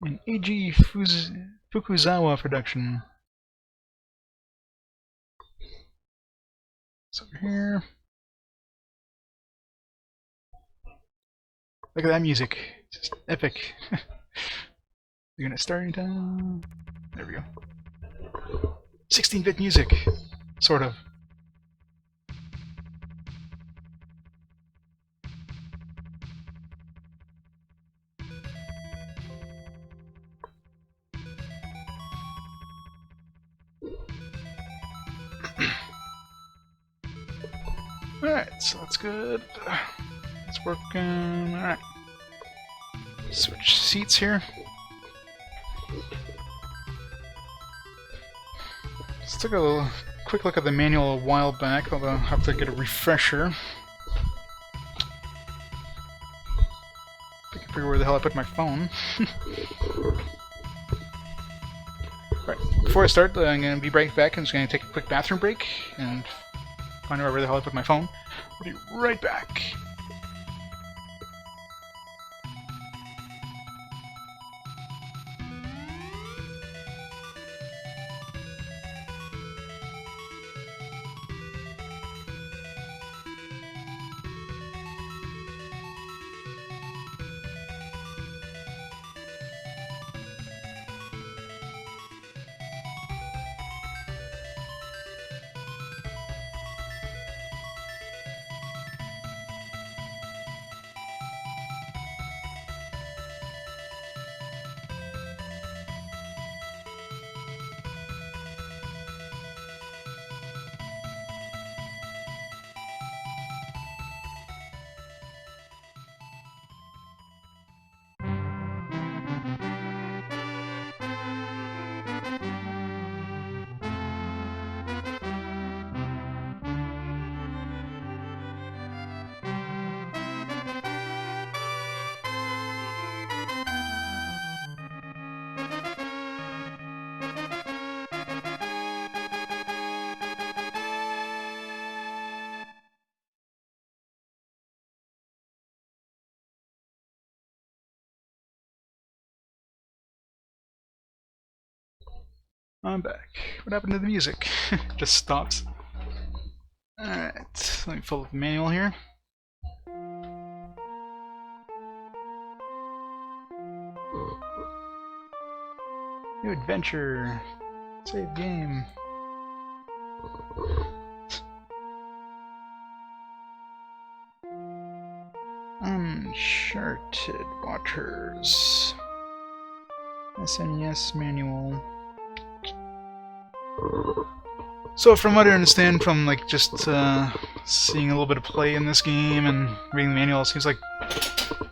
An A.G. Fukuzawa production. It's over here. Look at that music. It's just epic. You're gonna start anytime. There we go. 16-bit music. Sort of. Alright, so that's good. It's working. Alright. Switch seats here. Let's take a quick look at the manual a while back, although I'll have to get a refresher. I can figure where the hell I put my phone. Right, before I start, I'm going to be right back. I'm just going to take a quick bathroom break and find out where the hell I put my phone. I'll be right back. I'm back. What happened to the music? Just stops. Alright, let me pull up the manual here. New adventure. Save game. Uncharted Waters. SNES manual. So from what I understand from like just seeing a little bit of play in this game and reading the manual, it seems like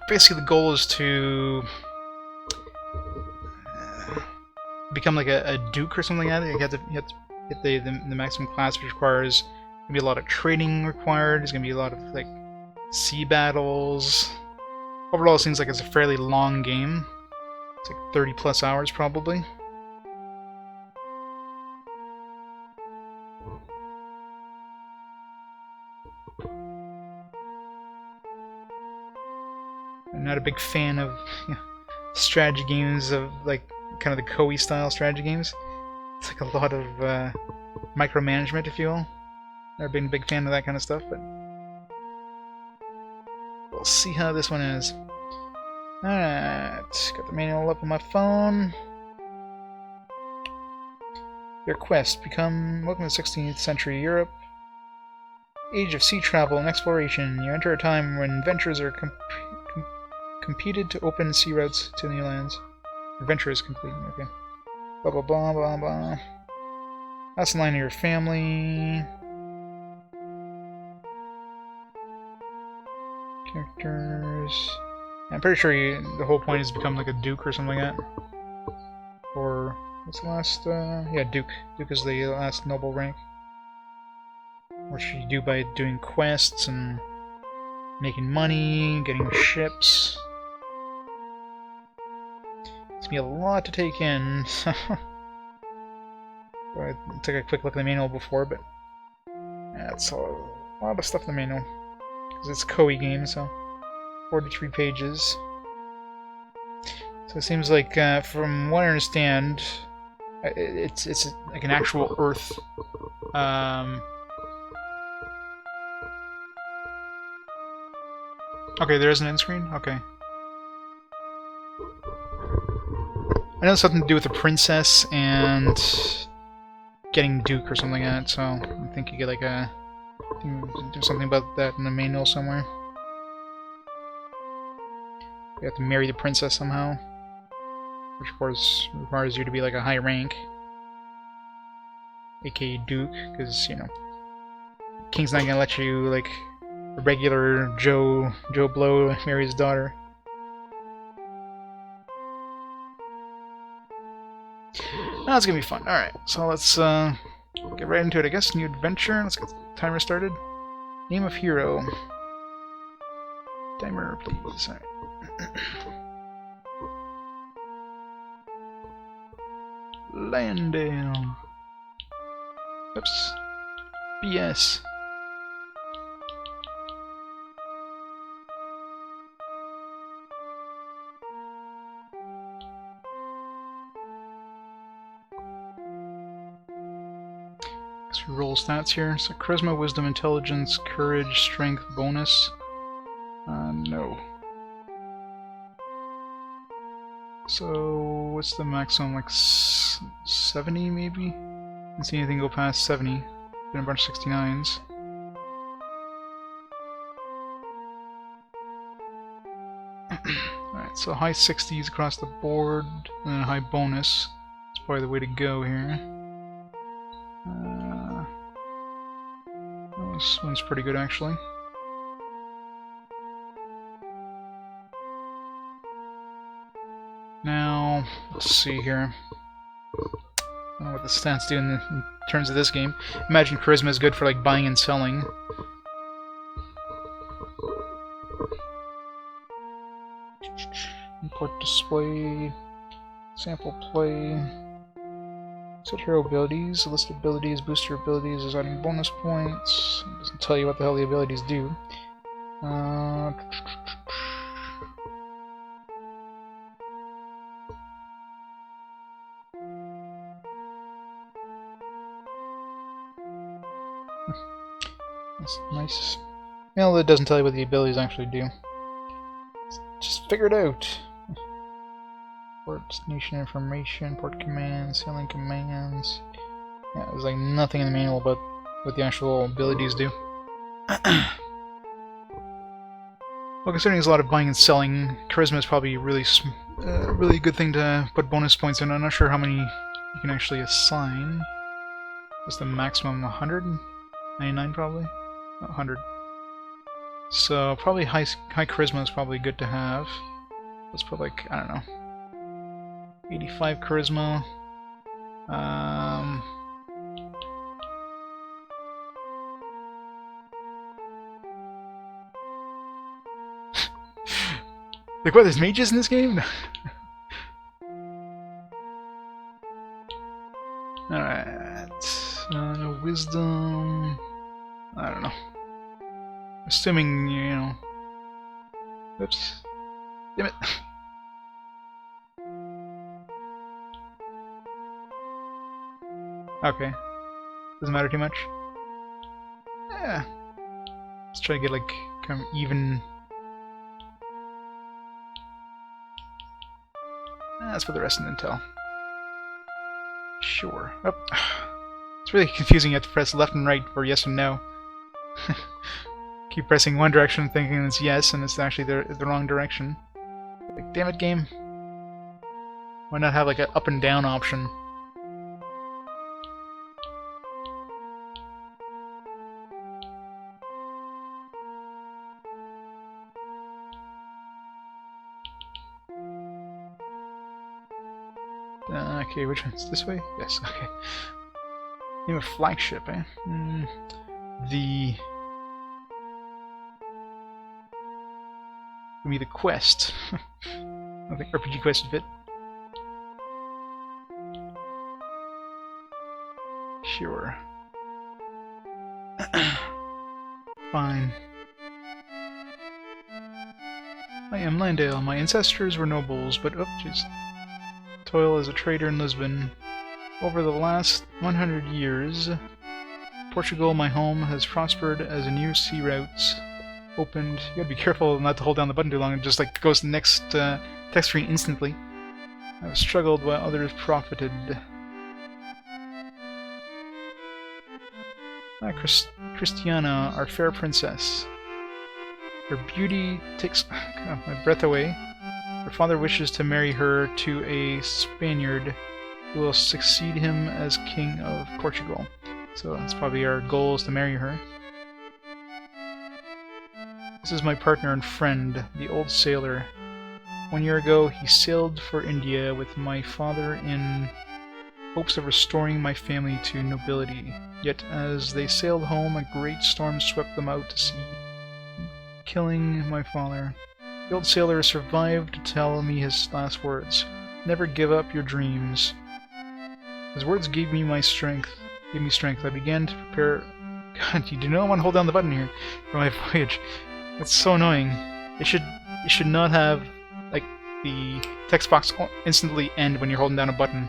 basically the goal is to become like a duke or something like that. You have to hit the maximum class, which requires gonna be a lot of training required. There's gonna be a lot of like sea battles. Overall, it seems like it's a fairly long game. It's like 30 plus hours probably. I'm not a big fan of strategy games of like kind of the Koei style strategy games. It's like a lot of micromanagement, if you will. Never been a big fan of that kind of stuff, but we'll see how this one is. Alright, got the manual up on my phone. Your quest: welcome to 16th century Europe. Age of sea travel and exploration. You enter a time when adventurers are competed to open sea routes to new lands. Adventure is complete. Okay. Blah blah blah blah blah. That's the line of your family. Characters. I'm pretty sure the whole point is to become like a duke or something like that. Or what's the last? Yeah, duke. Duke is the last noble rank. Which you do by doing quests and making money, getting ships. It's gonna be a lot to take in. I took a quick look at the manual before, but that's a lot of stuff in the manual. Because it's a Koei game, so 43 pages. So it seems like, from what I understand, it's like an actual Earth. Okay, there is an end screen? Okay. I know it's something to do with the princess and getting Duke or something like that, so I think you get like a... do something about that in the manual somewhere. You have to marry the princess somehow, which of course requires you to be like a high rank, aka Duke, because, you know, King's not gonna let you, like, a regular Joe Blow marry his daughter. Oh, it's gonna be fun. Alright, so let's get right into it, I guess. New adventure. Let's get the timer started. Name of hero. Timer, please. Alright. Landale. Oops. BS. Let's roll stats here. So charisma, wisdom, intelligence, courage, strength, bonus. No. So what's the maximum? Like 70 maybe? Didn't see anything go past 70. Been a bunch of 69s. Alright, so high 60s across the board, and then a high bonus. That's probably the way to go here. This one's pretty good actually. Now, let's see here. I don't know what the stats do in terms of this game. Imagine charisma is good for like buying and selling. Import display, sample play, set hero abilities, list abilities, boost your abilities, is adding bonus points. It doesn't tell you what the hell the abilities do. That's nice. Well, it doesn't tell you what the abilities actually do. Just figure it out. Port destination information, port commands, sailing commands. Yeah, there's like nothing in the manual about what the actual abilities do. Well, considering there's a lot of buying and selling, charisma is probably a really good thing to put bonus points in. I'm not sure how many you can actually assign. What's the maximum? 100? 99 probably? 100. So probably high charisma is probably good to have. Let's put like, I don't know, 85 charisma. Like what, there's mages in this game? Alright. No wisdom. I don't know. Assuming, you know. Oops. Damn it. Okay. Doesn't matter too much. Yeah. Let's try to get like kind of even. That's for the rest of the intel. Sure. Oh. It's really confusing. You have to press left and right for yes and no. Keep pressing one direction thinking it's yes, and it's actually the wrong direction. Like, damn it, game. Why not have like an up and down option? Okay, which one's this way? Yes, okay. Name of flagship, eh? The... Give me the quest. I think RPG quest would fit. Sure. Fine. I am Landale. My ancestors were nobles, but oh jeez. Toil as a trader in Lisbon. Over the last 100 years, Portugal, my home, has prospered as a new sea routes opened. You gotta be careful not to hold down the button too long, it just like goes to the next text screen instantly. I've struggled while others profited. Christiana, our fair princess. Her beauty takes my breath away. Her father wishes to marry her to a Spaniard who will succeed him as king of Portugal. So that's probably our goal, is to marry her. This is my partner and friend, the old sailor. 1 year ago, he sailed for India with my father in hopes of restoring my family to nobility. Yet as they sailed home, a great storm swept them out to sea, killing my father. The old sailor survived to tell me his last words. Never give up your dreams. His words gave me strength. I began to prepare. God, you do not want to hold down the button here for my voyage. That's so annoying. It should not have like the text box instantly end when you're holding down a button,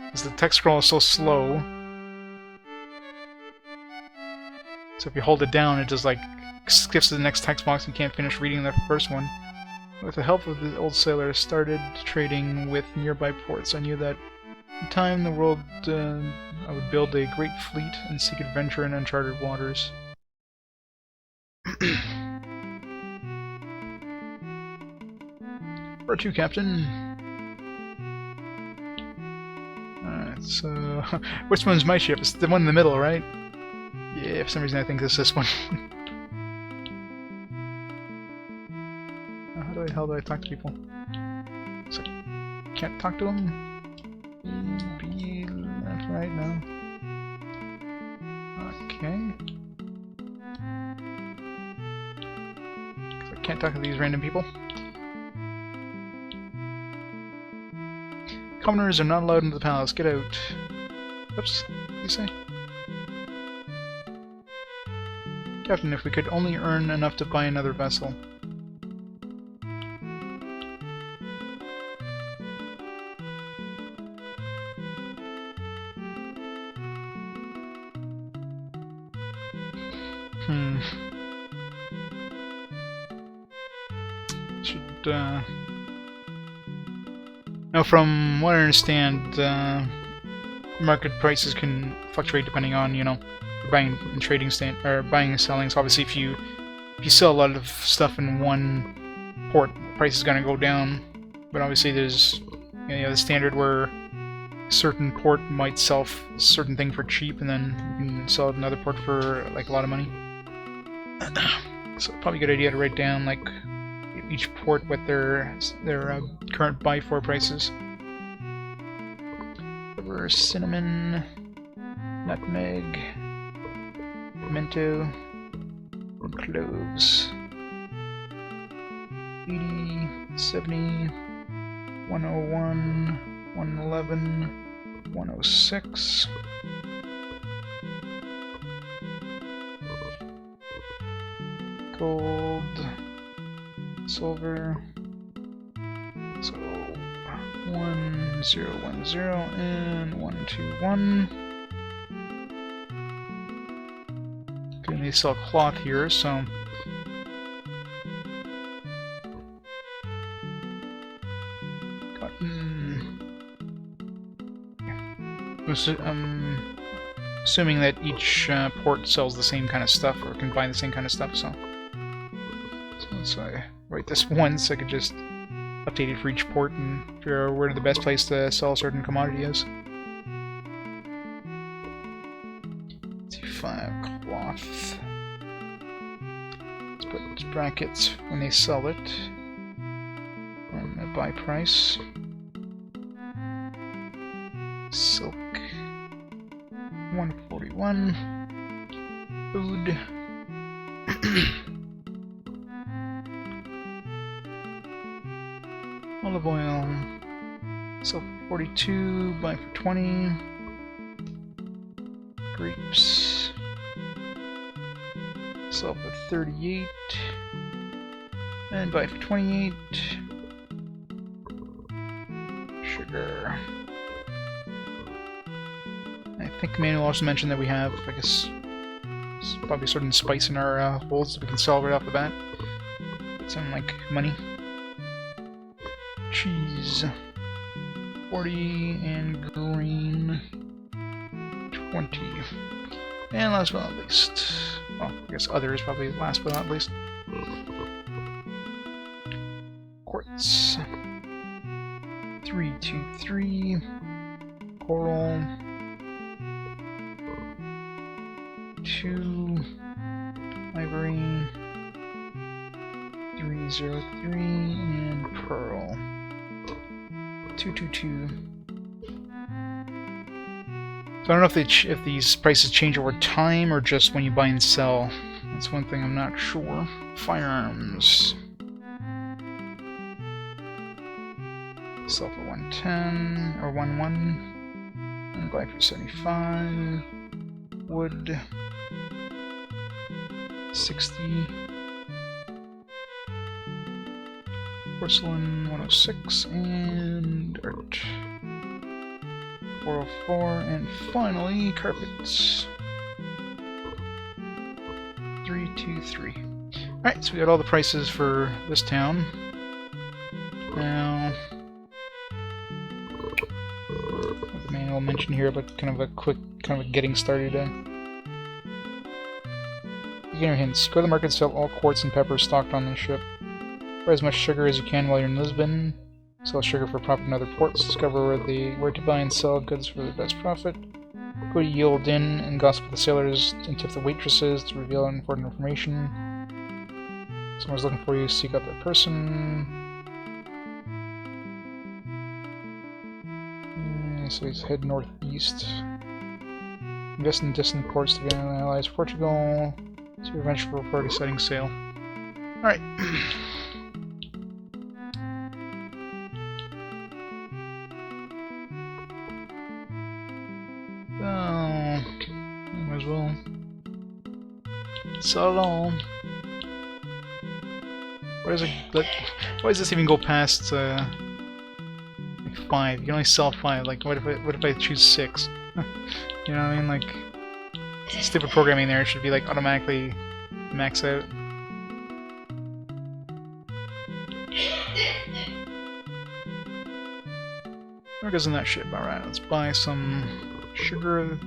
because the text scroll is so slow. So if you hold it down, it just like skips to the next text box and you can't finish reading the first one. With the help of the old sailor, I started trading with nearby ports. I knew that in time the world I would build a great fleet and seek adventure in uncharted waters. Where to, Captain? Alright, so which one's my ship? It's the one in the middle, right? Yeah, for some reason I think it's this one. How the hell do I talk to people? So, can't talk to them? B, left, right, no. Okay. I can't talk to these random people. Commoners are not allowed into the palace. Get out. Oops. What did you say? Captain, if we could only earn enough to buy another vessel. Should, Now, from what I understand, market prices can fluctuate depending on, you know, buying and trading or buying and selling. So obviously, if you sell a lot of stuff in one port, the price is going to go down. But obviously, there's the standard where a certain port might sell a certain thing for cheap, and then you can sell it another port for like a lot of money. So probably a good idea to write down like each port what their current buy for prices. Pepper, cinnamon, nutmeg, pimento, and cloves. 80, 70, 101, 111, 106. Gold, silver, so 1010 and 121. Okay, they sell cloth here, so cotton. I'm assuming that each port sells the same kind of stuff or can buy the same kind of stuff, so let's write this once, I could just update it for each port and figure out where the best place to sell a certain commodity is. 5 cloth. Let's put brackets when they sell it. And the buy price. Silk. 141. Food. Olive oil, sell for 42, buy for 20. Grapes, sell for 38. And buy for 28. Sugar. I think the manual also mentioned that we have, I guess, probably certain spice in our bowls that we can sell right off the bat. Some like money. Cheese. 40 and green 20. And last but not least, well, I guess other is probably last but not least. Quartz. 323. Coral. 2. Ivory. 303 and pearl. 222. So I don't know if these prices change over time or just when you buy and sell. That's one thing I'm not sure. Firearms. Sell for 110 or 11. And buy for 75. Wood. 60. Porcelain 106 and art 404, and finally carpets 323. Alright, so we got all the prices for this town. Now, the manual mentioned here, but kind of a quick, kind of a getting started. Beginner hints: go to the market and sell all quartz and pepper stocked on the ship. Buy as much sugar as you can while you're in Lisbon. Sell sugar for profit in other ports. Discover where to buy and sell goods for the best profit. Go to Yield Inn and gossip with the sailors and tip the waitresses to reveal important information. Someone's looking for you, seek out that person. So he's head northeast. Invest in distant ports to analyze Portugal. See your venture for a exciting sail. Alright. Might as well. So long. Why does this even go past like 5? You can only sell 5. Like, what if I choose 6? You know what I mean? Like, stupid programming there should be like automatically max out. Where goes in that ship? Alright, let's buy some sugar.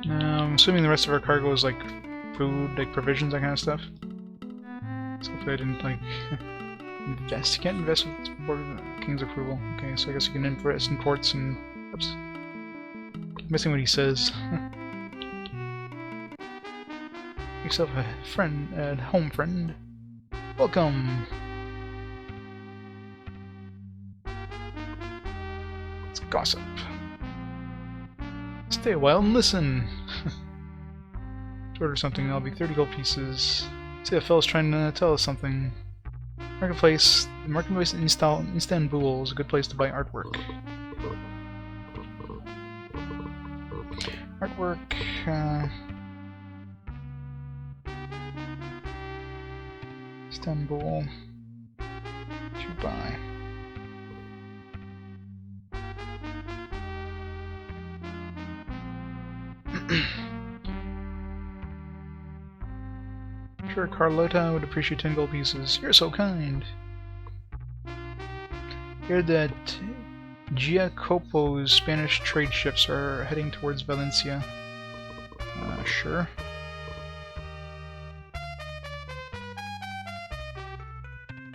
I'm assuming the rest of our cargo is like food, like provisions, that kind of stuff. So if I didn't like invest, you can't invest with King's approval. Okay, so I guess you can invest in ports and. Oops. Keep missing what he says. Yourself a friend, home friend. Welcome. Let's gossip. Stay a while and listen. To order something, that'll be 30 gold pieces. See, that fellow's trying to tell us something. Marketplace. The marketplace in Istanbul is a good place to buy artwork. Artwork. Istanbul. To buy. Sure, Carlota would appreciate 10 gold pieces. You're so kind. Heard that Giacopo's Spanish trade ships are heading towards Valencia. Sure.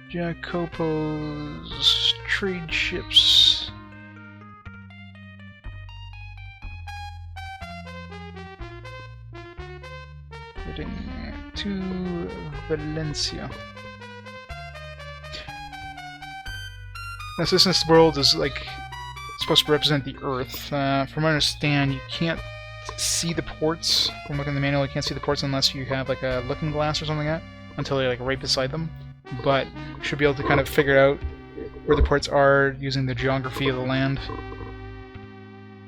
Giacopo's trade ships. Heading to Valencia. Now, since this world is like supposed to represent the Earth, from what I understand, you can't see the ports. From looking at the manual, you can't see the ports unless you have like a looking glass or something like that, until you're like right beside them. but should be able to kind of figure out where the ports are using the geography of the land.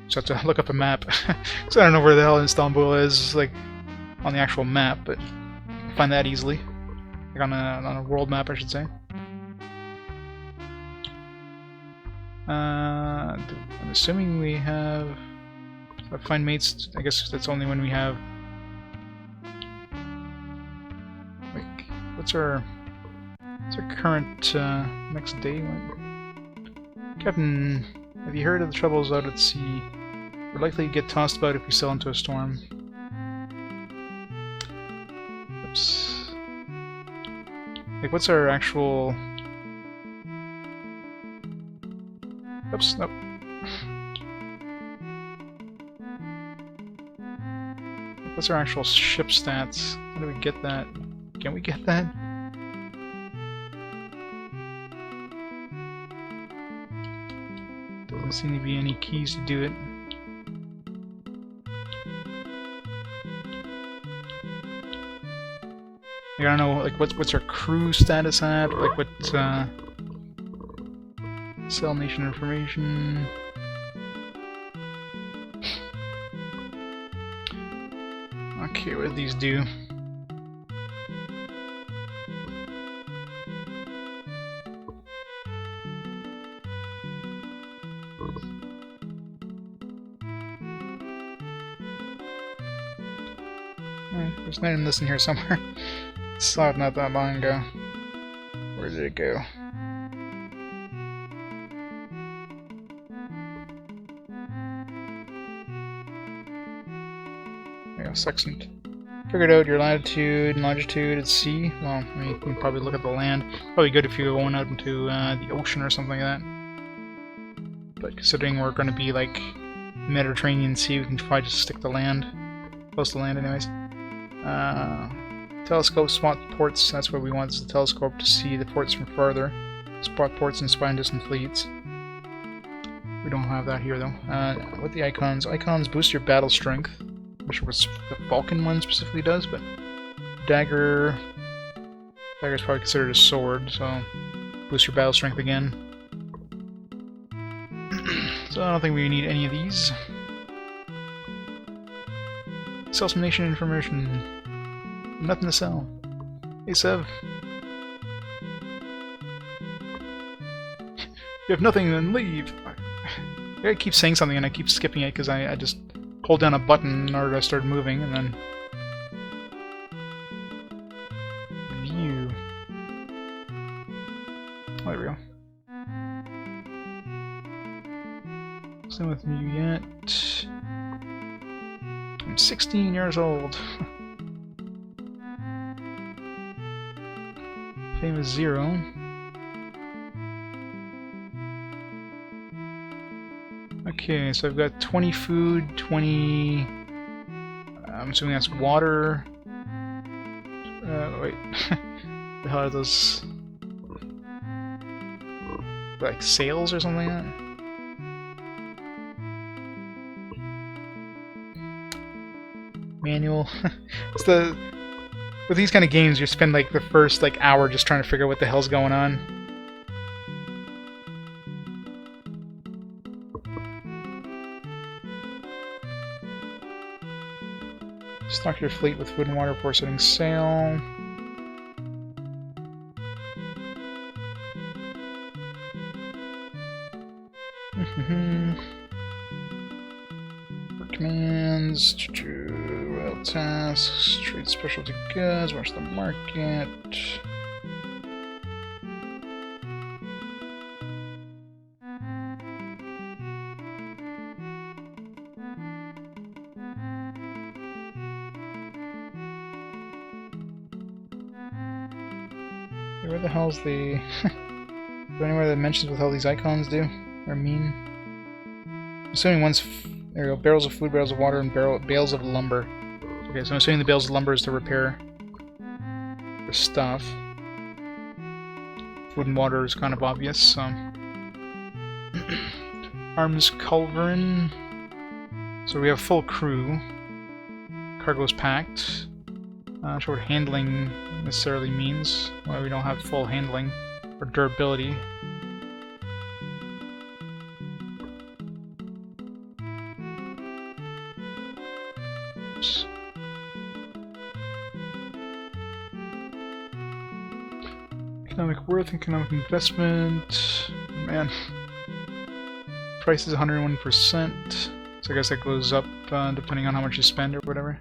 Just have to look up a map, because I don't know where the hell Istanbul is, like, on the actual map, but find that easily. Like on a world map, I should say. I'm assuming we have... Find mates, I guess that's only when we have... Like, what's our current next day? Captain, have you heard of the troubles out at sea? We're likely to get tossed about if we sail into a storm. Oops. Like, what's our actual... Oops, nope. What's our actual ship stats? How do we get that? Can we get that? Doesn't seem to be any keys to do it. I don't know, like what's our crew status at? Like what Cell nation information. Okay, what do these do? Alright, there's an item listed here somewhere. Saw it not that long ago. Where did it go? There you go, Sextant. Figured out your latitude and longitude at sea. Well, I mean, you can probably look at the land. Probably good if you're going out into the ocean or something like that. But considering we're going to be like Mediterranean Sea, we can probably just stick to land. Close to land anyways. Telescope spot ports, that's where we want the telescope to see the ports from farther. Spot ports and spy distant fleets. We don't have that here though. What the icons? Icons boost your battle strength. I'm not sure what the Falcon one specifically does, but dagger... Dagger's probably considered a sword, so boost your battle strength again. So I don't think we need any of these. Sell some nation information. Nothing to sell. Hey Sev. You have nothing, then leave. I keep saying something and I keep skipping it because I just hold down a button in order to start moving and then... View. Oh, there we go. Same with view yet. I'm 16 years old. Fame is 0. Okay, so I've got 20 food, 20... I'm assuming that's water. Wait. The hell are those? Like sails or something like that? Manual. It's the... With these kind of games, you spend like the first like hour just trying to figure out what the hell's going on. Stock your fleet with food and water before setting sail. For commands, royal tasks, trade specialty goods, watch the market. Where the hell's the... Is there anywhere that mentions what the hell these icons do? Or mean? I'm assuming one's... There you go, barrels of food, barrels of water, and bales of lumber. Okay, so I'm assuming the bales of lumber is to repair the stuff. Food and water is kind of obvious, so... Arms culverin. So we have full crew. Cargo's packed. Not sure what handling necessarily means. Why we don't have full handling or durability. Oops. Economic worth, economic investment. Man. Price is 101%. So I guess that goes up depending on how much you spend or whatever.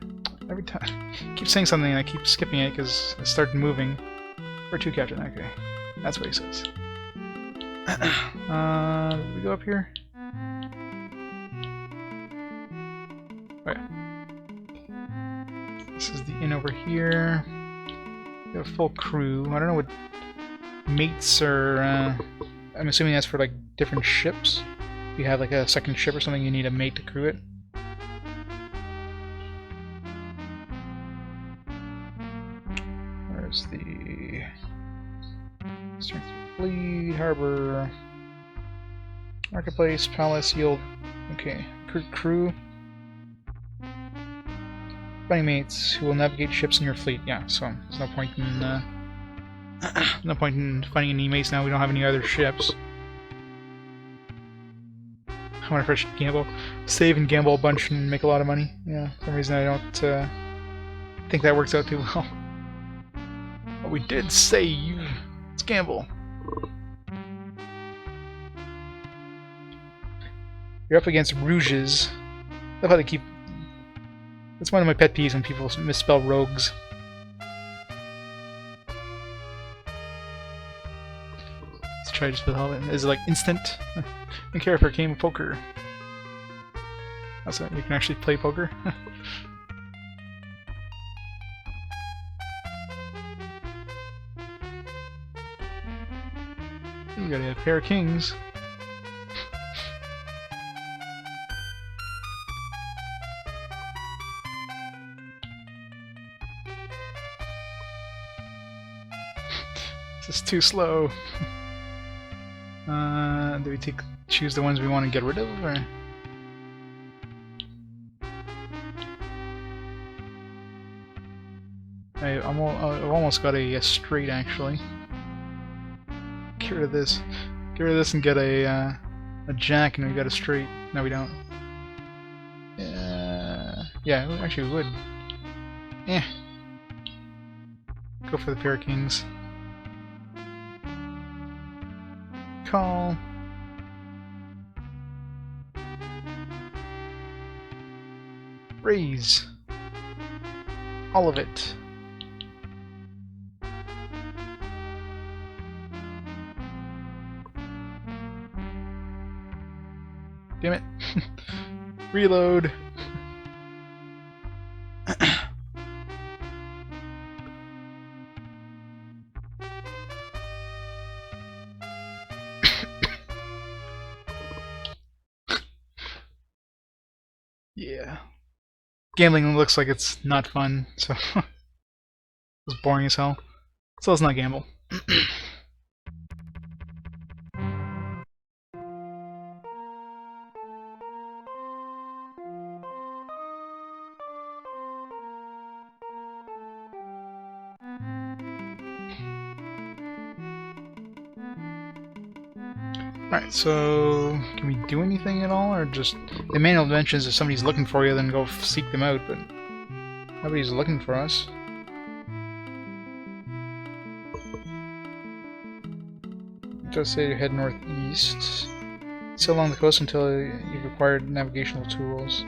Every time. I keep saying something and I keep skipping it because I start moving. Where to, Captain? Okay. That's what he says. Did we go up here? Okay. This is the inn over here. We have a full crew. I don't know what mates are. I'm assuming that's for like different ships. If you have like a second ship or something, you need a mate to crew it. There's the strength of fleet, harbor, marketplace, palace, yield. Okay, crew. Finding mates who will navigate ships in your fleet. Yeah, so there's no point in no point in finding any mates now. We don't have any other ships. I wonder if I should gamble, save and gamble a bunch and make a lot of money. Yeah, for some reason I don't think that works out too well. But we did save. Let's gamble. You're up against Rouges. I love how they keep. That's one of my pet peeves when people misspell rogues. Let's try just with all of it. Is it like instant? I don't care if a game of poker. Also, you can actually play poker. You got a pair of kings. This is too slow. Do we choose the ones we want to get rid of, or? I've almost got a straight actually. Get rid of this. Get rid of this and get a jack, and we got a straight. No, we don't. Yeah, actually we would. Eh. Go for the pair of kings. Call. Raise. All of it. Damn it. Reload. Yeah. Gambling looks like it's not fun, so it's boring as hell. So let's not gamble. Alright, so can we do anything at all, or just the manual mentions if somebody's looking for you, then go seek them out, but nobody's looking for us. It does say head northeast. Sail along the coast until you've acquired navigational tools.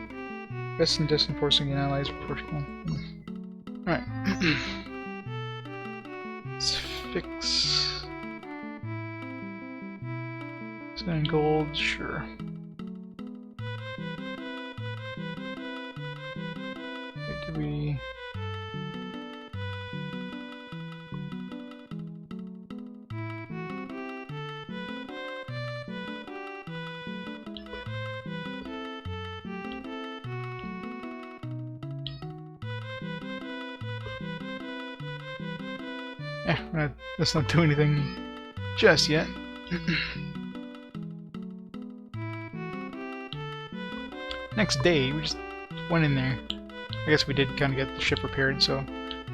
Best and distant forcing and allies of Portugal. Alright. Let's fix. And gold, sure. Wait, did we? Yeah, let's not do anything just yet. Next day, we just went in there. I guess we did kind of get the ship repaired, so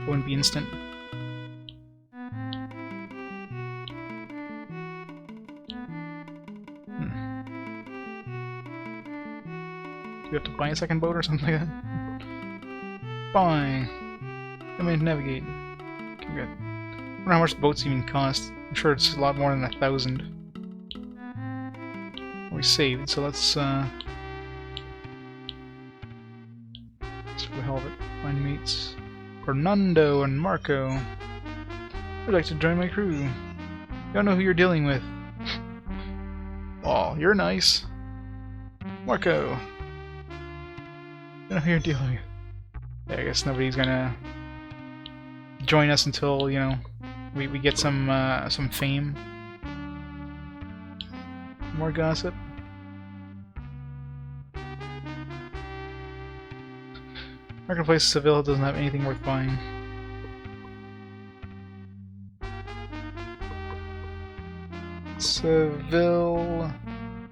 wouldn't be instant. Do we have to buy a second boat or something like that? Buy. Come in, navigate. Okay, good. I wonder how much boats even cost. I'm sure it's a lot more than 1,000. We saved, so let's for the hell of it. Find mates. Fernando and Marco. I'd like to join my crew. You don't know who you're dealing with. Oh, you're nice. Marco. You know who you're dealing with. Yeah, I guess nobody's gonna join us until, you know, we get some fame. More gossip. Marketplace Seville doesn't have anything worth buying. Seville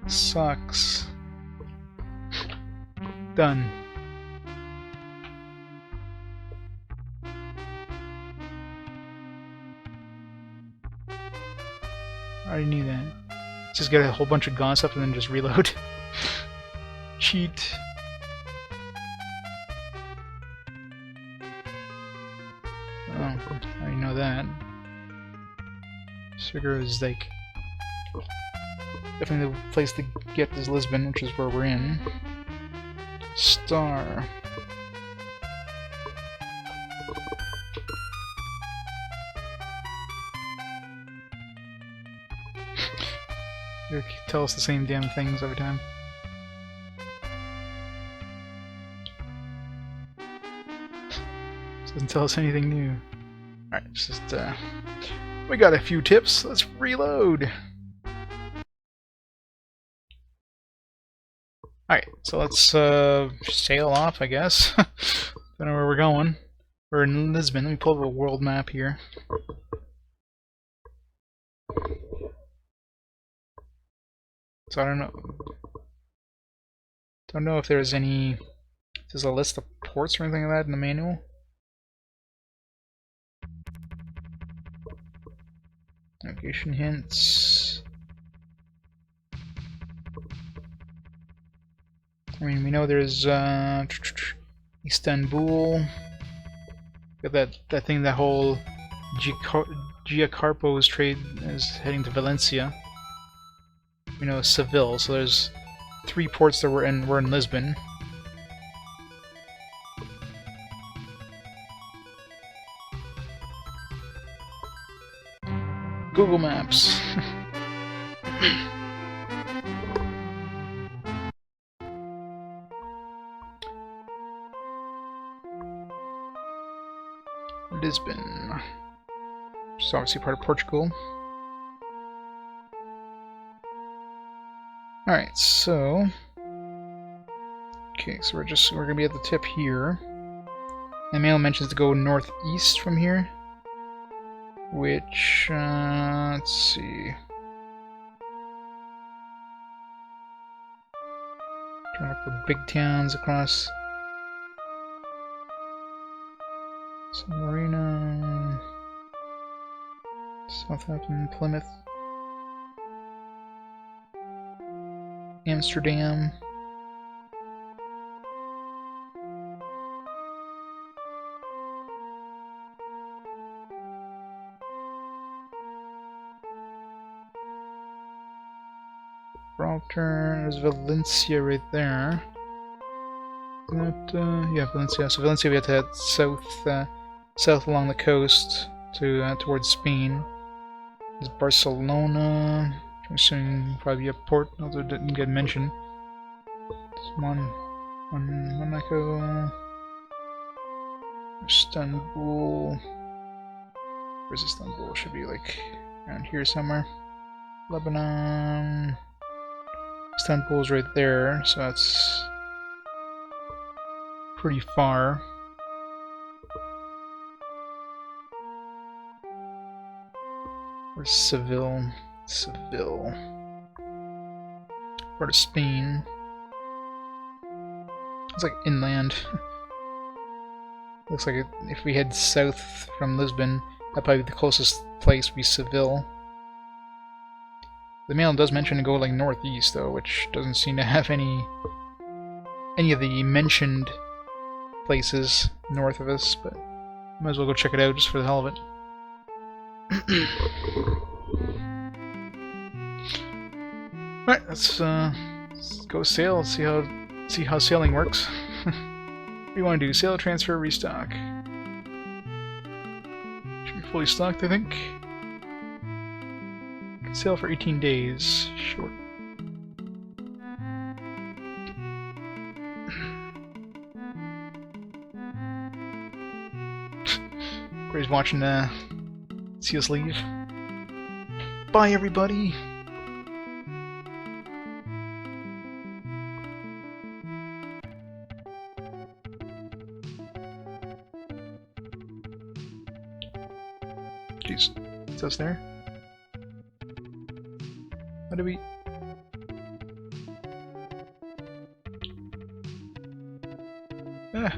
sucks. Done. I already knew that. Just get a whole bunch of gossip and then just reload. Cheat. Oh, I already know that. Figure is like definitely the place to get is Lisbon, which is where we're in. Star. You tell us the same damn things every time. Doesn't tell us anything new. Alright, just we got a few tips. Let's reload. Alright, so let's sail off, I guess. Don't know where we're going. We're in Lisbon. Let me pull up a world map here. So I don't know if there's a list of ports or anything like that in the manual. Navigation hints. I mean, we know there's Istanbul. Got that thing, that whole Giacarpo's trade is heading to Valencia. We know Seville, so there's 3 ports that we're in Lisbon. Google Maps. Lisbon. Which is obviously part of Portugal. Alright, so okay, so we're gonna be at the tip here. The mail mentions to go northeast from here. Which let's see. Trying to look for big towns across San Marino, Southampton, Plymouth, Amsterdam. Gibraltar, there's Valencia right there. That, yeah, Valencia. So Valencia, we have to head south along the coast to towards Spain. There's Barcelona. I'm assuming probably a port, although it didn't get mentioned. Monaco, Istanbul. Where's Istanbul? Should be like around here somewhere. Lebanon. Istanbul's right there, so that's pretty far. Where's Seville? Seville. Part of Spain. It's like inland. Looks like if we head south from Lisbon, that'd probably be the closest place would be Seville. The mail does mention to go like northeast though, which doesn't seem to have any of the mentioned places north of us, but might as well go check it out just for the hell of it. Right, let's go sail. Let's see how sailing works. What do you want to do? Sail, transfer, restock. Should be fully stocked, I think. Can sail for 18 days. Sure. Everybody's watching see us leave. Bye, everybody. Jeez, it's us there. How do we? Ah,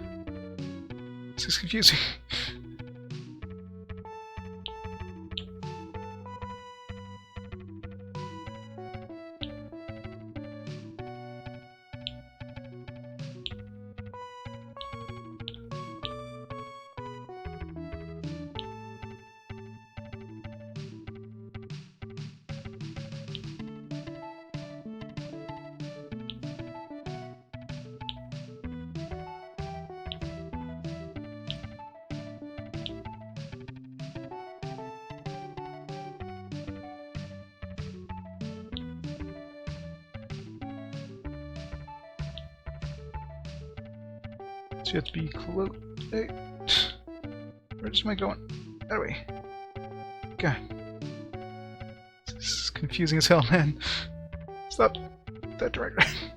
this is confusing. So you have to be close. Hey. Where's my going? That way. God. This is confusing as hell, man. Stop that direction.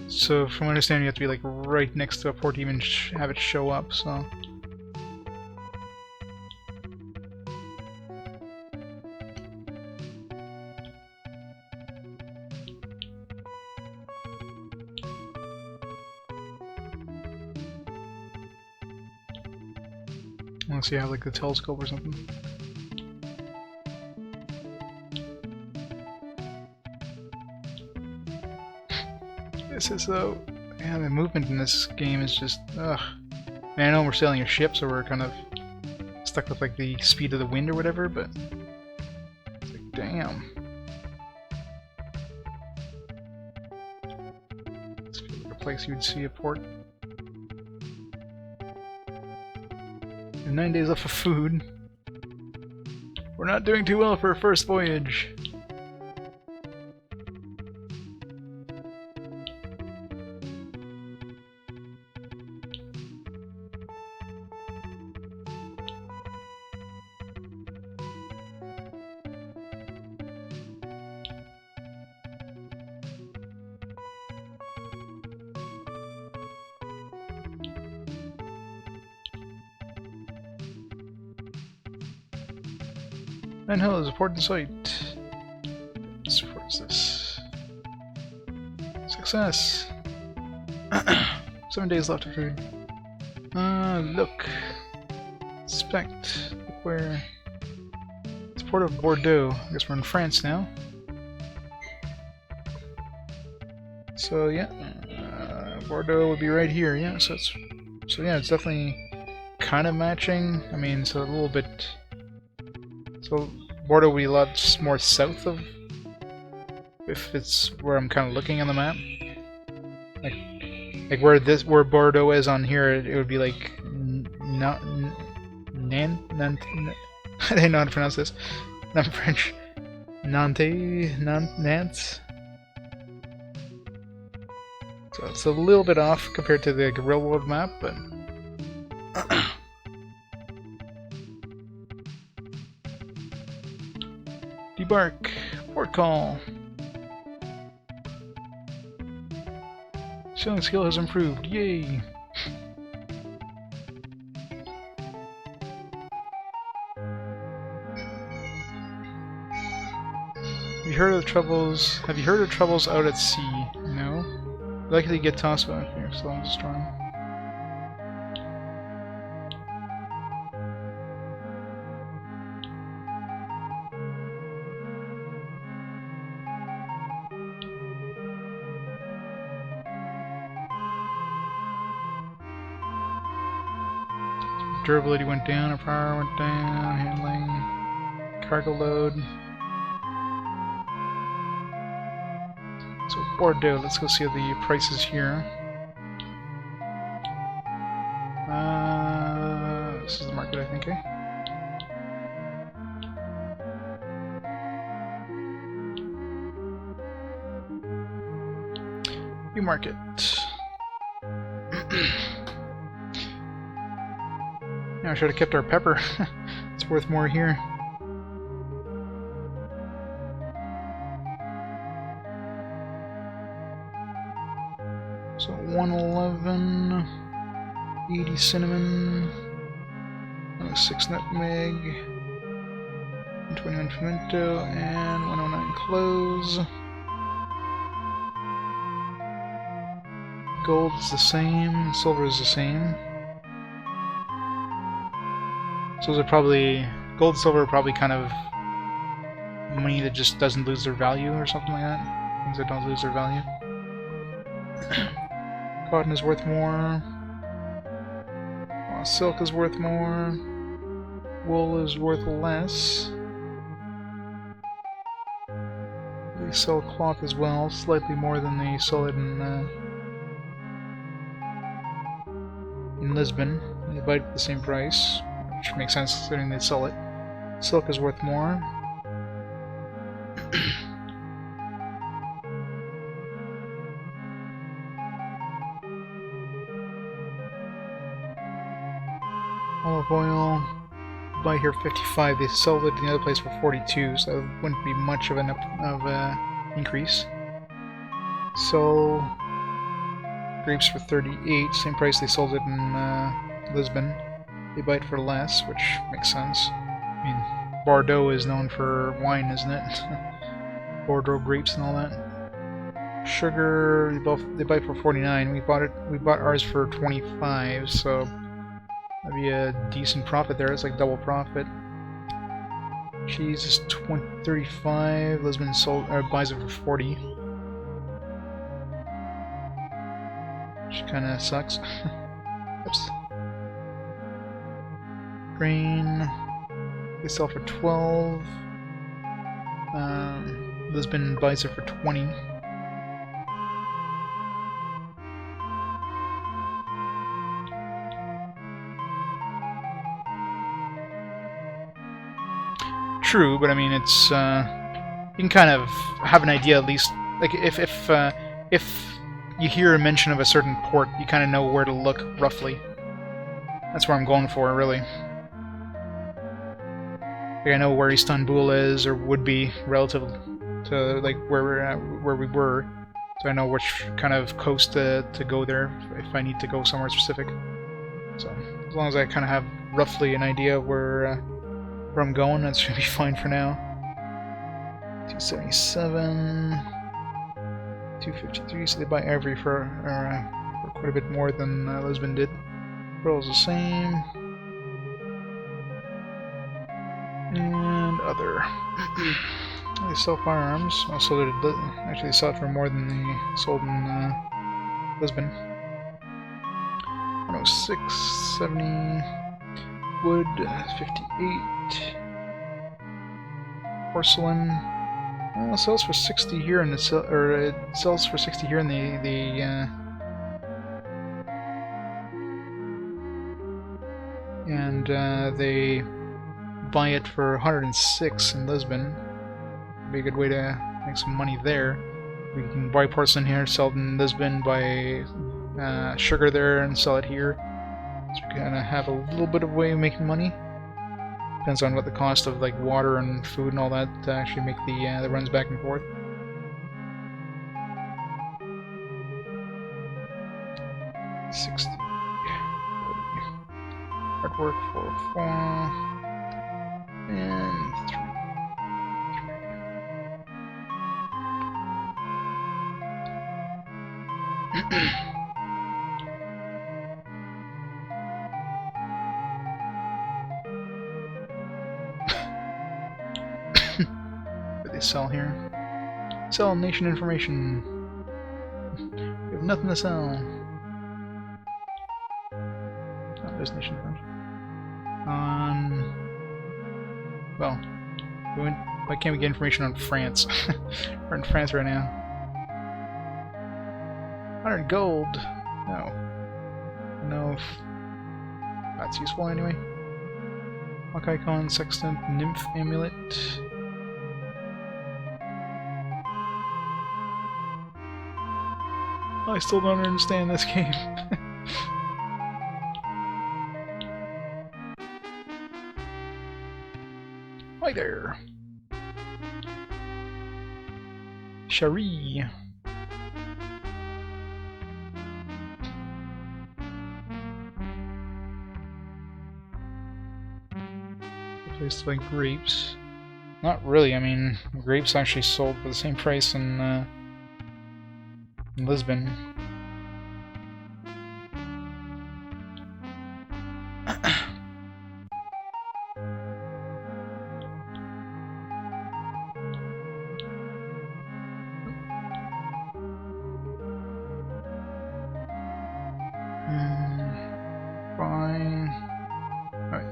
So, from my understanding, you have to be like right next to a port to even have it show up, so. Unless you have like the telescope or something. This is so... Man, the movement in this game is just... Ugh. Man, I know we're sailing a ship, so we're kind of stuck with like the speed of the wind or whatever, but... It's like, damn. This feels like a place you'd see a port. 9 days left of food. We're not doing too well for our first voyage. Man Hill is a port in sight. What is this? Success! 7 days left of food. Look. Inspect. Look where... It's the port of Bordeaux. I guess we're in France now. So yeah, Bordeaux would be right here, yeah, so yeah, it's definitely kind of matching. I mean, so a little bit... So Bordeaux will be a lot more south of, if it's where I'm kind of looking on the map. Like where Bordeaux is on here, it would be like I don't know how to pronounce this. I'm French. Nantes. So it's a little bit off compared to the railroad map, but. Debark. Port call. Sailing skill has improved. Yay! Have you heard of troubles out at sea? No? Likely get tossed back here, so I'm destroying. Durability went down, our power went down, handling, cargo load. So Bordeaux, let's go see the prices here. This is the market, I think, eh? New market. I should have kept our pepper. It's worth more here. So 111, 80 cinnamon, 106 nutmeg, 121 pimento, and 109 cloves. Gold is the same, silver is the same. So those are probably, gold and silver are probably kind of money that just doesn't lose their value or something like that. Things that don't lose their value. Cotton is worth more. Silk is worth more. Wool is worth less. They sell cloth as well, slightly more than they sell it in Lisbon. They buy it at the same price, which makes sense considering they sell it. Silk is worth more. Olive oil, buy here 55. They sell it in the other place for 42, so that wouldn't be much of an increase. So grapes for 38, same price they sold it in Lisbon. They buy it for less, which makes sense. I mean, Bordeaux is known for wine, isn't it? Bordeaux grapes and all that. Sugar, they buy for 49. We bought ours for 25, so that'd be a decent profit there. It's like double profit. Cheese is 35. Lisbon buys it for 40. Which kinda sucks. Oops. Grain, they sell for 12. Lisbon buys it for 20. True, but I mean, it's you can kind of have an idea at least. Like if you hear a mention of a certain port, you kind of know where to look roughly. That's where I'm going for, really. Like I know where Istanbul is or would be relative to like where we were, so I know which kind of coast to go there if I need to go somewhere specific. So as long as I kind of have roughly an idea where I'm going, that should be fine for now. 277, 253. So they buy ivory for quite a bit more than Lisbon did. Pearl's the same. And other. They sell firearms. Also, actually, they sell it for more than they sold in Lisbon. 106, 70. Wood, 58. Porcelain. Well, it sells for 60 here, and it sells for 60 here, and they buy it for 106 in Lisbon. Be a good way to make some money there. We can buy porcelain here, sell it in Lisbon, buy sugar there, and sell it here. So we kind of have a little bit of way of making money. Depends on what the cost of like water and food and all that to actually make the runs back and forth. $60. Hard work for 4 and 3. What do they sell here? Sell nation information. We have nothing to sell. Oh, there's nation information. Well, why can't we get information on France? We're in France right now. 100 gold. No. No. That's useful anyway. Rock icon, sextant, nymph amulet. I still don't understand this game. Hi there. Cherie. Place like grapes. Not really, I mean, grapes actually sold for the same price in Lisbon. Fine. Alright.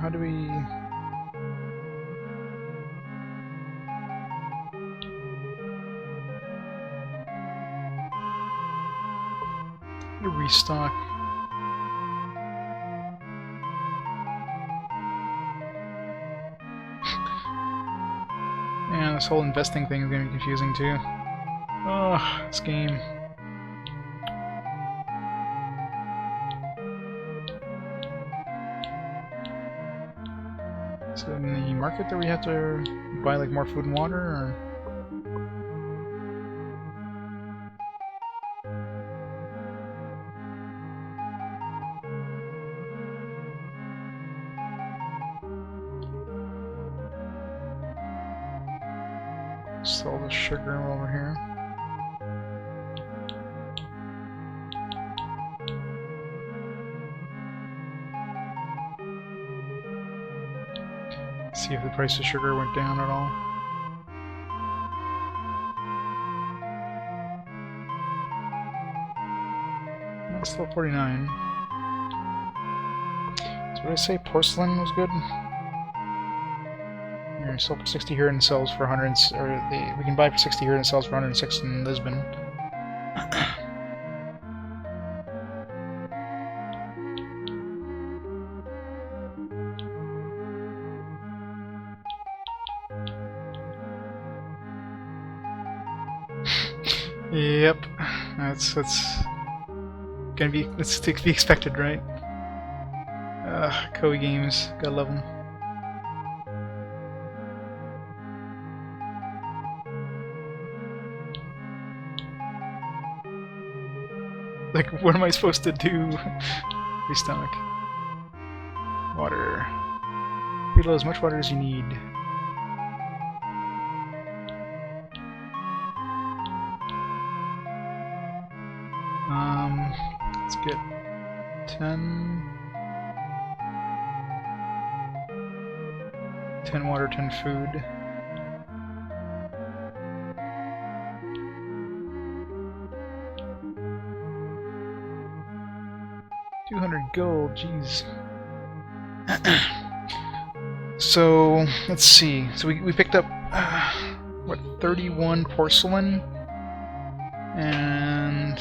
How do we... restock. Yeah, this whole investing thing is going to be confusing too. Oh, this game. Is it in the market that we have to buy like more food and water, or? Sell the sugar over here. See if the price of sugar went down at all. No, still 49. So what did I say? Porcelain was good? Here, sell for 60 here and sells for 100. We can buy for 60 here and sells for 106 in Lisbon. Yep, that's gonna be to be expected, right? Koei games, gotta love them. Like, what am I supposed to do? Restock. Water. Reload as much water as you need. Let's get 10 water, 10 food. $200 gold, jeez. So, let's see. So we picked up, what, 31 porcelain? And...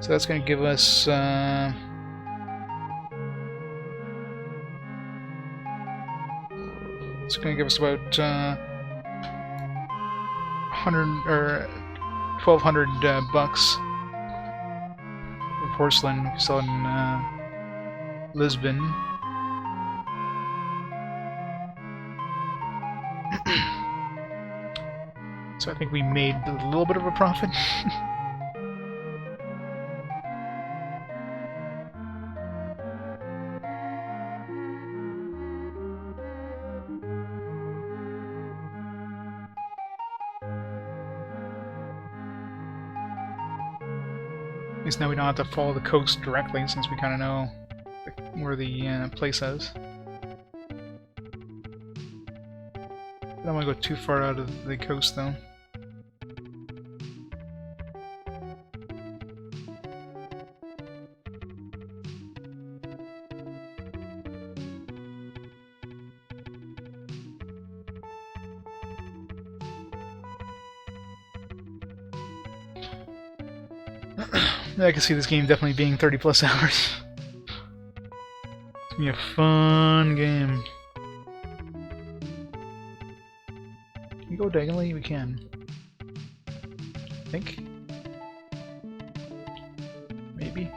so that's going to give us... it's going to give us about 1,200 bucks. Porcelain we saw in Lisbon. So I think we made a little bit of a profit. At least now we don't have to follow the coast directly, since we kind of know where the place is. I don't want to go too far out of the coast, though. I can see this game definitely being 30 plus hours. It's gonna be a fun game. Can we go diagonally? We can. I think. Maybe.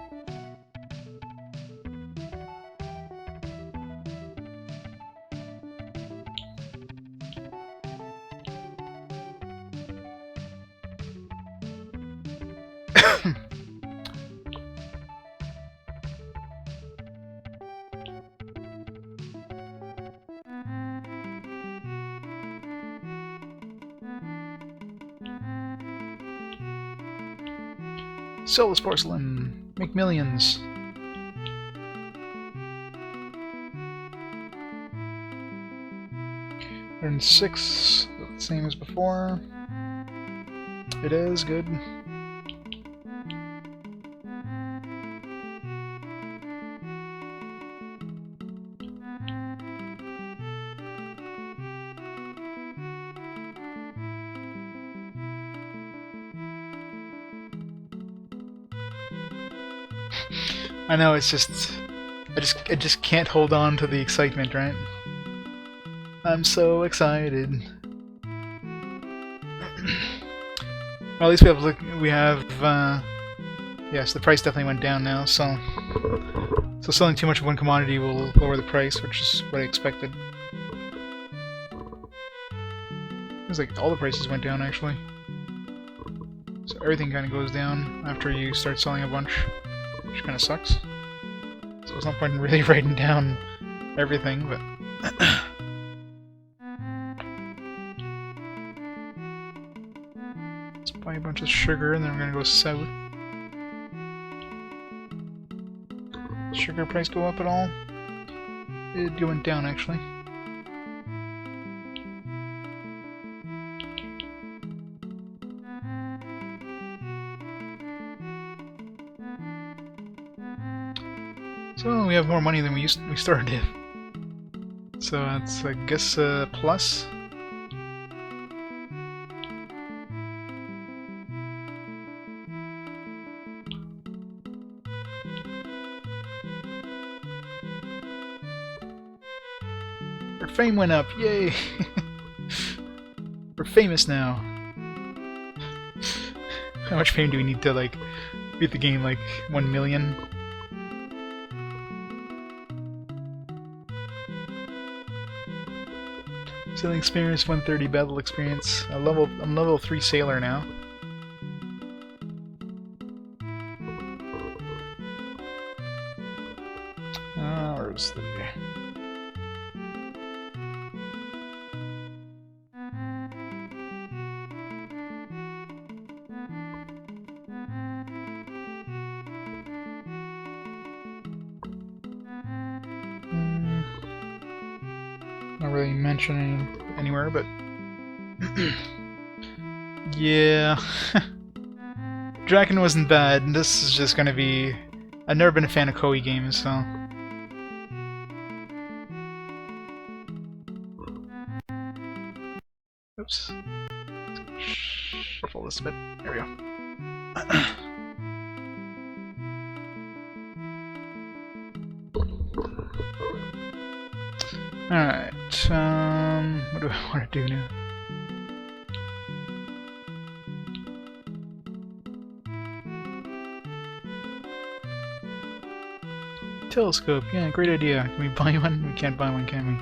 Sell this porcelain. Make millions. Earn 6. Same as before. It is good. I know, it's just I just can't hold on to the excitement, right? I'm so excited. Well, at least we have yes, the price definitely went down now, so selling too much of one commodity will lower the price, which is what I expected. It was like all the prices went down actually. So everything kind of goes down after you start selling a bunch. Which kind of sucks. So there's no point in really writing down everything, but... Let's buy a bunch of sugar and then we're gonna go south. Sugar price go up at all? It went down actually. So we have more money than we started with. So that's, I guess, a plus. Our fame went up, yay! We're famous now. How much fame do we need to, like, beat the game? Like, 1 million? Sailing experience 130, battle experience. I'm level 3 sailor now. Where's the... Not really mentioning anywhere, but yeah, Draken wasn't bad. This is just gonna be. I've never been a fan of Koei games, so. Oops. Shuffle this a bit. There we go. Alright, what do I want to do now? Telescope, yeah, great idea. Can we buy one? We can't buy one, can we?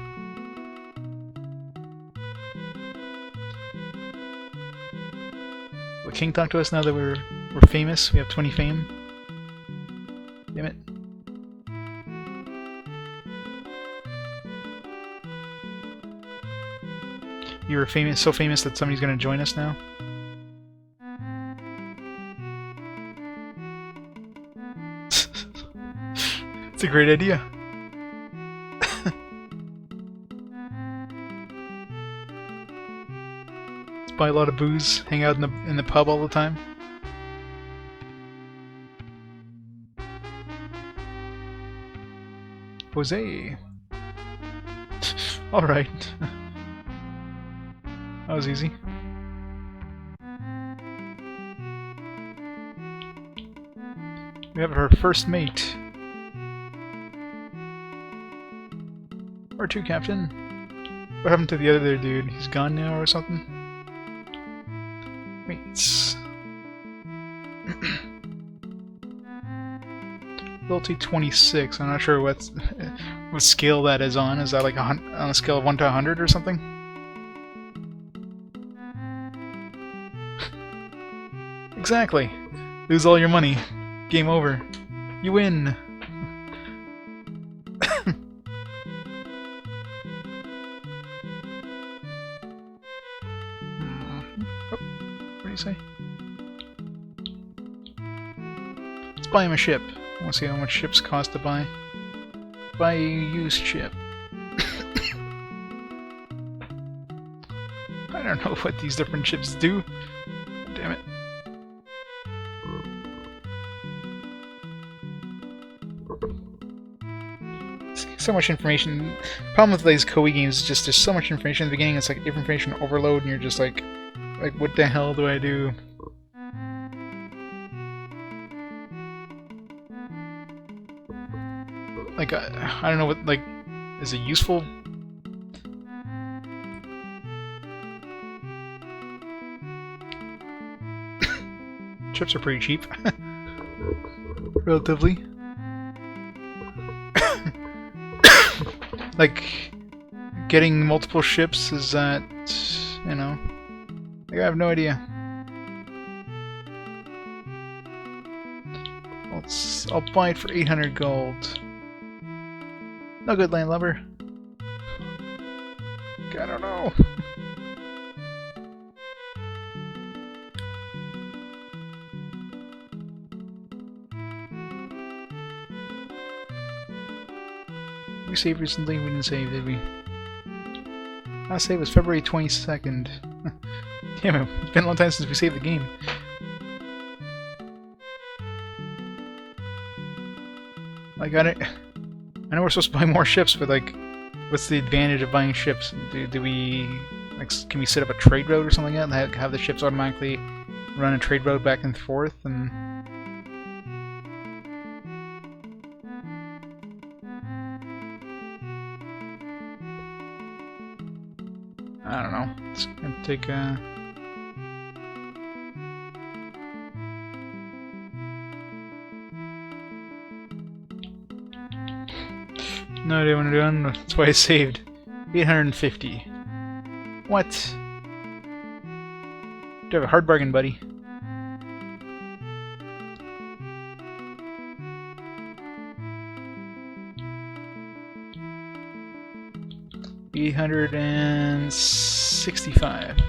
Will King talk to us now that we're famous? We have 20 fame? Damn it. You were famous, so famous that somebody's gonna join us now? It's a great idea. Let's buy a lot of booze, hang out in the pub all the time. Jose. Alright. That was easy. We have our first mate. Or two, Captain. What happened to the other dude? He's gone now or something? Mates. Ability 26. I'm not sure what scale that is on. Is that like on a scale of 1 to 100 or something? Exactly. Lose all your money. Game over. You win. Oh, what do you say? Let's buy him a ship. I want to see how much ships cost to buy. Buy a used ship. I don't know what these different ships do. Damn it. So much information. Problem with these Koei games is just there's so much information at the beginning. It's like information overload, and you're just like what the hell do I do? Like I don't know what, like, is it useful? Chips are pretty cheap, relatively. Like, getting multiple ships, is that, you know, like, I have no idea. I'll buy it for 800 gold. No good, landlubber. I don't know. We saved recently? We didn't save, did we? Last save was February 22nd. Damn it, it's been a long time since we saved the game. Like, I know we're supposed to buy more ships, but like, what's the advantage of buying ships? Do we, like, can we set up a trade road or something like that and have the ships automatically run a trade road back and forth? And I don't know. It's gonna take no idea what I'm doing. That's why I saved 850. What? You have a hard bargain, buddy. $865.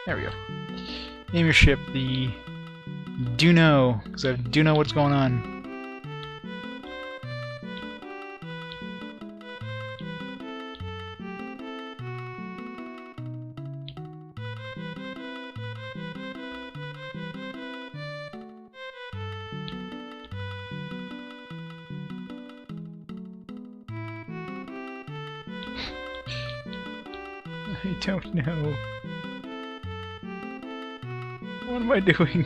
There we go. Name your ship the Duno, because I do know what's going on. I don't know. What am I doing?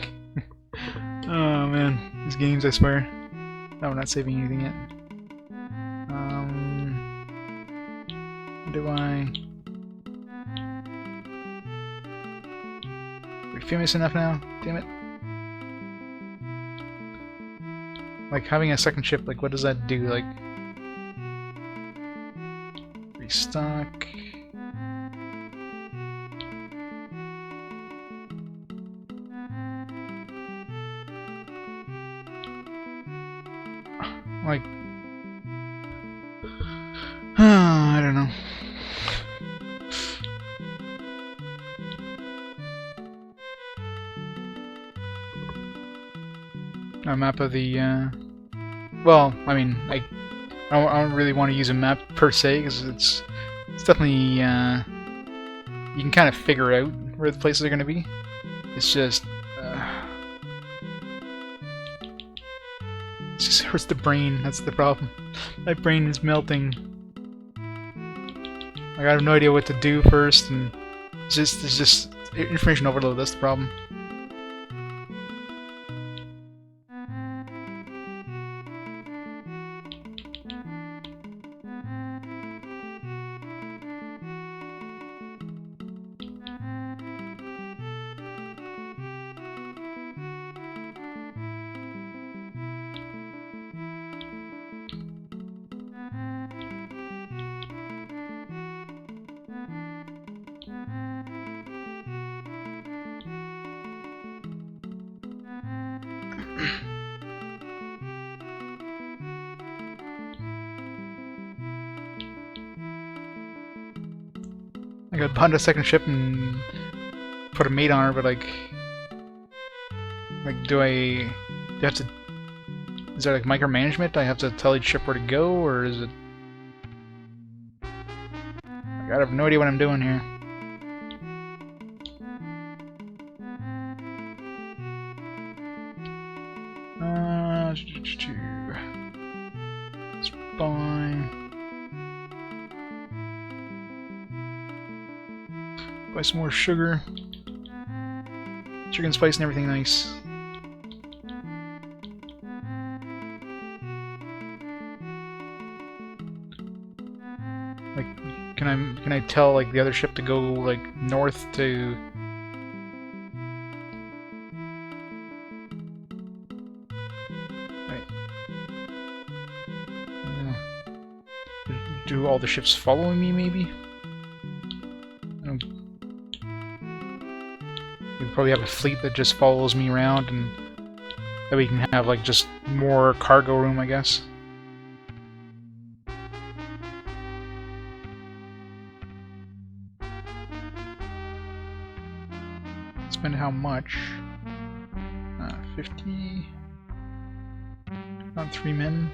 Oh man, these games, I swear. No, we're not saving anything yet. Do I... Are we famous enough now? Damn it. Like, having a second ship, like, what does that do? Like... Restock... Like, I don't know. A map of the well, I mean, I don't really want to use a map per se, because it's definitely, you can kind of figure out where the places are going to be. It's just hurts the brain, that's the problem. My brain is melting. I have no idea what to do first, and it's just information overload, that's the problem. I got bought a second ship and put a mate on her, but like do I have to? Is there like micromanagement? Do I have to tell each ship where to go, or is it? I have no idea what I'm doing here. Spawn. Buy some more sugar. Chicken spice and everything nice. Like, can I tell like the other ship to go like north to? Right. Do all the ships following me? Maybe. We probably have a fleet that just follows me around, and that we can have like just more cargo room, I guess. Spend how much? 50 on 3 men.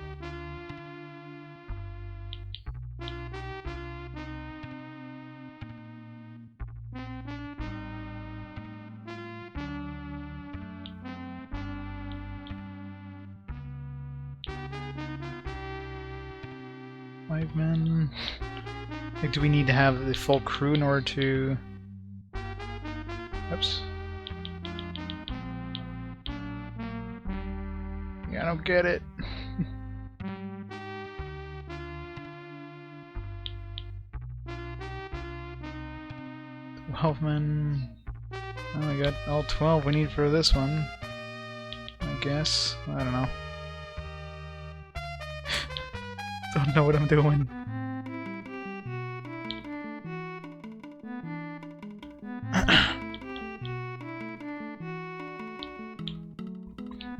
Men. Like, do we need to have the full crew in order to? Oops. Yeah, I don't get it. 12 men. Oh, I got all 12 we need for this one. I guess. I don't know. Don't know what I'm doing.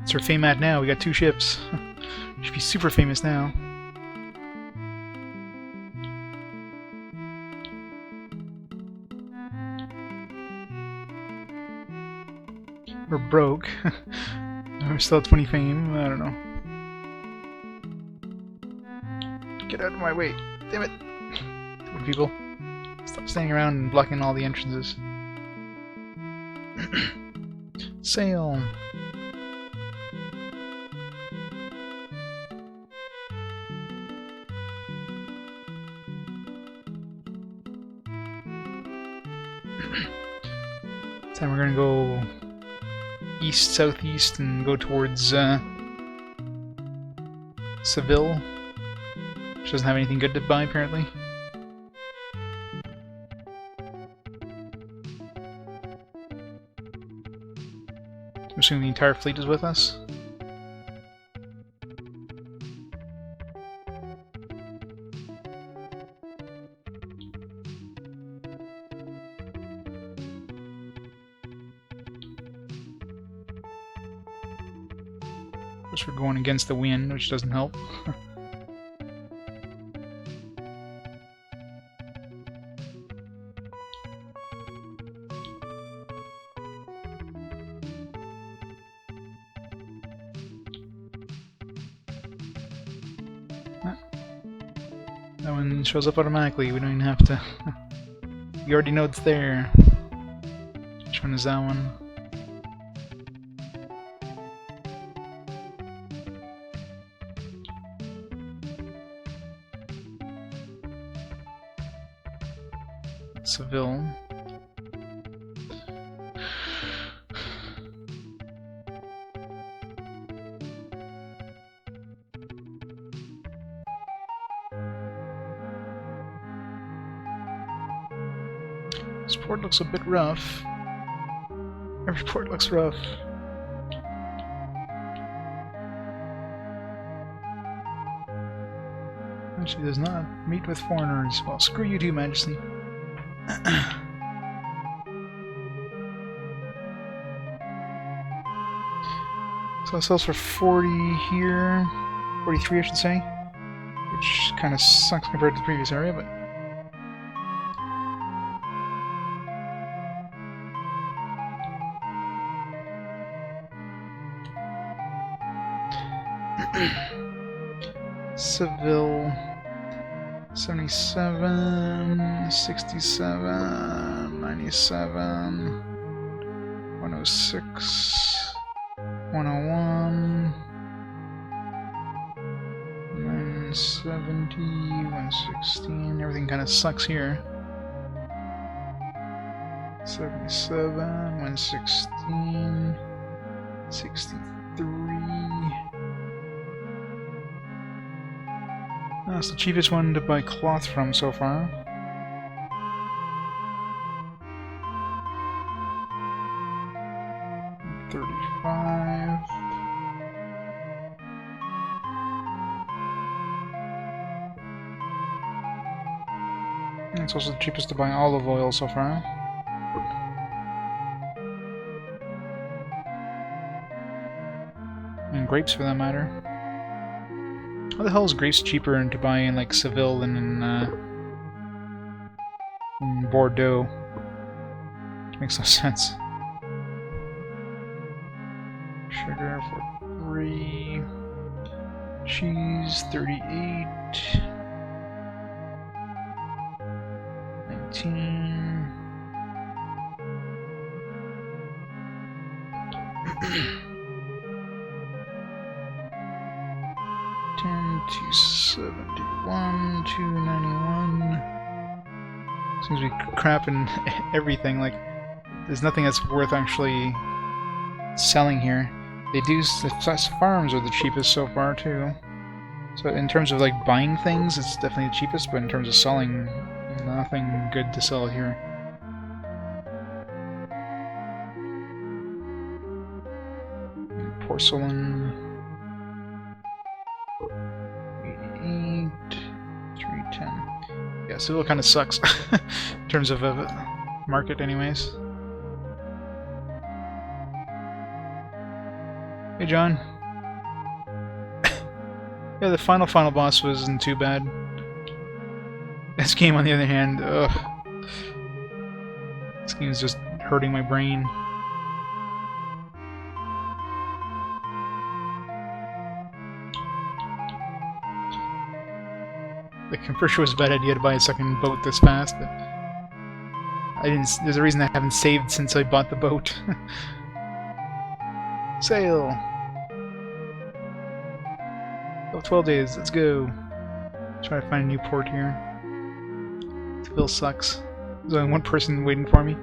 It's our fame at now. We got 2 ships. Should be super famous now. We're broke. We're still at 20 fame. I don't know. Get out of my way. Damn it. Stupid people. Stop standing around and blocking all the entrances. Sail. This time we're gonna go east, southeast, and go towards Seville. Which doesn't have anything good to buy, apparently. I'm assuming the entire fleet is with us. Of course, we're going against the wind, which doesn't help. That one shows up automatically, we don't even have to... You already know it's there. Which one is that one? Seville. This port looks a bit rough. Every port looks rough. Actually does not meet with foreigners. Well, screw you too, Majesty. So it sells for 40 here. 43 I should say. Which kind of sucks compared to the previous area, but... Seville 77, 67, 97, 106, 101, 970, 116, everything kind of sucks here. 77, 116, 63. That's the cheapest one to buy cloth from so far. $35. It's also the cheapest to buy olive oil so far. And grapes for that matter. How the hell is grapes cheaper to buy in like Seville than in Bordeaux? Which makes no sense. Sugar for 3. Cheese 38. 19. $271, $291. Seems to be crap in everything. Like, there's nothing that's worth actually selling here. They do. The farms are the cheapest so far too. So in terms of like buying things, it's definitely the cheapest. But in terms of selling, nothing good to sell here. Porcelain. 310. Yeah, Seville kind of sucks in terms of a market, anyways. Hey, John. Yeah, the final boss wasn't too bad. This game, on the other hand, ugh. This game is just hurting my brain. Like, I'm pretty sure it was a bad idea to buy a second boat this fast, but I didn't. There's a reason I haven't saved since I bought the boat. Sail! Oh, 12 days, let's go. Try to find a new port here. Seville sucks. There's only one person waiting for me.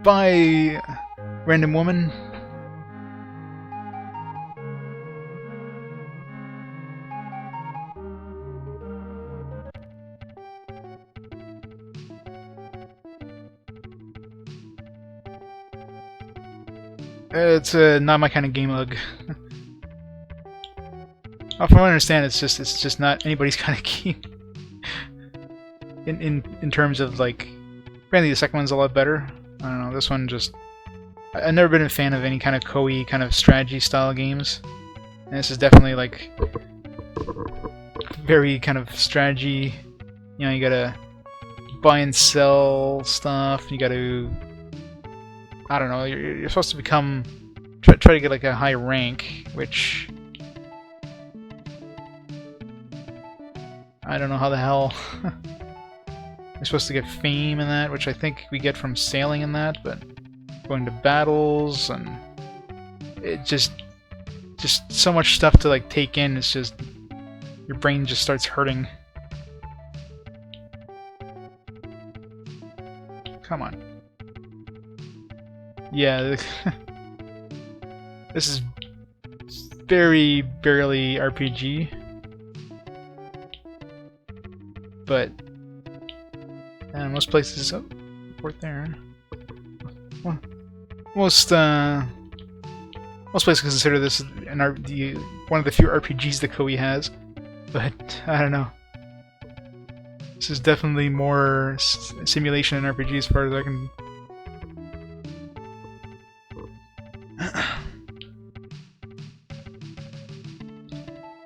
Bye, random woman. It's not my kind of game ug. From what I understand, it's just not anybody's kind of game. In terms of like, apparently the second one's a lot better. I don't know. This one just, I've never been a fan of any kind of Koei kind of strategy style games, and this is definitely like very kind of strategy. You know, you gotta buy and sell stuff. You gotta, I don't know, you're supposed to become, try to get like a high rank, which I don't know how the hell we're supposed to get fame in that, which I think we get from sailing in that, but going to battles and it just so much stuff to like take in. It's just your brain just starts hurting. Come on. Yeah, this is very barely RPG, but most places. Oh, port there. Well, most places consider this one of the few RPGs that Koei has, but I don't know. This is definitely more simulation and RPG as far as I can.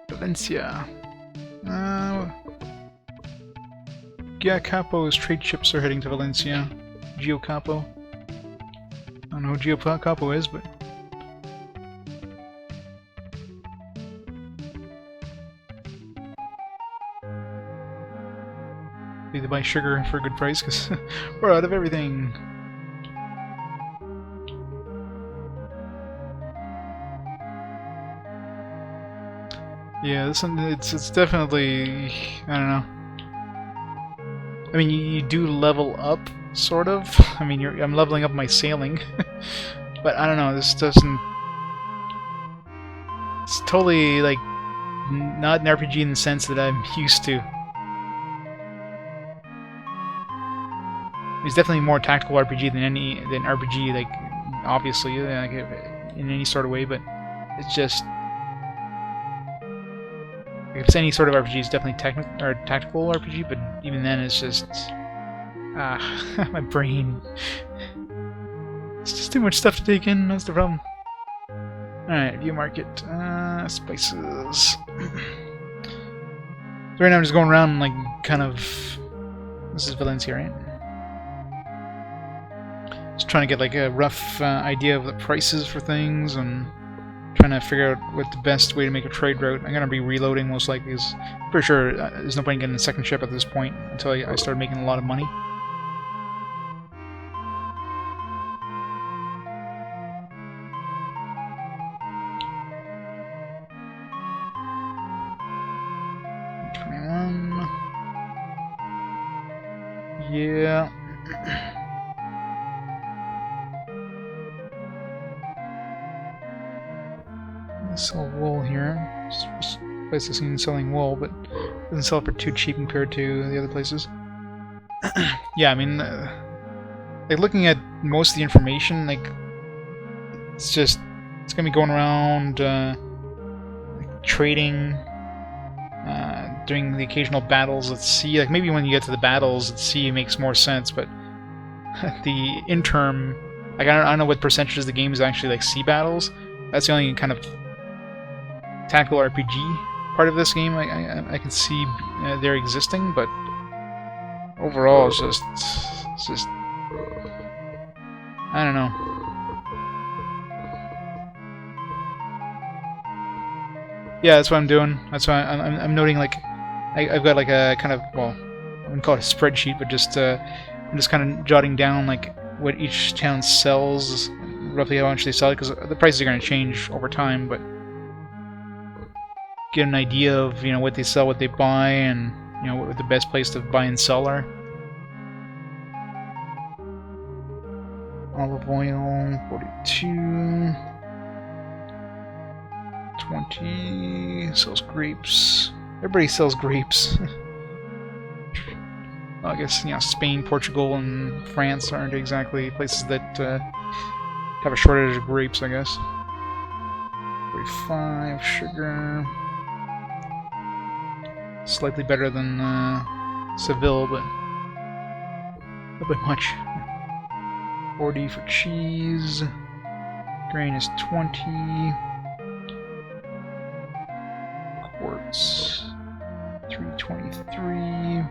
Valencia. Capo's trade ships are heading to Valencia. Capo. I don't know who Capo is, but they buy sugar for a good price because we're out of everything. Yeah, this one, it's definitely, I don't know. I mean, you do level up, sort of. I mean, I'm leveling up my sailing, but I don't know. This doesn't. It's totally like not an RPG in the sense that I'm used to. It's definitely more tactical RPG than RPG, like obviously, like in any sort of way. But it's just. If it's any sort of RPG, it's definitely tactical RPG, but even then it's just... my brain. It's just too much stuff to take in, that's the problem. Alright, view market. Spices. So right now I'm just going around like kind of... This is Valencia, right? Just trying to get like a rough idea of the prices for things and... trying to figure out what the best way to make a trade route. I'm gonna be reloading most likely. Is pretty sure there's no point getting a second ship at this point until I start making a lot of money. Yeah. Sell wool here. This place I've seen selling wool, but doesn't sell for too cheap compared to the other places. Yeah, I mean, like looking at most of the information, like it's gonna be going around like trading, doing the occasional battles at sea. Like maybe when you get to the battles at sea, it makes more sense. But the interim, like I don't know what percentage of the game is actually like sea battles. That's the only kind of tactical RPG part of this game I can see they're existing, but overall it's just I don't know. Yeah, that's what I'm doing. That's why I'm noting like I've got like a kind of, well, I wouldn't call it a spreadsheet, but just I'm just kind of jotting down like what each town sells, roughly how much they sell it, because the prices are going to change over time, but get an idea of, you know, what they sell, what they buy, and, you know, what the best place to buy and sell are. Olive oil, 42. 20. Sells grapes. Everybody sells grapes. Well, I guess, you know, Spain, Portugal, and France aren't exactly places that have a shortage of grapes, I guess. 45. Sugar. Slightly better than Seville, but not by much. 40 for cheese. Grain is 20. Quartz. 323.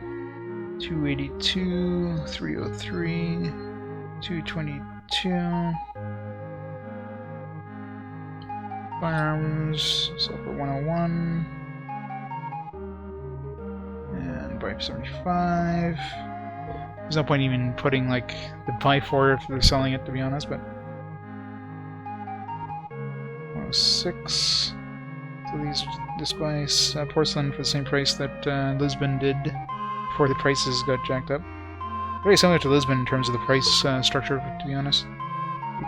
282. 303. 222. Firearms. Silver 101. 75, 75. There's no point even putting like the buy for if they're selling it, to be honest, but 106. So this buys porcelain for the same price that Lisbon did before the prices got jacked up. Very similar to Lisbon in terms of the price structure, to be honest.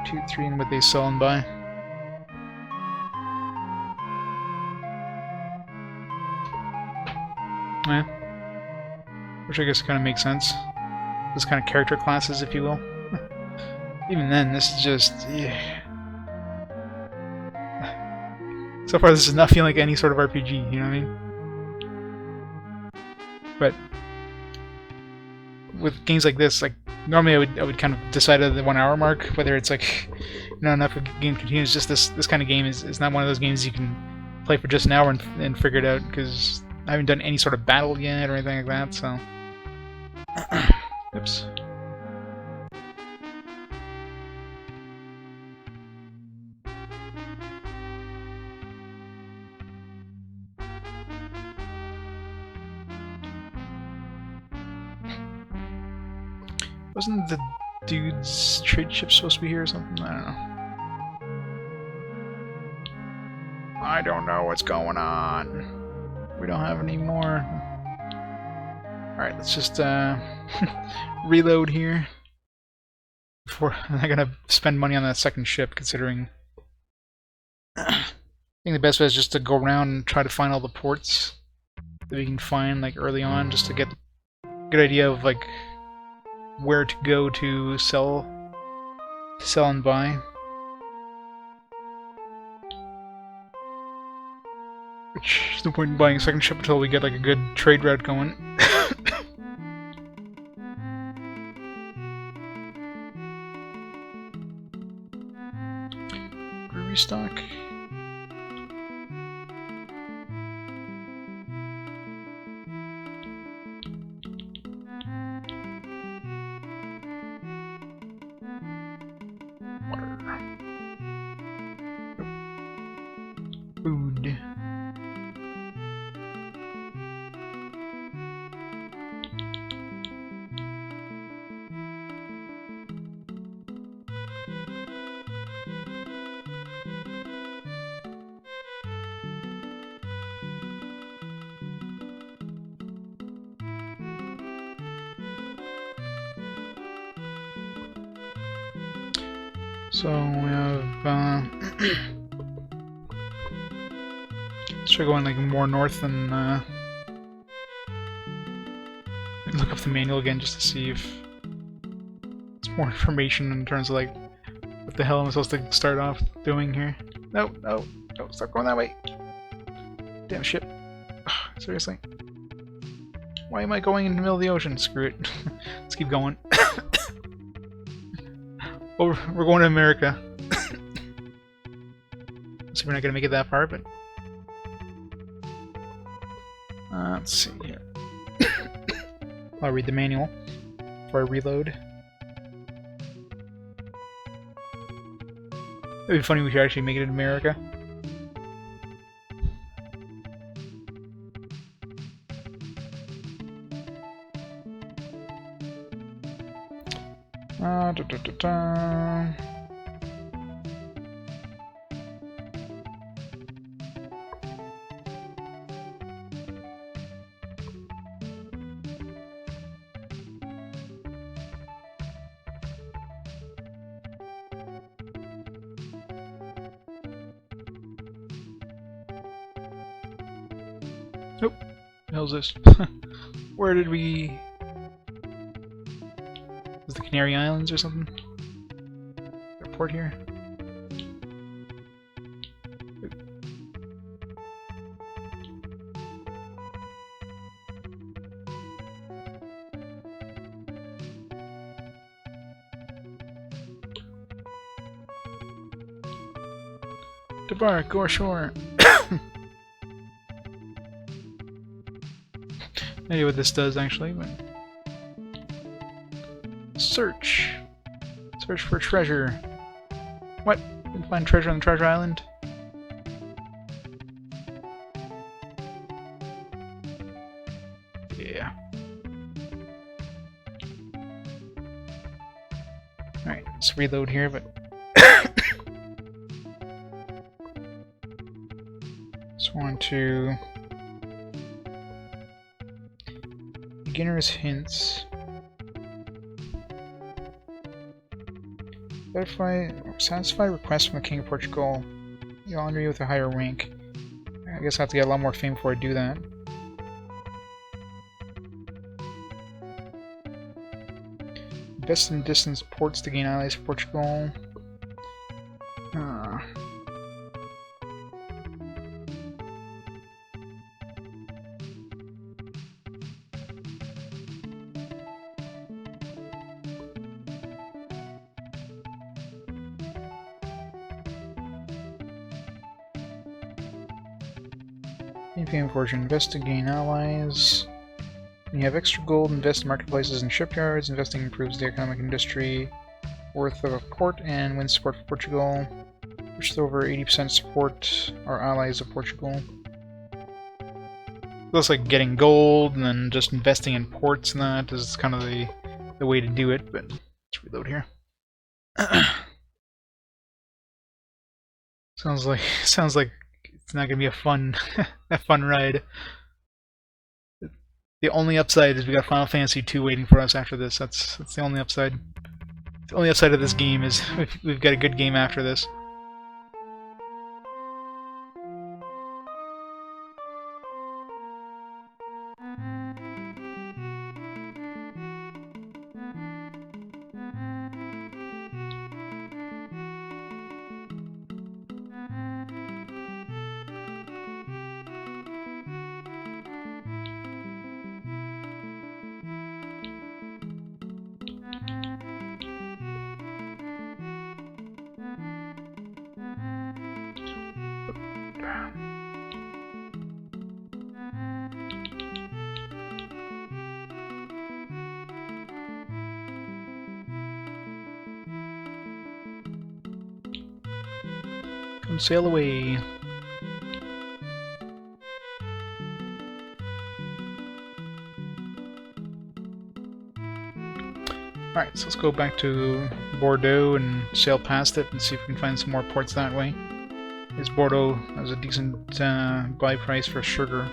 2, 3, and what they sell and buy. Yeah. Which I guess kind of makes sense. Those kind of character classes, if you will. Even then, this is just... yeah. So far, this does not feel like any sort of RPG, you know what I mean? But with games like this, like normally I would kind of decide at the 1 hour mark whether it's like, you know, enough of the game continues. Just this kind of game is not one of those games you can play for just an hour and figure it out, because I haven't done any sort of battle yet or anything like that. So, oops. Wasn't the dude's trade ship supposed to be here or something? I don't know. I don't know what's going on. We don't have any more. Alright, let's just reload here. Before I'm not gonna spend money on that second ship, considering I think the best bet is just to go around and try to find all the ports that we can find like early on, just to get a good idea of like where to go to sell and buy. Which is no point in buying a second ship until we get like a good trade route going. Brewery stock. Food. So we have let's try going like more north and look up the manual again just to see if it's more information in terms of like what the hell am I supposed to start off doing here. No, no, no, stop going that way. Damn ship. Ugh, seriously. Why am I going in the middle of the ocean? Screw it. Let's keep going. Well, we're going to America. So we're not gonna make it that far, but let's see here. I'll read the manual before I reload. It'd be funny if we could actually make it in America. Nope. What the hell's this? Where did we... Was the Canary Islands or something? Airport here? Debark, go ashore! No idea what this does actually, but... Search! Search for treasure. What? Didn't find treasure on the treasure island? Yeah. Alright, let's reload here, but... Just want to... Beginner's hints. Satisfy requests from the King of Portugal. He'll honor you with a higher rank. I guess I have to get a lot more fame before I do that. Invest in distance ports to gain allies for Portugal. Fame fortune. Invest to gain allies. When you have extra gold, invest in marketplaces and shipyards. Investing improves the economic industry worth of a port and wins support for Portugal. Which is over 80% support our allies of Portugal. Looks like getting gold and then just investing in ports and that is kind of the way to do it, but let's reload here. sounds like it's not gonna be a fun fun ride. The only upside is we got Final Fantasy II waiting for us after this. That's the only upside. The only upside of this game is we've got a good game after this. Come sail away. Alright, so let's go back to Bordeaux and sail past it and see if we can find some more ports that way. This Bordeaux has a decent buy price for sugar.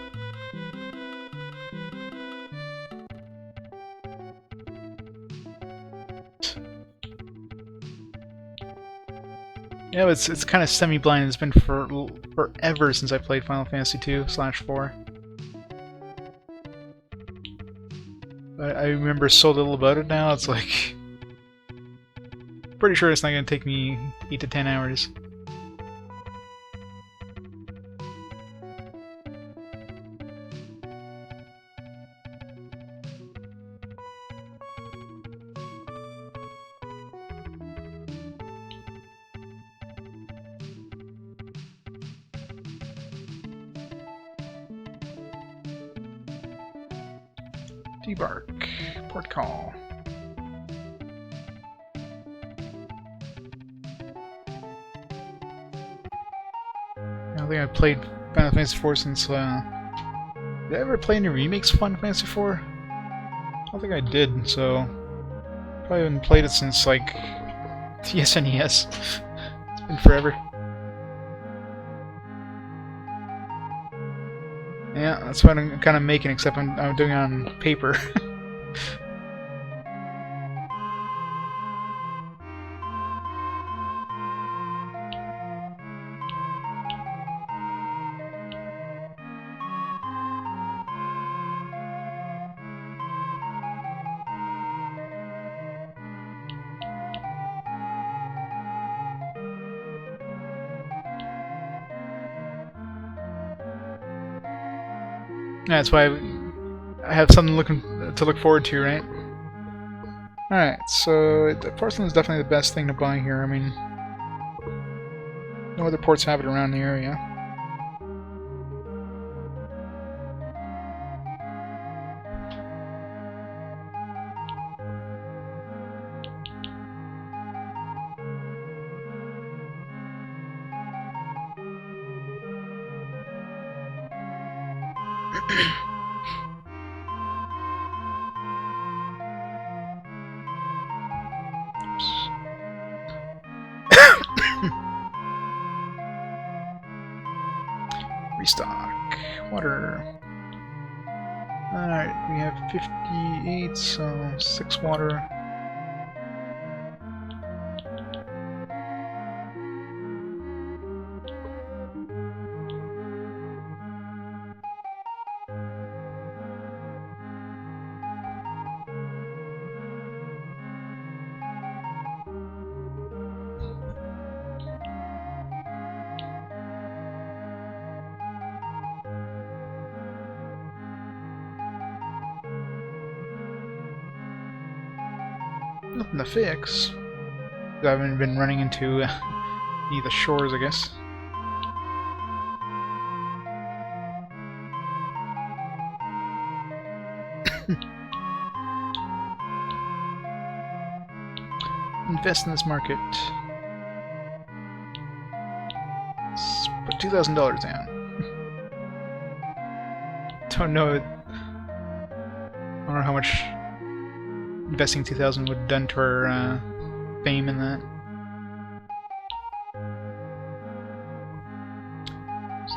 Yeah, it's kind of semi-blind. It's been forever since I played Final Fantasy 2/4. I remember so little about it now. It's like pretty sure it's not going to take me 8 to 10 hours. Debark. Port call. I don't think I've played Final Fantasy IV since, did I ever play any remakes of Final Fantasy IV? I don't think I did, so... Probably haven't played it since, like, the SNES. It's been forever. Yeah, that's what I'm kind of making, except I'm doing it on paper. Yeah, that's why I have something to look forward to, right? Alright, so the porcelain is definitely the best thing to buy here. I mean, no other ports have it around the area. Restock. Water. Alright, we have 58, so 6 water. Nothing to fix. I haven't been running into any of the shores, I guess. Invest in this market. Let's put $2,000 down. Don't know. I don't know how much investing 2,000 would have done to our fame in that.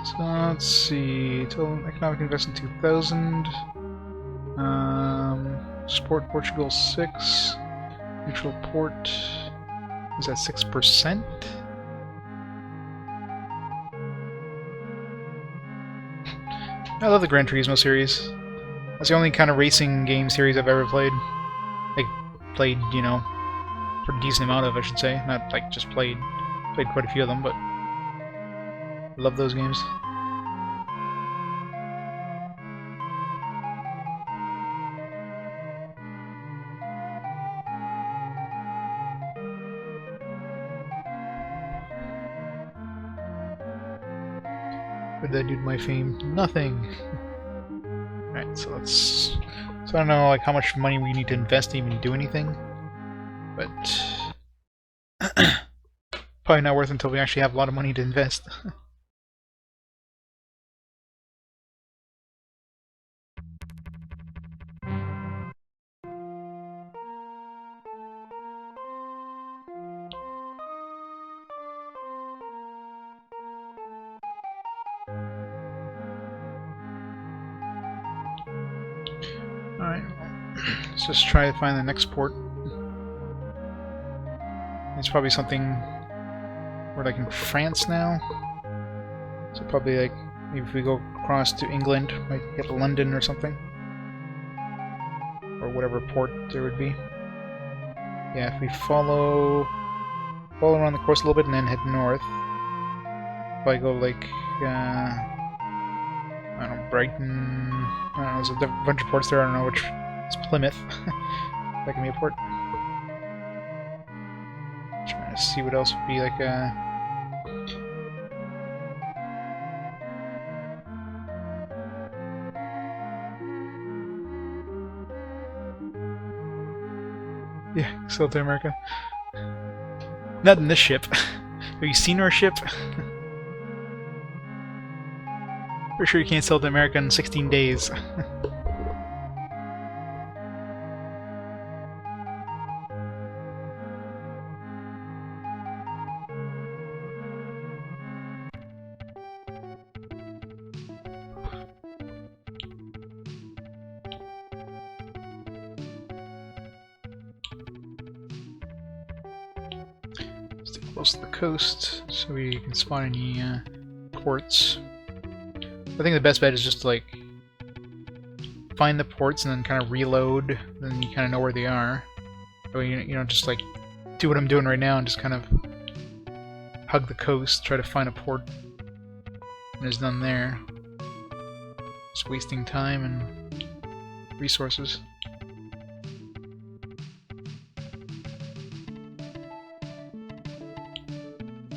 So let's see. Total economic investment 2,000. Support Portugal 6. Neutral port is at 6%. I love the Gran Turismo series. That's the only kind of racing game series I've ever played. Like, played, you know, for a decent amount of, I should say. Not like just played. Played quite a few of them, but I love those games. What did I do to my fame? Nothing. Alright, so let's... So I don't know like how much money we need to invest to even do anything. But... probably not worth it until we actually have a lot of money to invest. Alright, let's just try to find the next port. It's probably something... We're like in France now. So probably like, maybe if we go across to England, might get to London or something. Or whatever port there would be. Yeah, if we follow around the coast a little bit and then head north. Probably go like, I don't know, Brighton... I don't know, there's a bunch of ports there, I don't know which... It's Plymouth. That can be a port. Trying to see what else would be like Yeah, South America. Not in this ship. Have you seen our ship? For sure you can't sell to America in 16 days. Stay close to the coast so we can spawn any ports. I think the best bet is just to, like, find the ports and then kind of reload, then you kind of know where they are. Or, you know, just like do what I'm doing right now and just kind of hug the coast, try to find a port, and there's none there. Just wasting time and resources.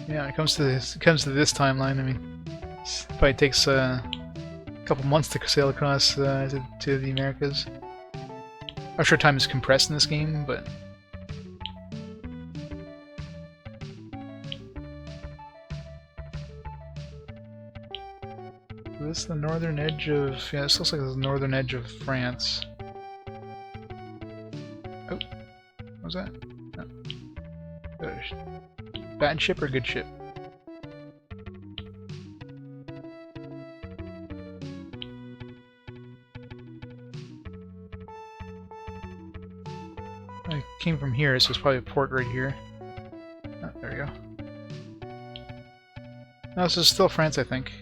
Yeah, when it comes to this timeline, I mean, it probably takes a couple months to sail across to the Americas. I'm sure time is compressed in this game, but... Is this the northern edge of... Yeah, this looks like the northern edge of France. Oh, what was that? No. Bad ship or good ship? I came from here, so it's probably a port right here. Oh, there we go. No, this is still France, I think.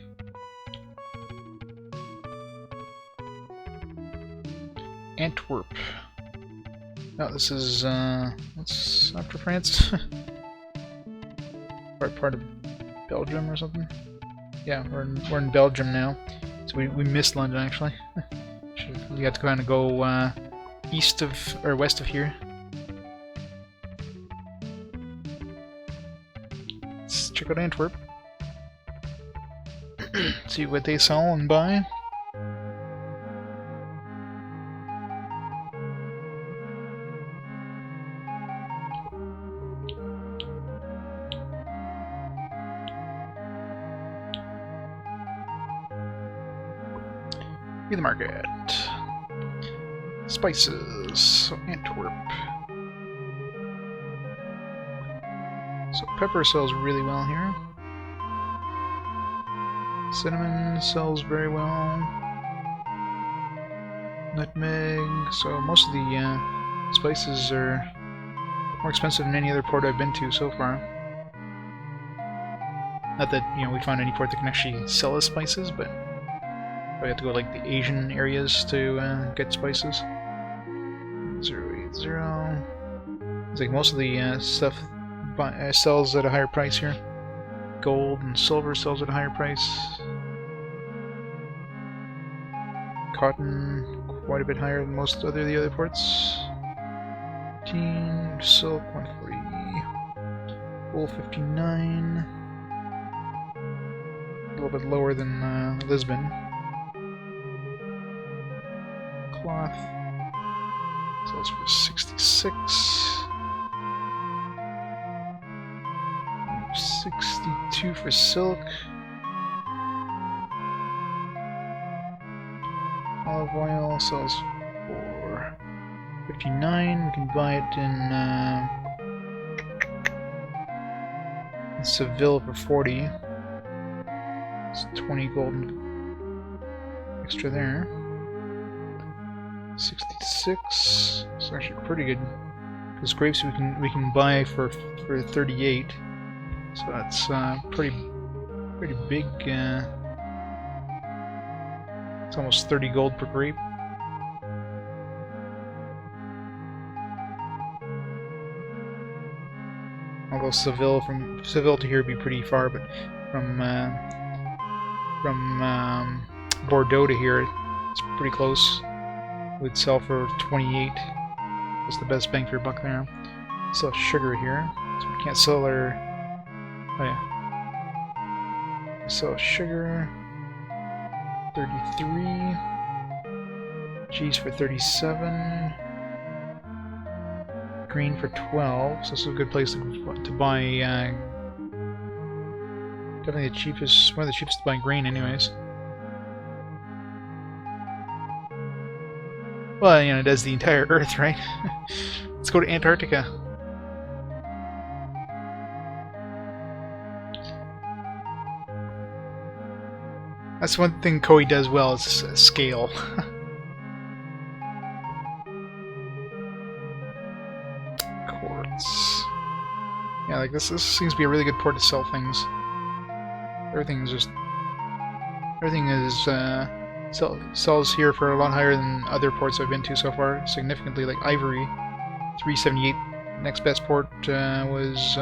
Antwerp. No, this is, what's after France? part of Belgium or something? Yeah, we're in Belgium now. So we missed London, actually. We had to kind of go, east of, or west of here. Let's check out Antwerp. See what they sell and buy. Be the market. Spices. So Antwerp. So pepper sells really well here. Cinnamon sells very well. Nutmeg. So most of the spices are more expensive than any other port I've been to so far. Not that, you know, we found any port that can actually sell us spices, but we have to go like the Asian areas to get spices. 080. It's like most of the stuff sells at a higher price here. Gold and silver sells at a higher price. Cotton quite a bit higher than most of the other ports. 15, silk 140, wool 59. A little bit lower than Lisbon. Cloth sells for 66. 62 for silk. Olive oil sells for 59. We can buy it in Seville for 40. It's 20 gold extra there. 66. It's actually pretty good. Because grapes we can buy for 38. So that's pretty big. It's almost 30 gold per grape. Although from Seville to here would be pretty far, but from Bordeaux to here it's pretty close. Would sell for 28. That's the best bang for your buck there. Sell sugar here, so we can't sell our. Oh yeah. Sell sugar. 33. Cheese for 37. Green for 12. So this is a good place to buy. Definitely the cheapest. One of the cheapest to buy grain, anyways. Well, you know, it does the entire Earth, right? Let's go to Antarctica. That's one thing Koei does well, is scale. Quartz. Yeah, like this seems to be a really good port to sell things. Everything is sells here for a lot higher than other ports I've been to so far, significantly. Like ivory, 378. Next best port was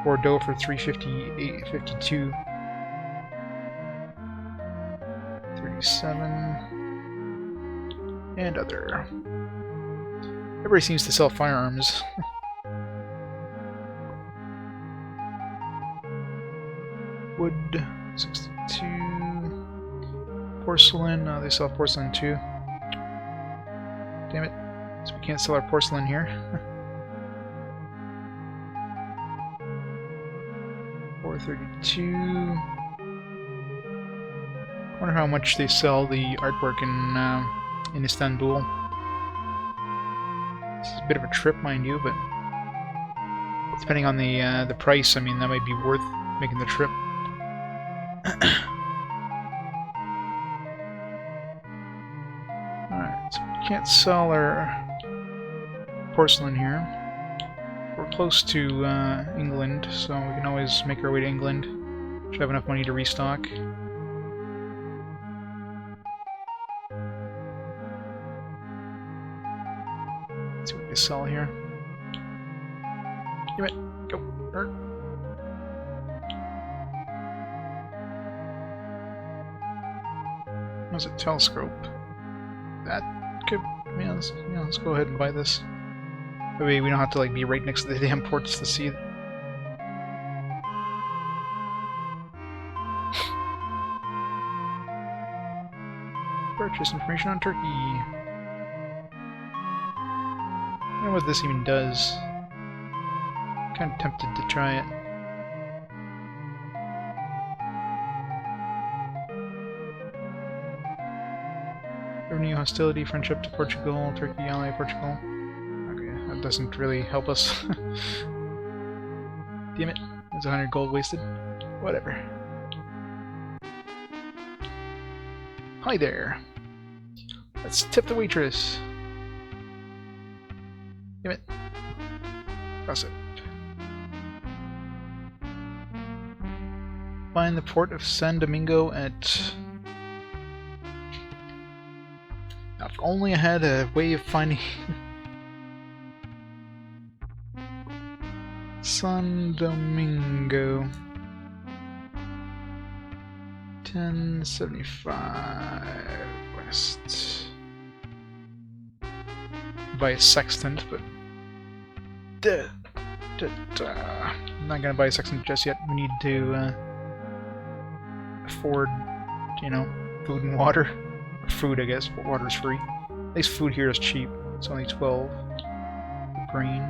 Bordeaux for 358.52. 37 and other. Everybody seems to sell firearms. Wood 62. Porcelain, they sell porcelain too. Damn it. So we can't sell our porcelain here. 432. I wonder how much they sell the artwork in Istanbul. This is a bit of a trip, mind you, but depending on the price, I mean, that might be worth making the trip. Alright, so we can't sell our porcelain here. We're close to England, so we can always make our way to England. Should have enough money to restock. Let's see what we sell here. Give it. Go. How's it? Telescope. That could. Yeah, let's go ahead and buy this. That way we don't have to like be right next to the damn ports to see it. Purchase information on Turkey. I don't know what this even does. Kind of tempted to try it. Revenue, hostility, friendship to Portugal, Turkey, ally, Portugal. Okay, that doesn't really help us. Damn it, there's 100 gold wasted. Whatever. Hi there. Let's tip the waitress. Damn it. Gossip. Find the port of San Domingo at... If only I had a way of finding... San Domingo. 1075 west. Buy a sextant, but... I'm not gonna buy a sextant just yet. We need to afford, you know, food and water. Or food, I guess, but water's free. At least food here is cheap. It's only 12. Grain.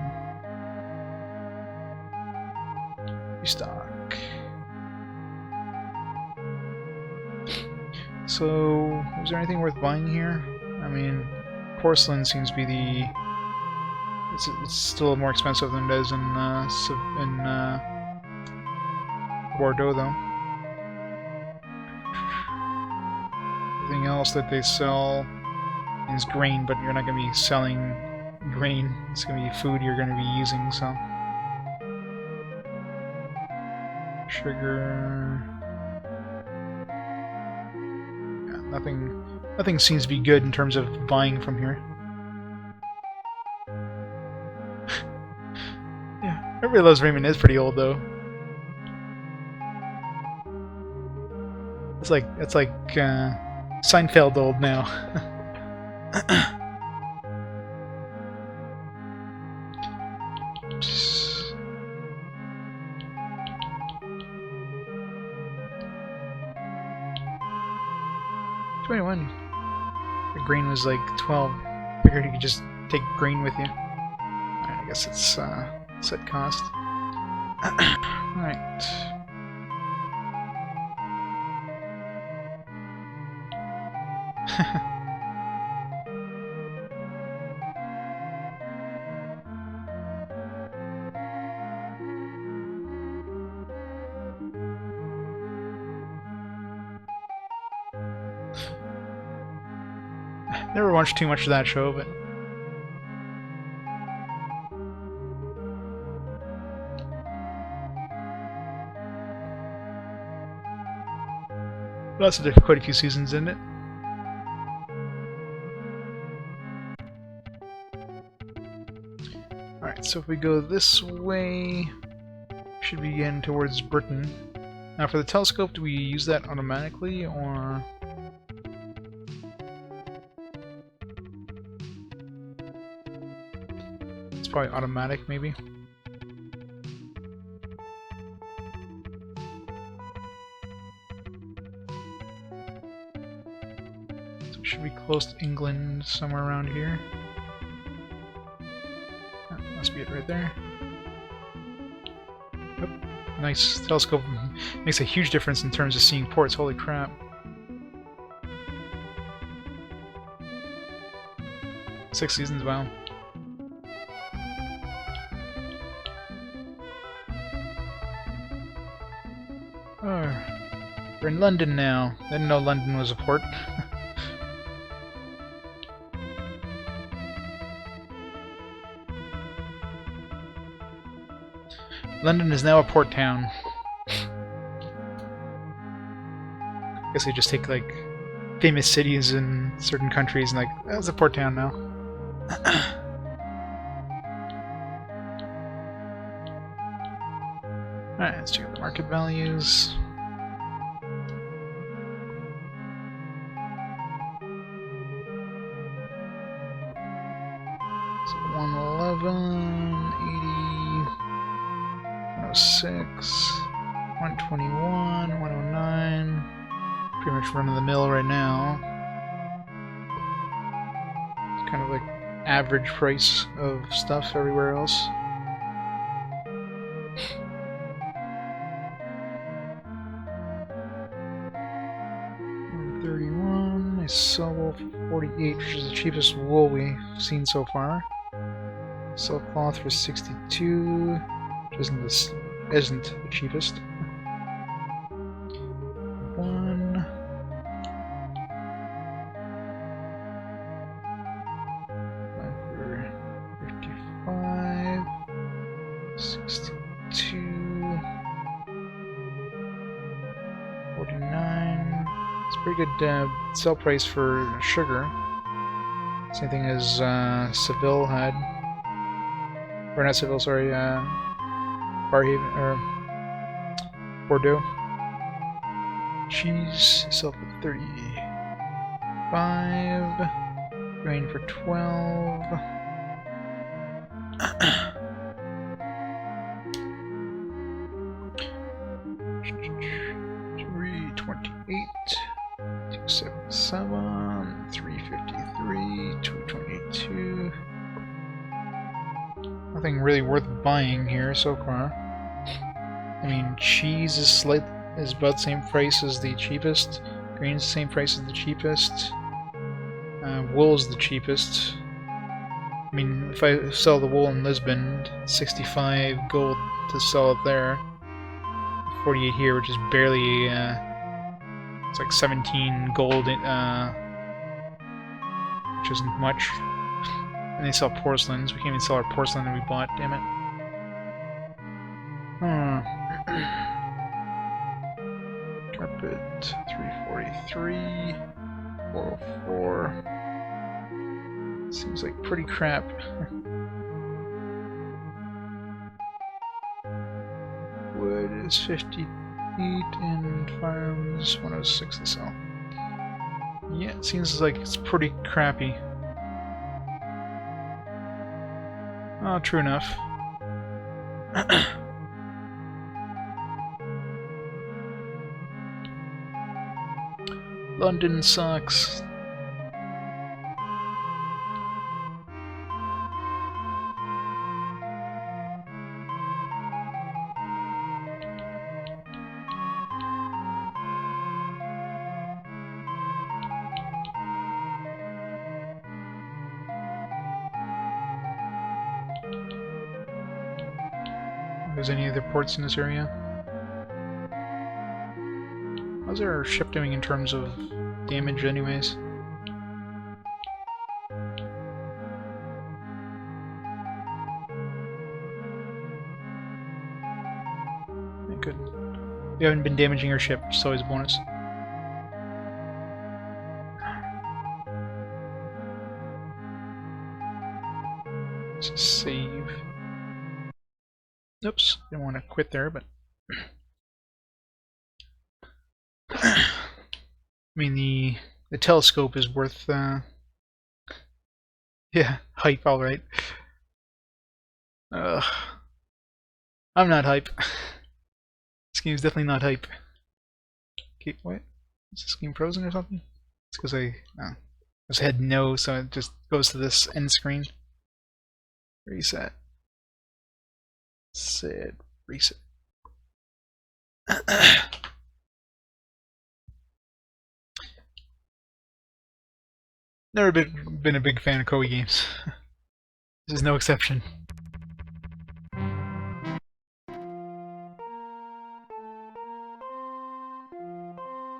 Restock. So, is there anything worth buying here? I mean, porcelain seems to be the... It's still more expensive than it is in Bordeaux, though. Everything else that they sell is grain, but you're not going to be selling grain. It's going to be food you're going to be using, so... Sugar... Yeah, nothing seems to be good in terms of buying from here. Yeah, everybody loves Raymond is pretty old, though. It's like Seinfeld old now. $21. The green was like 12. Figured you could just take green with you. Alright, I guess it's set cost. Alright. Never watched too much of that show, but lasted quite a few seasons, didn't it? Alright, so if we go this way, should be getting towards Britain. Now for the telescope, do we use that automatically, or... It's probably automatic, maybe. So it should be close to England, somewhere around here. That must be it right there. Yep. Nice. Telescope makes a huge difference in terms of seeing ports. Holy crap. Six seasons, wow. Oh, we're in London now. I didn't know London was a port. London is now a port town. I guess they just take like famous cities in certain countries and like, that's a port town now. Alright, let's check out the market values. So 111, 80, 106, 121, 109. Pretty much run of the mill right now. It's kind of like average price of stuff everywhere else. Sell wool for 48, which is the cheapest wool we've seen so far. Sell cloth for 62, which isn't the cheapest. One. For 55, 62, 49. It's a pretty good sell price for sugar. Same thing as Seville had. Or not Seville, sorry, Barhaven, or Bordeaux. Cheese, sell for 35. Grain for 12. 328. 277, 353, 222. Nothing really worth buying here so far. I mean, cheese is about the same price as the cheapest. Grain's the same price as the cheapest. Wool's the cheapest. I mean, if I sell the wool in Lisbon, 65 gold to sell it there. 48 here, which is barely. It's like 17 gold, which isn't much. And they sell porcelains. We can't even sell our porcelain that we bought, damn it. Carpet, 343, 404. Seems like pretty crap. Wood is 58 and farms 106 to sell. Yeah, it seems like it's pretty crappy. Oh, true enough. London sucks. There's any other ports in this area? How's our ship doing in terms of damage anyways? Good. We haven't been damaging our ship, which is always a bonus. Let's just save. Oops, didn't want to quit there, but I mean the telescope is worth yeah, hype, alright. I'm not hype. This game's definitely not hype. Okay, what? Is this game frozen or something? It's because I said no, so it just goes to this end screen. Reset. Said reset. Never been a big fan of Koei games. This is no exception.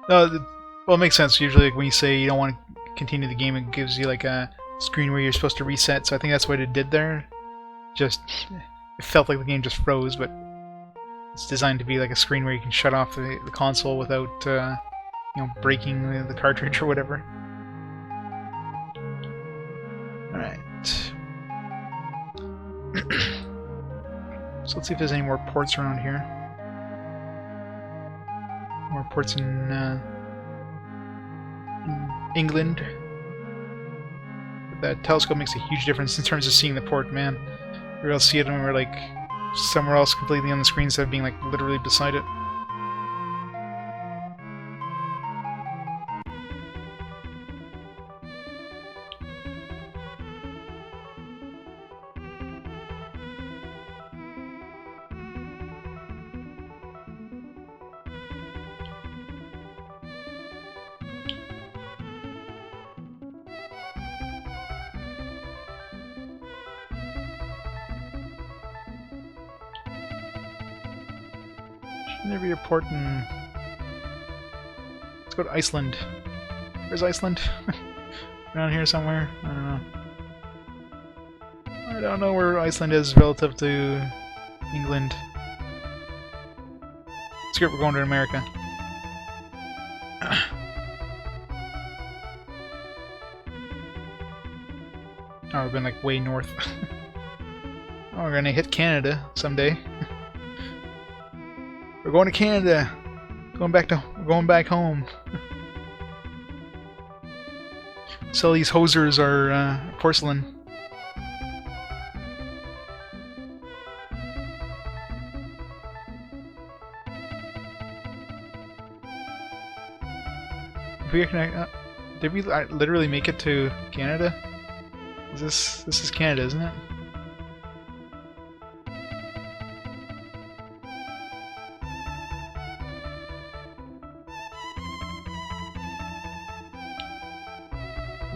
Well, it makes sense. Usually, like, when you say you don't want to continue the game, it gives you like a screen where you're supposed to reset. So I think that's what it did there. Just. It felt like the game just froze, but It's designed to be like a screen where you can shut off the console without, you know, breaking the cartridge or whatever. Alright. So let's see if there's any more ports around here. More ports in England. But that telescope makes a huge difference in terms of seeing the port, man. We're able to see it when we're like somewhere else completely on the screen instead of being like literally beside it. There be a port in... Let's go to Iceland. Where's Iceland? Around here somewhere? I don't know. I don't know where Iceland is relative to England. Screw it, we're going to America. Oh, we've been like way north. Oh, we're gonna hit Canada someday. We're going to Canada. We're going back home. So these hosers are porcelain. If we can, did we literally make it to Canada? This is Canada, isn't it?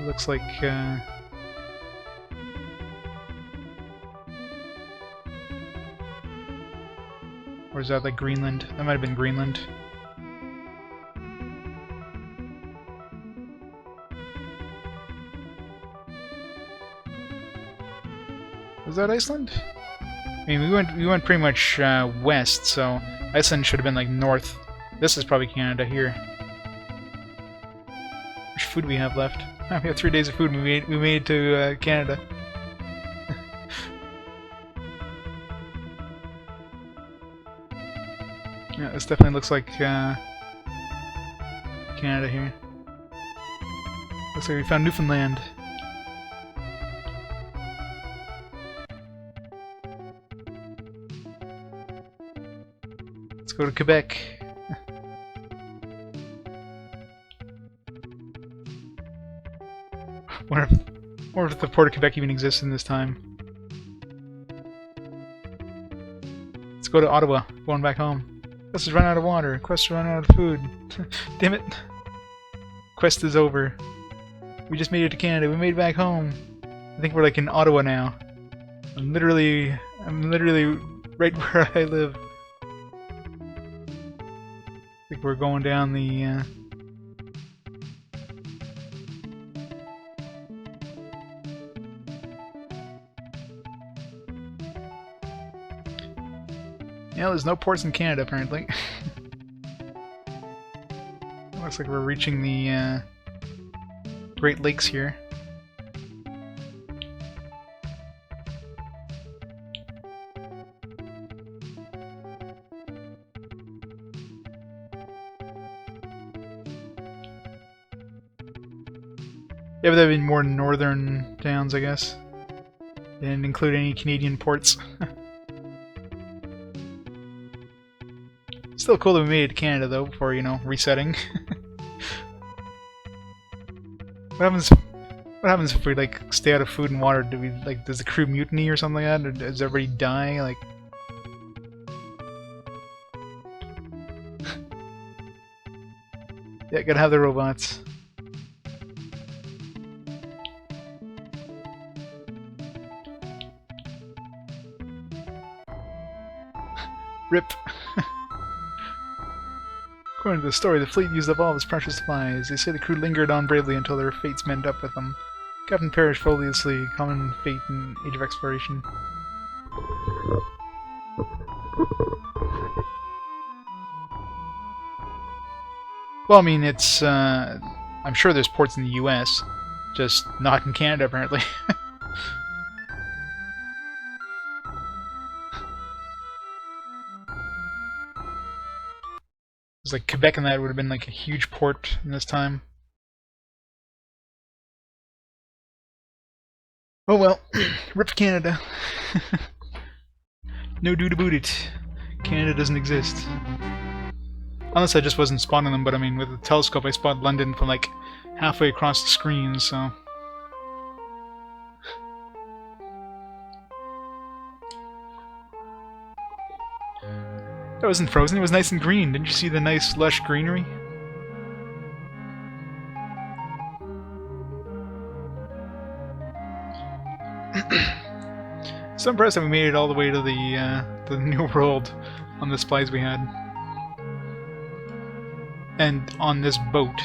Looks like or is that like Greenland? That might have been Greenland. Was that Iceland? I mean, we went pretty much west, so Iceland should have been like north. This is probably Canada here. How much food do we have left? Oh, we have 3 days of food and we made it to Canada. Yeah, this definitely looks like Canada here. Looks like we found Newfoundland. Let's go to Quebec. Or if the Port of Quebec even exists in this time. Let's go to Ottawa. Going back home. Quest has run out of water. Quest has run out of food. Damn it. Quest is over. We just made it to Canada. We made it back home. I think we're like in Ottawa now. I'm literally right where I live. I think we're going down the yeah, there's no ports in Canada, apparently. Looks like we're reaching the Great Lakes here. Yeah, but that'd be more northern towns, I guess. They didn't include any Canadian ports. Still cool that we made it to Canada, though, before, you know, resetting. What happens if we, like, stay out of food and water? Do we, like, does the crew mutiny or something like that? Or does everybody die? Like... yeah, gotta have the robots. Rip. According to the story, the fleet used up all of its precious supplies. They say the crew lingered on bravely until their fates met up with them. Captain perished foliously, common fate in Age of Exploration. Well, I mean, it's, I'm sure there's ports in the US, just not in Canada, apparently. It's like Quebec and that would have been like a huge port in this time. Oh well, rip Canada. No dude about it. Canada doesn't exist. Unless I just wasn't spotting them, but I mean, with the telescope I spotted London from like halfway across the screen, so... It wasn't frozen, it was nice and green. Didn't you see the nice lush greenery? So impressed that we made it all the way to the New World on the supplies we had. And on this boat.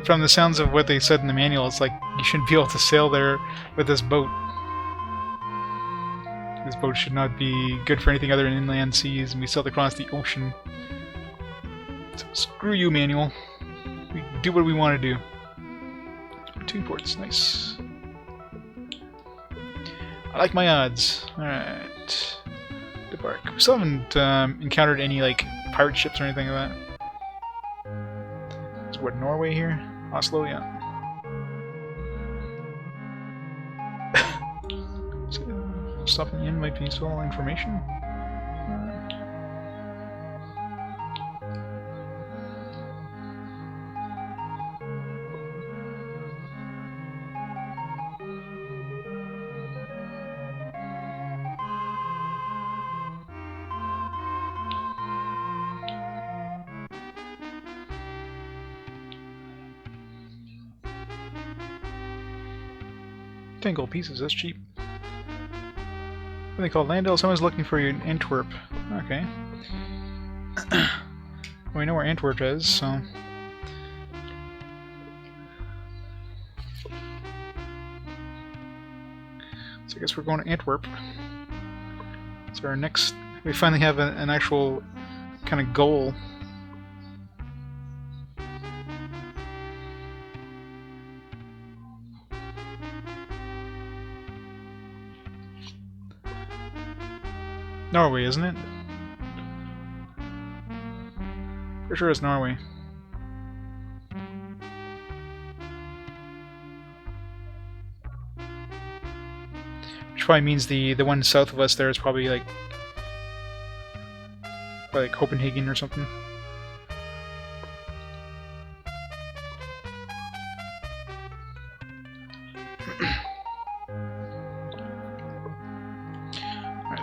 From the sounds of what they said in the manual, it's like you shouldn't be able to sail there with this boat. This boat should not be good for anything other than inland seas, and we sailed across the ocean. So screw you, manual. We do what we want to do. 2 ports, nice. I like my odds. Alright. Debark. We still haven't encountered any, like, pirate ships or anything like that. Is what, Norway here? Oslo, yeah. Stopping in might be useful information. Gold pieces, that's cheap. What they call Landale? Someone's looking for you in Antwerp. Okay. Well, we know where Antwerp is, so... So I guess we're going to Antwerp. So our next... We finally have an actual kind of goal. Norway, isn't it? For sure it's Norway. Which probably means the one south of us there is probably like Copenhagen or something.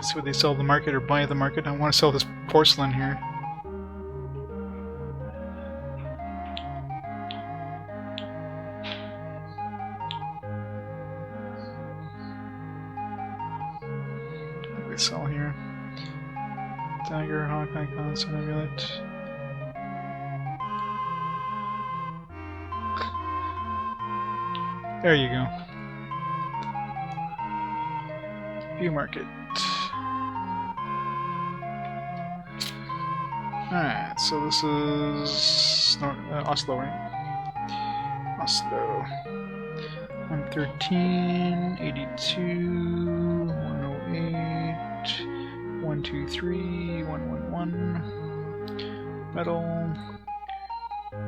See what they sell at the market or buy at the market. I want to sell this porcelain here. What do they sell here? Dagger, hawk icon, sun amulet. There you go. View market. Alright, so this is Oslo, right? Oslo. 113, 82, 108, 123, 111. Metal.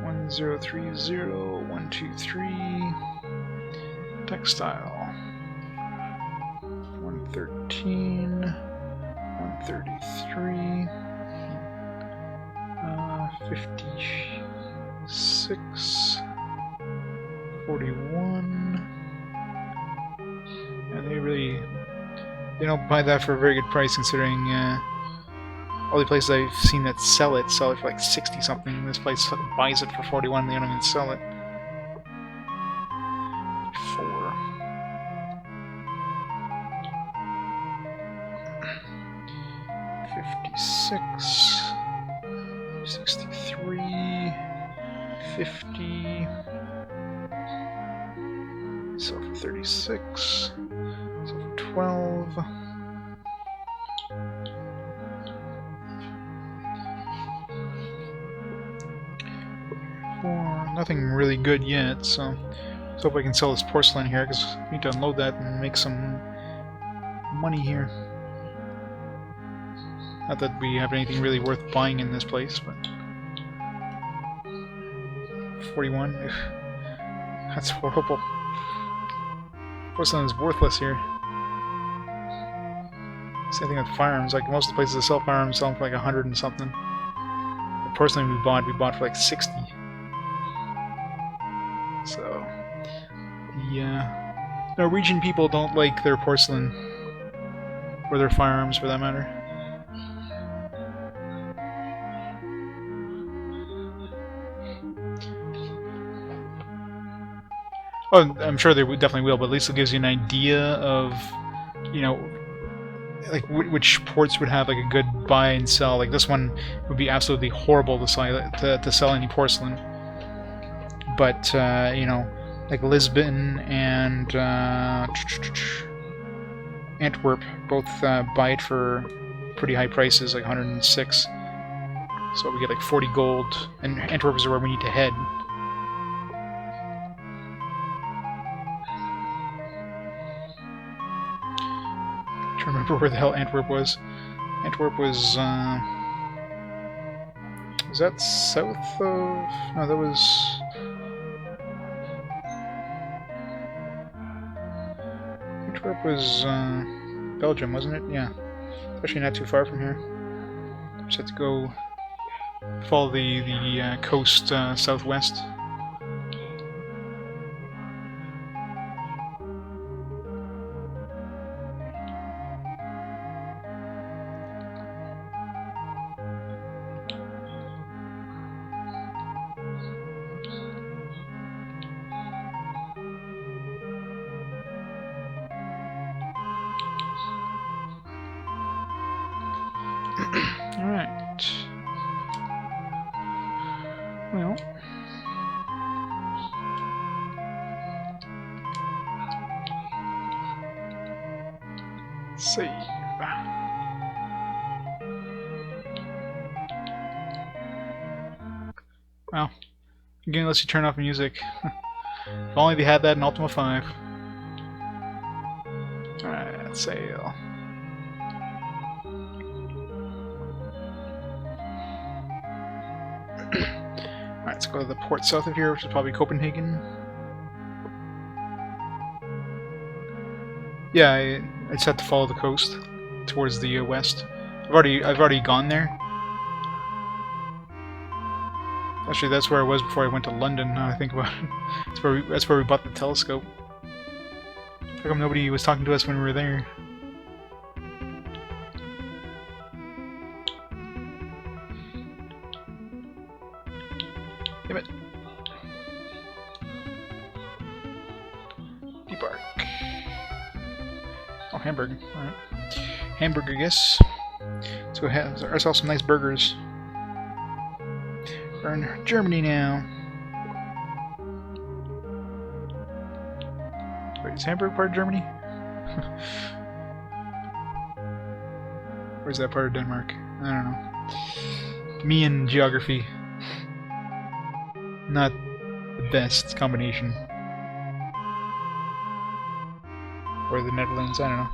1030, 123. Textile. 113, 133. 56, 41, and they don't buy that for a very good price considering all the places I've seen that sell it for like 60 something. This place buys it for 41 and they don't even sell it. 4. 56. 63, 50, sell for 36, sell for 12, nothing really good yet, so let's hope I can sell this porcelain here, because I need to unload that and make some money here. Not that we have anything really worth buying in this place, but 41. Ugh. That's horrible. Porcelain is worthless here. Same thing with firearms. Like most of the places that sell firearms sell them for like 100 and something. The porcelain we bought for like 60. So the Norwegian people don't like their porcelain or their firearms for that matter. Oh, I'm sure they definitely will, but at least it gives you an idea of, you know, like which ports would have like a good buy and sell. Like this one would be absolutely horrible to sell any porcelain. But you know, like Lisbon and Antwerp both buy it for pretty high prices, like 106. So we get like 40 gold, and Antwerp is where we need to head. I remember where the hell Antwerp was. Antwerp was that south of... No, that was... Antwerp was Belgium, wasn't it? Yeah. It's actually not too far from here. Just have to go follow the coast southwest. Alright. Well. Save. Well, again, unless you turn off music. If only they had that in Ultima 5. Alright, sail. Alright, let's go to the port south of here, which is probably Copenhagen. Yeah, I just have to follow the coast towards the west. I've already gone there. Actually, that's where I was before I went to London. Now I think about it, that's where we bought the telescope. How come nobody was talking to us when we were there? Damn it! Debark. Oh, Hamburg. Alright. Hamburg, I guess. Let's go have ourselves some nice burgers. We're in Germany now. Wait, is Hamburg part of Germany? Where's that part of Denmark? I don't know. Me and geography. Not the best combination. Or the Netherlands, I don't know.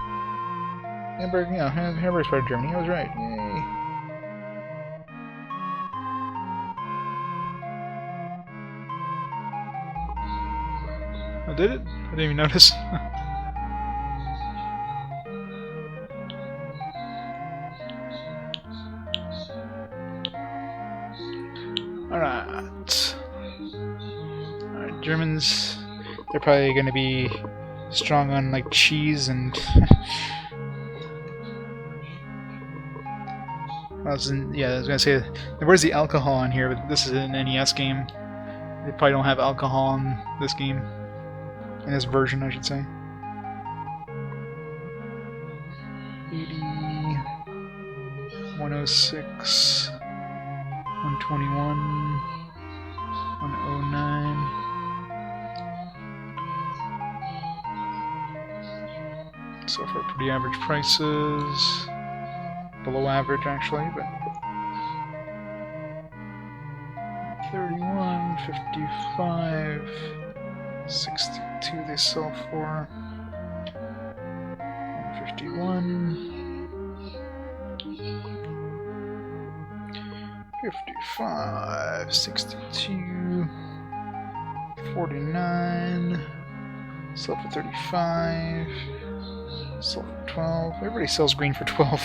Hamburg, yeah, Hamburg's part of Germany. I was right. Yay. I did it? I didn't even notice. Alright. Alright, Germans, they're probably going to be strong on like cheese and I was gonna say, where's the alcohol on here? But this is an NES game. They probably don't have alcohol in this game, in this version, I should say. 80, 106, 121, 109. So for pretty average prices, below average actually, but 31, 55, 62 they sell for, 51, 55, 62, 49, sell for 35, sell for 12. Everybody sells green for 12.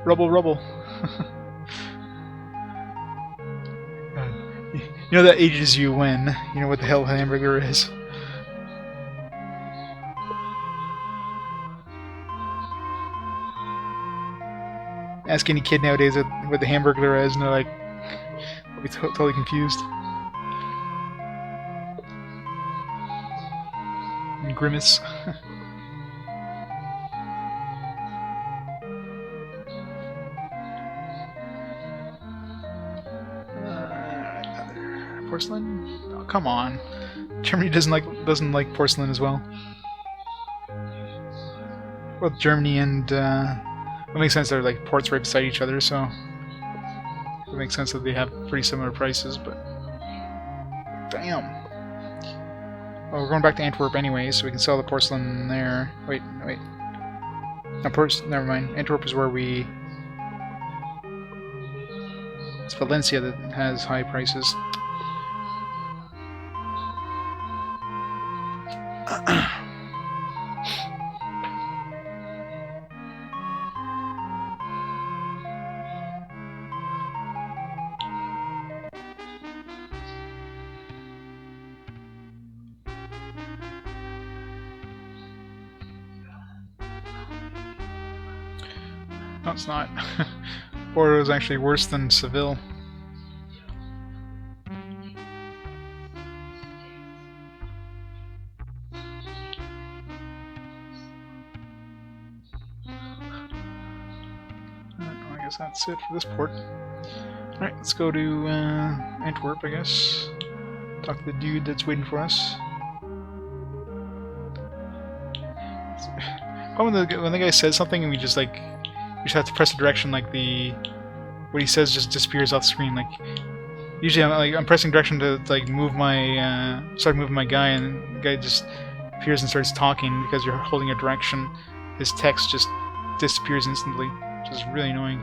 Rubble, rubble. You know that ages you when you know what the hell a hamburger is. Ask any kid nowadays what the hamburger is, and they're like, they'll be totally confused. And grimace. Porcelain? Oh, come on. Germany doesn't like porcelain as well. Well, Germany and it makes sense they're like ports right beside each other, so it makes sense that they have pretty similar prices. But damn. Well, we're going back to Antwerp anyway, so we can sell the porcelain there. Wait. No, never mind. Antwerp is where we. It's Valencia that has high prices. No, it's not. Bordeaux is actually worse than Seville. I guess that's it for this port. Alright, let's go to Antwerp, I guess. Talk to the dude that's waiting for us. When the guy says something and we just like have to press a direction, like what he says just disappears off the screen. Like usually I'm pressing direction to like move my start moving my guy, and the guy just appears and starts talking because you're holding a direction. His text just disappears instantly, which is really annoying.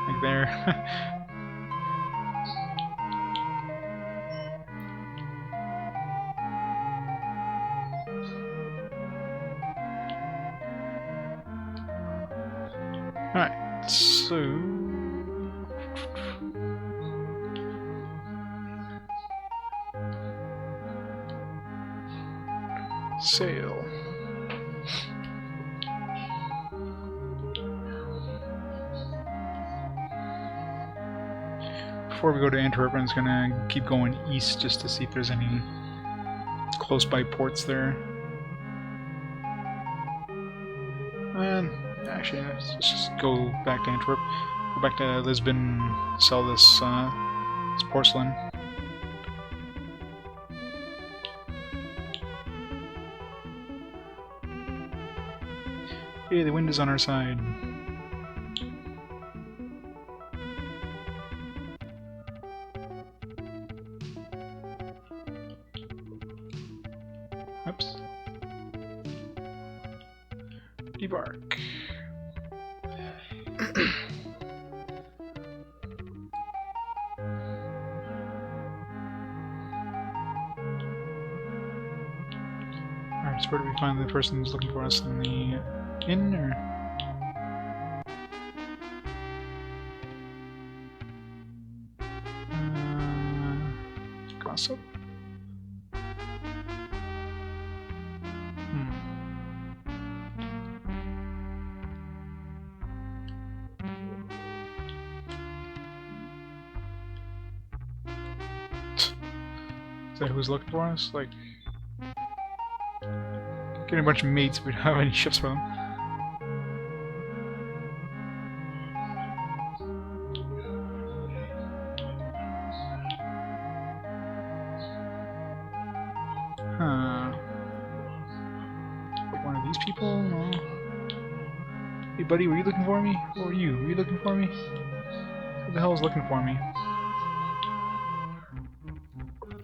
Like there. Alright, so sail. Before we go to Antwerp, I'm just gonna keep going east just to see if there's any close by ports there. And actually, let's just go back to Antwerp. Go back to Lisbon, sell this porcelain. Hey, the wind is on our side. Oops. Debark. Alright, so where do we find the person who's looking for us? In the inn, or? Gossip? Is that who's looking for us? Like, getting a bunch of mates, but we don't have any ships for them. Huh. Like one of these people? No. Hey buddy, were you looking for me? Who are you? Were you looking for me? Who the hell is looking for me?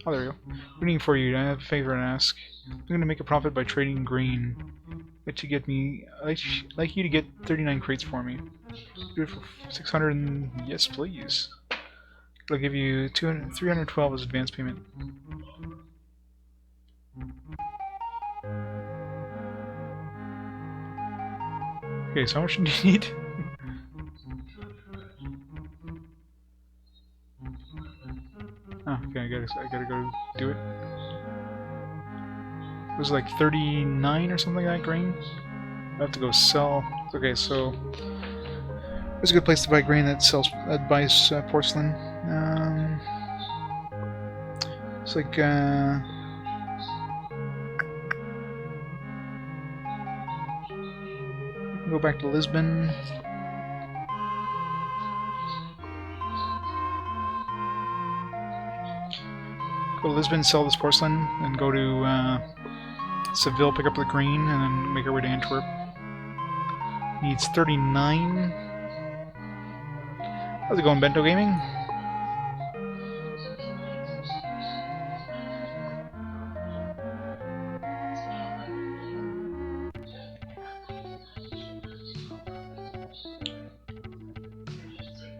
Oh, there we go. Waiting for you. I have a favor to ask. I'm going to make a profit by trading grain. I'd like you to get 39 crates for me. Do it for 600 and... Yes, please. I'll give you 312 as advance payment. Okay, so how much do you need? Oh, okay, I gotta go do it. It was like 39 or something like that grain. I have to go sell. Okay, so there's a good place to buy grain that buys porcelain. It's like go back to Lisbon. Go to Lisbon, sell this porcelain, and go to Seville, pick up the grain, and then make our way to Antwerp. Needs 39. How's it going, Bento Gaming?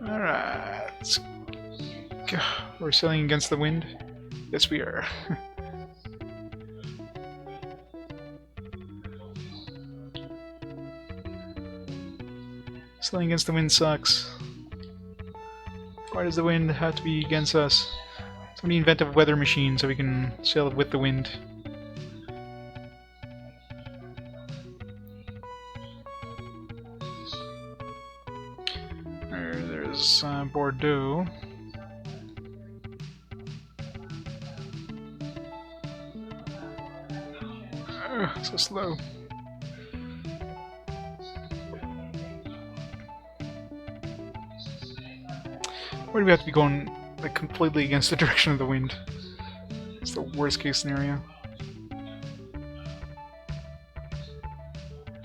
Alright, let's go. We're sailing against the wind? Yes, we are. Sailing against the wind sucks. Why does the wind have to be against us? Somebody invent a weather machine so we can sail with the wind. There's Bordeaux. So slow. Why do we have to be going like completely against the direction of the wind? It's the worst case scenario.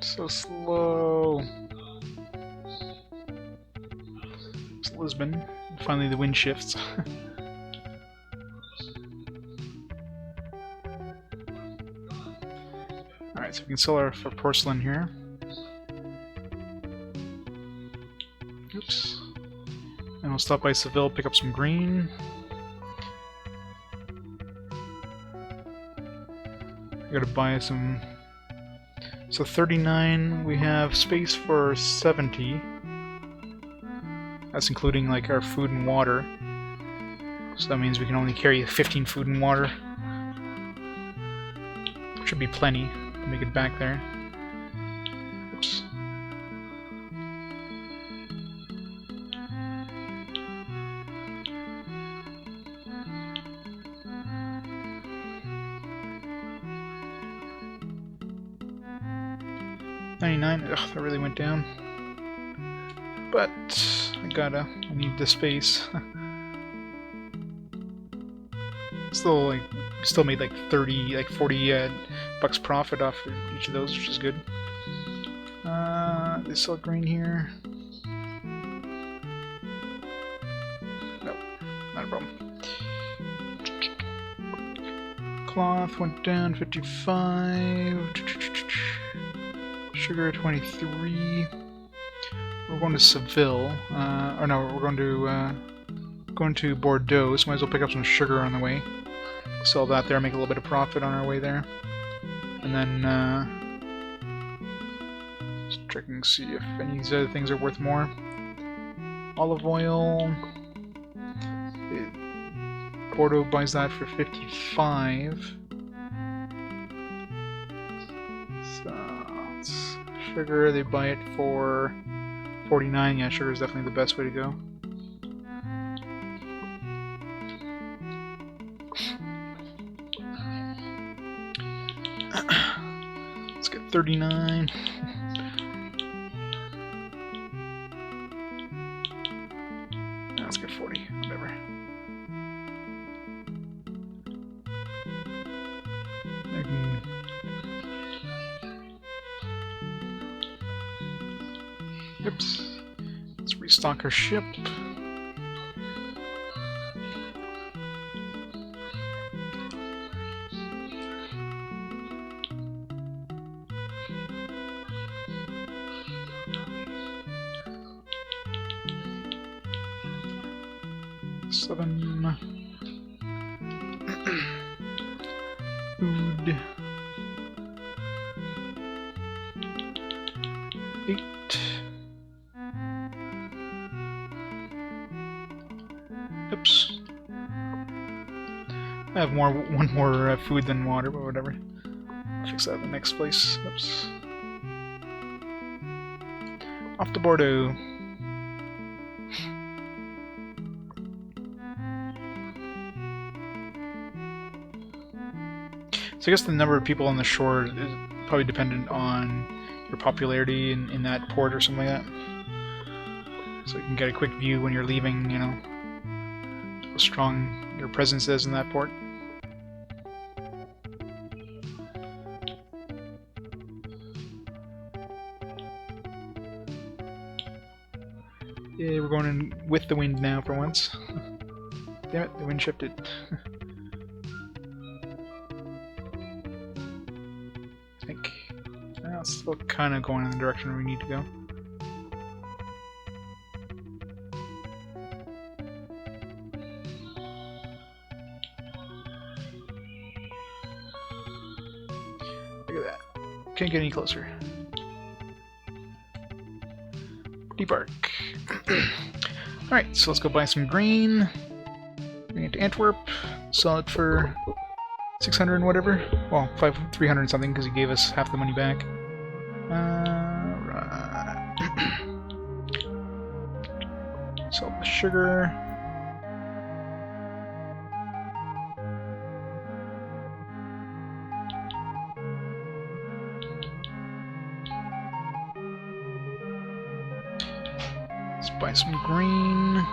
So slow. It's Lisbon. Finally the wind shifts. Alright, so we can sell our porcelain here. Oops. And we'll stop by Seville, pick up some green. I gotta buy some. So 39, we have space for 70. That's including like our food and water. So that means we can only carry 15 food and water. Should be plenty to make it back there. Oops. $99. Ugh, that really went down. But I need the space. Still made like 40 bucks profit off each of those, which is good. They sell grain here. Nope, not a problem. Cloth went down 55. Sugar 23. We're going to Seville. Or no, we're going to Bordeaux. So might as well pick up some sugar on the way. Sell that there, make a little bit of profit on our way there. And then just checking to see if any of these other things are worth more. Olive oil. Bordeaux buys that for 55. So sugar, they buy it for 49. Yeah, sugar is definitely the best way to go. Let's get 39. Let's get 40. Whatever. Oops. Let's restock our ship. Seven. Food. 8. Oops. I have one more food than water, but whatever. I'll fix that in the next place. Oops. Off to Bordeaux. So I guess the number of people on the shore is probably dependent on your popularity in that port or something like that. So you can get a quick view when you're leaving, you know, how strong your presence is in that port. Yeah, we're going in with the wind now for once. Damn it, the wind shifted. I think it's still kind of going in the direction we need to go. Look at that. Can't get any closer. Debark. Alright, so let's go buy some grain. Bring it to Antwerp. Sell it for 600 and whatever. Well, 300 and something because he gave us half the money back. Right. Sell the sugar. Let's buy some grain.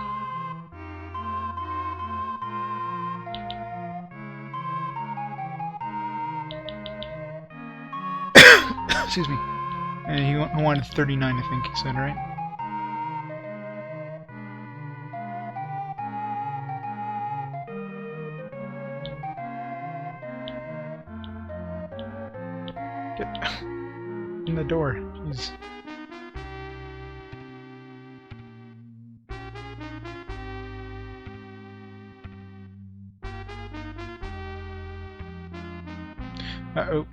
Excuse me. And he wanted 39, I think he said, right? Get in the door. Jeez. Uh-oh.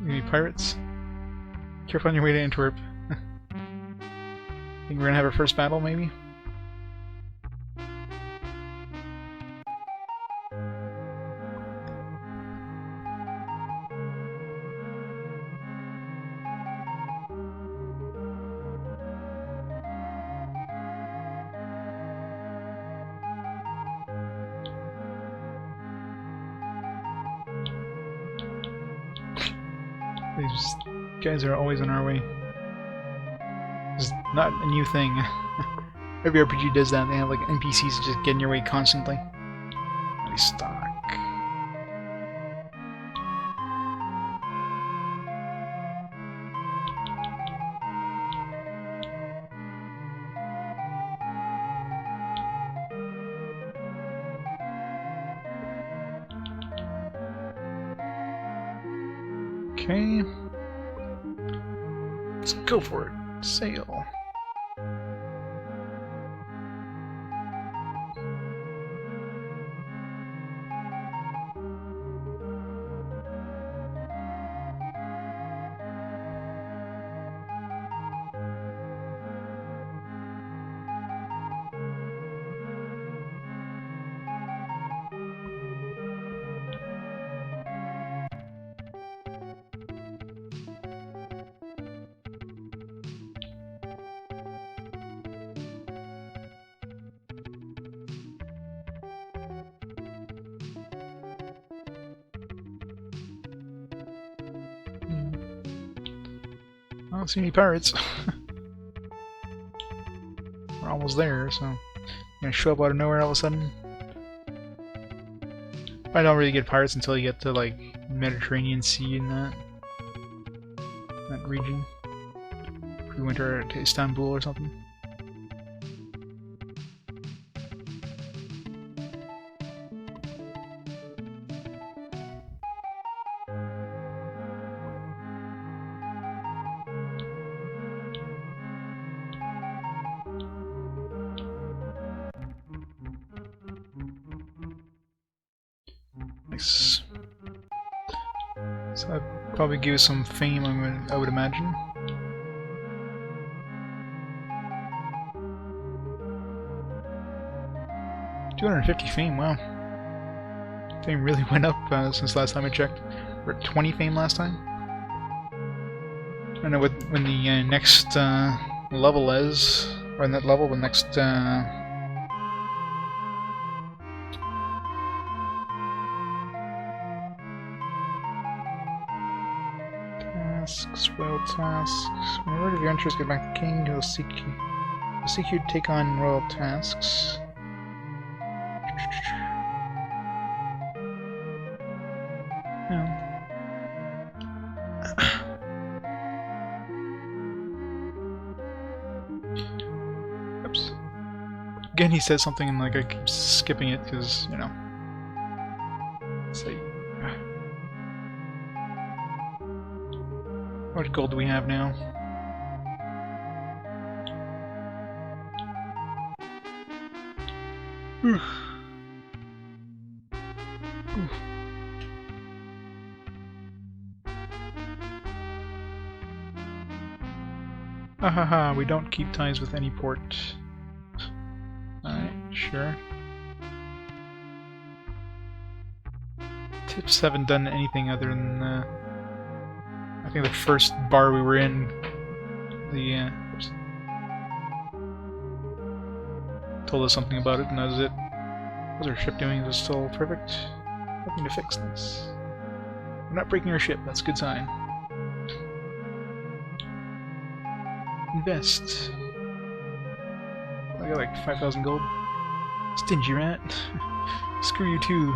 Any pirates? Careful on your way to Antwerp. Think we're gonna have our first battle, maybe? These guys are always on our way. It's not a new thing. Every RPG does that. They have like NPCs that just get in your way constantly. Restock. Okay. Let's go for it. Sail. I don't see any pirates. We're almost there, so you're gonna show up out of nowhere all of a sudden. I don't really get pirates until you get to like Mediterranean Sea and that region. we went to Istanbul or something. Nice. So that'd probably give us some fame, I would imagine. $250 fame, wow. Fame really went up since last time I checked. We're at 20 fame last time. I don't know what when the next level is, or in that level, the next tasks, royal tasks. When word of your interest, get back to the king. He'll seek you to take on royal tasks. Oops. Again, he says something and like I keep skipping it because, you know. Let's see. How much gold do we have now? Oof. Oof. Ahaha, we don't keep ties with any port. Alright, sure. Tips haven't done anything other than I think the first bar we were in, the told us something about it, and that was it. How's our ship doing? Is it still perfect? Nothing to fix this. We're not breaking our ship, that's a good sign. Invest. I got like 5,000 gold. Stingy rat. Screw you too.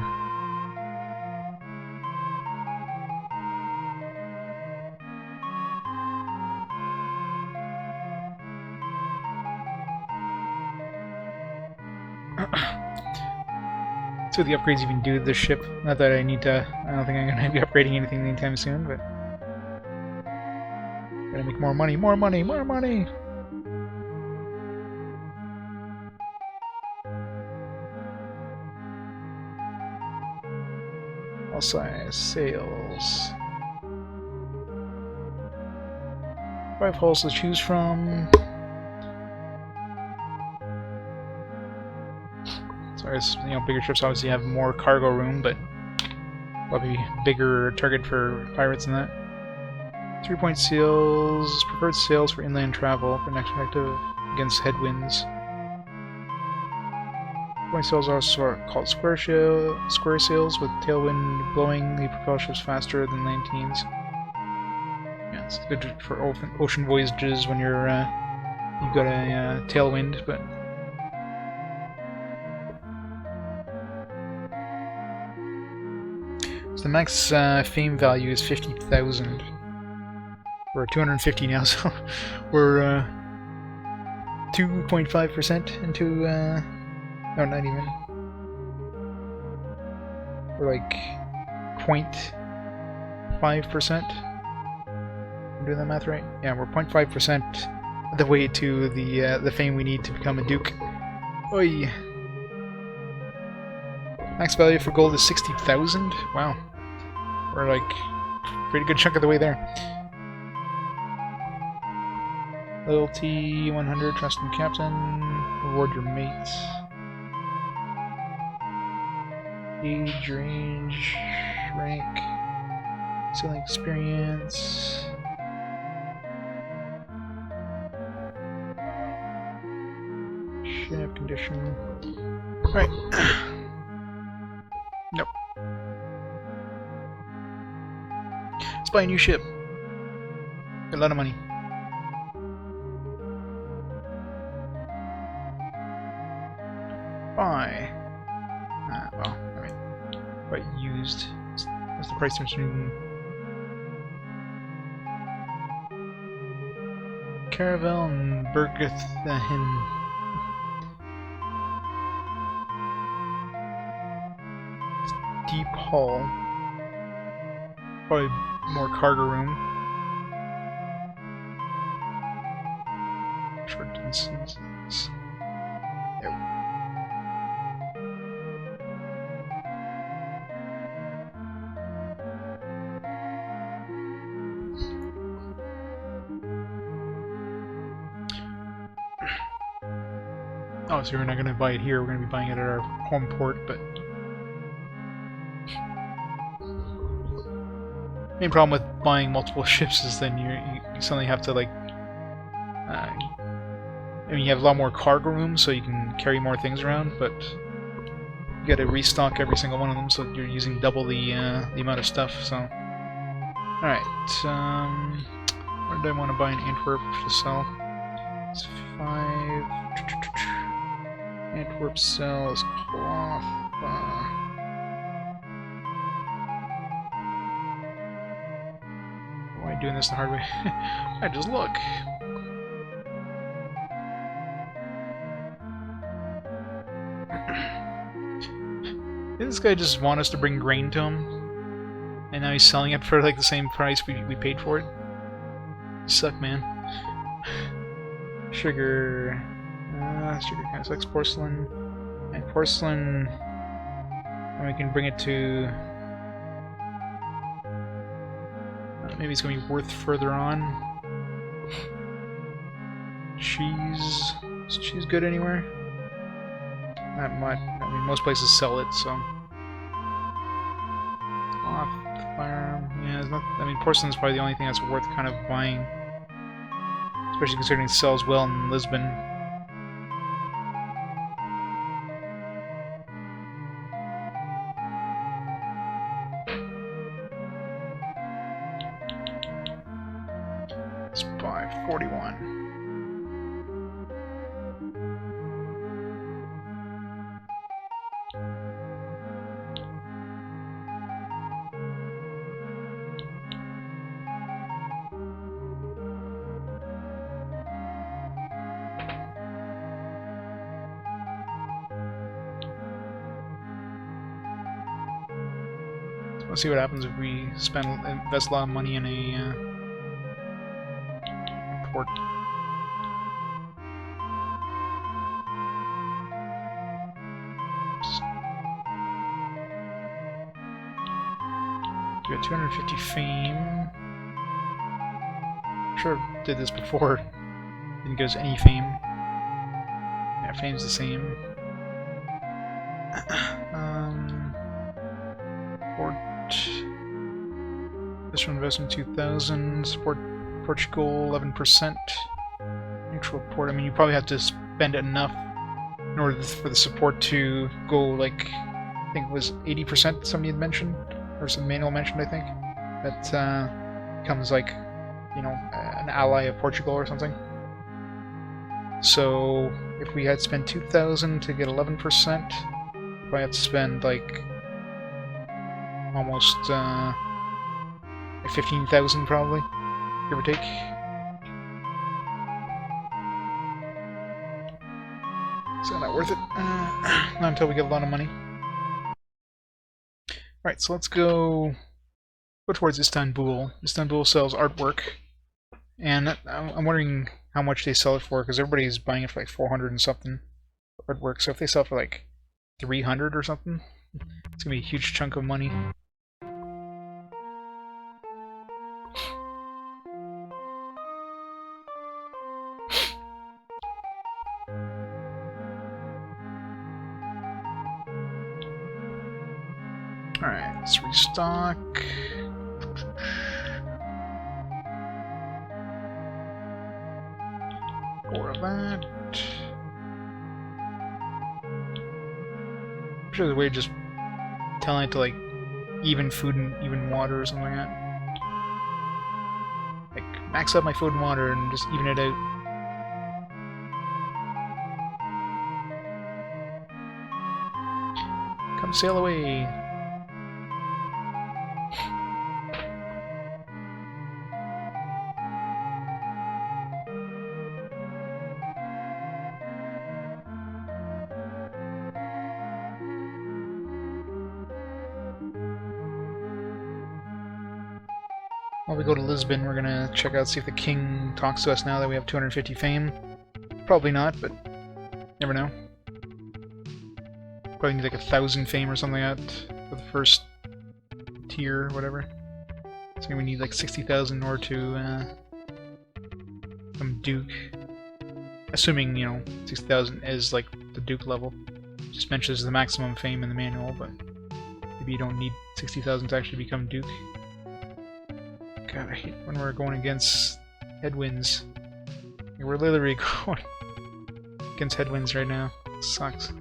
So the upgrades you can do to this ship. Not that I need to. I don't think I'm going to be upgrading anything anytime soon, but gotta make more money, more money, more money. All size sails. 5 hulls to choose from. Sorry, you know, bigger ships obviously have more cargo room, but probably bigger target for pirates than that. 3-point sails, preferred sails for inland travel, for next effective against headwinds. 3-point sails are also called square sails, with tailwind blowing the propel ships faster than 19s. Yeah, it's good for ocean voyages when you're you've got a tailwind, but. So the max fame value is 50,000. We're 250 now, so we're 2.5% into, no, not even. We're like 0.5%. I'm doing that math right? Yeah, we're 0.5% of the way to the fame we need to become a duke. Oi! Max value for gold is 60,000? Wow. We're like a pretty good chunk of the way there. Loyalty 100, trust in captain, reward your mates. Age, range, rank, sailing experience. Ship condition. Alright. Nope. Let's buy a new ship. A lot of money. Buy. Well, alright. But used. What's the price difference between Caravel and Bergathin. Deep hull. Probably more cargo room. Short distances. Yep. Oh, so we're not going to buy it here, we're going to be buying it at our home port, but... main problem with buying multiple ships is then you suddenly have to, like... I mean, you have a lot more cargo room, so you can carry more things around, but... you gotta restock every single one of them, so you're using double the amount of stuff, so... Alright, where do I want to buy in Antwerp to sell? It's 5... Antwerp sells cloth. Why am I doing this the hard way? I just look. Didn't this guy just want us to bring grain to him? And now he's selling it for like the same price we paid for it? You suck, man. Sugar... sugar kind of sucks. Porcelain. And porcelain... and we can bring it to... maybe it's going to be worth further on. Cheese... is cheese good anywhere? Not much. I mean, most places sell it, so... Cloth, firearm... yeah, it's not... I mean, porcelain's probably the only thing that's worth kind of buying. Especially considering it sells well in Lisbon. Let's buy 41. Let's see what happens if we invest a lot of money in a port. We got 250 fame. I'm sure I did this before. Didn't give us any fame. Yeah, fame's the same. This one investment 2,000. Support Portugal 11%. Neutral port. I mean, you probably have to spend enough in order for the support to go like I think it was 80%. Somebody had mentioned, or some manual mentioned. I think that becomes like an ally of Portugal or something. So if we had spent 2,000 to get 11%, we have to spend like almost 15,000 probably, give or take. So not worth it. Not until we get a lot of money. Alright, so let's go towards Istanbul. Istanbul sells artwork, and I'm wondering how much they sell it for, because everybody's buying it for like 400 and something artwork. So if they sell it for like 300 or something, it's gonna be a huge chunk of money. Alright, let's restock. More of that. I'm sure there's a way of just telling it to like even food and even water or something like that. Like max out my food and water and just even it out. Come sail away. While we go to Lisbon, we're gonna check out, see if the king talks to us now that we have 250 fame. Probably not, but never know. Probably need like 1,000 fame or something like that for the first tier or whatever. So we need like 60,000 in order to become Duke. Assuming, you know, 60,000 is like the Duke level. Just mentions the maximum fame in the manual, but maybe you don't need 60,000 to actually become Duke. God, I hate when we're going against headwinds. We're literally going against headwinds right now. It sucks.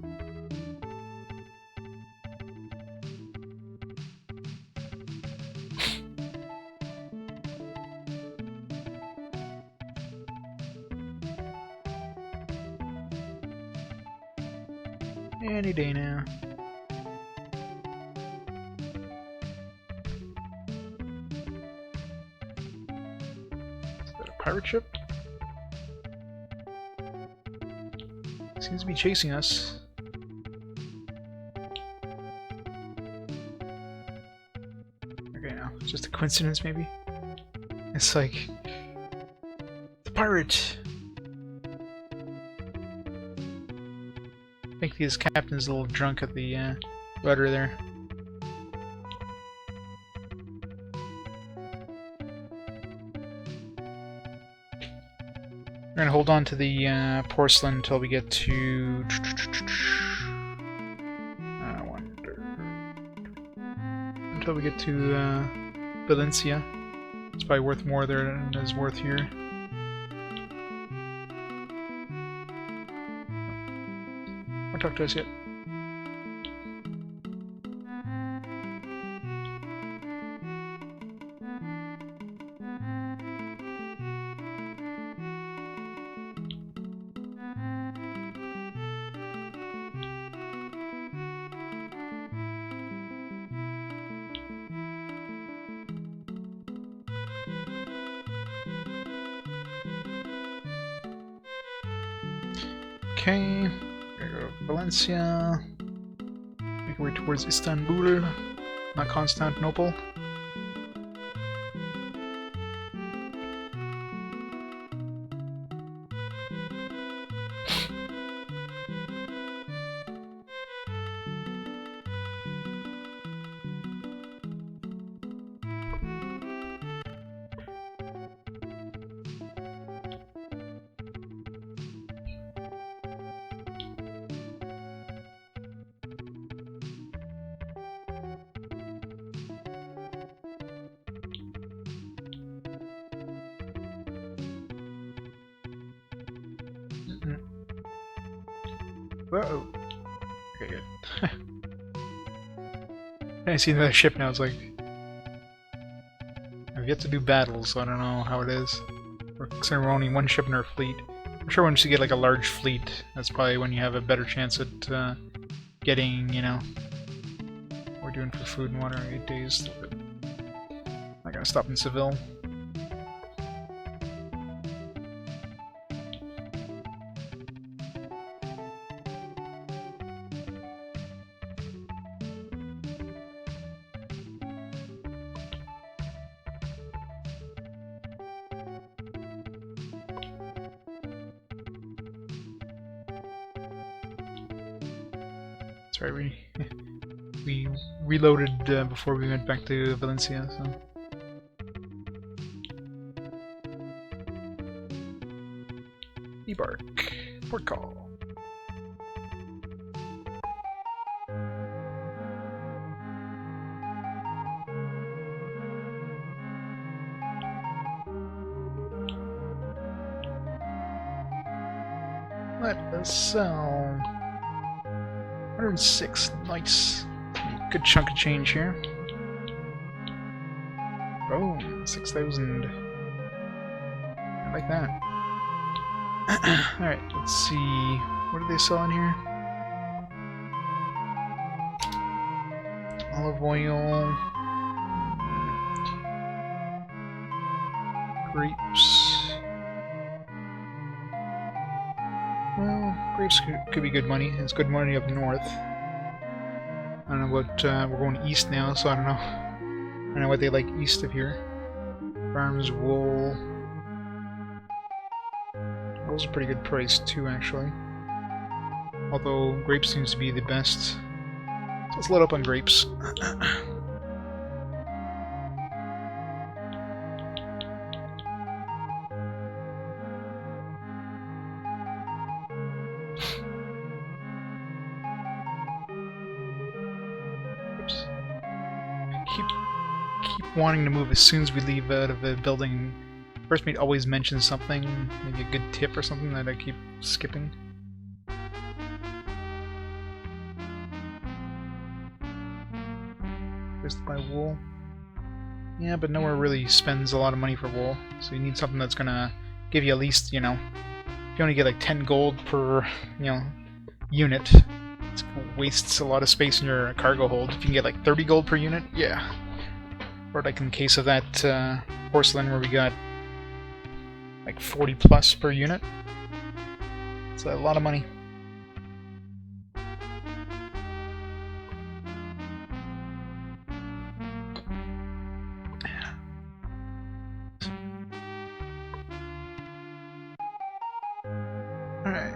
Any day now. Pirate ship? Seems to be chasing us. Okay, no. It's just a coincidence, maybe? It's like... the pirate! I think this captain's a little drunk at the rudder there. We're gonna hold on to the porcelain until we get to... I wonder... until we get to Valencia. It's probably worth more there than it is worth here. Don't talk to us yet. Okay, we're gonna go to Valencia. Make our way towards Istanbul, not Constantinople. Whoa. Okay, good. I see another ship now, it's like... I've yet to do battles, so I don't know how it is. Considering we're only one ship in our fleet. I'm sure once you get like a large fleet, that's probably when you have a better chance at getting, you know... what we're doing for food and water in 8 days. Not gonna stop in Seville. Sorry, we reloaded before we went back to Valencia, so... Debark. Port call. Let us sell... 106, nice. Good chunk of change here. Boom, 6,000. I like that. Alright, let's see. What are they selling here? Olive oil. Grapes. Well, grapes could be good money. It's good money up north. I don't know what, we're going east now, so I don't know. I don't know what they like east of here. Farms wool. Wool's a pretty good price too, actually. Although grapes seems to be the best. So let's load up on grapes. Keep wanting to move as soon as we leave out of the building. First mate always mentions something, maybe a good tip or something that I keep skipping. There's to buy wool. Yeah, but nowhere really spends a lot of money for wool, so you need something that's gonna give you at least, you know, if you only get like 10 gold per, you know, unit, it wastes a lot of space in your cargo hold. If you can get like 30 gold per unit, yeah. Or like in case of that porcelain where we got like 40 plus per unit. It's a lot of money. Alright.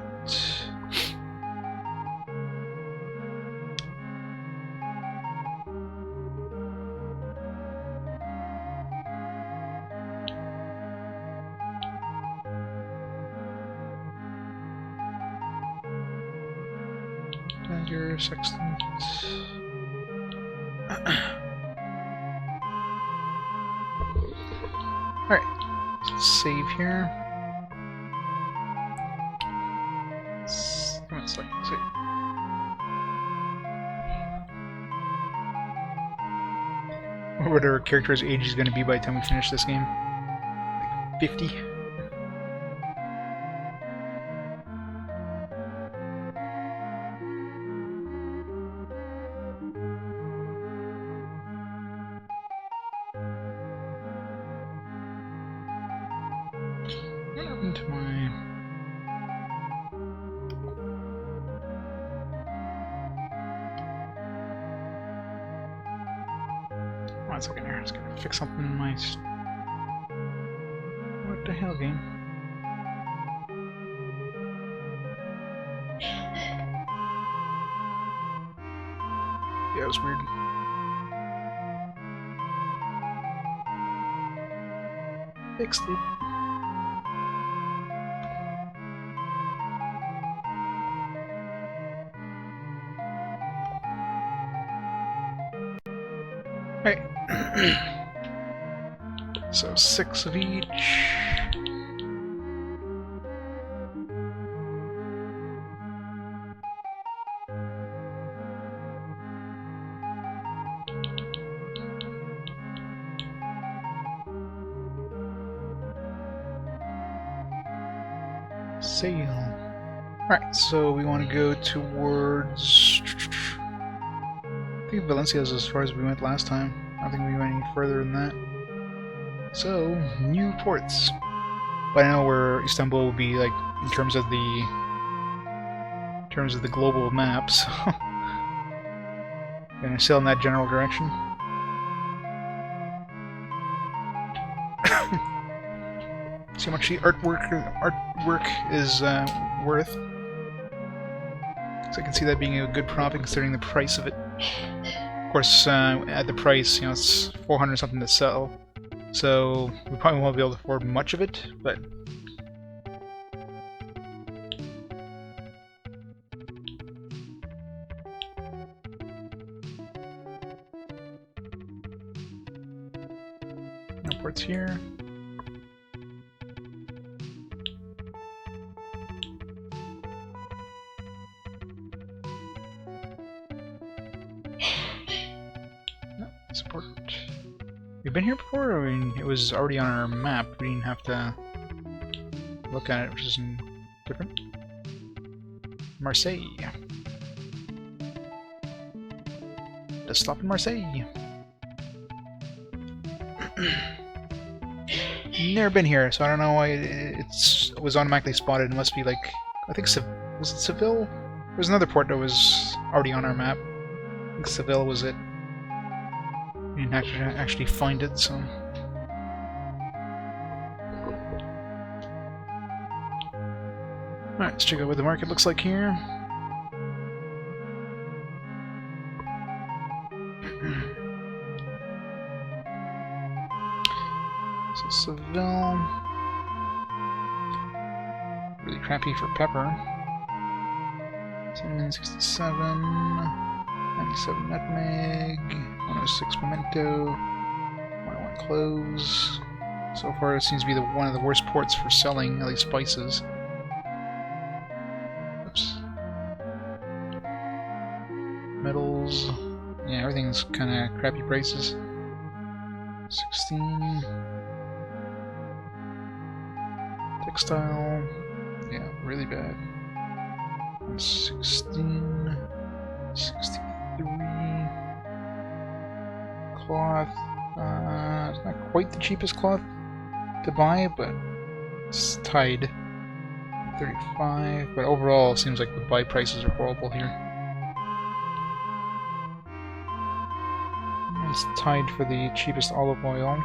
Dagger, sextant. Alright. Save here. One second, see. What our character's age is going to be by the time we finish this game? Like 50? What happened to my... One second here, I was gonna fix something in my... What the hell, game? Yeah, it was weird. Fixed it. Alright. So 6 of each. Sail. Alright, so we want to go towards... I think Valencia is as far as we went last time. I don't think we went any further than that. So, new ports. But I know where Istanbul will be, like, in terms of the global map, so... Gonna sail in that general direction. See how much the artwork is worth. So I can see that being a good profit considering the price of it. Of course, at the price, you know, it's 400 something to sell, so we probably won't be able to afford much of it, but... No ports here. Support. We've been here before? I mean, it was already on our map. We didn't have to look at it, which is different. Marseille. Let's stop in Marseille. Never been here, so I don't know why it was automatically spotted. It must be like, I think, was it Seville? There was another port that was already on our map. I think Seville was it. We didn't actually find it, so... Alright, let's check out what the market looks like here. So Seville. Really crappy for pepper. 767. 97 nutmeg. 106 pimento. 101 cloves. So far it seems to be one of the worst ports for selling, at least spices. Oops. Metals. Yeah, everything's kind of crappy prices. 16. Textile. Yeah, really bad. 16. 63. Cloth. It's not quite the cheapest cloth to buy, but it's tied. 35. But overall, it seems like the buy prices are horrible here. It's tied for the cheapest olive oil.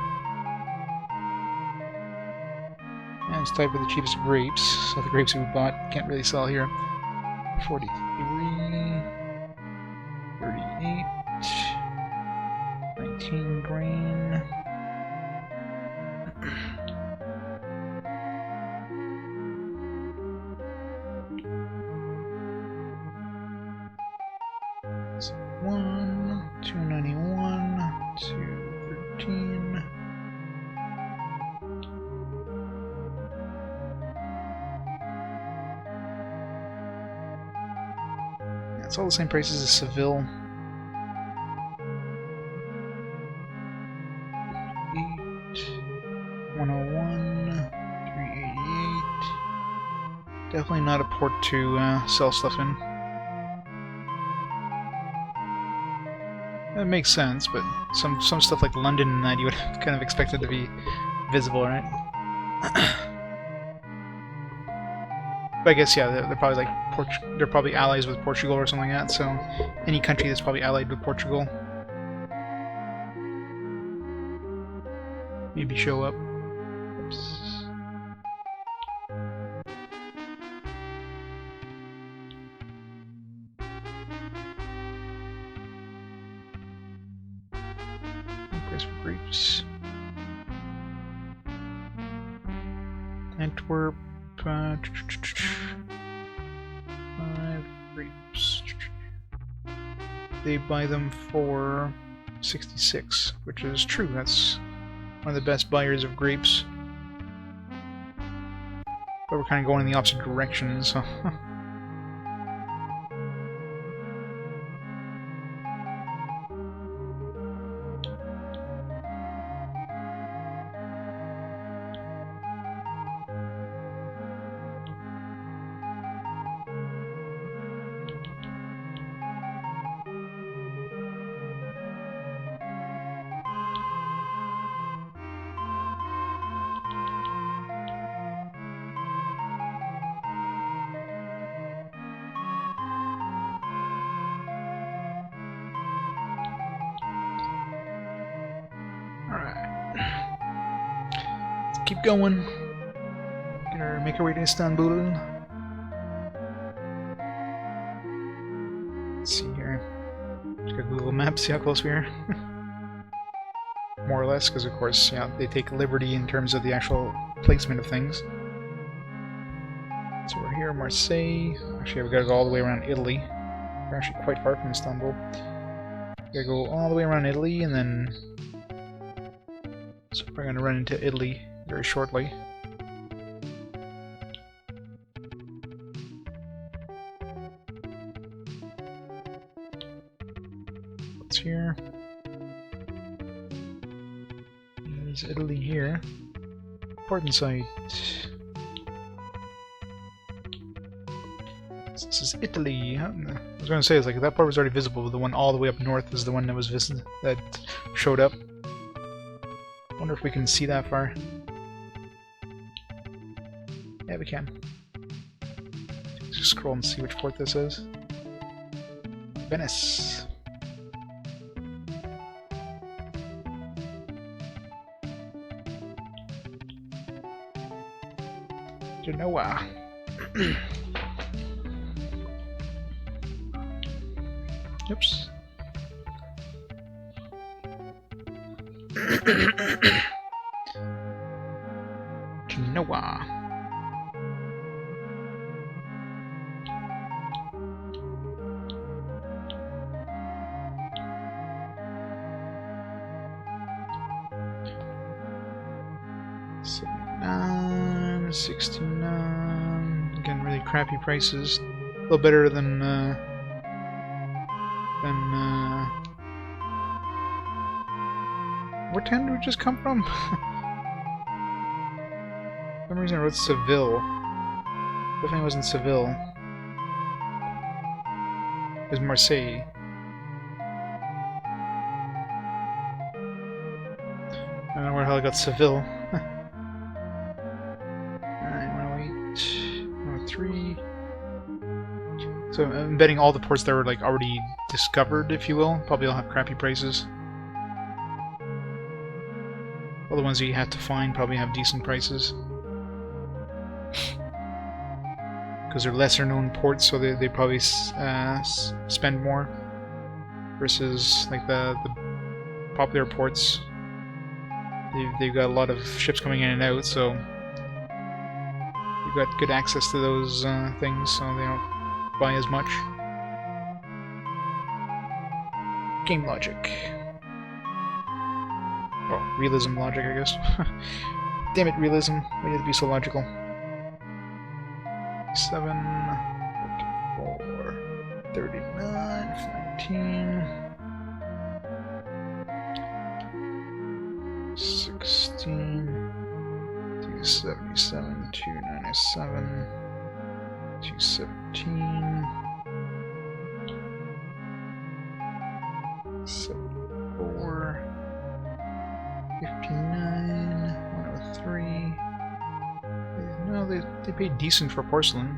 And it's tied for the cheapest grapes, so the grapes we bought can't really sell here. 43, 38, 19 grain. So 1, 291, 213. It's all the same prices as Seville. 101, 388. Definitely not a port to sell stuff in. That makes sense, but some stuff like London and that you would have kind of expected to be visible, right? But I guess yeah, they're probably like they're probably allies with Portugal or something like that. So any country that's probably allied with Portugal maybe show up. Oops. Price for grapes. Antwerp. 5 grapes. They buy them for 66, which is true. That's one of the best buyers of grapes. But we're kind of going in the opposite direction, so. Keep going. Gonna make our way to Istanbul. Let's see here. Just got Google Maps, see how close we are. More or less, because of course, yeah, they take liberty in terms of the actual placement of things. So we're here, Marseille. Actually, we gotta go all the way around Italy. We're actually quite far from Istanbul. Gotta go all the way around Italy, and then. So we're gonna run into Italy very shortly. What's here? There's Italy here. Important site. This is Italy. I was going to say, it's like that part was already visible, but the one all the way up north is the one that was that showed up. I wonder if we can see that far. Yeah, we can. Let's just scroll and see which port this is. Venice. Genoa. Oops. Genoa. $79, $69. Again, really crappy prices. A little better than what town did we just come from? For some reason I wrote Seville. Definitely wasn't Seville. It was Marseille. I don't know where the hell I got Seville. 108, 103. So I'm betting all the ports that were like already discovered, if you will, probably all have crappy prices. All the ones that you have to find probably have decent prices. Because they're lesser known ports, so they probably spend more. Versus like the popular ports. They've got a lot of ships coming in and out, so you've got good access to those things, so they don't buy as much. Game logic. Oh, realism logic, I guess. Damn it, realism. We need to be so logical. 7, 44, 39, 19, 16, 277, 297, 217, 74, 59, 103. No, they pay decent for porcelain.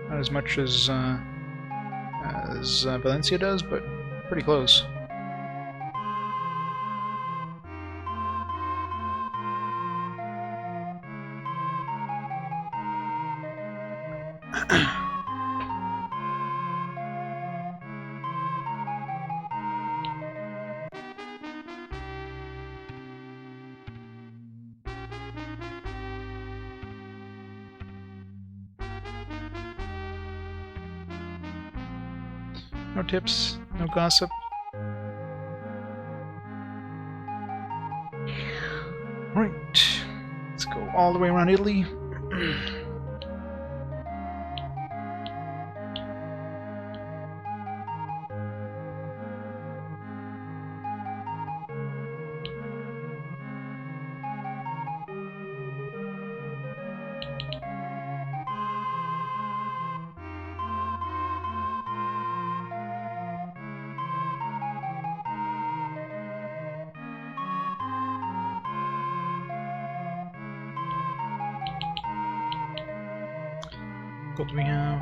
Not as much as Valencia does, but pretty close. No tips, no gossip. Right, let's go all the way around Italy. What do we have?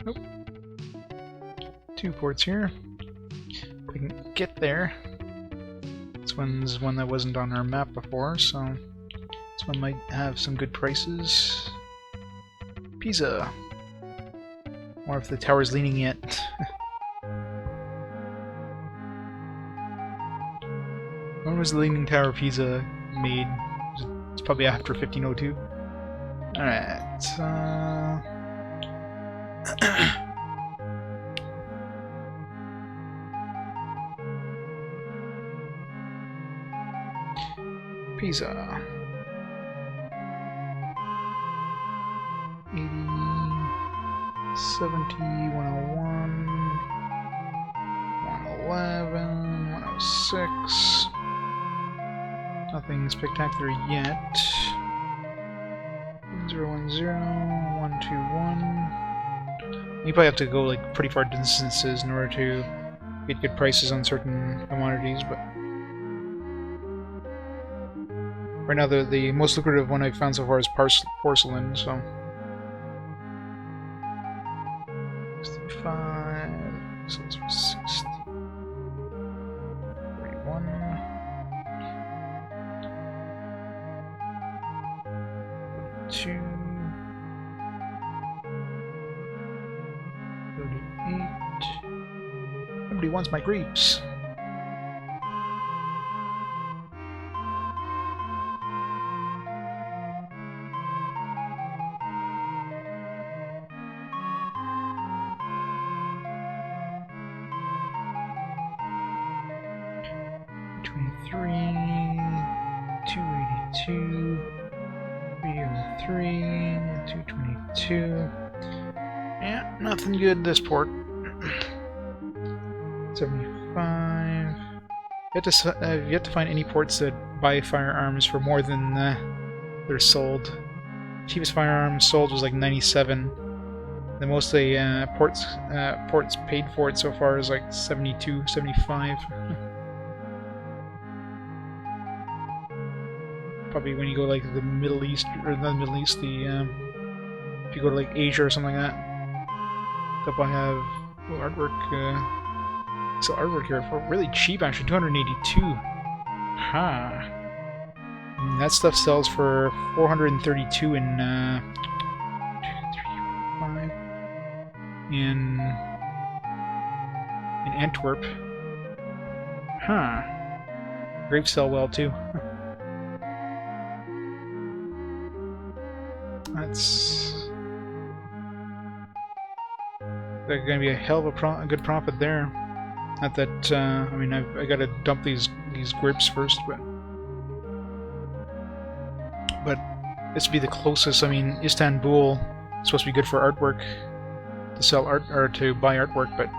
Nope. 2 ports here. We can get there. This one's one that wasn't on our map before, so this one might have some good prices. Pisa. Or if the tower's leaning yet. When was the Leaning Tower of Pisa made? It's probably after 1502. Alright, Pisa. 80, 70, 101, 111, 106. Oh, Nothing spectacular yet. 1010-121. You probably have to go like pretty far distances in order to get good prices on certain commodities, but right now the most lucrative one I've found so far is porcelain, so 65, so it's 60, 41, 42, 38. Nobody wants my grapes. Yeah, nothing good this port. 75. Yet to find any ports that buy firearms for more than they're sold. Cheapest firearm sold was like 97. The most ports paid for it so far is like 72, 75. Probably when you go like the Middle East, or not the Middle East, if you go to like Asia or something like that. Up I have artwork. So artwork here for really cheap, actually, 282. Ha! And that stuff sells for 432 in 2, 3, 4, 5 in Antwerp. Huh. Grapes sell well too. That's going to be a hell of a good profit there. Not that I mean, I got to dump these grapes first, but this would be the closest. I mean, Istanbul is supposed to be good for artwork, to sell art or to buy artwork, but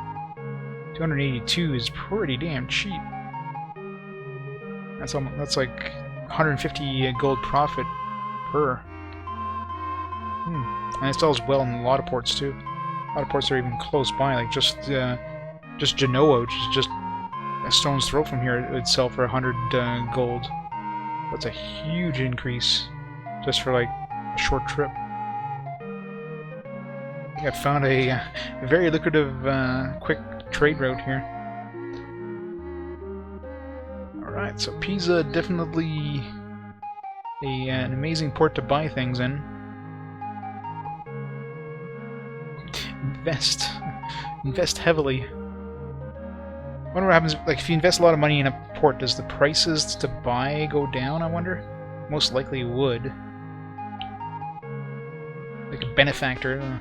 282 is pretty damn cheap. That's like 150 gold profit per. And it sells well in a lot of ports too. A lot of ports are even close by, like just Genoa, which is just a stone's throw from here. It would sell for 100 gold. That's a huge increase just for like a short trip. I think I found a very lucrative quick trade route here. Alright, so Pisa, definitely an amazing port to buy things in. Invest heavily. I wonder what happens, like, if you invest a lot of money in a port, does the prices to buy go down, I wonder? Most likely would. Like a benefactor.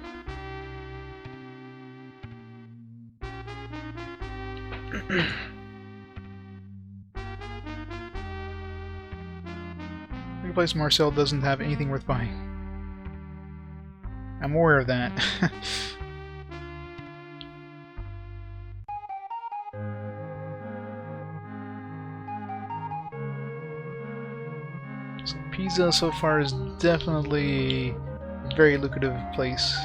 The place Marcel doesn't have anything worth buying. I'm aware of that. So Pisa so far is definitely a very lucrative place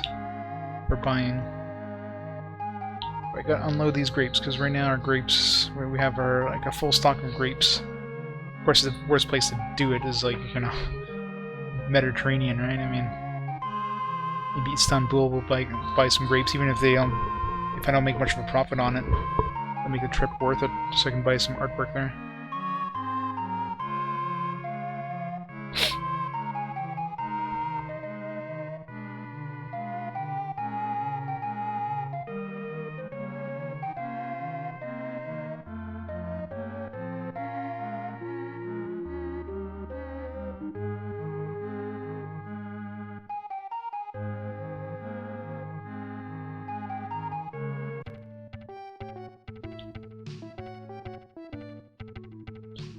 for buying. I gotta unload these grapes because right now our grapes, where we have our like a full stock of grapes. Of course, the worst place to do it is like, you know, Mediterranean, right? I mean, maybe Istanbul will buy some grapes, even if they if I don't make much of a profit on it. I'll make the trip worth it, so I can buy some artwork there.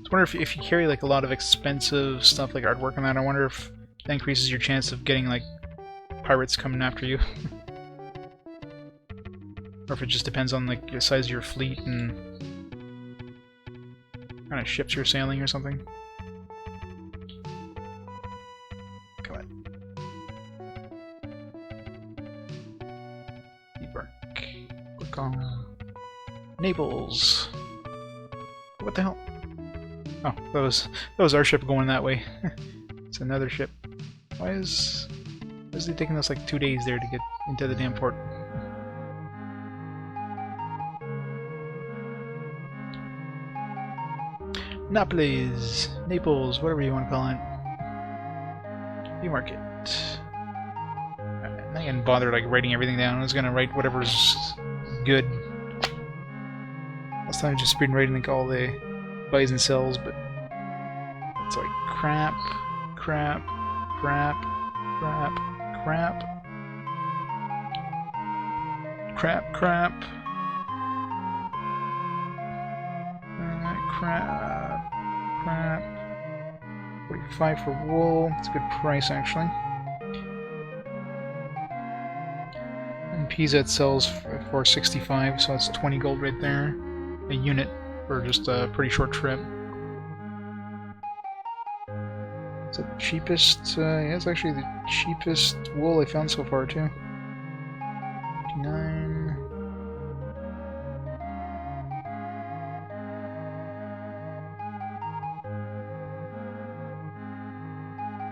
I wonder if you carry like a lot of expensive stuff like artwork on that, I wonder if that increases your chance of getting like pirates coming after you. Or if it just depends on like the size of your fleet and kind of ships you're sailing or something. Portugal. Naples. What the hell? Oh, that was our ship going that way. It's another ship. Why is it taking us like 2 days there to get into the damn port? Naples, Naples, whatever you want to call it. New market. I didn't bother like writing everything down. I was gonna write whatever's good. Last time I just been writing like all the buys and sells, but it's like crap, crap, crap, crap, crap, crap, crap, crap, crap. 45 for wool. It's a good price actually. And Pisa it sells for 65, so that's 20 gold right there. A unit for just a pretty short trip. It's the cheapest, yeah, it's actually the cheapest wool I found so far too. 59.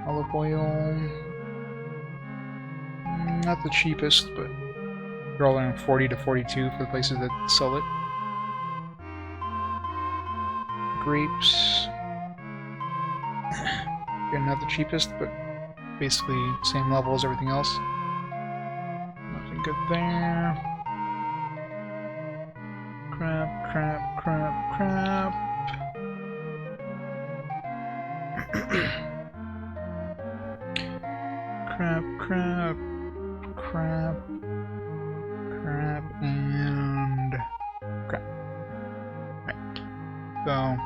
Olive oil. Not the cheapest, but they're all around 40 to 42 for the places that sell it. Grapes. Again, not the cheapest, but basically same level as everything else. Nothing good there. Crap, crap, crap, crap. Crap, crap, crap, crap, and crap. Right. So,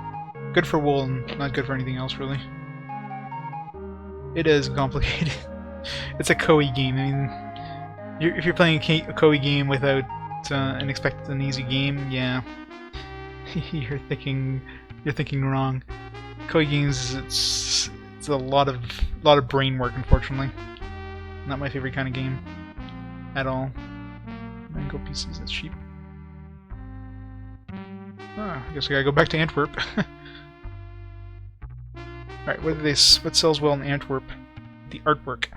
good for wool and not good for anything else, really. It is complicated. It's a Koei game. I mean, if you're playing a Koei game without and expect an easy game, yeah, you're thinking wrong. Koei games, it's a lot of brain work, unfortunately. Not my favorite kind of game at all. Mango pieces, that's cheap. I guess we gotta go back to Antwerp. Alright, what sells well in Antwerp? The artwork.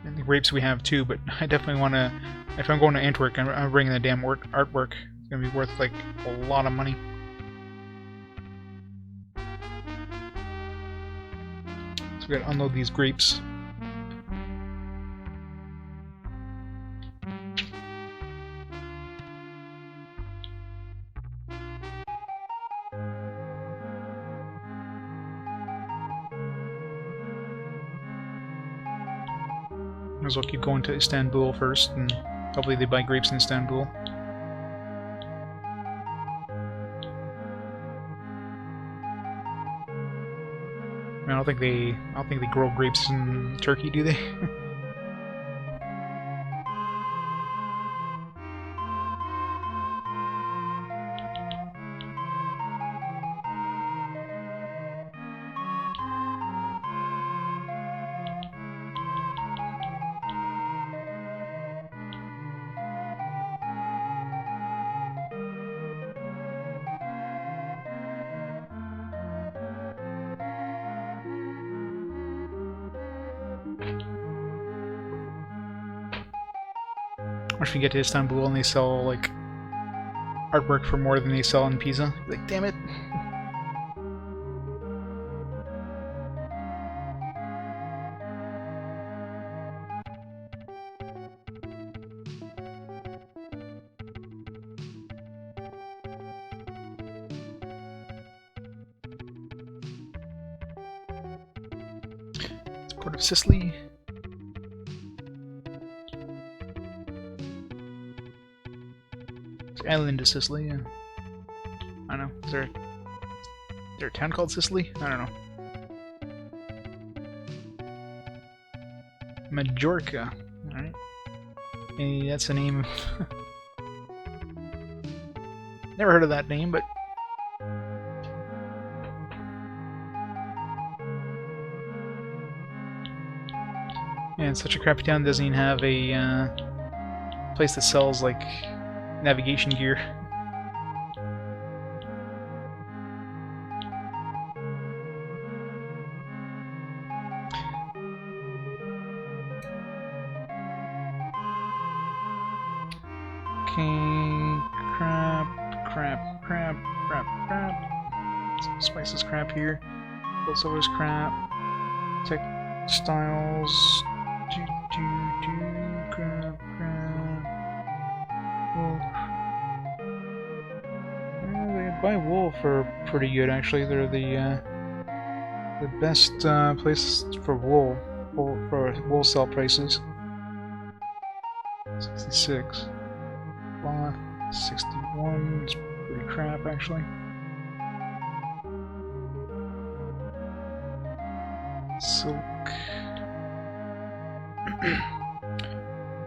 And the grapes we have too, but I definitely want to... If I'm going to Antwerp, I'm bringing the damn artwork. It's going to be worth like a lot of money. So we gotta unload these grapes. Might as well keep going to Istanbul first, and hopefully they buy grapes in Istanbul. I don't think they grow grapes in Turkey, do they? Once we get to Istanbul and they sell like artwork for more than they sell in Pisa, like damn it. It's Port of Sicily. Island of Sicily, yeah. I don't know. Is there a town called Sicily? I don't know. Majorca. Alright. Maybe that's the name. Never heard of that name, but And such a crappy town doesn't even have a place that sells like navigation gear. Okay, crap. Some spices crap here. Silver's crap. Textiles. Crap. Wool. They buy wool for pretty good actually. They're the best place for wool. For wool sell prices. 66. Cloth. 61. It's pretty crap actually. Silk.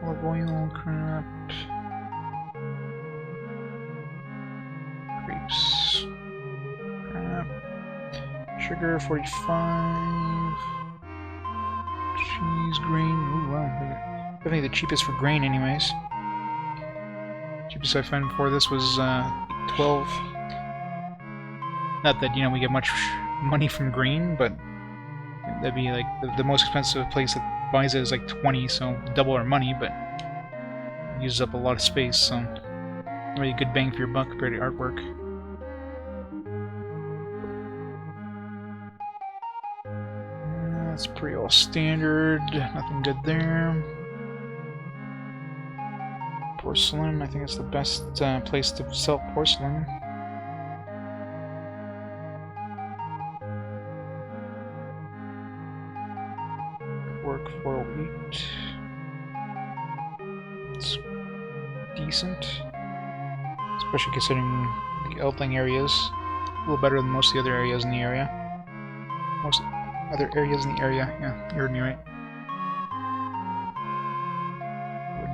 Olive oil, crap. Grapes. Crap. Sugar, 45. Cheese, grain. Ooh, wow. Definitely the cheapest for grain, anyways. Cheapest I found before this was 12. Not that, you know, we get much money from grain, but that'd be like the most expensive place that buys it is like 20, so double our money, but it uses up a lot of space, so really good bang for your buck compared to artwork. That's pretty all standard, nothing good there. Porcelain, I think it's the best place to sell porcelain. Work 408. It's decent, especially considering the Elthing areas. A little better than most of the other areas in the area. Most other areas in the area, yeah, you heard me right.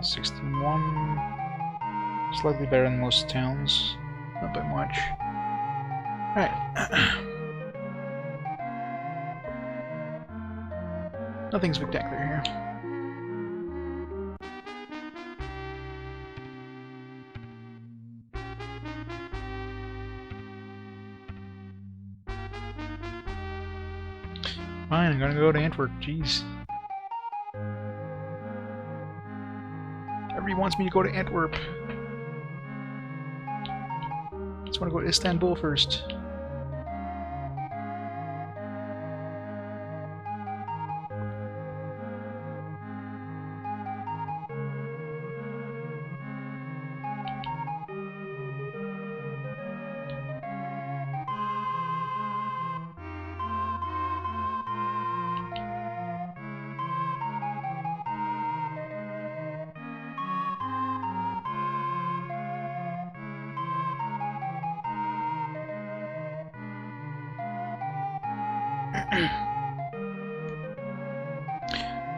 61. Slightly better than most towns, not by much. Alright. Nothing spectacular here. Fine, I'm gonna go to Antwerp, jeez. Everybody wants me to go to Antwerp. I just want to go to Istanbul first.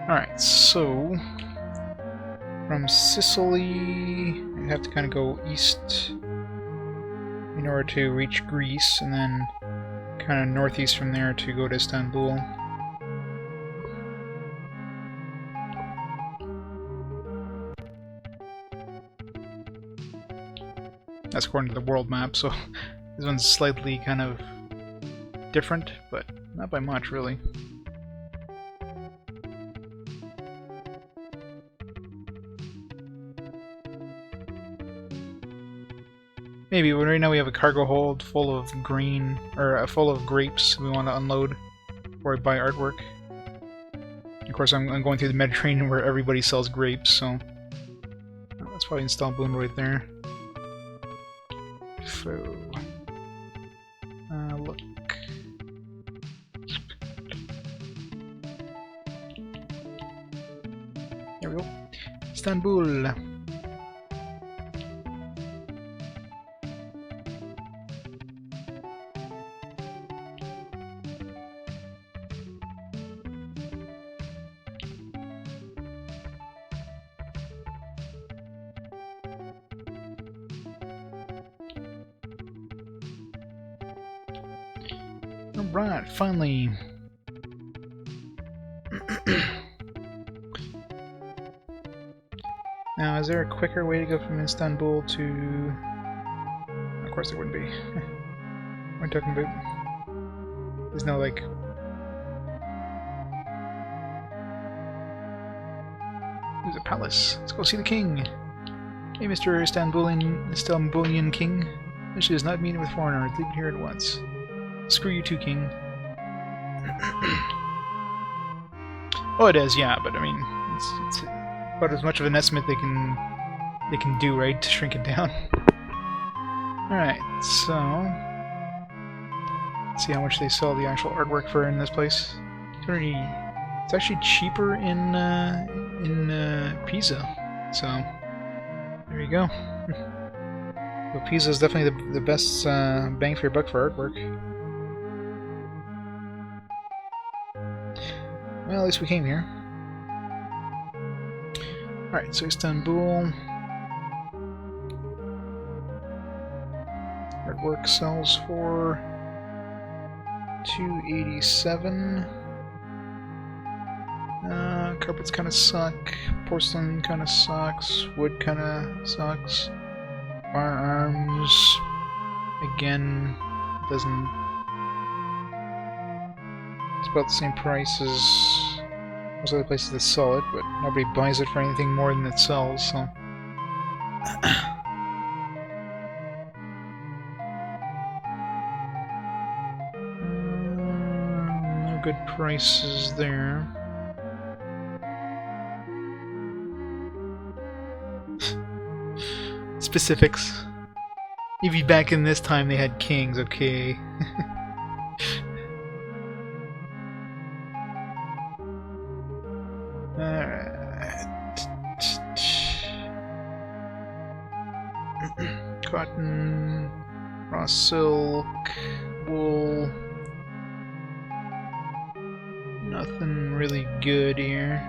Alright, so from Sicily, I have to kind of go east in order to reach Greece, and then kind of northeast from there to go to Istanbul. That's according to the world map, so this one's slightly kind of different, but not by much, really. Maybe, but right now we have a cargo hold full of green, or full of grapes we want to unload before I buy artwork. Of course, I'm going through the Mediterranean where everybody sells grapes, so that's probably Istanbul right there. So, look. There we go. Istanbul. Alright, finally. Now, is there a quicker way to go from Istanbul to... Of course there wouldn't be. What am I talking about? There's no, like... There's a palace. Let's go see the king. Hey, Mr. Istanbulian king. This is not meeting with foreigners. Leave it here at once. Screw you too, king. Oh, it is, yeah, but I mean, it's about as much of an estimate they can do, right, to shrink it down. Alright, so let's see how much they sell the actual artwork for in this place. It's actually cheaper in Pisa, so there you go. So Pisa is definitely the best bang for your buck for artwork. Well, at least we came here. Alright, so Istanbul. Artwork sells for $287. Carpets kind of suck. Porcelain kind of sucks. Wood kind of sucks. Firearms, again, doesn't... It's about the same price as most other places that sell it, but nobody buys it for anything more than it sells, so... No good prices there. Specifics. Maybe back in this time they had kings, okay. Cotton, raw silk, wool. Nothing really good here.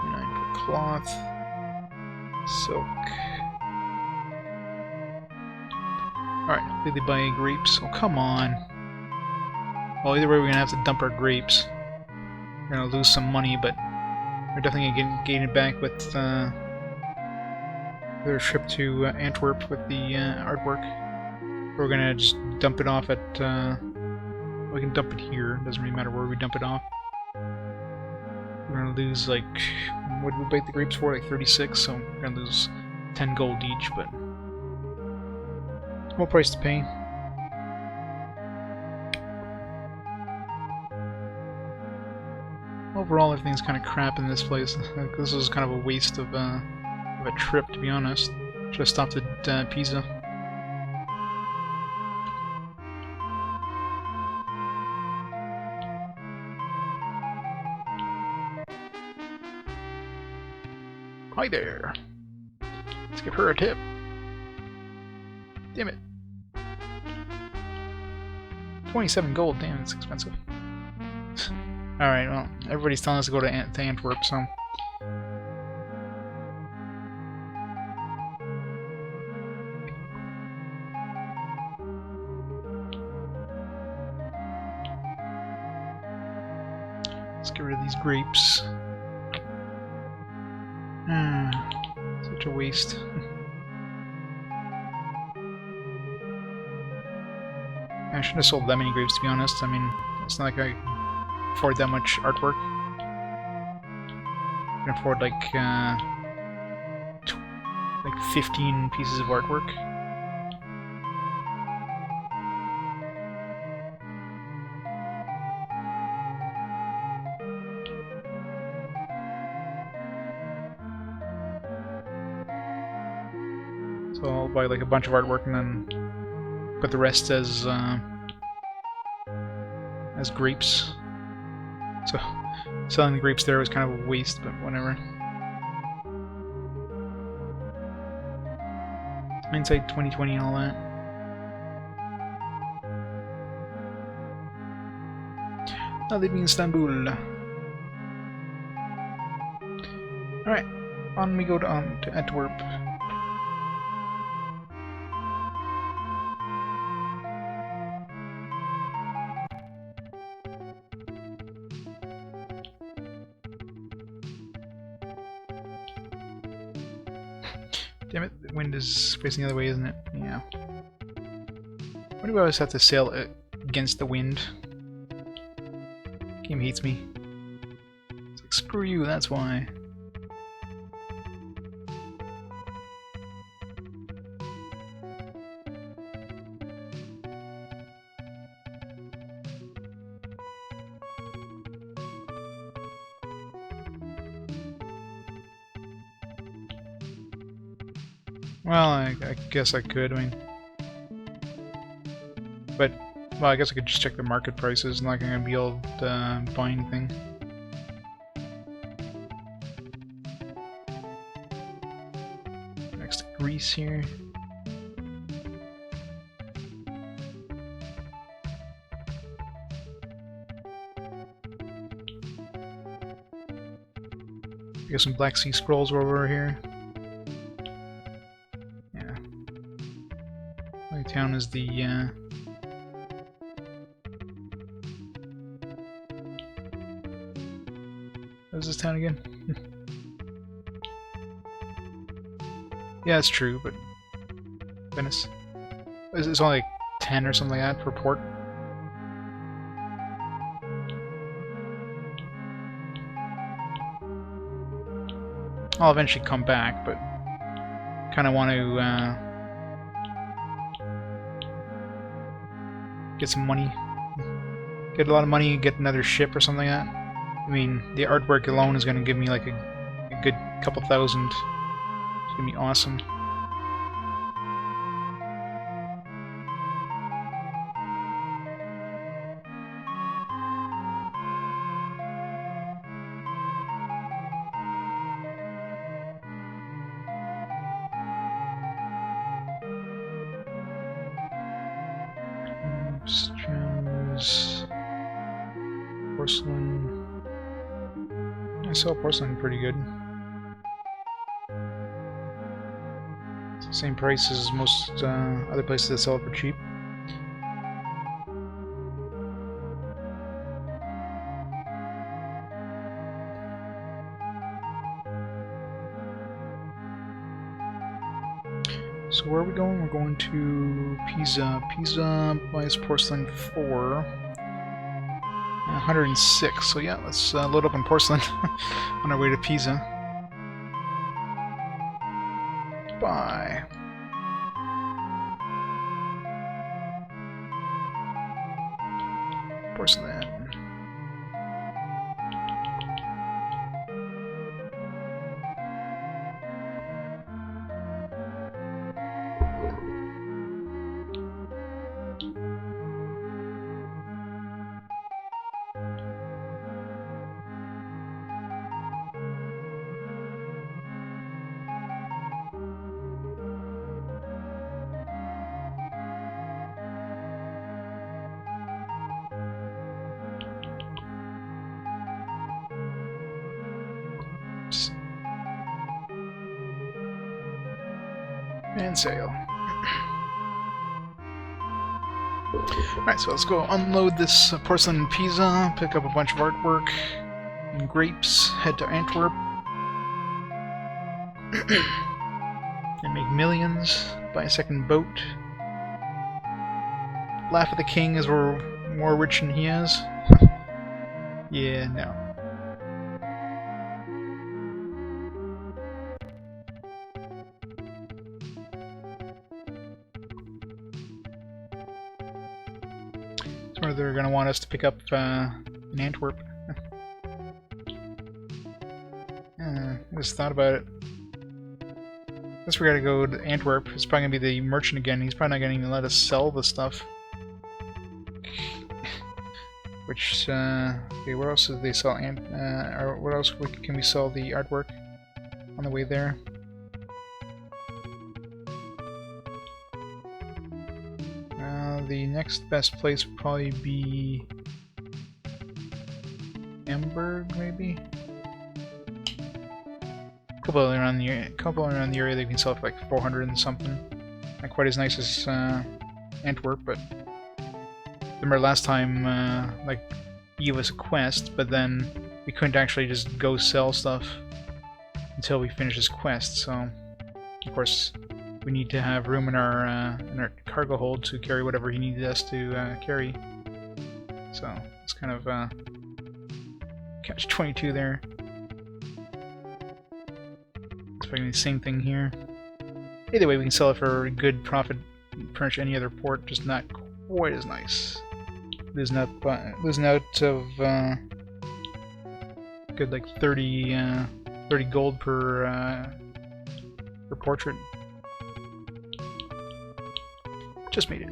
9 for cloth, silk. Alright, hopefully they buy grapes. Oh, come on. Well, either way, we're gonna have to dump our grapes. We're gonna lose some money, but we're definitely gonna gain it back with their trip to Antwerp with the artwork. We're gonna just dump it off at. We can dump it here. Doesn't really matter where we dump it off. We're gonna lose like, what did we bake the grapes for? Like 36. So we're gonna lose 10 gold each, but no price to pay. Overall, everything's kind of crap in this place. This is kind of a waste of a trip, to be honest. Should have stopped at Pisa. Hi there. Let's give her a tip. Damn it. 27 gold. Damn, it's expensive. Alright, well, everybody's telling us to go to Antwerp, so... Let's get rid of these grapes. Such a waste. I shouldn't have sold that many grapes, to be honest. I mean, it's not like I afford that much artwork. I can afford like 15 pieces of artwork. So I'll buy like a bunch of artwork and then put the rest as grapes. So selling the grapes there was kind of a waste, but whatever. Hindsight 2020 and all that. Now leaving Istanbul. Alright, on we go to Antwerp. Damn it, the wind is facing the other way, isn't it? Yeah. Why do I always have to sail against the wind? Game hates me. It's like, screw you, that's why. Well, I guess I could, I mean... But, well, I guess I could just check the market prices. I'm not going to be able to buy anything. Next to Greece here. I got some Black Sea scrolls over here. Town is the what is this town again? Yeah, it's true, but Venice. It's only like 10 or something like that per port. I'll eventually come back, but kind of want to get some money. Get a lot of money, get another ship or something like that. I mean, the artwork alone is going to give me like a good couple thousand. It's going to be awesome. Gems, porcelain. I sell porcelain pretty good. It's the same price as most other places that sell it for cheap. So where are we going? We're going to Pisa. Pisa buys porcelain for 106. So yeah, let's load up on porcelain on our way to Pisa. Bye. Porcelain. And sail. Alright, so let's go unload this porcelain in Pisa, pick up a bunch of artwork and grapes, head to Antwerp, and make millions, buy a second boat, laugh at the king as we're more rich than he is. Yeah, no. Or they're going to want us to pick up in Antwerp. I just thought about it. Guess we gotta go to Antwerp. It's probably gonna be the merchant again. He's probably not gonna even let us sell the stuff. Which, okay, where else do they sell? Or what else can we sell the artwork on the way there? The next best place would probably be Hamburg, maybe. Couple around the area they can sell for like 400 and something. Not quite as nice as Antwerp, but remember last time like he gave us a quest, but then we couldn't actually just go sell stuff until we finished his quest. So Of course, we need to have room in our cargo hold to carry whatever he needs us to carry. So it's kind of catch-22 there. Expecting the same thing here. Either way, we can sell it for a good profit pretty much any other port, just not quite as nice. Losing out of good like 30 gold per portrait. Just made it.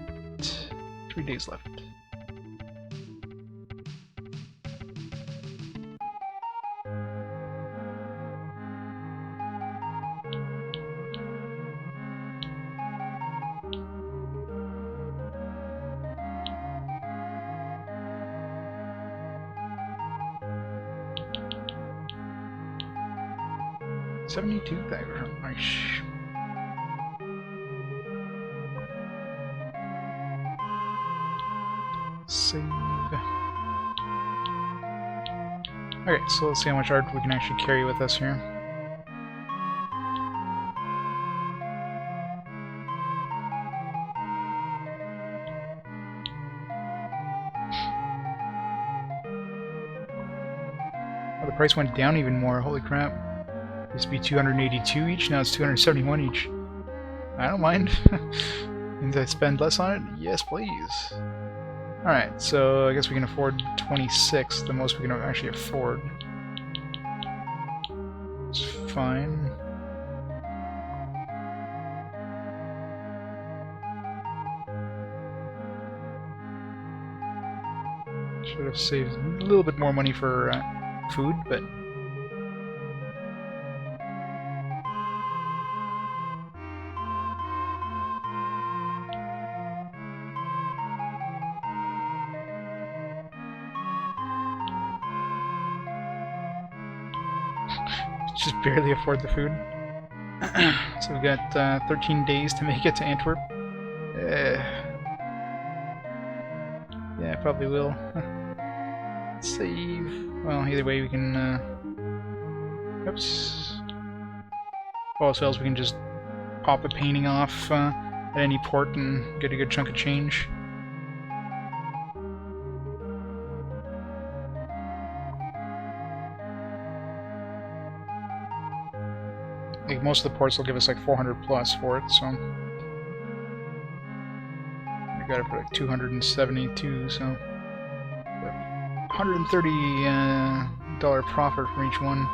3 days left. $72,000. Nice. Save. Okay, so let's see how much art we can actually carry with us here. Oh, the price went down even more. Holy crap. It used to be 282 each, now it's 271 each. I don't mind. Means I spend less on it? Yes, please. Alright, so I guess we can afford 26, the most we can actually afford. It's fine. Should have saved a little bit more money for food, but just barely afford the food. So we've got 13 days to make it to Antwerp. Yeah, probably will. Save. Well, either way we can... Oops. Also else we can just pop a painting off at any port and get a good chunk of change. Like most of the ports will give us like 400 plus for it, so we got it for like 272, so $130 profit from each one.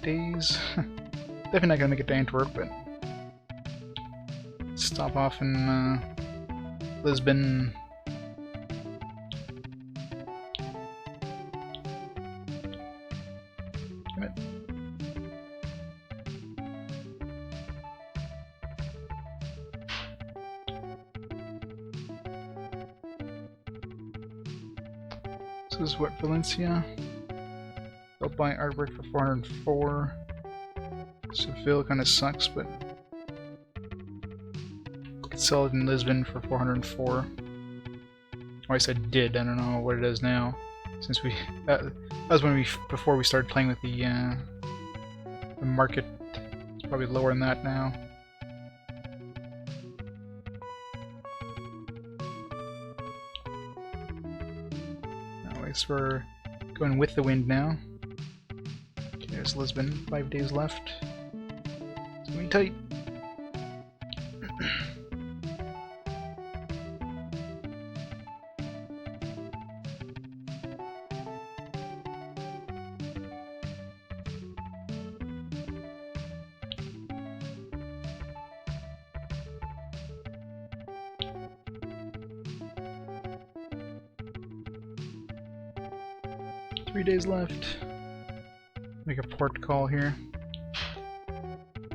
Days. Definitely not gonna make it to Antwerp, but stop off in Lisbon. Damn it. This is what, Valencia? They'll buy artwork for 404. Seville kind of sucks, but I could sell it in Lisbon for 404. Or I said did. I don't know what it is now. Since we that was when before we started playing with the market. It's probably lower than that now. Anyways, we're going with the wind now. There's Lisbon, 5 days left. It's gonna be tight. 3 days left. Make a port call here.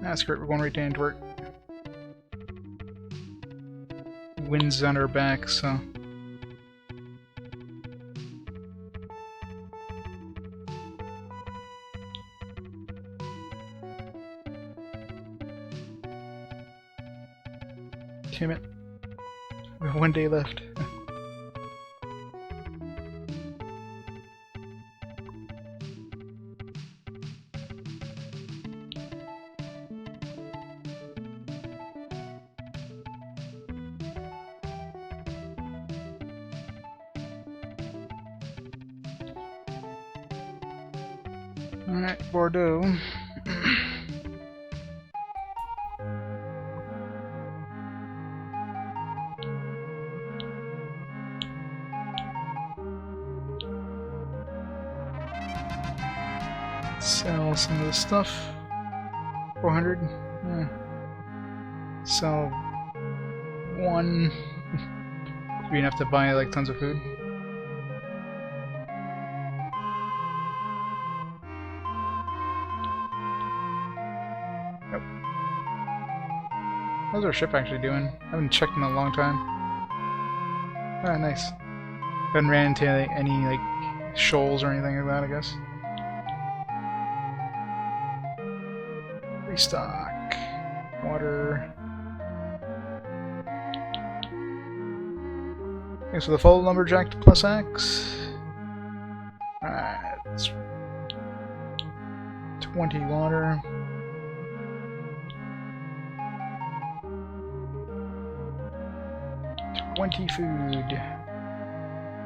Ah, screw it, we're going right to Antwerp. Wind's on our back, so... Damn it. We have 1 day left. Alright, Bordeaux. Sell some of this stuff. 400. Sell one. Be enough to buy like tons of food. Nope. How's our ship actually doing? I haven't checked in a long time. Ah, nice. Haven't ran into any like shoals or anything like that, I guess. Restock. Water. Thanks for the full lumberjack to plus X. Alright, it's 20 water. $20 food.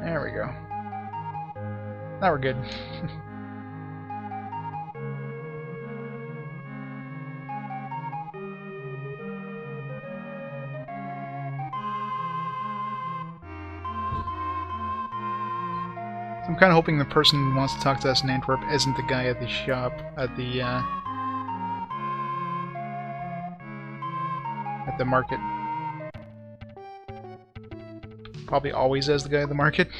There we go. Now we're good. I'm kind of hoping the person who wants to talk to us in Antwerp isn't the guy at the shop, at the market. Probably always as the guy at the market,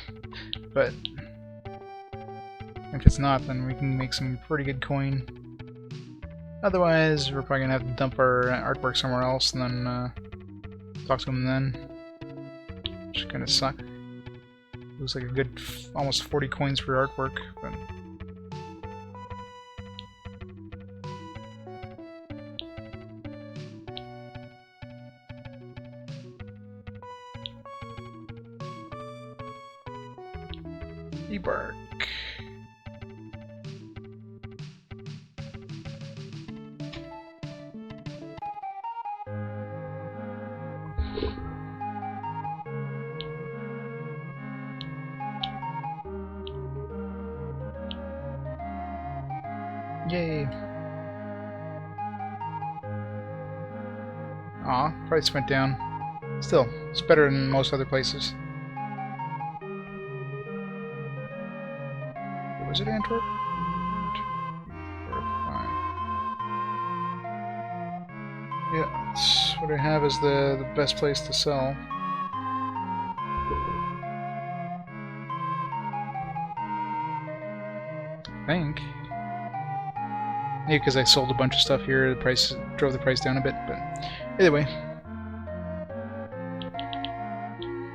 but if it's not, then we can make some pretty good coin. Otherwise, we're probably gonna have to dump our artwork somewhere else and then talk to him then. Which is gonna suck. Looks like a good almost 40 coins for artwork, but debark. Yay! Aw, price went down. Still, it's better than most other places. Was it Antwerp? 4, 5. Yeah, that's what I have as the best place to sell. I think. Maybe because I sold a bunch of stuff here, the price drove the price down a bit, but either way.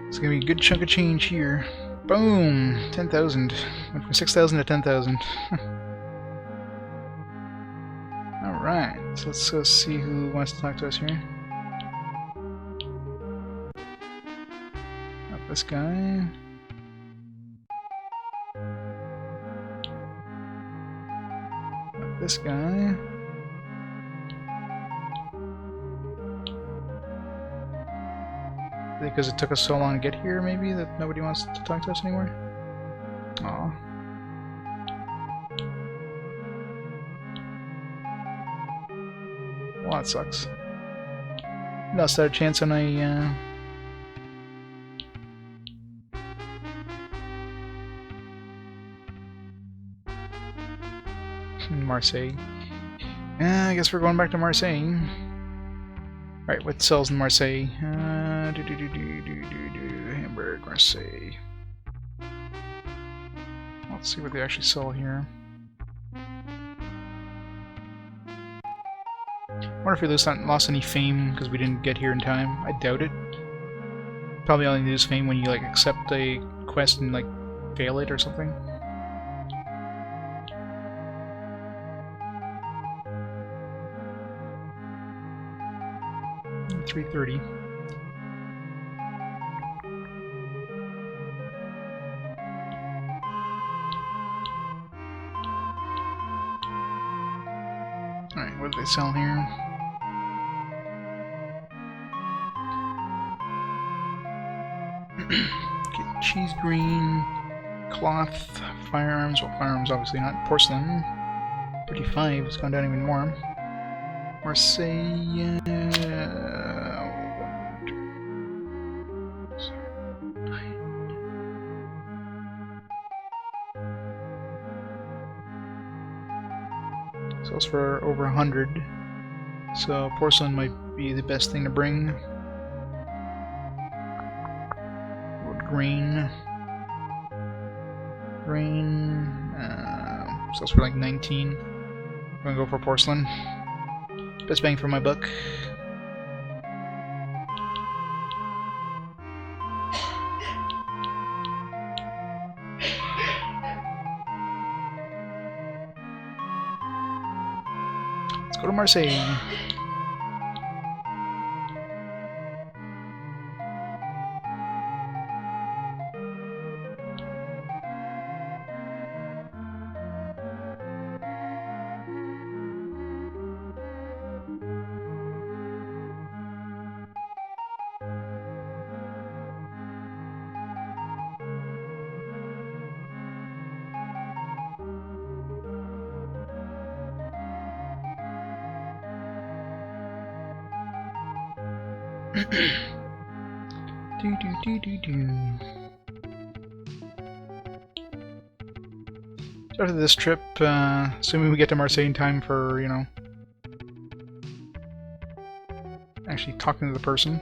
It's gonna be a good chunk of change here. Boom! 10,000. Went from 6,000 to 10,000. Alright, so let's go see who wants to talk to us here. Not this guy. This guy. Because it took us so long to get here, maybe, that nobody wants to talk to us anymore? Aw. Well, that sucks. Lost that chance when I, Marseille. I guess we're going back to Marseille. Alright, what sells in Marseille? Hamburg, Marseille. I'll Let's see what they actually sell here. I wonder if we lost any fame because we didn't get here in time. I doubt it. Probably only lose fame when you like accept a quest and like fail it or something. $330. Alright, what do they sell here? Get cheese green, cloth, firearms. Well, firearms obviously not. Porcelain. 35. It's gone down even more. Marseille. Sells for over 100. So porcelain might be the best thing to bring. Wood grain. Sells for like 19. I'm gonna go for porcelain. Best bang for my buck. Let's go to Marseille. So after this trip, assuming we get to Marseille in time for, you know, actually talking to the person,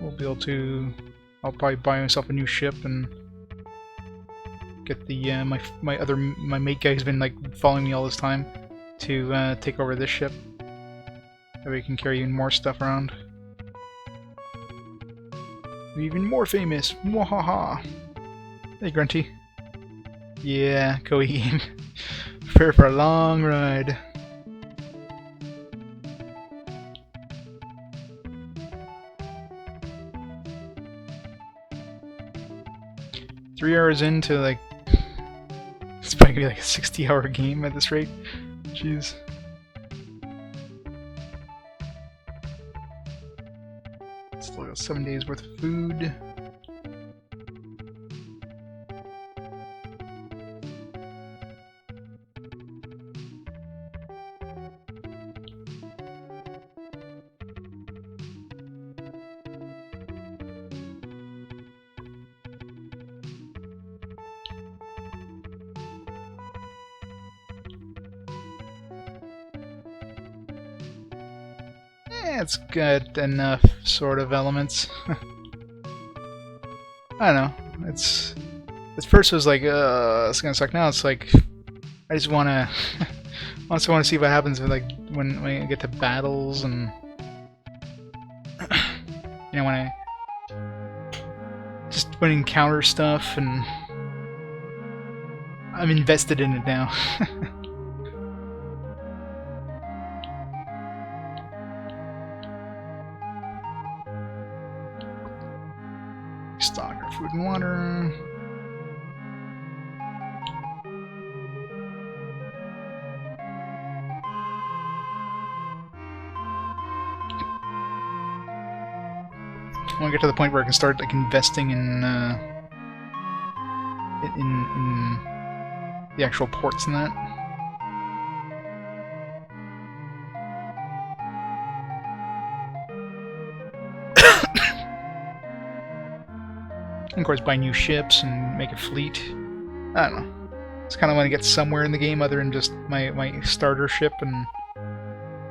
we'll be able to. I'll probably buy myself a new ship and get the my mate guy who's been like following me all this time to take over this ship. That way we can carry even more stuff around. We're even more famous. Mwahaha. Hey, Grunty. Yeah, Koei game. Prepare for a long ride. Three hours into like, it's probably gonna be like a 60-hour game at this rate. Jeez. Still got 7 days worth of food. It's got enough sort of elements. I don't know. It's at first it was like, it's gonna suck. Now it's like, I just wanna, also want to see what happens with, like when I get to battles and you know, when I encounter stuff, and I'm invested in it now. Stock our food and water. I want to get to the point where I can start like investing in the actual ports and that. And of course, buy new ships and make a fleet. I don't know. Just kind of want to get somewhere in the game other than just my starter ship and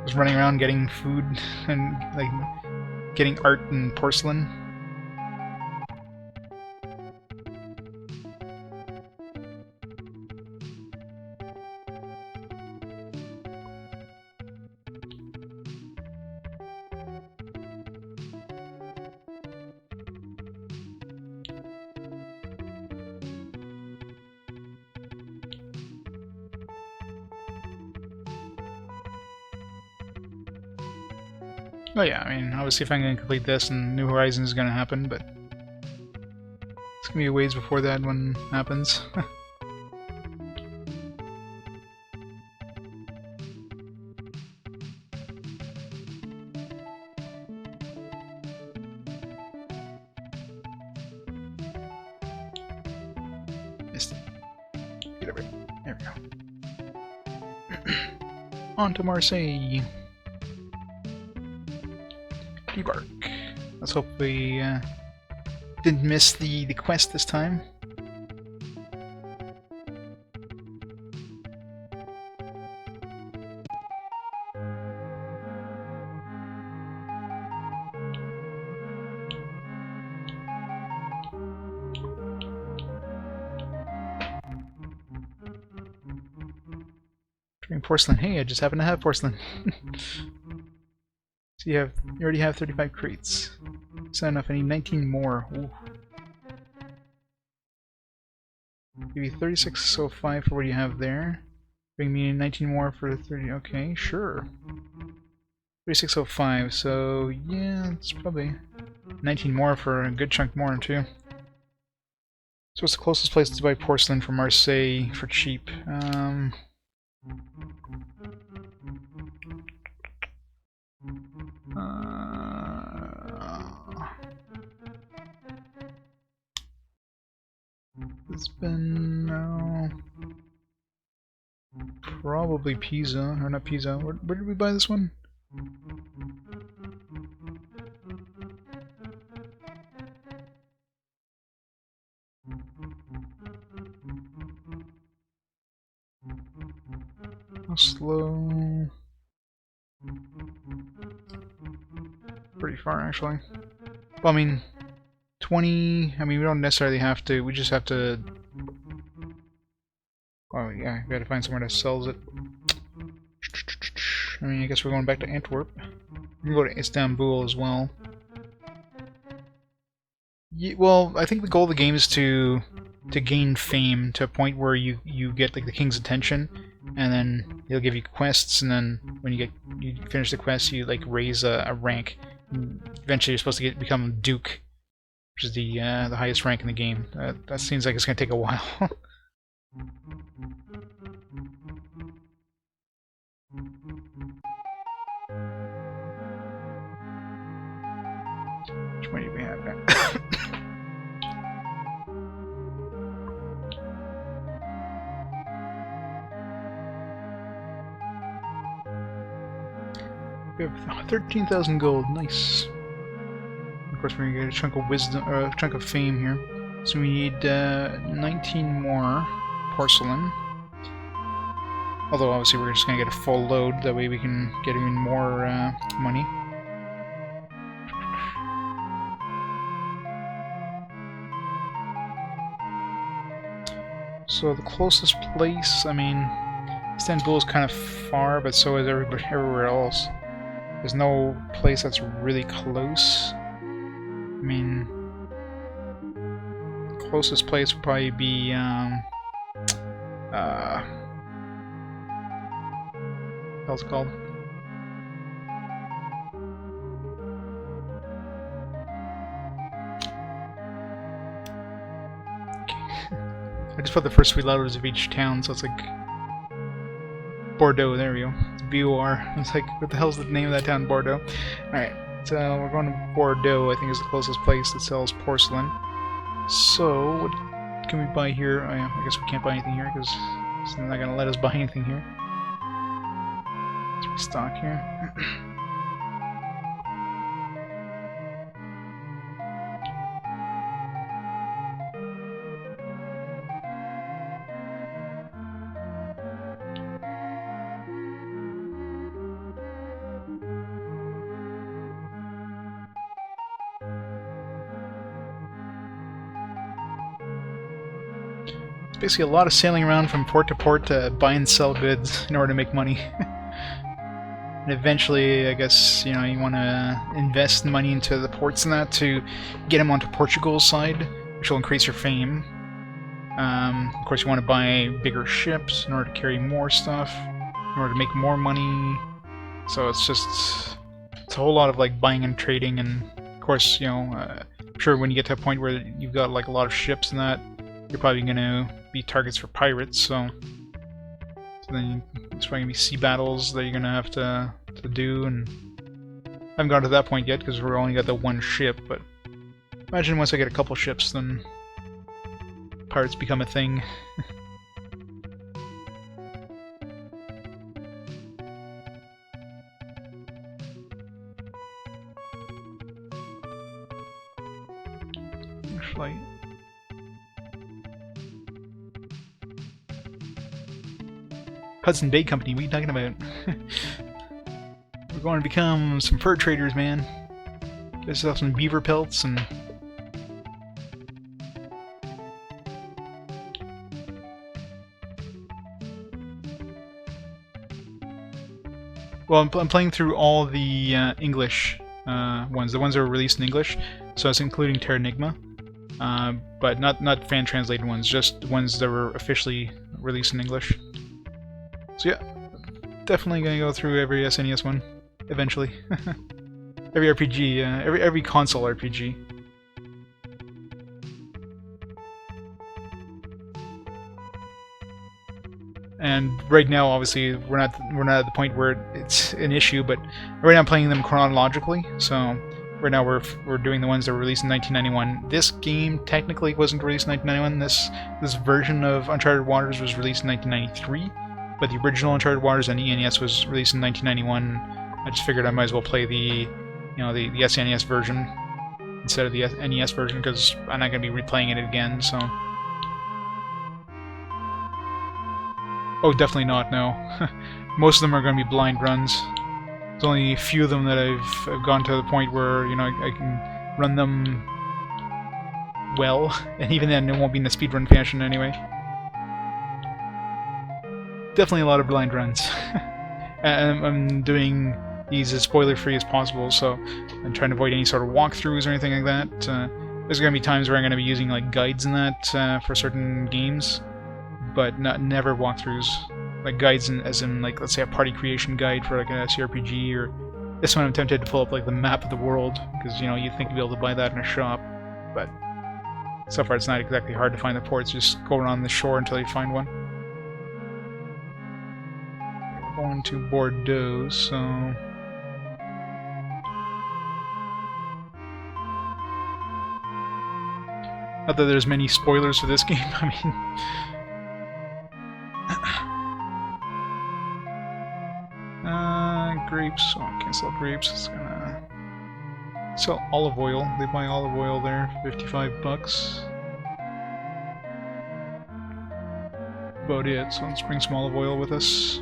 just running around getting food and like getting art and porcelain. Oh yeah, I mean, obviously if I'm going to complete this and New Horizons is going to happen, but it's going to be a ways before that one happens. Missed it. Get over it. There we go. On to Marseille. Debark. Let's hope we didn't miss the quest this time. Drawing porcelain. Hey, I just happen to have porcelain. So you already have 35 crates. That's not enough, I need 19 more. Ooh. Give you 3605 for what you have there. Bring me 19 more for 30, okay, sure. 3605, so yeah, it's probably 19 more for a good chunk more too. So what's the closest place to buy porcelain from Marseille for cheap? It's been probably Pisa, or not Pisa. Where did we buy this one? How slow? Pretty far actually. Well, I mean, 20. I mean, we don't necessarily have to. We just have to. Oh yeah, we gotta find somewhere that sells it. I mean, I guess we're going back to Antwerp. We can go to Istanbul as well. Yeah, well, I think the goal of the game is to gain fame to a point where you get like the king's attention, and then he'll give you quests, and then when you finish the quest, you like raise a rank. Eventually, you're supposed to become Duke, which is the highest rank in the game. That seems like it's gonna take a while. Which one do we have now? We have 13,000 gold. Nice. Of course, we're gonna get a chunk of wisdom, or a chunk of fame here. So we need 19 more porcelain. Although obviously we're just gonna get a full load. That way we can get even more money. So the closest place, I mean, Istanbul is kind of far, but so is everywhere else. There's no place that's really close. I mean, closest place would probably be what's it called? I just put the first three letters of each town, so it's like Bordeaux. There we go. It's B-O-R. It's like, what the hell's the name of that town? Bordeaux. Alright, so we're going to Bordeaux, I think is the closest place that sells porcelain. So, what can we buy here? Oh, yeah, I guess we can't buy anything here because they're not going to let us buy anything here. Let's restock here. Basically a lot of sailing around from port to port to buy and sell goods in order to make money. And eventually, I guess, you know, you want to invest money into the ports and that to get them onto Portugal's side, which will increase your fame. Of course, you want to buy bigger ships in order to carry more stuff, in order to make more money. So it's just it's a whole lot of like buying and trading, and of course, you know, I'm sure when you get to a point where you've got like a lot of ships and that, you're probably gonna be targets for pirates. So then it's probably gonna be sea battles that you're gonna have to do, and I haven't gotten to that point yet because we're only got the one ship. But imagine once I get a couple ships, then pirates become a thing. Flight. Hudson Bay Company, what are you talking about? We're going to become some fur traders, man. Get yourself some beaver pelts and... Well, I'm playing through all the English ones, the ones that were released in English, so it's including Terranigma. But not fan-translated ones, just ones that were officially released in English. So yeah, definitely gonna go through every SNES one, eventually. Every RPG, every console RPG. And right now, obviously, we're not at the point where it's an issue, but right now I'm playing them chronologically, so... Right now we're doing the ones that were released in 1991. This game technically wasn't released in 1991. This version of Uncharted Waters was released in 1993, but the original Uncharted Waters on the NES was released in 1991. I just figured I might as well play the SNES version instead of the NES version because I'm not going to be replaying it again. So, oh, definitely not. No, most of them are going to be blind runs. There's only a few of them that I've gone to the point where, you know, I can run them well, and even then it won't be in the speedrun fashion anyway. Definitely a lot of blind runs. And I'm doing these as spoiler-free as possible, so I'm trying to avoid any sort of walkthroughs or anything like that. There's going to be times where I'm going to be using like guides and that for certain games, but never walkthroughs. Like guides, as in like, let's say a party creation guide for like a CRPG, or this one I'm tempted to pull up like the map of the world, because you know you'd think you'd be able to buy that in a shop, but so far it's not exactly hard to find the ports. Just go around the shore until you find one. We're going to Bordeaux, so not that there's many spoilers for this game. I mean. Grapes. Oh, I can't sell grapes. It's gonna sell olive oil. They buy olive oil there, 55 bucks. About it. So let's bring some olive oil with us.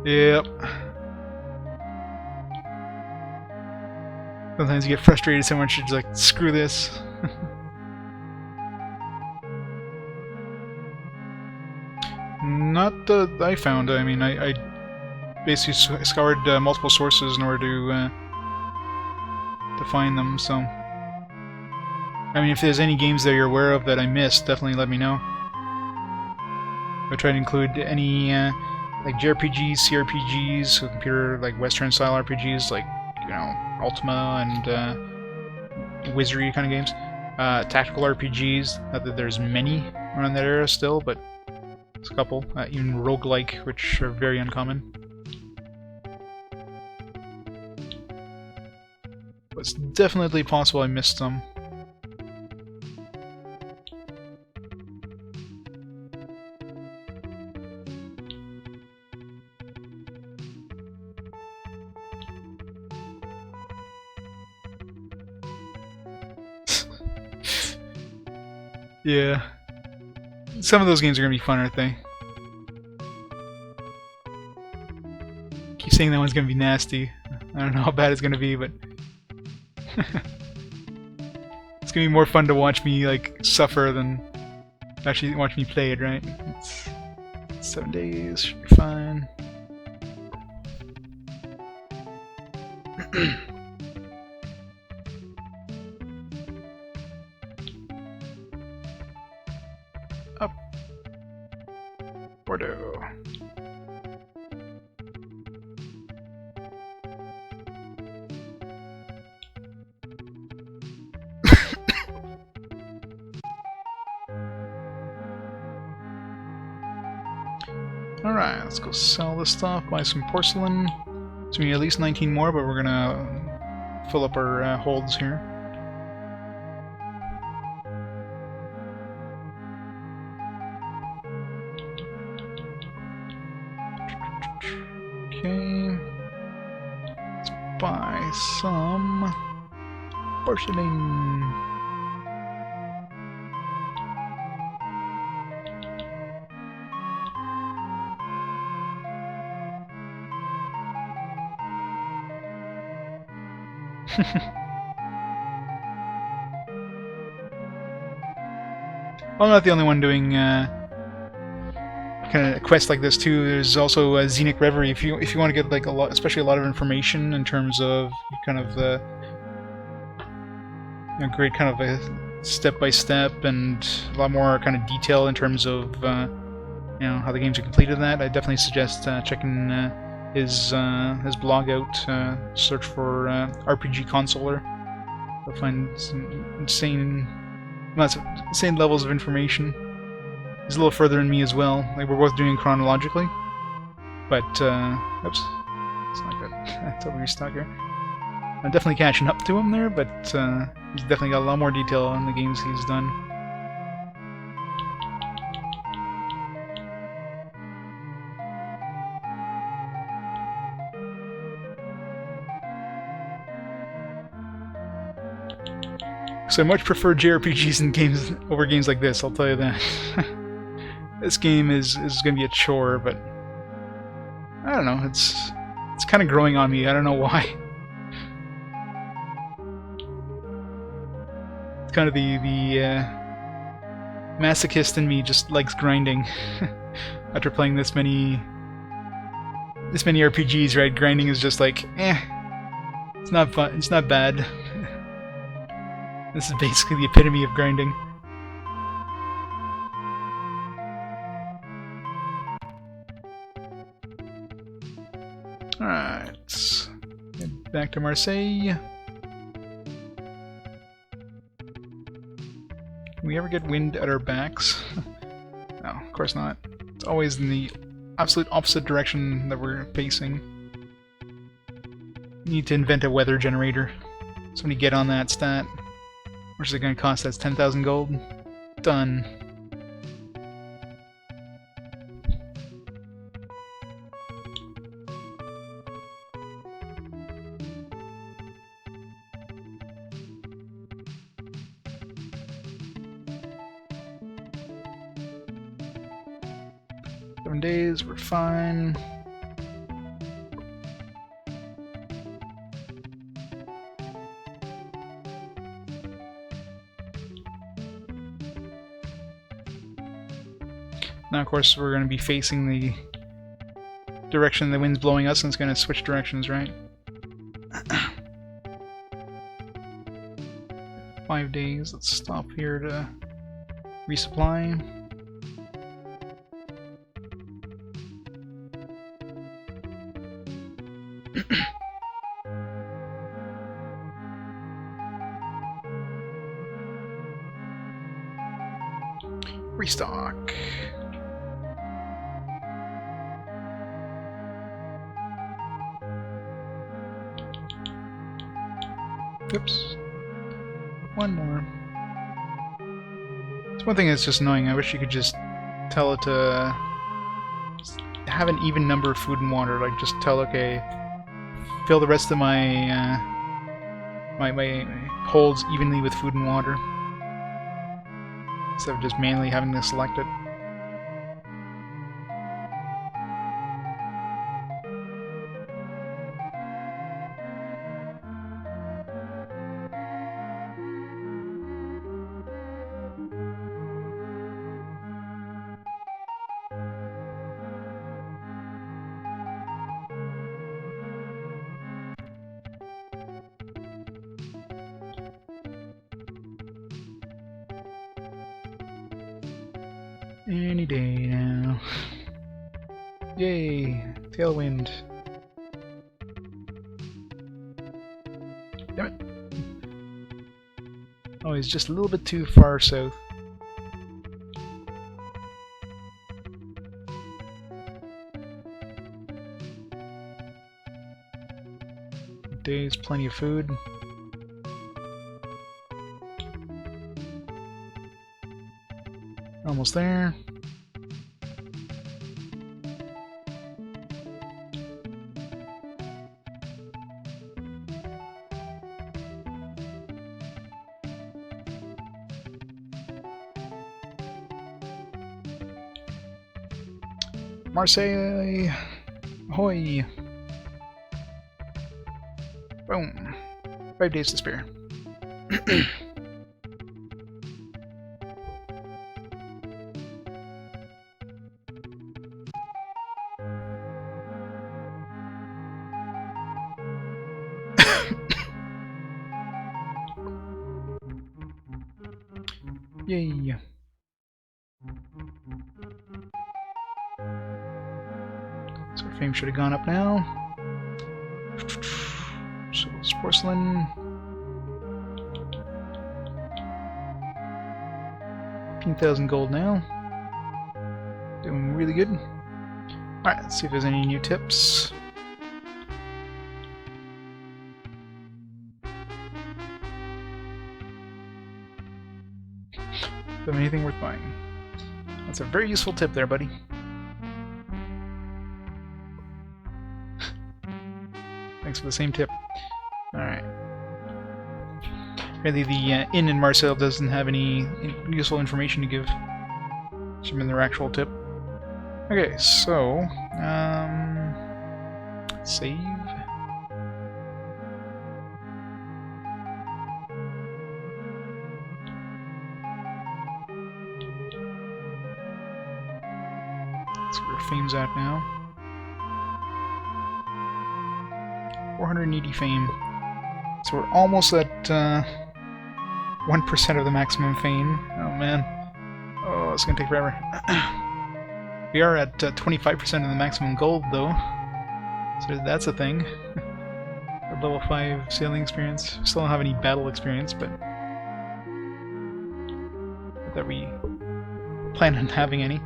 Yep. Sometimes you get frustrated so much, you're just like, screw this. Not that I found. I mean, I basically scoured multiple sources in order to find them, so... I mean, if there's any games that you're aware of that I missed, definitely let me know. I try to include any, like JRPGs, CRPGs, so computer, like Western-style RPGs, like, you know, Ultima and Wizardry kind of games. Tactical RPGs, not that there's many around that era still, but there's a couple. Even roguelike, which are very uncommon. But it's definitely possible I missed some. Yeah. Some of those games are gonna be fun, aren't they? Keep saying that one's gonna be nasty. I don't know how bad it's gonna be, but... it's gonna be more fun to watch me, like, suffer than actually watch me play it, right? It's 7 days, should be fine. up. Bordeaux. Alright, let's go sell this stuff, buy some porcelain. It's gonna be at least 19 more, but we're gonna fill up our holds here. Okay. Let's buy some porcelain. Well, I'm not the only one doing kind of quests like this too. There's also a Scenic Reverie if you want to get like a lot, especially a lot of information in terms of kind of the great kind of a step by step and a lot more kind of detail in terms of how the games are completed. That I definitely suggest checking his blog out. Search for RPG Consoler. You'll find some insane levels of information. He's a little further than me as well. Like, we're both doing chronologically. But, oops. It's not good. I thought we were stuck here. I'm definitely catching up to him there, but he's definitely got a lot more detail on the games he's done. So I much prefer JRPGs in games over games like this, I'll tell you that. This game is going to be a chore, but I don't know, it's kind of growing on me, I don't know why. It's kind of the masochist in me just likes grinding. After playing this many RPGs, right, grinding is just like, it's not fun, it's not bad. This is basically the epitome of grinding. Alright. Head back to Marseille. Can we ever get wind at our backs? No, of course not. It's always in the absolute opposite direction that we're facing. We need to invent a weather generator. Somebody get on that stat. How much is it going to cost? That's 10,000 gold. Done. Days, we're fine. Now, of course, we're going to be facing the direction the wind's blowing us, and it's going to switch directions, right? 5 days. Let's stop here to resupply. Restock. Oops. One more. It's one thing that's just annoying. I wish you could just tell it to have an even number of food and water. Like, just tell, okay, fill the rest of my my holds evenly with food and water, instead of just manually having to select it. Any day now. Yay! Tailwind. Damn it. Oh, he's just a little bit too far south. Days, plenty of food. Almost there. Marseille! Ahoy! Boom. 5 days to spare. Yay! So our fame should have gone up now. So it's porcelain. 15,000 gold now. Doing really good. Alright, let's see if there's any new tips. Don't have anything worth buying. That's a very useful tip there, buddy. Thanks for the same tip. Alright. Really, the inn in Marseille doesn't have any useful information to give. Should have been their actual tip. Okay, so save. Let's see where fame's at now. 480 fame. So we're almost at 1% of the maximum fame. Oh man. Oh, it's gonna take forever. We are at 25% of the maximum gold though. So that's a thing. Level 5 sailing experience. Still don't have any battle experience, but that we plan on having any.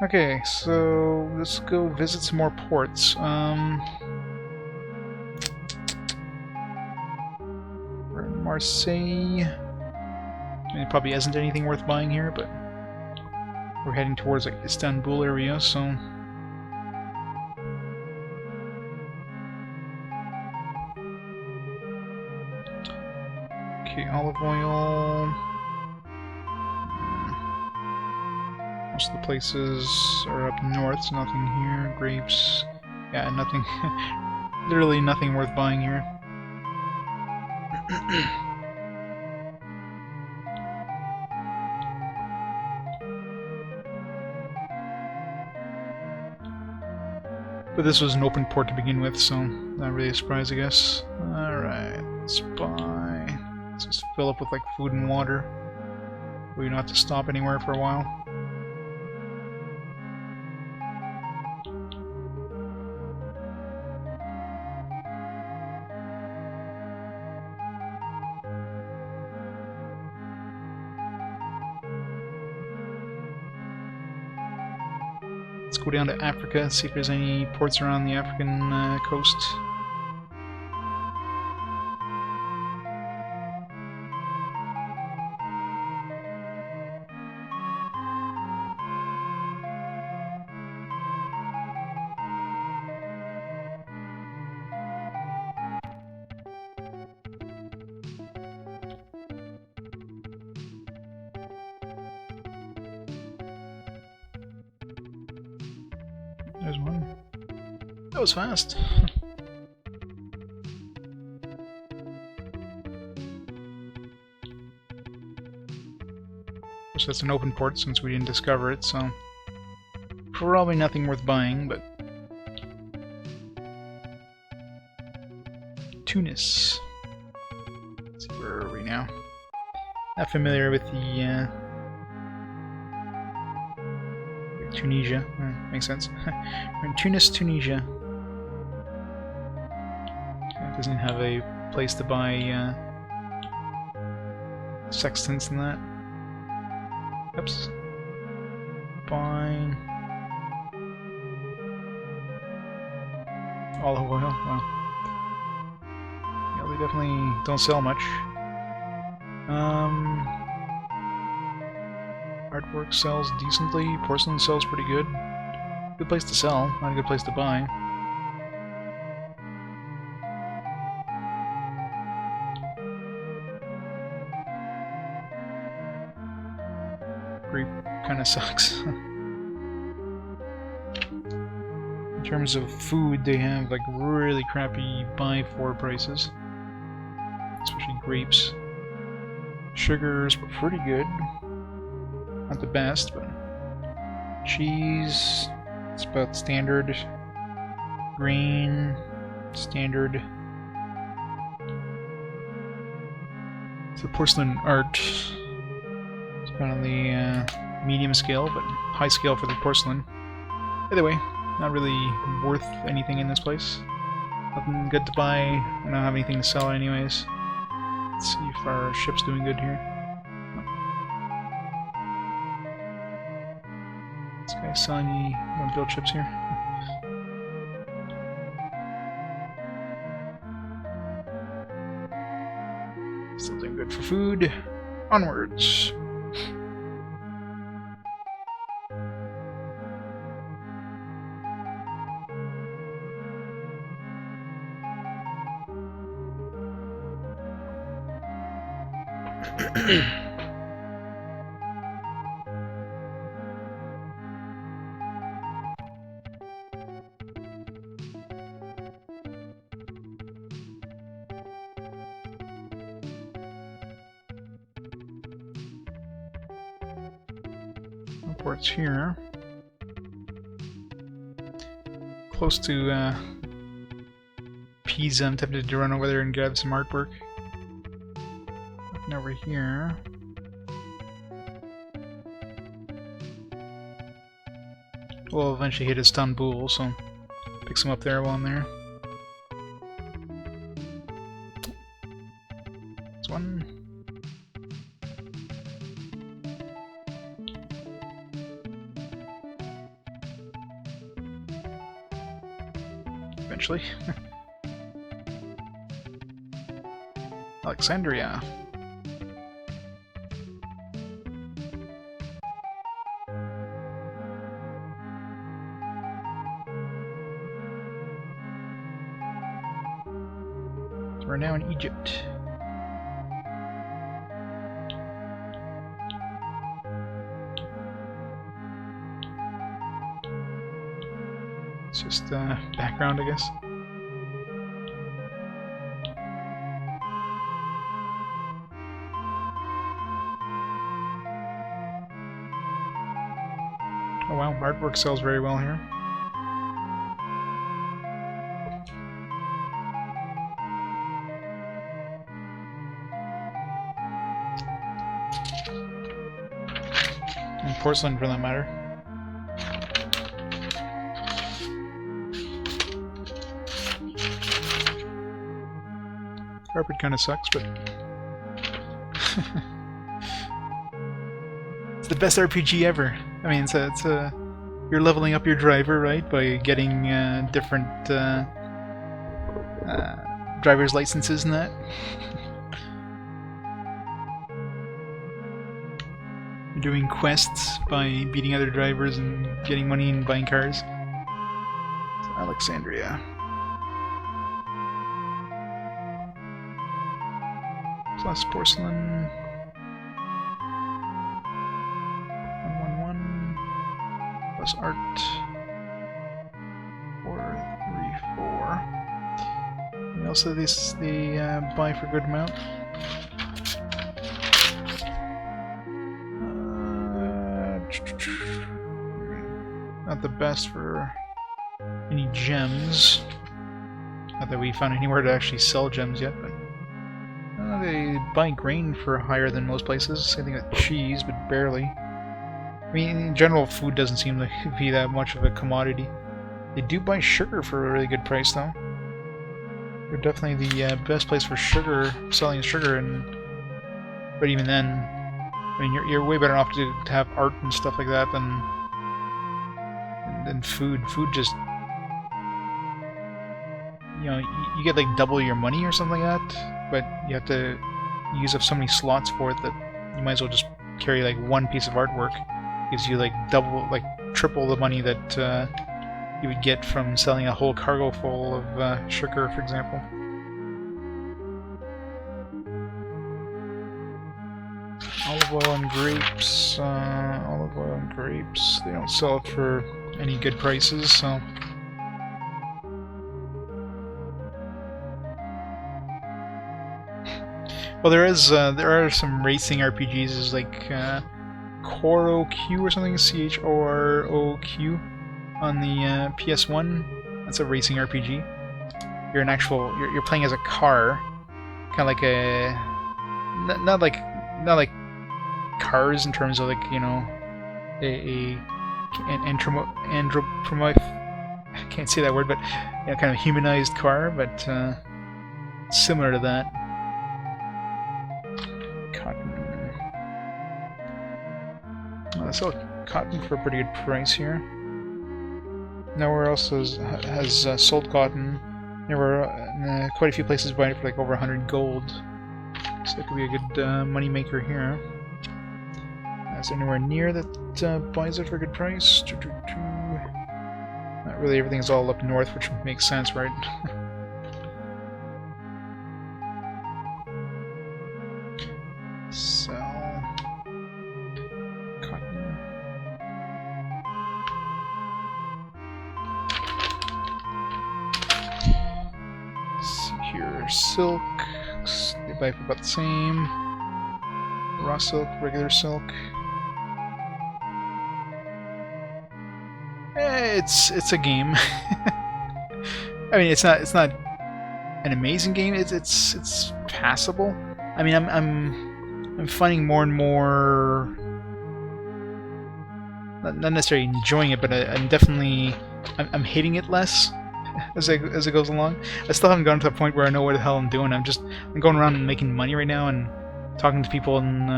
Okay, so let's go visit some more ports. We're in Marseille. I mean, it probably isn't anything worth buying here, but we're heading towards like Istanbul area, so okay, olive oil. Most of the places are up north, so nothing here. Grapes. Yeah, nothing. Literally nothing worth buying here. But this was an open port to begin with, so not really a surprise, I guess. Alright, let's buy. Let's just fill up with like food and water. We don't have to stop anywhere for a while. Let's go down to Africa, see if there's any ports around the African coast. There's one. That was fast. So that's an open port since we didn't discover it, so probably nothing worth buying, but Tunis. Let's see, where are we now? Not familiar with the Tunisia. Makes sense. We're in Tunis, Tunisia. It doesn't have a place to buy sextants and that. Oops. Fine. Olive oil. Wow. Yeah, they definitely don't sell much. Artwork sells decently. Porcelain sells pretty good. Good place to sell, not a good place to buy. Grape kind of sucks. In terms of food, they have like really crappy buy for prices, especially grapes. Sugars were pretty good, not the best, but cheese, it's about standard. Grain, standard. So porcelain art is kind of the medium scale, but high scale for the porcelain. Either way, not really worth anything in this place. Nothing good to buy. I don't have anything to sell anyways. Let's see if our ship's doing good here. No. This guy's selling me build ships here. Still doing good for food. Onwards. Ports here. Close to Pisa. I'm tempted to run over there and grab some artwork. Looking over here. We'll eventually hit Istanbul, so pick some up there while I'm there. This one. Eventually. Alexandria. So we're now in Egypt. It's just background, I guess. Oh wow, artwork sells very well here. And porcelain for that matter. Carpet kind of sucks, but it's the best RPG ever. I mean, it's a you're leveling up your driver, right, by getting different driver's licenses and that. You're doing quests by beating other drivers and getting money and buying cars. So Alexandria. Plus porcelain. 111. Plus art. 434. And also this they buy for a good amount. Not the best for any gems. Not that we found anywhere to actually sell gems yet, but they buy grain for higher than most places. Same thing with cheese, but barely. mean, in general, food doesn't seem to be that much of a commodity. They do buy sugar for a really good price, though. They're definitely the best place for sugar, selling sugar, but even then, I mean, you're way better off to have art and stuff like that than food. Food just, you know, you get like double your money or something like that, but you have to use up so many slots for it that you might as well just carry like one piece of artwork. Gives you like double, like triple the money that you would get from selling a whole cargo full of sugar, for example. Olive oil and grapes. Olive oil and grapes. They don't sell it for any good prices, so. Well, there are some racing RPGs. There's like ChoroQ or something, CHOROQ, on the PS1. That's a racing RPG. You're playing as a car, kind of like a not like cars in terms of like, you know, an anthropomorphic, I can't say that word, but you know, kind of humanized car, but similar to that. Cotton. I sell cotton for a pretty good price here. Nowhere else has sold cotton. Quite a few places buy it for like over 100 gold. So that could be a good money maker here. Is there anywhere near that buys it for a good price? Not really. Everything's all up north, which makes sense, right? Sell cotton. Let's see here. Silk. They buy for about the same. Raw silk, regular silk. It's a game. I mean, it's not an amazing game. It's passable. I mean, I'm finding more and more, not necessarily enjoying it, but I'm definitely I'm hating it less as it goes along. I still haven't gotten to the point where I know what the hell I'm doing. I'm going around and making money right now and talking to people in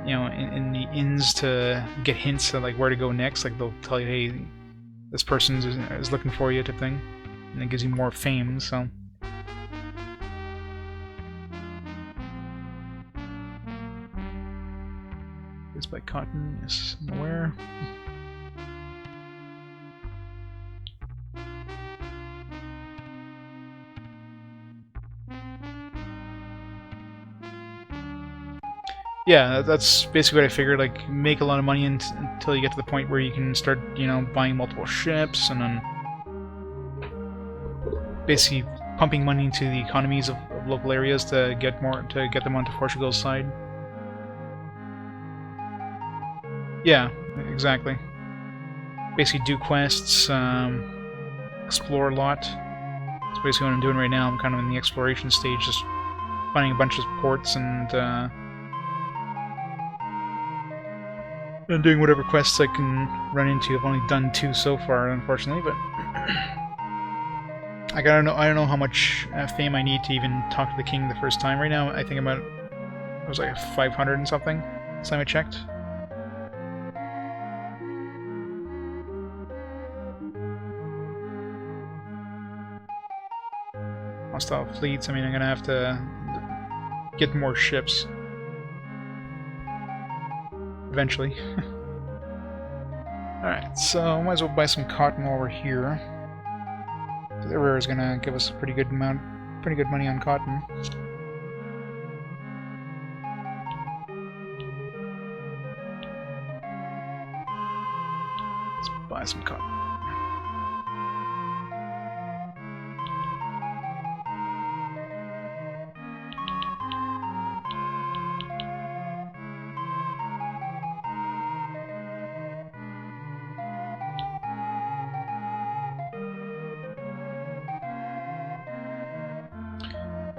you know, in the inns to get hints of like where to go next. Like they'll tell you, hey, this person is looking for you, type thing, and it gives you more fame. So. It's by cotton, yes, I'm aware. Yeah, that's basically what I figured. Like, make a lot of money until you get to the point where you can start, you know, buying multiple ships, and then basically pumping money into the economies of local areas to get them onto Portugal's side. Yeah, exactly. Basically do quests, explore a lot. That's basically what I'm doing right now. I'm kind of in the exploration stage, just finding a bunch of ports and doing whatever quests I can run into. I've only done 2 so far, unfortunately, but I don't know how much fame I need to even talk to the king the first time. Right now, I think it was like 500 and something last time I checked. Hostile fleets. I mean, I'm gonna have to get more ships eventually. Alright, so might as well buy some cotton while we're here. The river is gonna give us a pretty good money on cotton. Let's buy some cotton.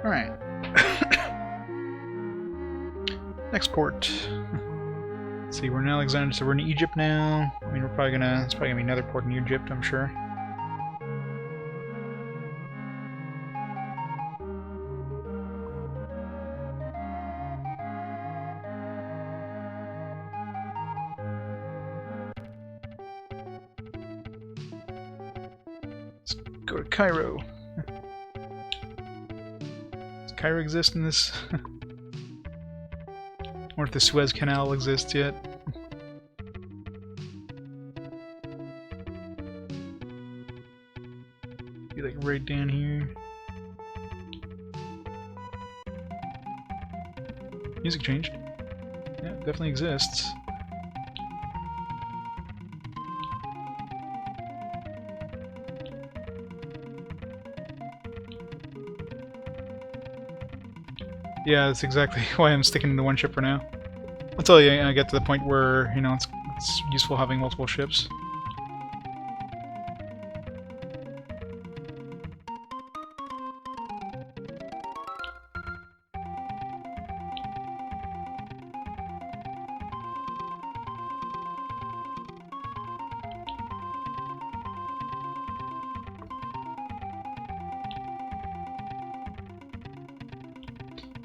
Alright. Next port. Let's Let's see, we're in Alexandria, so we're in Egypt now. I mean, it's probably gonna be another port in Egypt, I'm sure. Let's go to Cairo. Does Cairo exist in this? Or if the Suez Canal exists yet. Be like right down here. Music changed. Yeah, it definitely exists. Yeah, that's exactly why I'm sticking to one ship for now. Until I get to the point where, you know, it's useful having multiple ships.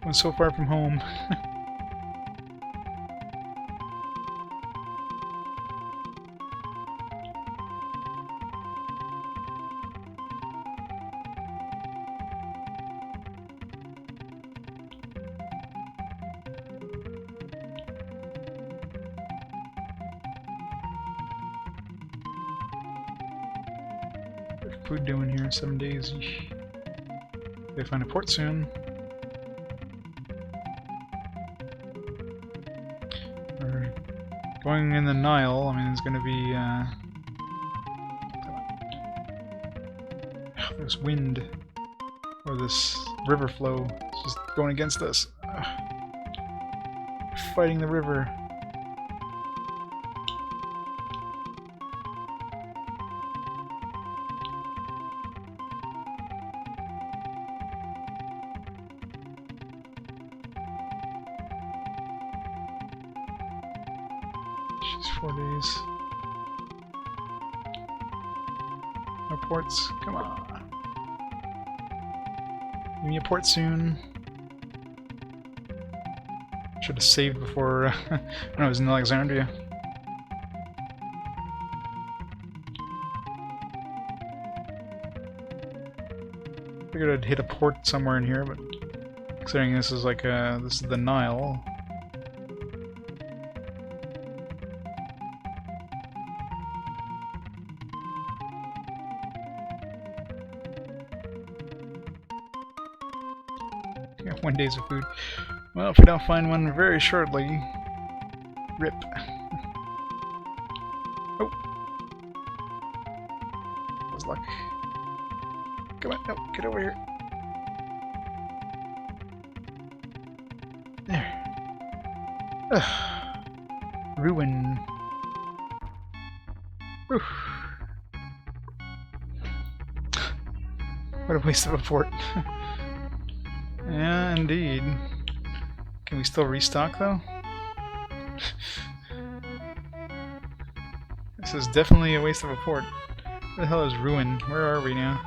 I'm so far from home. What's food doing here? 7 days. Gotta find a port soon. Going in the Nile, I mean, it's going to be, this wind, or this river flow, it's just going against us. Fighting the river. She's 4 days. No ports. Come on. Give me a port soon. Should have saved before when I was in Alexandria. Figured I'd hit a port somewhere in here, but considering this is like this is the Nile. Yeah, 1 day's of food. Well, if we don't find one very shortly, rip. Oh, that was luck. Come on, no, get over here. There. Ugh. Ruin. Whew. What a waste of a port. Yeah, indeed. Can we still restock, though? This is definitely a waste of a port. Where the hell is Ruin? Where are we now?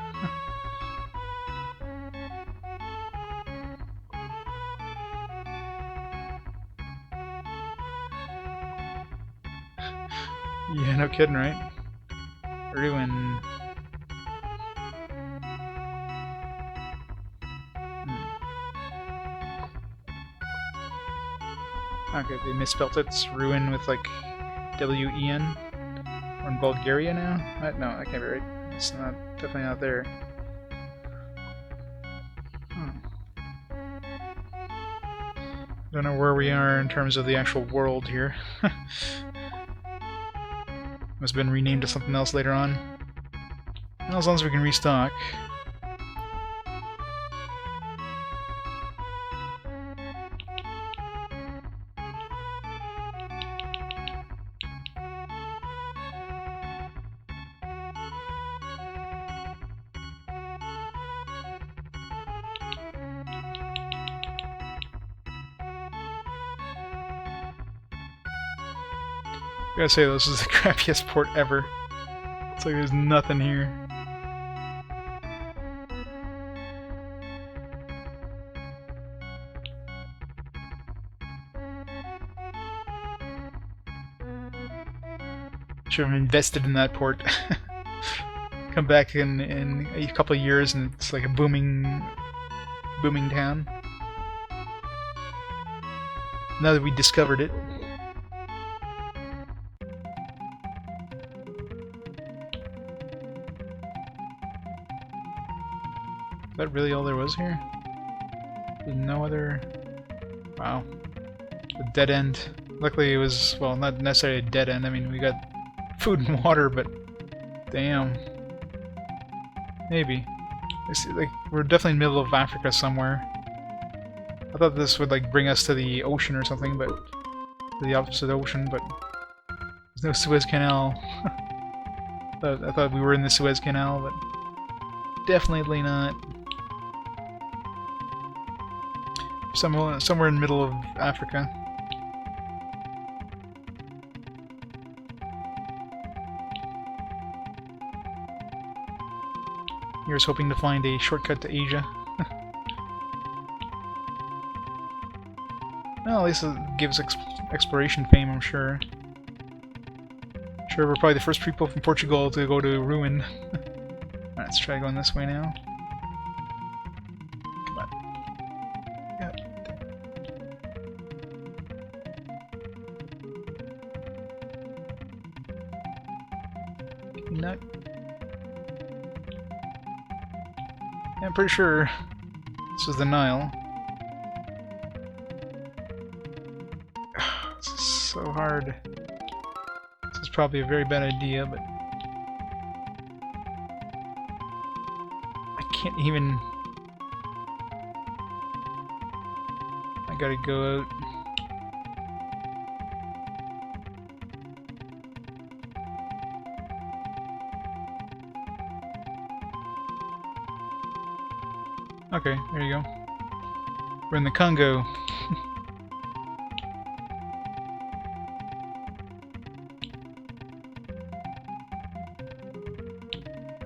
Yeah, no kidding, right? Ruin. Okay, they misspelled it. It's Ruin with like W-E-N. We're in Bulgaria now? No, that can't be right. It's not, definitely not there. Don't know where we are in terms of the actual world here. Must have been renamed to something else later on. Well, as long as we can restock. Gotta say, this is the crappiest port ever. It's like there's nothing here. Should have invested in that port. Come back in a couple of years and it's like a booming town. Now that we discovered it. Is that really all there was here? There's no other... Wow. A dead end. Luckily it was, well, not necessarily a dead end. I mean, we got food and water, but... Damn. Maybe. I see, like, we're definitely in the middle of Africa somewhere. I thought this would, like, bring us to the ocean or something, but... To the opposite ocean, but... There's no Suez Canal. I thought we were in the Suez Canal, but... Definitely not. Somewhere in the middle of Africa. Here's hoping to find a shortcut to Asia. Well, at least it gives exploration fame, I'm sure. Sure, we're probably the first people from Portugal to go to ruin. Alright, let's try going this way now. Come on. Yep. Nut. Yeah, I'm pretty sure this is the Nile. This is so hard. This is probably a very bad idea, but I can't even... I gotta go out. Okay, there you go. We're in the Congo.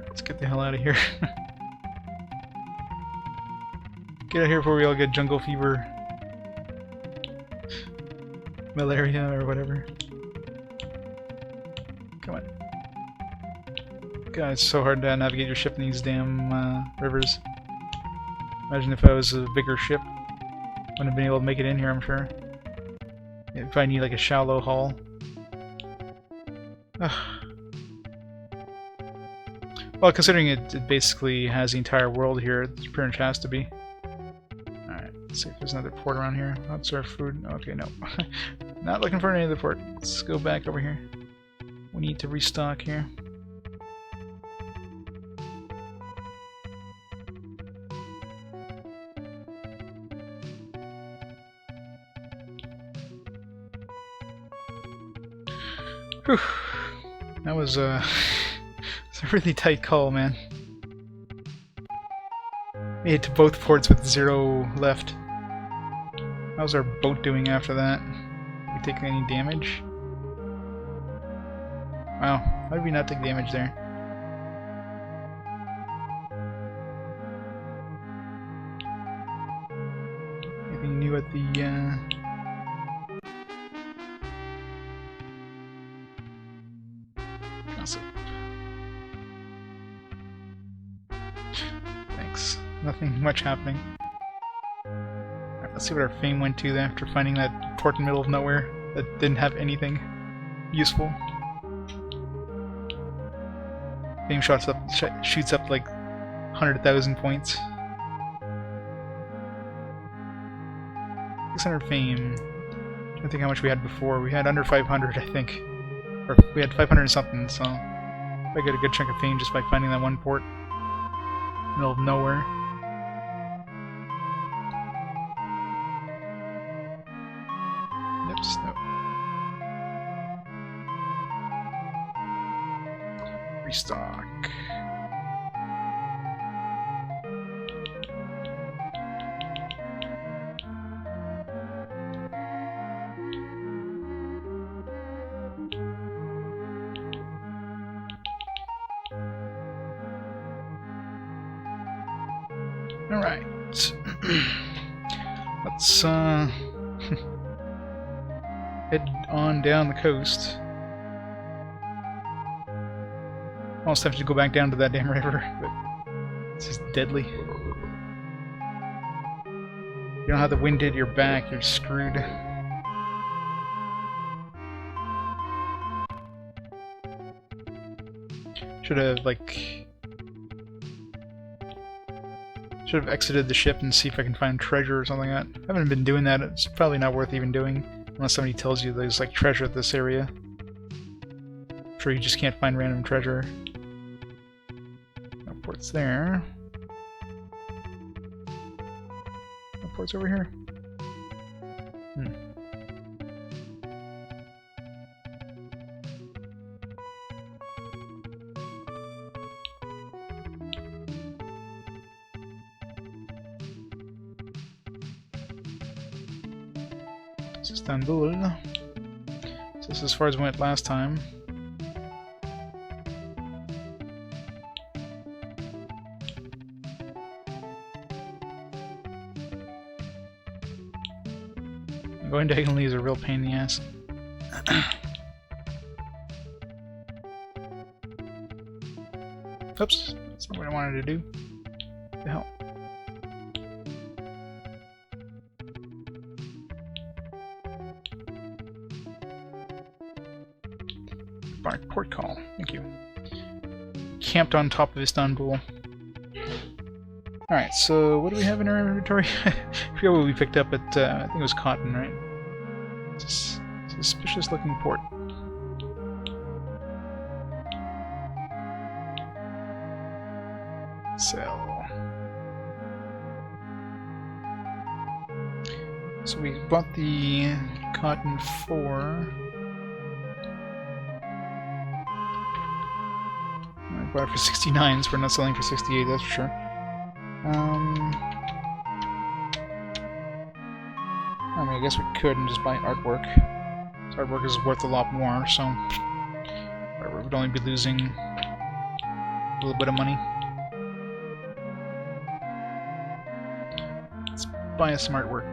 Let's get the hell out of here. Get out of here before we all get jungle fever. Malaria or whatever. Come on. God, it's so hard to navigate your ship in these damn rivers. Imagine if I was a bigger ship. Wouldn't have been able to make it in here, I'm sure. If I need like a shallow hull. Ugh. Well, considering it basically has the entire world here, it pretty much has to be. Alright, let's see if there's another port around here. That's our food. Okay, no. Not looking for any other port. Let's go back over here. We need to restock here. Whew. That was it's a really tight call, man. Made it to both ports with 0 left. How's our boat doing after that? Are we taking any damage? Wow, how did we not take damage there? Anything new at the Thanks. Nothing much happening. Alright, let's see what our fame went to after finding that port in the middle of nowhere that didn't have anything useful. Fame shoots up like 100,000 points. 600 fame. I don't think how much we had before. We had under 500, I think. Or we had 500 something, so I got a good chunk of fame just by finding that one port. Middle of nowhere. Yep, snow. Restock. Alright. Let's head on down the coast. Almost have to go back down to that damn river, but it's just deadly. If you don't have the wind at your back, you're screwed. Should have exited the ship and see if I can find treasure or something like that. I haven't been doing that. It's probably not worth even doing unless somebody tells you there's like treasure at this area. I'm sure you just can't find random treasure. No port's there. No port's over here. Istanbul. So this is as far as we went last time. Going diagonally is a real pain in the ass. Oops, that's not what I wanted to do. What the hell? Port call. Thank you. Camped on top of Istanbul. Alright, so what do we have in our inventory? I forget what we picked up at, I think it was cotton, right? Suspicious looking port. Sell. So we bought the cotton for... I bought it for 69, so we're not selling for 68, that's for sure. I mean, I guess we could and just buy artwork. So artwork is worth a lot more, so artwork would only be losing a little bit of money. Let's buy some artwork.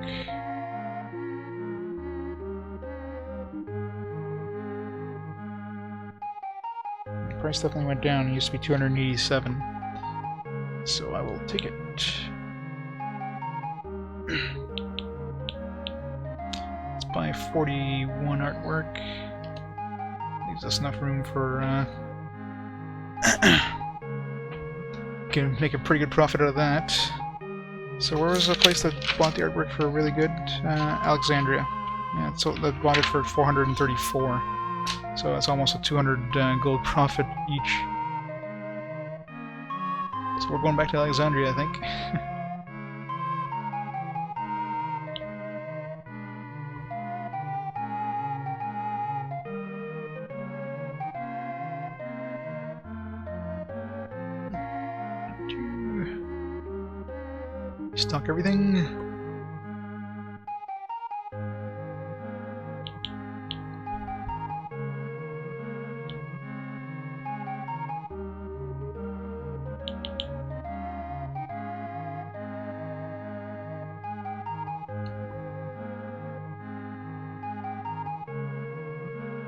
The price definitely went down. It used to be 287, so I will take it. Buy 41 artwork. Leaves us enough room for can make a pretty good profit out of that. So where was the place that bought the artwork for really good? Alexandria. Yeah, so they bought it for 434. So that's almost a 200 gold profit each. So we're going back to Alexandria, I think. Stock everything.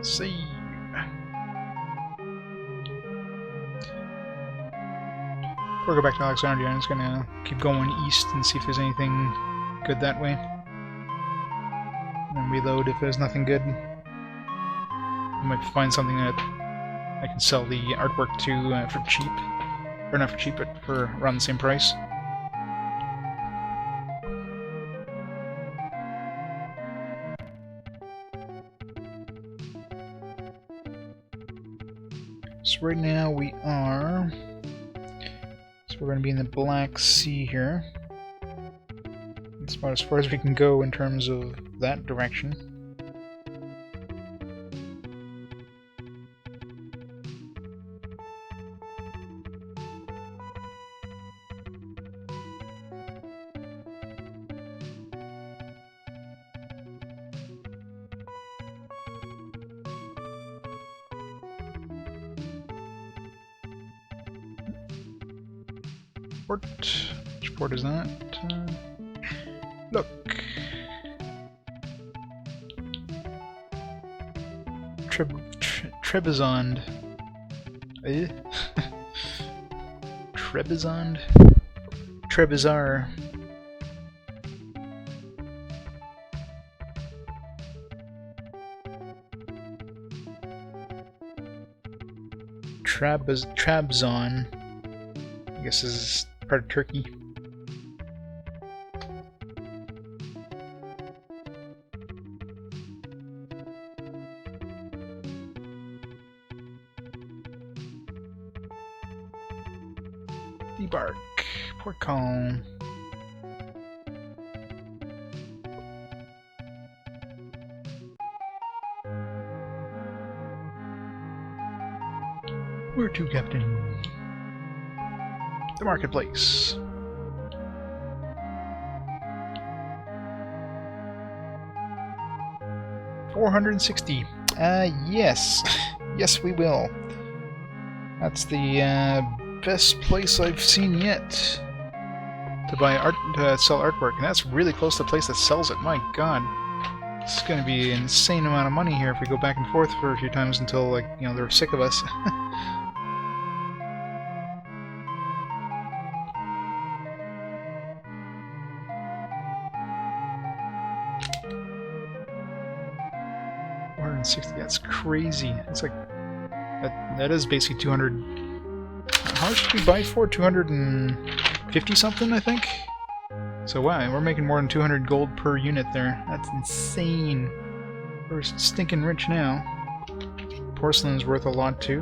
Save. Before I go back to Alexandria, I'm just gonna keep going east and see if there's anything good that way. And then reload if there's nothing good. I might find something that I can sell the artwork to for cheap. Or not for cheap, but for around the same price. So right now we are... we're going to be in the Black Sea here. That's about as far as we can go in terms of that direction. What is that? Look. Trebizond. Trebizond? Trebizar. Trabzon. I guess this is part of Turkey. Debark. Port Calm. Where to, Captain? The marketplace. $460. Yes. Yes, we will. That's the best place I've seen yet to buy art, to sell artwork, and that's really close to the place that sells it. My God, it's going to be an insane amount of money here if we go back and forth for a few times until, like, you know, they're sick of us. $160. That's crazy. It's like that is basically 200. How much did we buy it for? 250 something, I think. So wow, we're making more than 200 gold per unit there. That's insane. We're stinking rich now. Porcelain's worth a lot too.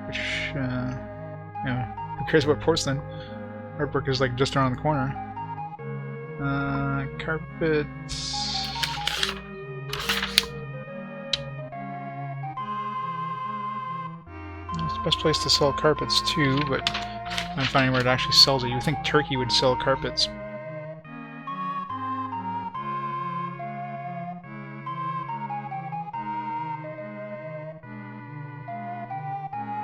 Which, you know, who cares about porcelain? Artwork is like just around the corner. Carpets. It's the best place to sell carpets too, but I'm finding where it actually sells it. You would think Turkey would sell carpets.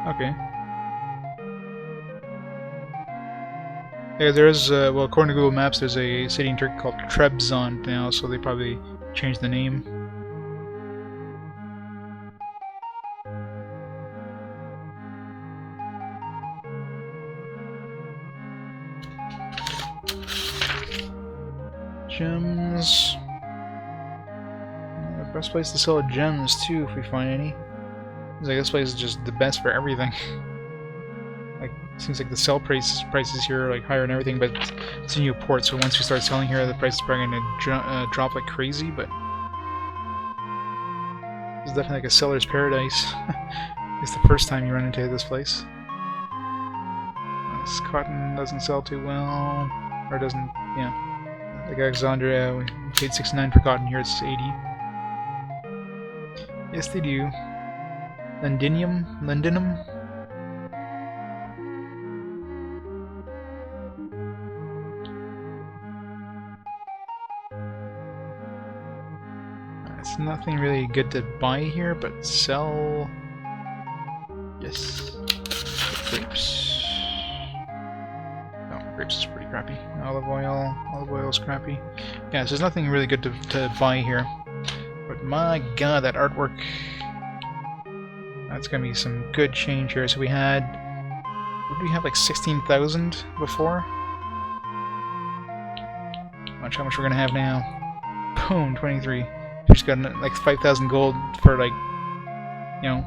Okay. Yeah, there is, well, according to Google Maps, there's a city in Turkey called Trabzon now, so they probably changed the name. Gems. Yeah, best place to sell gems too, if we find any. Like, this place is just the best for everything. Like, seems like the sell prices here are like higher and everything, but it's a new port, so once we start selling here, the price is probably going to drop like crazy. But it's definitely like a seller's paradise. It's the first time you run into this place. This cotton doesn't sell too well, or doesn't, yeah. Like Alexandria, we paid 69 for cotton. Here it's 80. Yes, they do. Londinium? It's nothing really good to buy here, but sell. Yes. Grapes. No, grapes is pretty crappy. Olive oil is crappy. Yeah, so there's nothing really good to buy here. But my God, that artwork. That's gonna be some good change here. So we had, what did we have, like 16,000 before? Watch how much we're gonna have now. Boom, 23. We just got like 5,000 gold for, like, you know,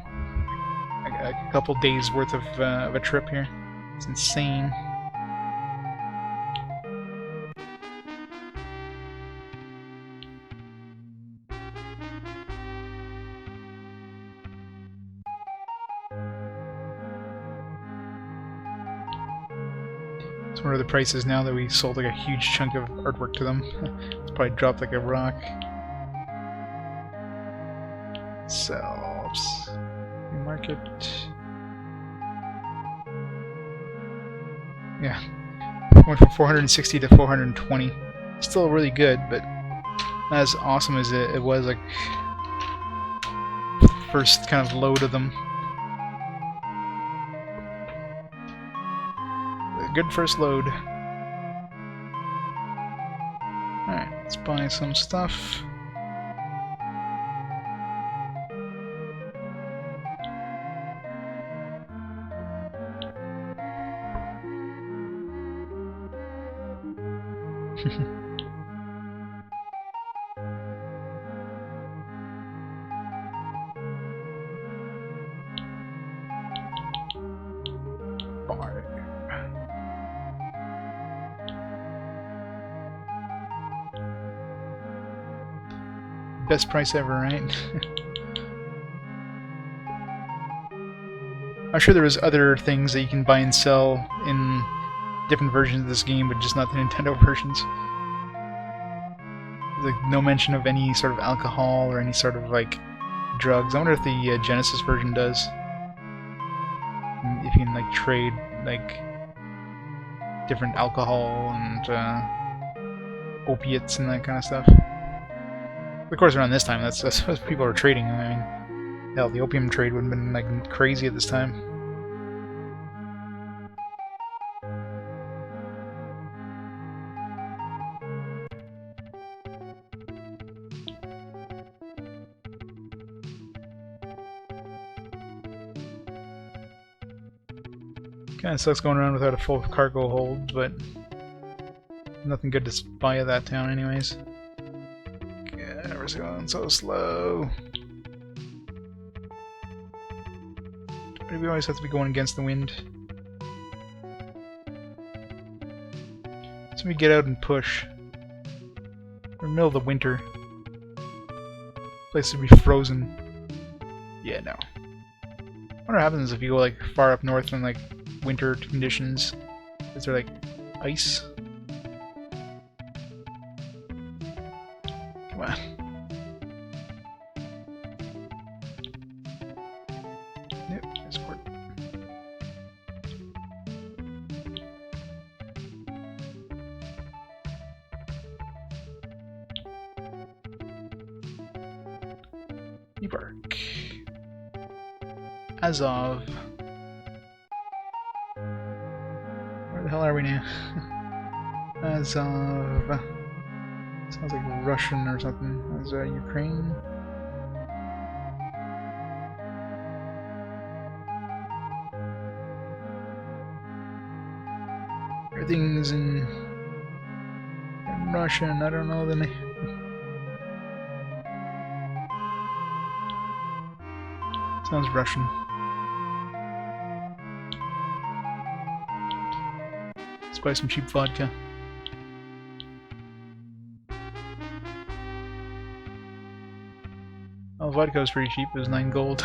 a couple days worth of a trip here. It's insane. What are the prices now that we sold like a huge chunk of artwork to them? It's probably dropped like a rock. Sells. Market. Yeah. Went from 460 to 420. Still really good, but not as awesome as it was like first kind of load of them. good first load. Alright, let's buy some stuff. Best price ever, right? I'm sure there was other things that you can buy and sell in different versions of this game, but just not the Nintendo versions. There's like no mention of any sort of alcohol or any sort of like drugs. I wonder if the Genesis version does. If you can like trade like different alcohol and opiates and that kind of stuff. Of course, around this time, that's what people are trading. I mean, hell, the opium trade would have been like crazy at this time. Kinda sucks going around without a full cargo hold, but nothing good to buy at that town anyways. God, we're going so slow. Why do we always have to be going against the wind? So we get out and push. We're in the middle of the winter. Place would be frozen. Yeah, no. I wonder what happens if you go like far up north in like winter conditions. Is there like ice? Come on. Yep, export. Embark. Azov. Where the hell are we now? Azov. Sounds like Russian or something. Is that Ukraine? Everything's in Russian. I don't know the name. Sounds Russian. Let's buy some cheap vodka. Oh, vodka was pretty cheap. It was 9 gold.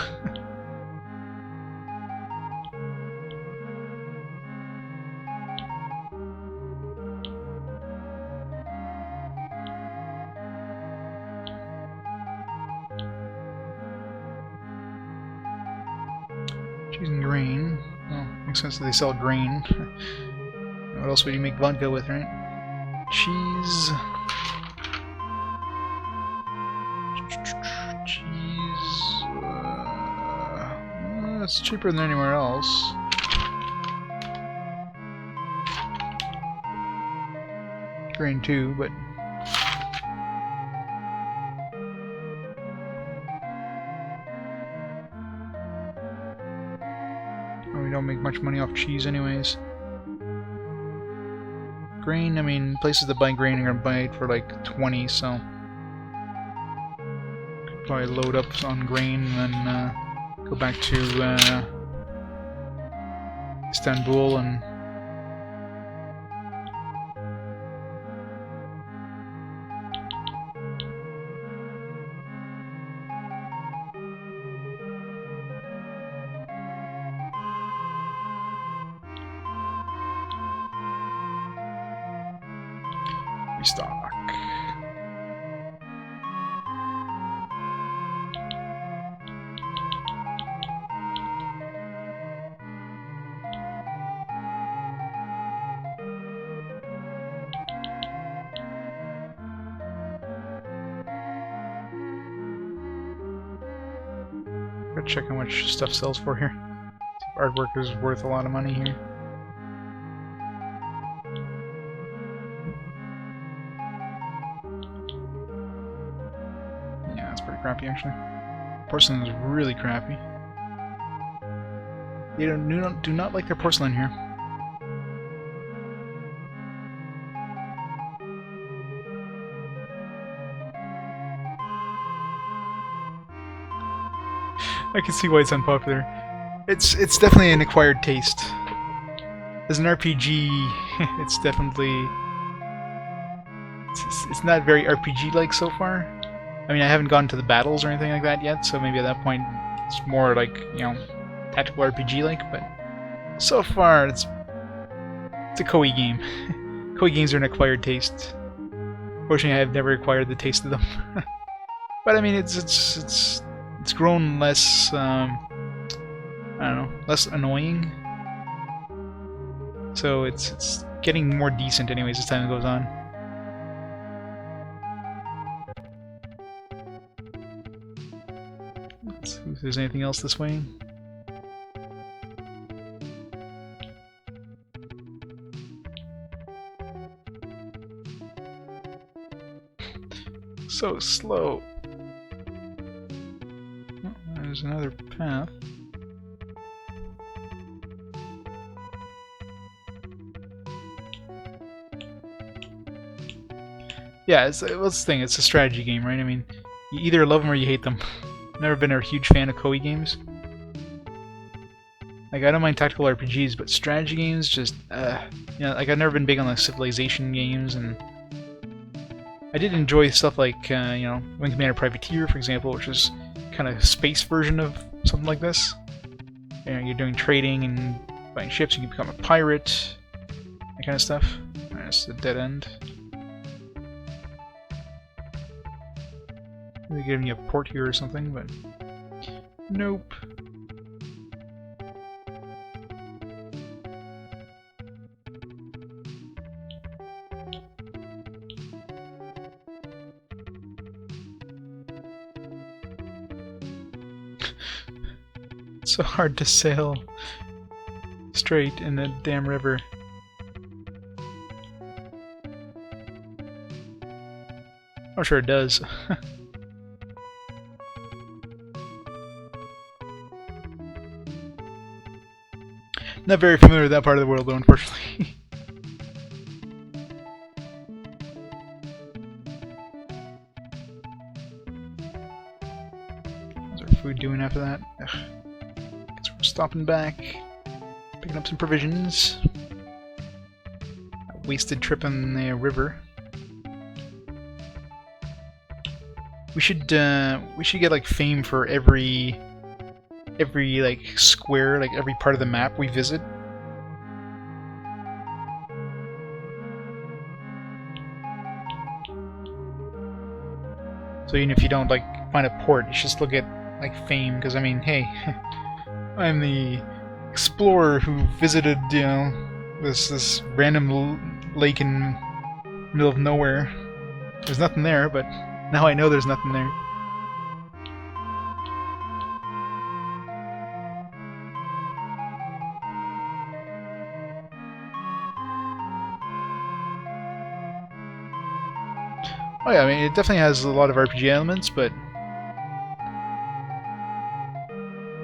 Cheese and grain. Oh, makes sense that they sell grain. What else would you make vodka with, right? Cheese. It's cheaper than anywhere else. Grain too, but we don't make much money off cheese anyways. Grain, I mean, places that buy grain are gonna buy it for like 20, so could probably load up on grain and then go back to Istanbul and restock. Gotta check how much stuff sells for here. Artwork is worth a lot of money here. crappy actually. Porcelain is really crappy. They do not like their porcelain here. I can see why it's unpopular. It's definitely an acquired taste. As an RPG, it's definitely it's not very RPG-like so far. I mean, I haven't gone to the battles or anything like that yet, so maybe at that point it's more like, you know, tactical RPG-like. But so far, it's a Koei game. Koei games are an acquired taste. Fortunately, I've never acquired the taste of them. But I mean, it's grown less, I don't know, less annoying. So it's getting more decent anyways as time goes on. Let's see if there's anything else this way. So slow. Oh, there's another path. Yeah, that's the thing. It's a strategy game, right? I mean, you either love them or you hate them. Never been a huge fan of Koei games. Like, I don't mind tactical RPGs, but strategy games just, you know, like I've never been big on the Civilization games, and I did enjoy stuff like, you know, Wing Commander Privateer, for example, which is kind of a space version of something like this. You know, you're doing trading and buying ships, you can become a pirate, that kind of stuff. Alright, it's a dead end. Maybe giving me a port here or something, but nope. It's so hard to sail straight in the damn river. I'm sure it does. Not very familiar with that part of the world, though, unfortunately. How's our food doing after that? Ugh. Guess we're stopping back, picking up some provisions. A wasted trip on the river. We should get like fame for every like square, like every part of the map we visit. So even if you don't like find a port, you should still get like fame, because I mean, hey, I'm the explorer who visited, you know, this random lake in the middle of nowhere. There's nothing there, but now I know there's nothing there. Oh yeah, I mean, it definitely has a lot of RPG elements, but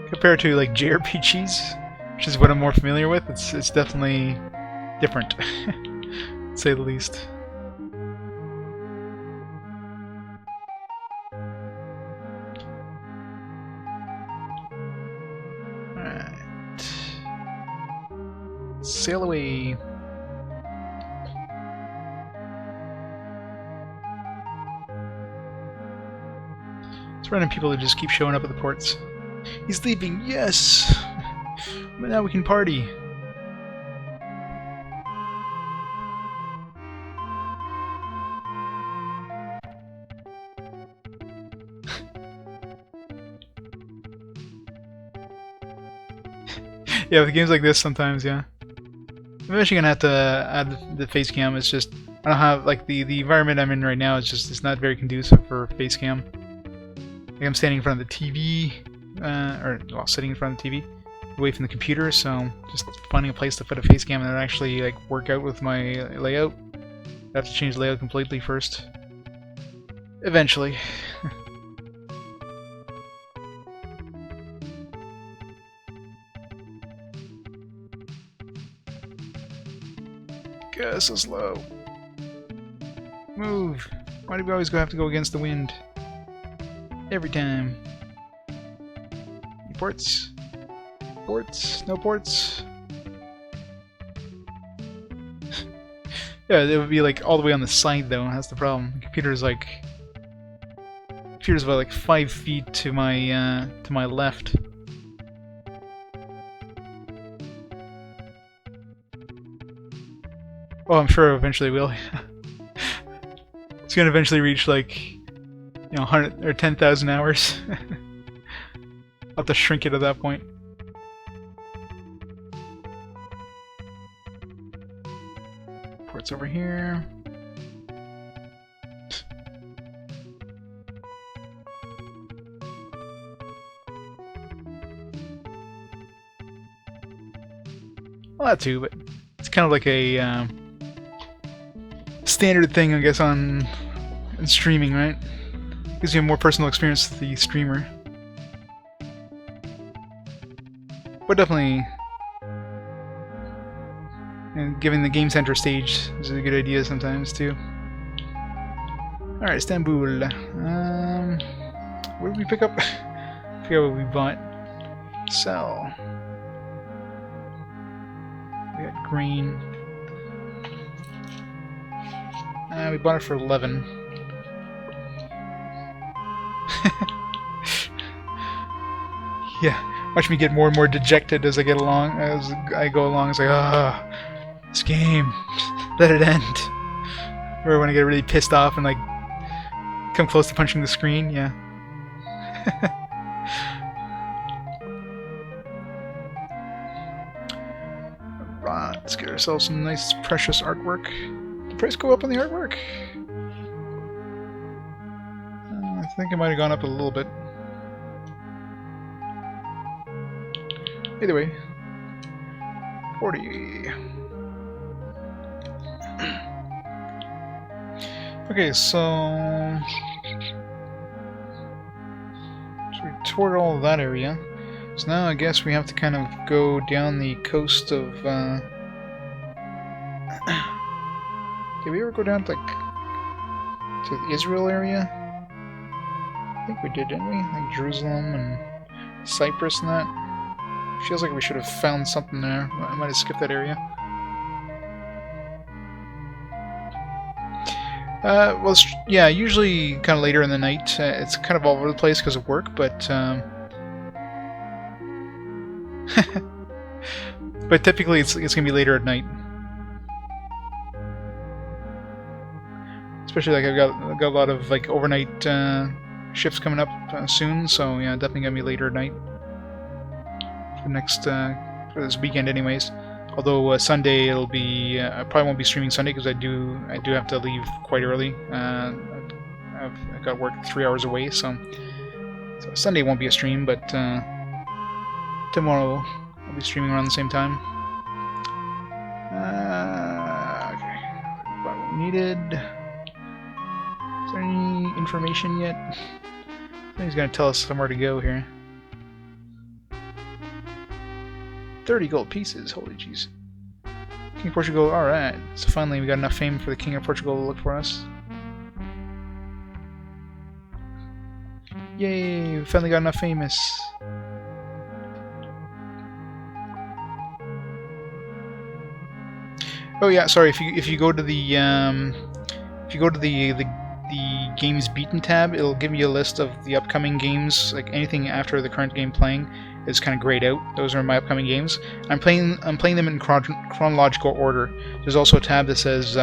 compared to like JRPGs, which is what I'm more familiar with, it's definitely different, to say the least. Alright. Sail away. Random people that just keep showing up at the ports. He's leaving, yes! But now we can party. Yeah, with games like this sometimes, yeah. I'm actually gonna have to add the face cam. It's just, I don't have, like, the environment I'm in right now is just, it's not very conducive for face cam. Like I'm standing in front of the TV, well, sitting in front of the TV, away from the computer, so just finding a place to put a face cam and actually like work out with my layout. I have to change the layout completely first. Eventually. God, so slow. Move. Why do we always have to go against the wind? Every time. Any ports? Ports? No ports? Yeah, it would be like all the way on the side though, that's the problem. The computer's about like 5 feet to my left. Oh, I'm sure eventually will. It's gonna eventually reach like, you know, 100 or 10,000 hours. I'll have to shrink it at that point. Ports over here. Well, that too, but it's kind of like a standard thing, I guess, on streaming, right? Gives you a more personal experience with the streamer. But definitely, and giving the game center stage is a good idea sometimes too. Alright, Istanbul. What did we pick up? I forget what we bought. Sell. We got green. We bought it for 11. Yeah, watch me get more and more dejected as I get along. As I go along, it's like, ah, this game, let it end. Or when I get really pissed off and like come close to punching the screen, yeah. Right, let's get ourselves some nice, precious artwork. Did the price go up on the artwork? I think it might have gone up a little bit. Either way, 40. Okay, so we toured all of that area. So now I guess we have to kind of go down the coast of. Did we ever go down to, like, to the Israel area? I think we did, didn't we? Like Jerusalem and Cyprus and that. Feels like we should have found something there. I might have skipped that area. Well, yeah, usually kind of later in the night. It's kind of all over the place because of work, but but typically it's gonna be later at night. Especially like I've got a lot of like overnight shifts coming up soon, so yeah, definitely gonna be later at night. For this weekend anyways. Although Sunday it'll be I probably won't be streaming Sunday because I do have to leave quite early. I've got work 3 hours away, so Sunday won't be a stream, but tomorrow I'll be streaming around the same time. Okay, bought what we needed. Is there any information yet? I think he's gonna tell us somewhere to go here. 30 gold pieces, holy jeez. King of Portugal, alright. So finally we got enough fame for the King of Portugal to look for us. Yay, we finally got enough famous. Oh yeah, sorry, if you go to the games beaten tab, it'll give you a list of the upcoming games, like anything after the current game playing is kind of grayed out. Those are my upcoming games. I'm playing them in chronological order. There's also a tab that says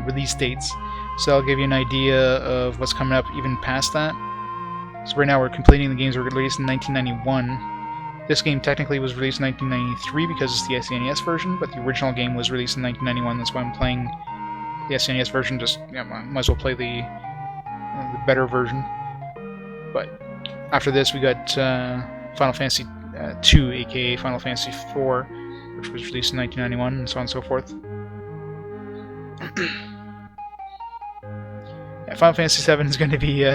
release dates, so I'll give you an idea of what's coming up even past that. So right now we're completing the games that were released in 1991. This game technically was released in 1993 because it's the SNES version, but the original game was released in 1991. That's why I'm playing the SNES version. Just might as well play the better version. But after this, we got Final Fantasy 2, aka Final Fantasy 4, which was released in 1991, and so on and so forth. Yeah, Final Fantasy 7 is going to be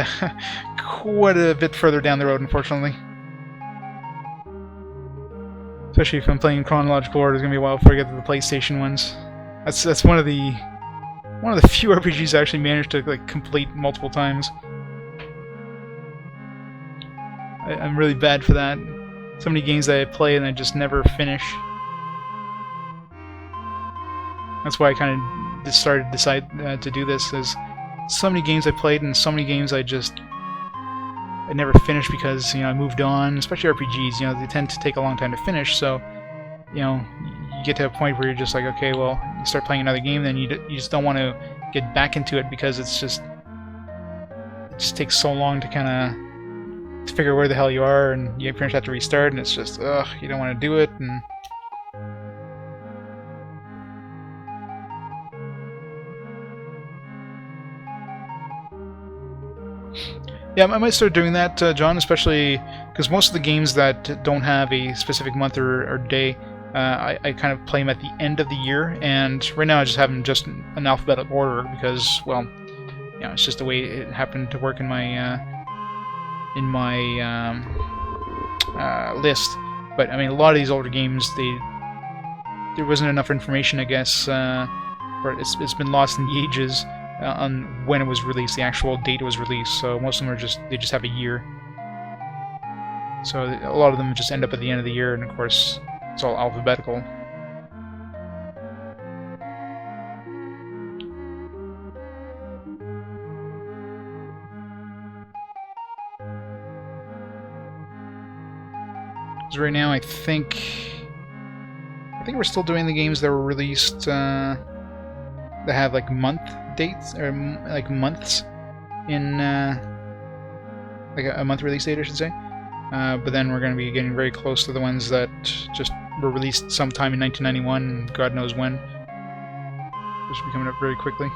quite a bit further down the road, unfortunately. Especially if I'm playing in chronological order, it's going to be a while before I get to the PlayStation ones. That's one of the few RPGs I actually managed to like complete multiple times. I'm really bad for that. So many games that I play and I just never finish. That's why I kind of decide to do this. Is so many games I played and so many games I never finished because, you know, I moved on. Especially RPGs, you know, they tend to take a long time to finish. So, you know, you get to a point where you're just like, okay, well, you start playing another game, then you just don't want to get back into it because it just takes so long to kind of figure where the hell you are, and you pretty much have to restart, and it's just, ugh, you don't want to do it, and yeah, I might start doing that, John, especially because most of the games that don't have a specific month or day, I kind of play them at the end of the year, and right now I just have them just in alphabetical order because, well, you know, it's just the way it happened to work in my list. But I mean, a lot of these older games, there wasn't enough information, I guess, or it's been lost in the ages on when it was released, the actual date it was released. So most of them they just have a year. So a lot of them just end up at the end of the year, and of course, it's all alphabetical. So right now, I think we're still doing the games that were released that have like month dates or like months in like a month release date, I should say. But then we're going to be getting very close to the ones that just were released sometime in 1991, and God knows when. This will be coming up very quickly.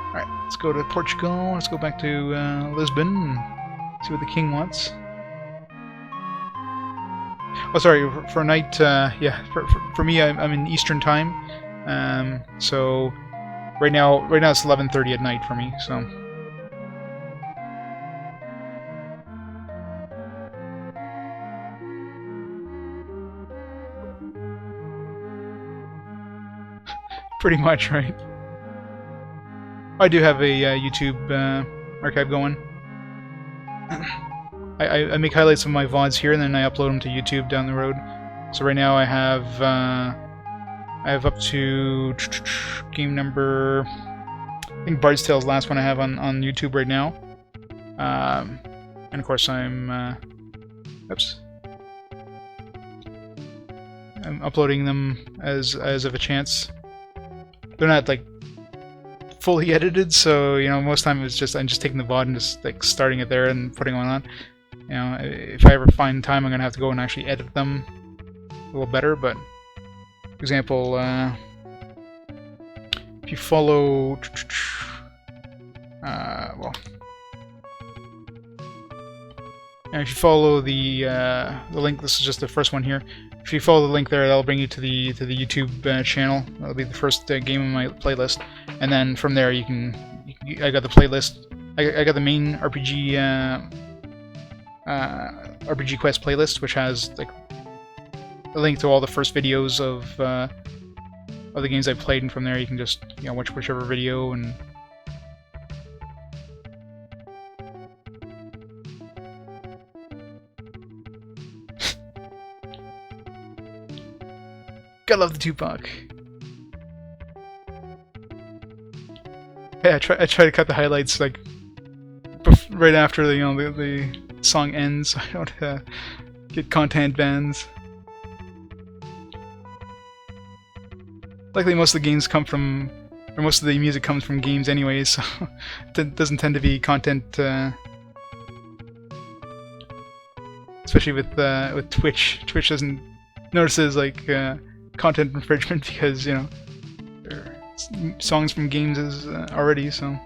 Alright, let's go to Portugal. Let's go back to Lisbon and see what the king wants. Oh, sorry, for night, yeah, for me, I'm in Eastern time. So right now it's 11:30 at night for me, so... Pretty much, right? I do have a YouTube archive going. I make highlights of my VODs here, and then I upload them to YouTube down the road. So right now I have up to game number, I think Bard's Tale is the last one I have on YouTube right now. And of course I'm uploading them as of a chance. They're not like fully edited, so you know, most of the time it's just I'm just taking the VOD and just like starting it there and putting one on. You know, if I ever find time, I'm gonna have to go and actually edit them a little better. But for example, if you follow, well, if you follow the link, this is just the first one here. If you follow the link there, that'll bring you to the YouTube channel. That'll be the first game on my playlist, and then from there you can. I got the playlist. I got the main RPG RPG Quest playlist, which has like a link to all the first videos of the games I've played, and from there you can just, you know, watch whichever video and. I love the Tupac. Yeah, I try to cut the highlights like right after the the song ends, so I don't get content bans. Luckily, most of the games come from, or most of the music comes from games anyways, so it doesn't tend to be content. Especially with Twitch. Twitch doesn't notices like. Content infringement because, you know, there are songs from games is already, so.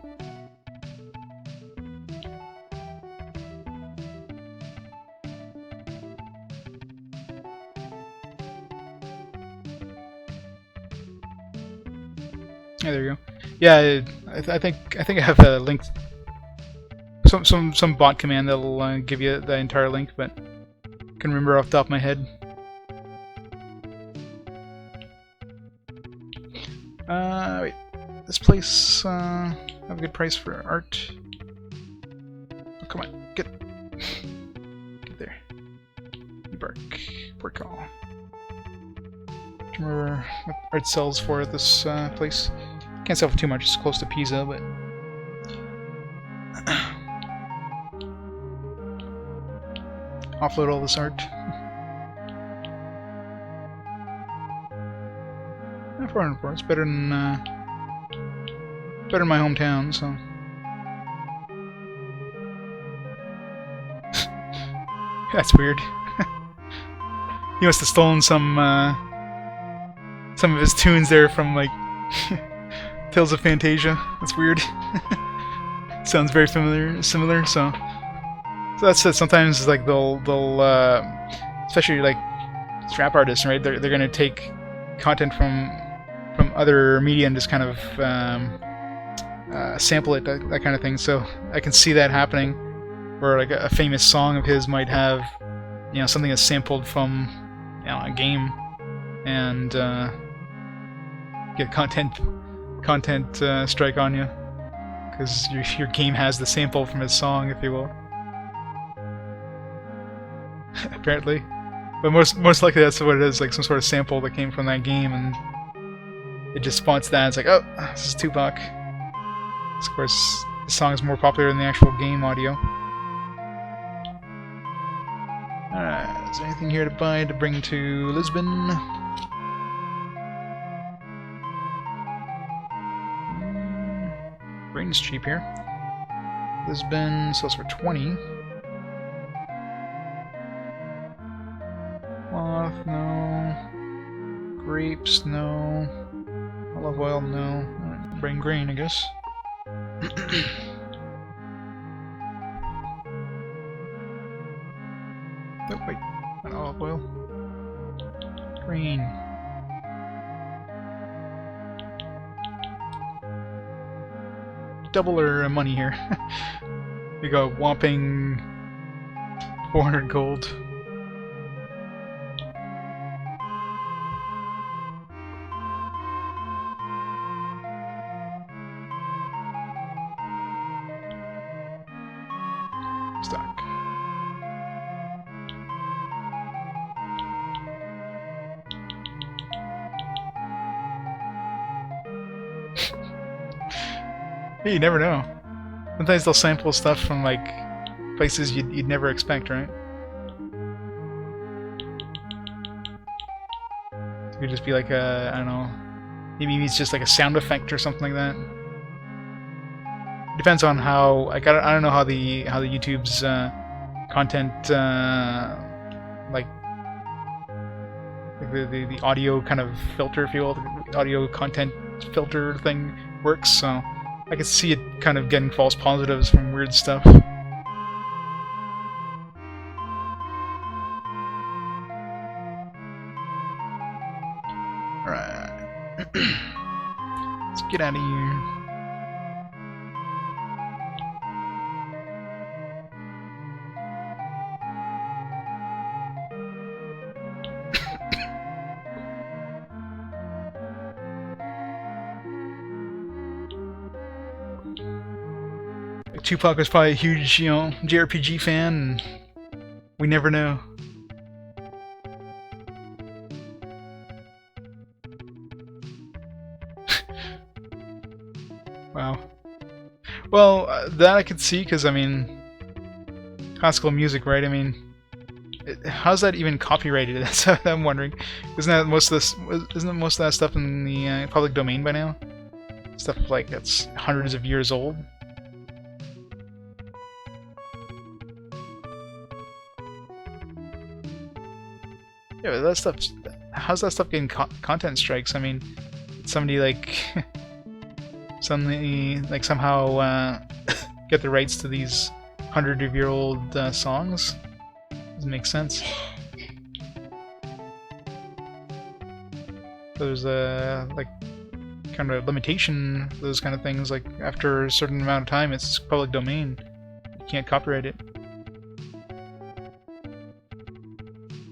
Yeah, there you go. Yeah, I think I have a link. Some bot command that'll give you the entire link, but I can remember off the top of my head. Wait. This place, have a good price for art. Oh, come on, get there. Bark, Portugal. Do you remember what art sells for at this place? Can't sell for too much, it's close to Pisa, but... offload all this art. 404, it's better than my hometown, so... That's weird. He must have stolen some of his tunes there from, like, Tales of Fantasia. That's weird. Sounds very similar, so that's it. Sometimes, like, they'll especially, like, rap artists, right? They're gonna take content from other media and just kind of sample it, that kind of thing. So I can see that happening, where like a famous song of his might have, you know, something that's sampled from, you know, a game, and get content strike on you because your game has the sample from his song, if you will. Apparently, but most likely that's what it is, like some sort of sample that came from that game, and it just spawns that. It's like, oh, this is Tupac. Of course, the song is more popular than the actual game audio. Alright, is there anything here to buy to bring to Lisbon? Grain's cheap here. Lisbon sells for 20. Cloth, no. Grapes, no. Olive oil, no. Alright, bring grain, I guess. Oh, wait. Not olive oil. Grain. Double our money here. We got a whopping 400 gold. Stock. Hey, you never know. Sometimes they'll sample stuff from, like, places you'd never expect, right? It could just be like a, I don't know, maybe it's just like a sound effect or something like that. Depends on how, like, I don't know how the YouTube's content, like the audio kind of filter, if you will, the audio content filter thing works, so I can see it kind of getting false positives from weird stuff. Alright. Let's get out of here. Tupac was probably a huge, you know, JRPG fan, and we never know. Wow. Well, that I could see, because, I mean, classical music, right? I mean, how's that even copyrighted? That's what I'm wondering. Isn't most of that stuff in the public domain by now? Stuff like that's hundreds of years old. Yeah, but that stuff. How's that stuff getting content strikes? I mean, somebody like somehow get the rights to these hundred-year-old songs? Doesn't make sense. There's a like kind of limitation for those kind of things. Like after a certain amount of time, it's public domain. You can't copyright it.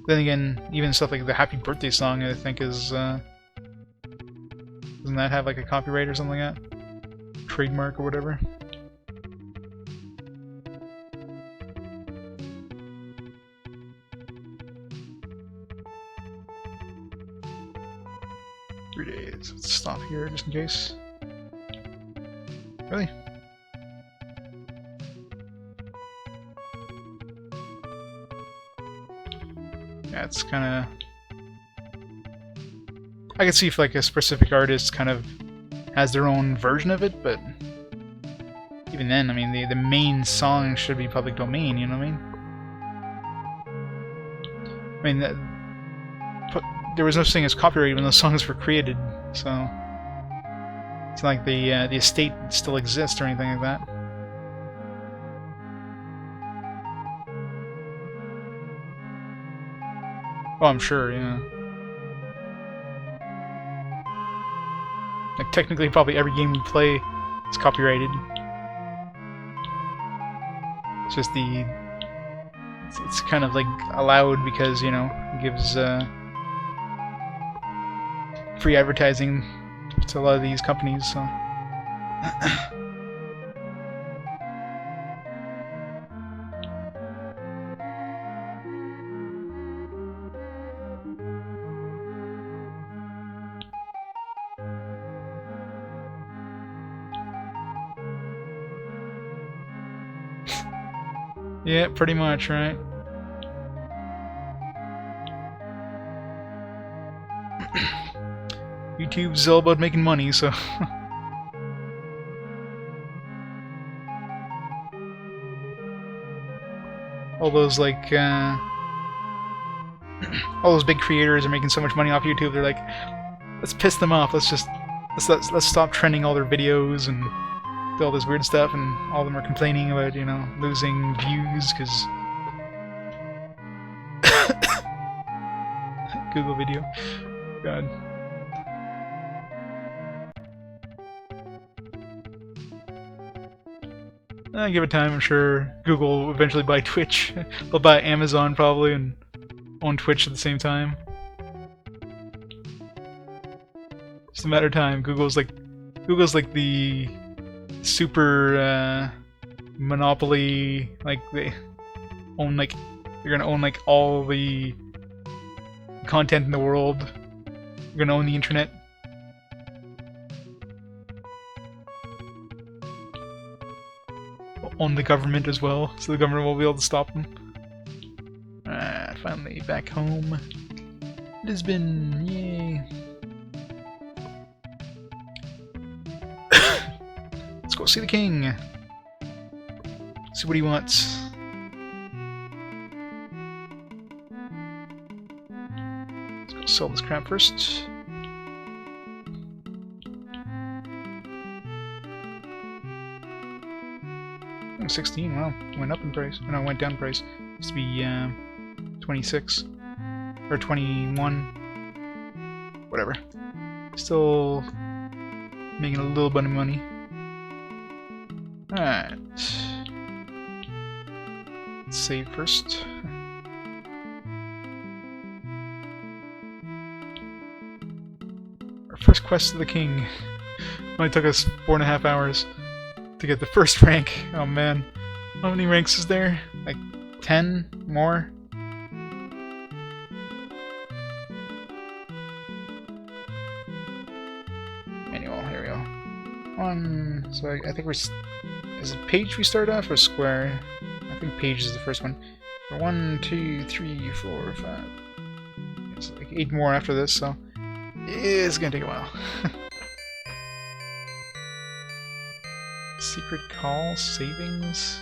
Then again, even stuff like the Happy Birthday song, I think, is Doesn't that have like a copyright or something like that? Trademark or whatever? Let's stop here just in case. Really? Yeah, it's kind of... I could see if like a specific artist kind of has their own version of it, but even then, I mean, the main song should be public domain, you know what I mean? There was no such thing as copyright when those songs were created, so it's not like the estate still exists or anything like that. Oh, I'm sure, yeah. Like technically, probably every game we play is copyrighted. It's just it's kind of like allowed because, you know, it gives free advertising to a lot of these companies, so. Yeah, pretty much, right? YouTube's all about making money, so... all those, like, all those big creators are making so much money off YouTube, they're like, let's piss them off, let's stop trending all their videos and do all this weird stuff, and all of them are complaining about, you know, losing views, because... Google video. God. Give it time, I'm sure Google will eventually buy Twitch. They'll buy Amazon probably and own Twitch at the same time. Just a matter of time. Google's like the super monopoly, like they own like they're gonna own like all the content in the world. They're gonna own the internet. On the government as well, so the government will be able to stop them. Finally back home. Lisbon, yay! Let's go see the king. See what he wants. Let's go sell this crap first. Oh, 16, wow, went up in price. No, it went down in price. Used to be 26 or 21, whatever. Still making a little bit of money. Alright. Let's save first. Our first quest to the king. Only took us 4.5 hours to get the first rank. Oh man. How many ranks is there? Like 10 more? Manual, here we go. One, so I think we're... Is it page we start off or square? I think page is the first one. 1, 2, 3, 4, 5. It's like 8 more after this, so it's gonna take a while. Secret call, savings.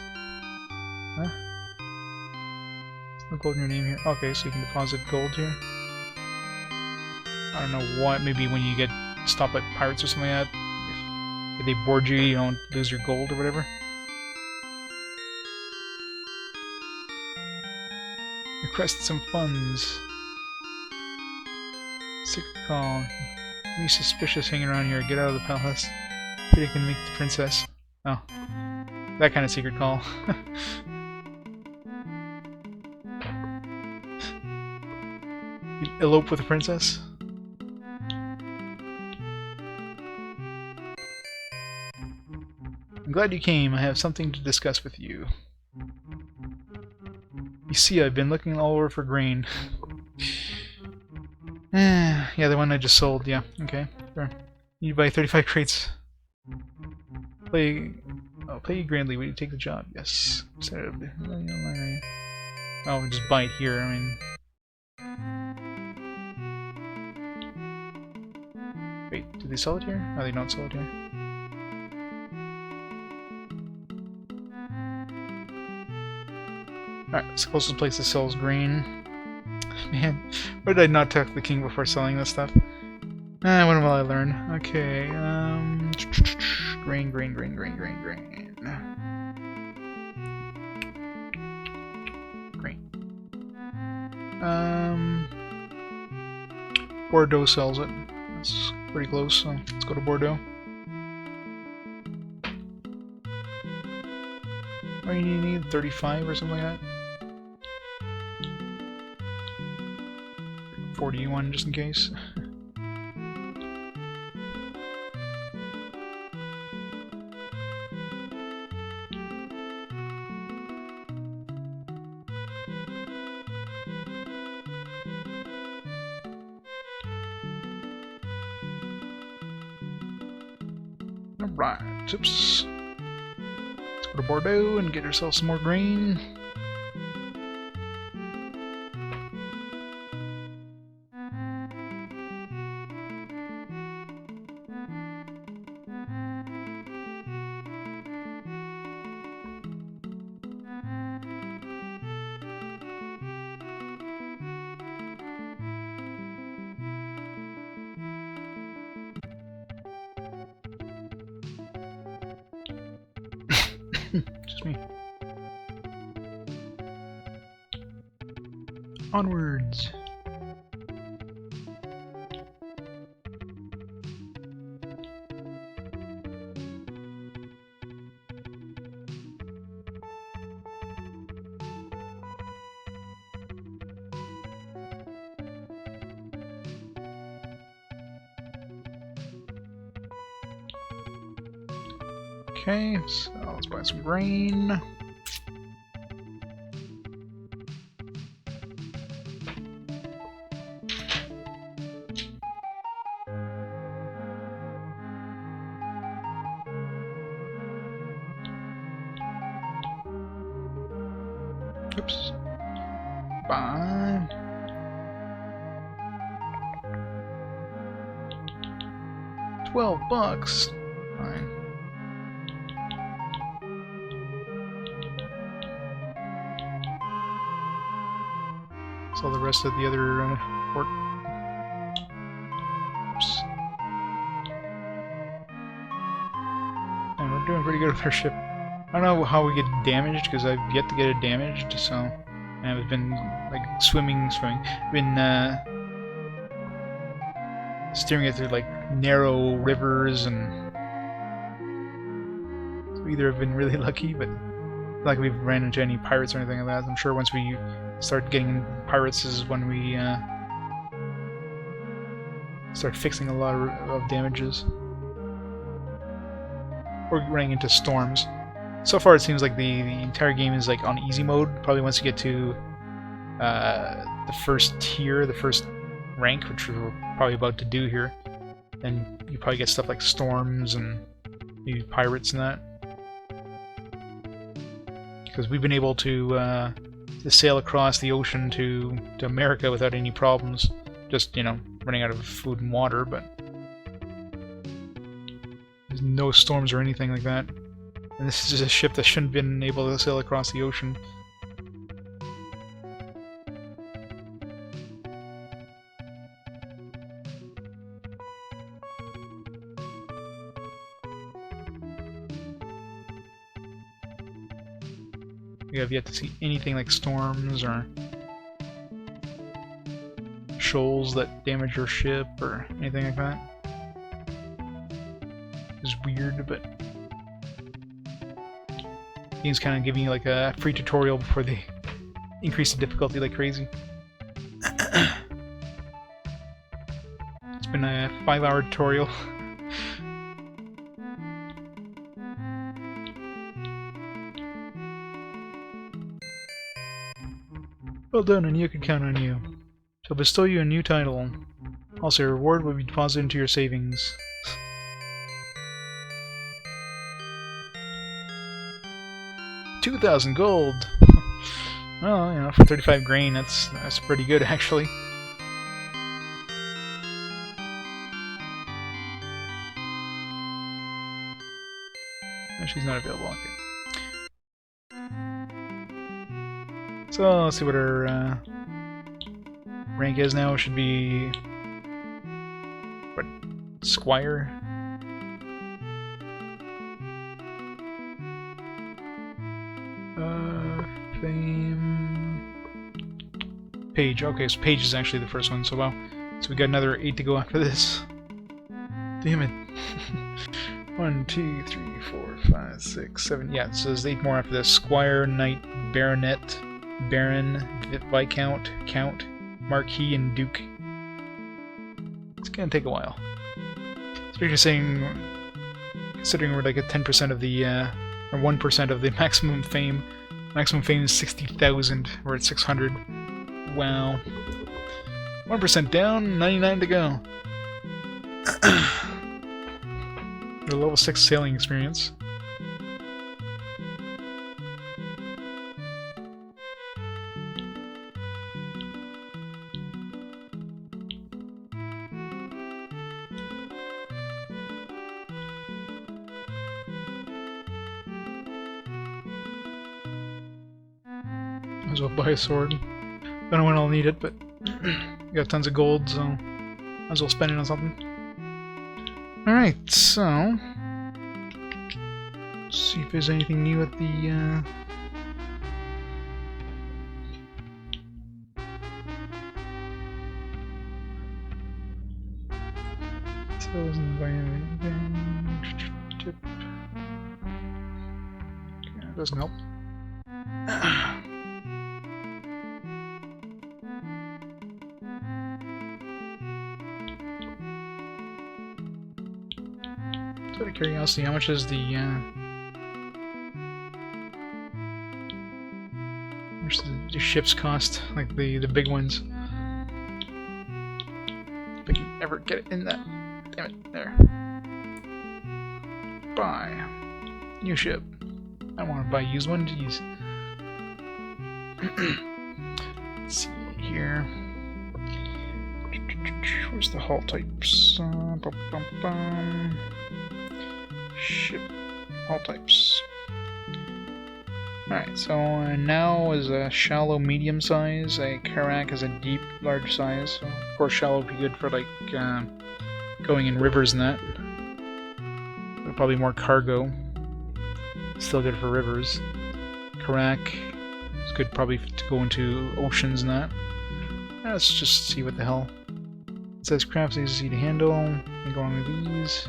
Huh? There's no gold in your name here. Okay, so you can deposit gold here. I don't know what. Maybe when you get stopped by pirates or something like that. If they board you, you don't lose your gold or whatever. Request some funds. Secret call. Any suspicious hanging around here? Get out of the palace. Pretty can meet the princess. Oh. That kind of secret call. You elope with the princess? I'm glad you came. I have something to discuss with you. You see, I've been looking all over for grain. Yeah, the one I just sold. Yeah, okay. Sure. You buy 35 crates. I'll pay you grandly. Will you take the job? Yes. Oh, just buy it here. I mean... Wait, do they sell it here? Oh, they don't sell it here. Alright, it's the closest place that sells grain. Man, why did I not talk to the king before selling this stuff? What will I learn? Okay, grain. Grain. Bordeaux sells it. That's pretty close, so let's go to Bordeaux. What do you need? 35 or something like that? 41 just in case. Alright, oops. Let's go to Bordeaux and get ourselves some more grain. Just me. Onwards. Okay, so let's buy some grain. Oops. Buy. $12. Fine. Sell the rest of the other port. Oops. And we're doing pretty good with our ship. I don't know how we get damaged because I've yet to get it damaged. So, and I've been like swimming. I've been steering it through like narrow rivers, and so either have been really lucky, but not like we've ran into any pirates or anything like that. I'm sure once we start getting pirates is when we start fixing a lot of damages. Or running into storms. So far it seems like the entire game is like on easy mode. Probably once you get to the first tier, the first rank, which we're probably about to do here, then you probably get stuff like storms and maybe pirates and that. Because we've been able to sail across the ocean to America without any problems. Just, you know, running out of food and water, but there's no storms or anything like that. And this is a ship that shouldn't have been able to sail across the ocean. We have yet to see anything like storms or shoals that damage your ship or anything like that. It's weird, but the game's kind of giving you like a free tutorial before they increase the difficulty like crazy. It's been a 5-hour tutorial. Well done, and you can count on you. Shall bestow you a new title. Also, your reward will be deposited into your savings. 2,000 gold! Well, you know, for 35 grain, that's pretty good, actually. No, she's not available, okay. So, let's see what her rank is now. It should be... what? Squire? Fame... Page. Okay, so Page is actually the first one, so wow. So we got another 8 to go after this. Damn it. 1, 2, 3, 4, 5, 6, 7. Yeah, so there's 8 more after this. Squire, Knight, Baronet, Baron, Viscount, Count, Marquis, and Duke. It's gonna take a while. Especially saying, considering we're like at 10% of the, or 1% of the maximum fame. Maximum fame is 60,000. We're at 600. Wow. 1% down, 99 to go. The level 6 sailing experience. Might as well buy a sword. Don't know when I'll need it, but got tons of gold, so might as well spend it on something. Alright, so let's see if there's anything new at the sales environment tip. Okay, that doesn't help. Out of curiosity, how much is the ships cost? Like the big ones. If I can ever get it in that. Damn it, there. Buy. New ship. I don't want to buy a used one, jeez. Let's see here. Where's the hull types? Ship all types. Alright, so now is a shallow medium size, a Karak is a deep large size, so of course shallow would be good for like going in rivers and that. But probably more cargo. Still good for rivers. Karak is good probably to go into oceans and that. Let's just see what the hell. It says crafts easy to handle, and go on with these.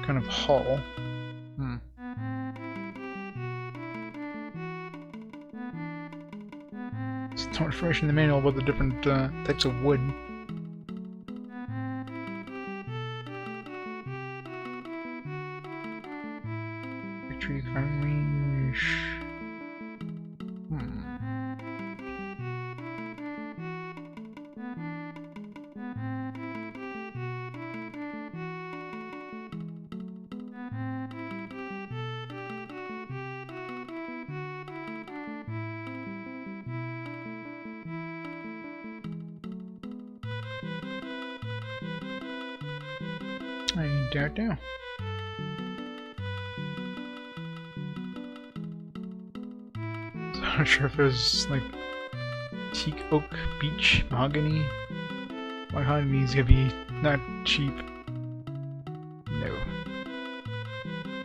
Kind of hull. There's no information in the manual about the different types of wood. Victory firing range. I doubt now. So I'm not sure if there's like teak, oak, beech, mahogany. Mahogany's gonna be not cheap. No.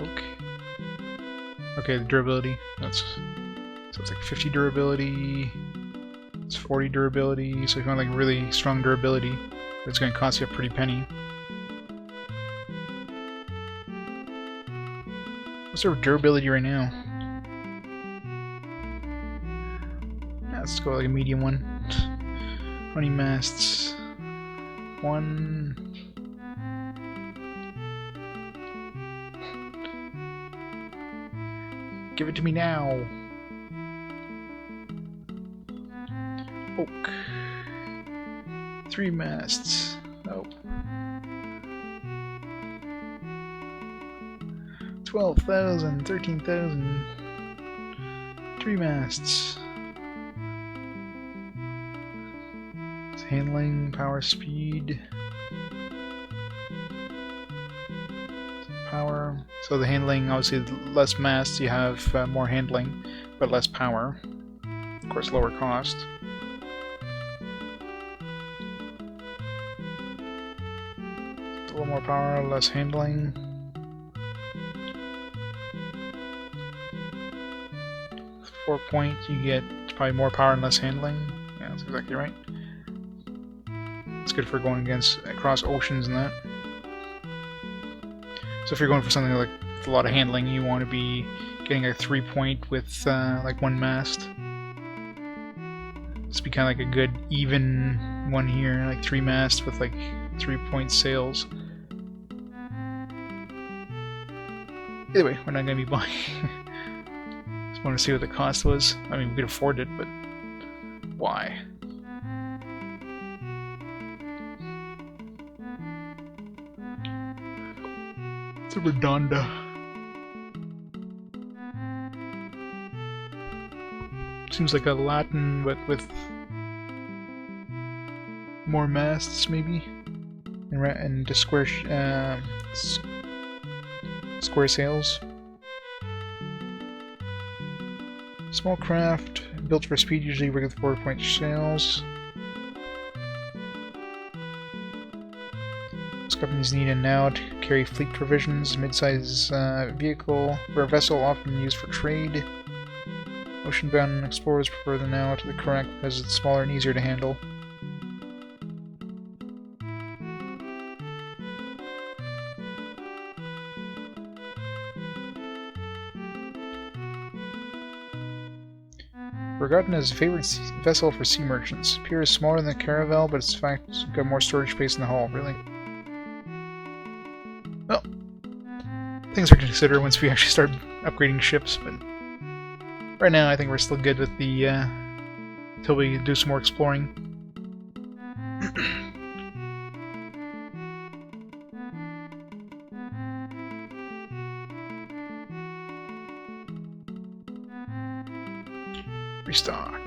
Oak. Okay, the durability. That's so it's like 50 durability. It's 40 durability. So if you want like really strong durability, it's gonna cost you a pretty penny. What's their durability right now? Yeah, let's go like a medium one. How many masts? 1. Give it to me now. Oak. 3 masts. Nope. 12,000, 13,000. 3 masts. It's handling, power, speed. Power. So the handling, obviously, less masts, you have more handling, but less power. Of course, lower cost. A little more power, less handling. With 4 point, you get probably more power and less handling. Yeah, that's exactly right. It's good for going across oceans and that. So if you're going for something like with a lot of handling, you want to be getting a 3 point with like 1 mast. This would be kind of like a good even one here, like 3 masts with like 3 point sails. Either way, we're not going to be buying. Just want to see what the cost was. I mean, we could afford it, but why? It's a Redonda. Seems like a Latin, but with more masts, maybe, and the square sails. Small craft, built for speed, usually rigged with 4 point sails. Companies need a now to carry fleet provisions, mid-size vehicle, or a vessel often used for trade. Ocean-bound explorers prefer the now to the correct because it's smaller and easier to handle. Forgotten as a favorite vessel for sea merchants. Appears smaller than the caravel, but it's in fact got more storage space in the hull. Really? Well, things are to consider once we actually start upgrading ships, but right now I think we're still good with the until we do some more exploring. Restock.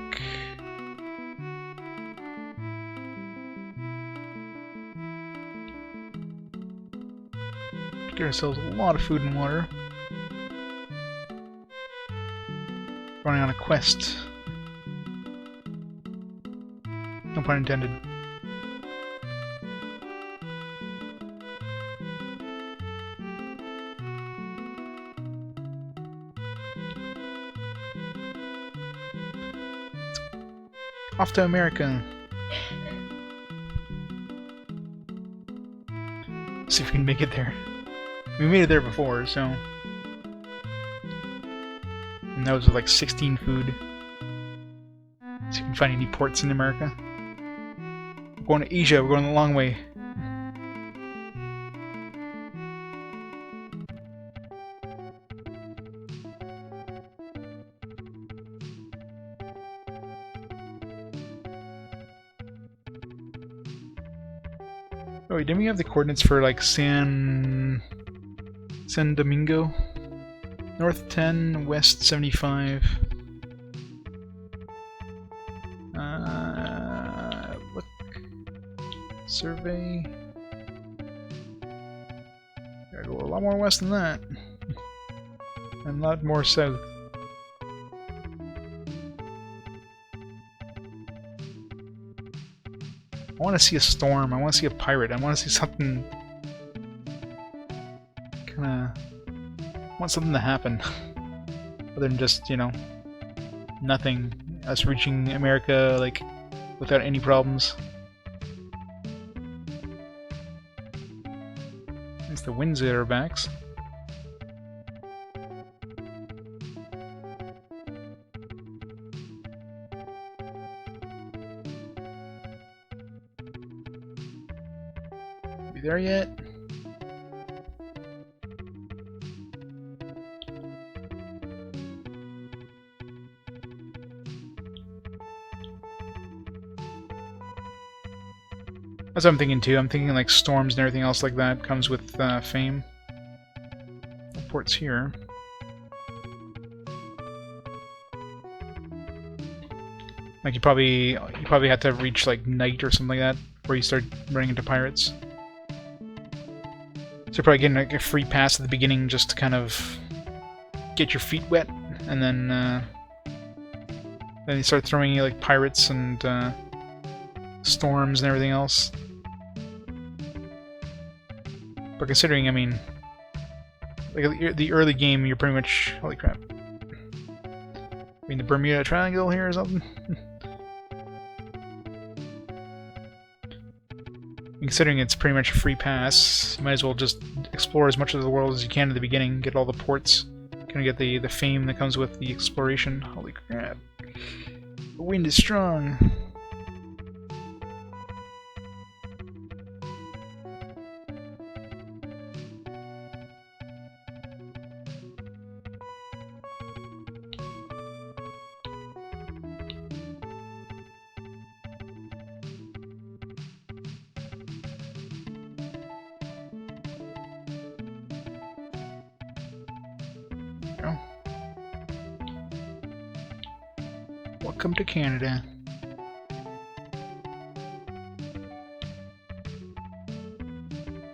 Get ourselves a lot of food and water. Running on a quest. No pun intended. Off to America. See if we can make it there. We made it there before, so. And that was with like 16 food. See if we can find any ports in America. We're going to Asia, we're going the long way. Oh, wait, didn't we have the coordinates for like San Domingo? North 10, west 75. Look. Survey. Gotta go a lot more west than that. And a lot more south. I want to see a storm. I want to see a pirate. I want to see something. I want something to happen. Other than just, you know, nothing. Us reaching America, like, without any problems. At least the wind's at our backs. We there yet? That's what I'm thinking too. I'm thinking like storms and everything else like that comes with fame. No ports here. Like you probably have to reach like night or something like that before you start running into pirates. So you're probably getting like a free pass at the beginning just to kind of get your feet wet, and then they start throwing you like pirates and storms and everything else. But considering, I mean, like the early game, you're pretty much, holy crap. I mean, the Bermuda Triangle here or something? Considering it's pretty much a free pass, you might as well just explore as much of the world as you can at the beginning, get all the ports, kind of get the fame that comes with the exploration. Holy crap. The wind is strong. Welcome to Canada.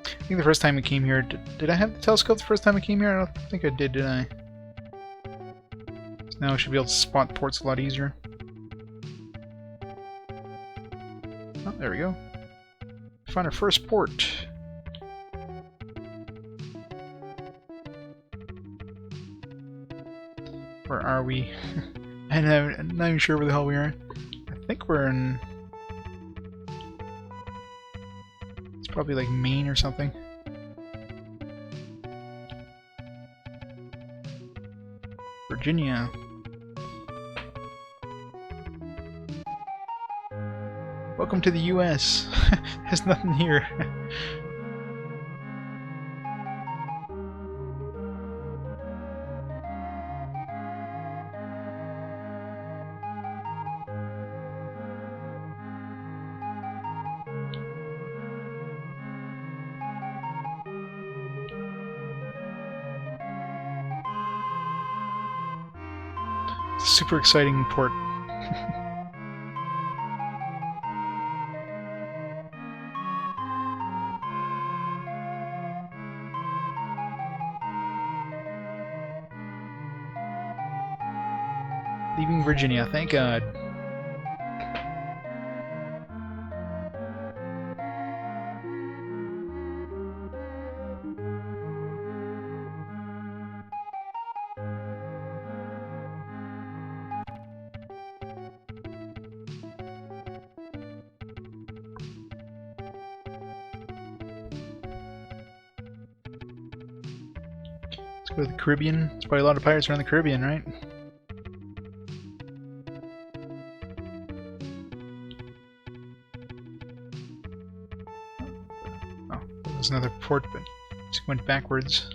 I think the first time I came here, did I have the telescope the first time I came here? I don't think I did I? So now I should be able to spot ports a lot easier. Oh, there we go. Find our first port. Where are we? I'm not even sure where the hell we are. I think we're in... It's probably like Maine or something. Virginia. Welcome to the US. There's nothing here. Super exciting port. Leaving Virginia, thank God. Go to the Caribbean. There's probably a lot of pirates around the Caribbean, right? Oh, there's another port, but it went backwards.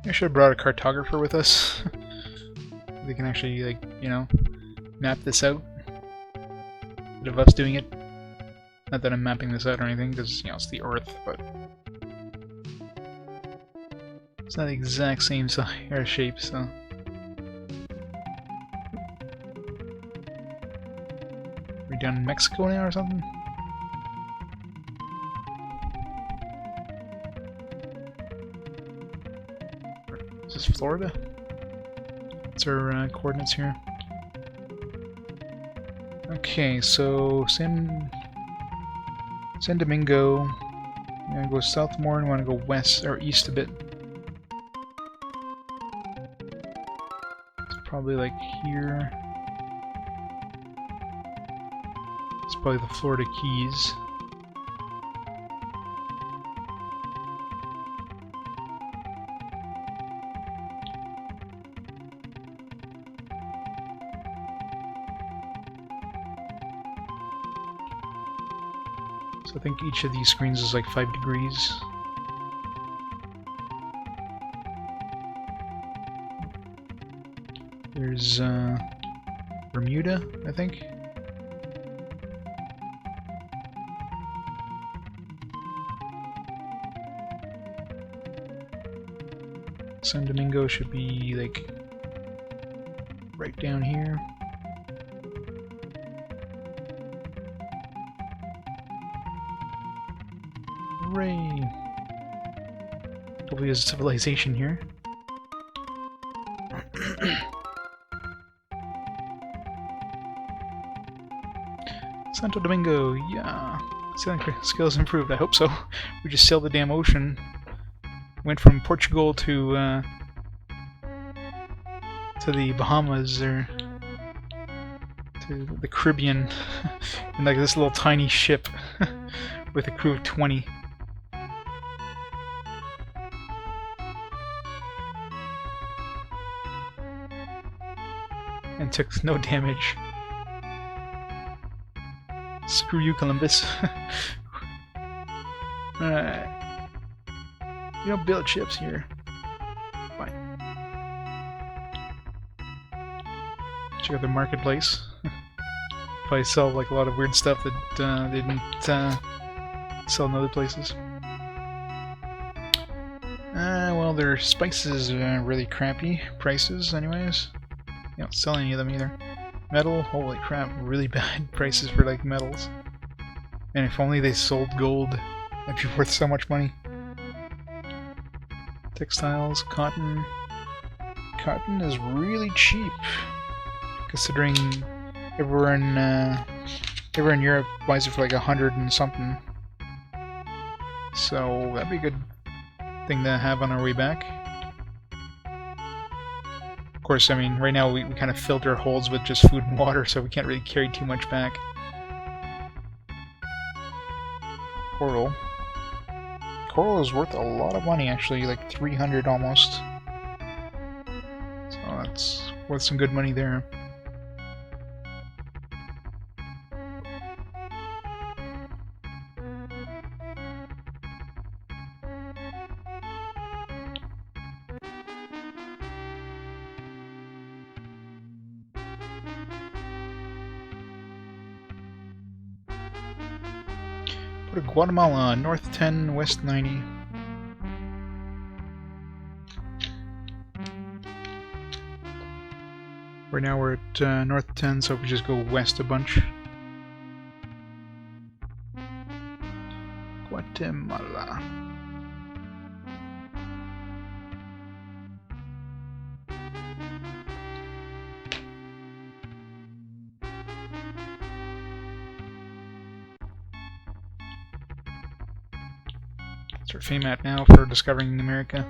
I should have brought a cartographer with us. They can actually, like, you know, map this out. Instead of us doing it. Not that I'm mapping this out or anything, because, you know, it's the Earth, but... It's not the exact same size or shape, so... Are we down in Mexico now or something? Is this Florida? What's our coordinates here? Okay, so San Domingo. I'm gonna go south more and want to go west or east a bit. It's probably like here. probably the Florida Keys. So I think each of these screens is like 5 degrees. There's Bermuda, I think. San Domingo should be like right down here. Hooray! Hopefully there's a civilization here. Santo Domingo, yeah. Sailing skills improved, I hope so. We just sailed the damn ocean. Went from Portugal to the Bahamas, or to the Caribbean, in like this little tiny ship with a crew of 20. And took no damage. Screw you, Columbus. Alright. You don't build ships here. Fine. Check out the marketplace. Probably sell like a lot of weird stuff that they didn't sell in other places. Well, their spices are really crappy prices, anyways. You don't sell any of them either. Metal, holy crap, really bad prices for like metals. And if only they sold gold, that'd be worth so much money. Textiles, cotton. Cotton is really cheap, considering everywhere in Europe buys it for like 100 and something. So that'd be a good thing to have on our way back. Of course, I mean, right now we kind of filled our holds with just food and water, so we can't really carry too much back. Coral. Coral is worth a lot of money, actually, like 300 almost. So that's worth some good money there. Go to Guatemala, north 10, west 90. Right now we're at north 10, so if we just go west a bunch. Guatemala. That's our fame at now for discovering America.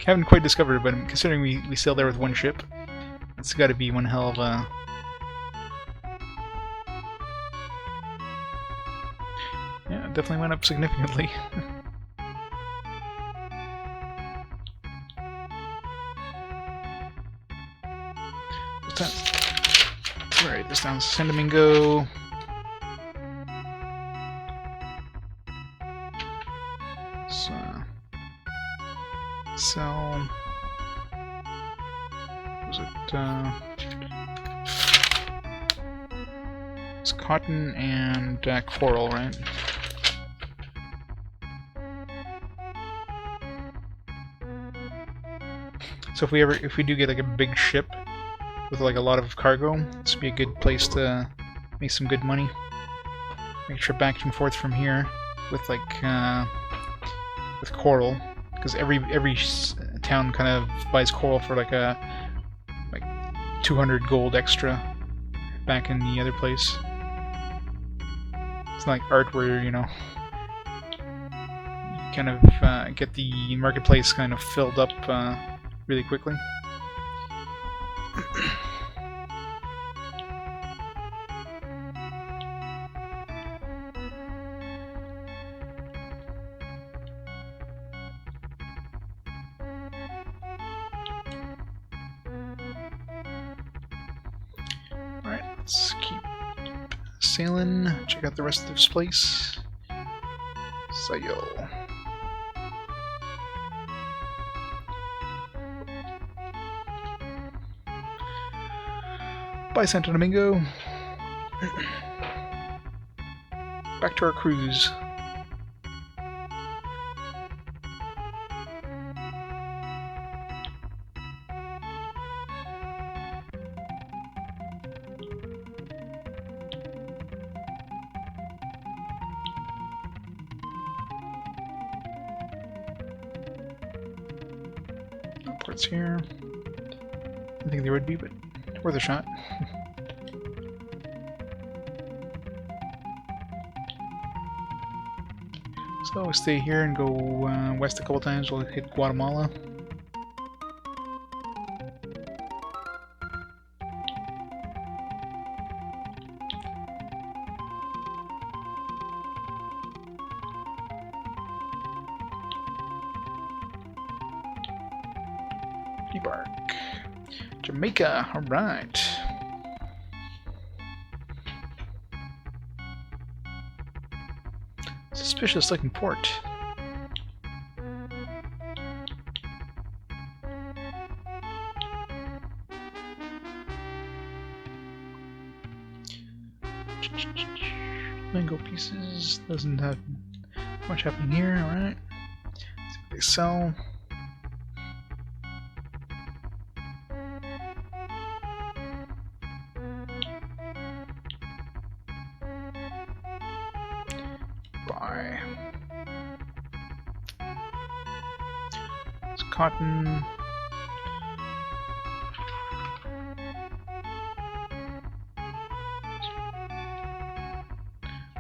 Haven't quite discovered it, but considering we sailed there with one ship, it's got to be one hell of a... Yeah, it definitely went up significantly. Alright, this down San Domingo. So was it it's cotton and coral, right? So if we do get like a big ship with like a lot of cargo, this would be a good place to make some good money. Make a trip back and forth from here with like with coral. Because every town kind of buys coral for like 200 gold extra back in the other place. It's not like art where, you know, you kind of get the marketplace kind of filled up really quickly. sailing. Check out the rest of this place. Sail. Bye, Santo Domingo. Back to our cruise. Port's here. I think they would be, but worth a shot. So we'll stay here and go west a couple times. We'll hit Guatemala. Debark. Jamaica, alright. Suspicious looking port. Mango pieces, doesn't have much happening here, alright. See what they sell. Buy. It's cotton.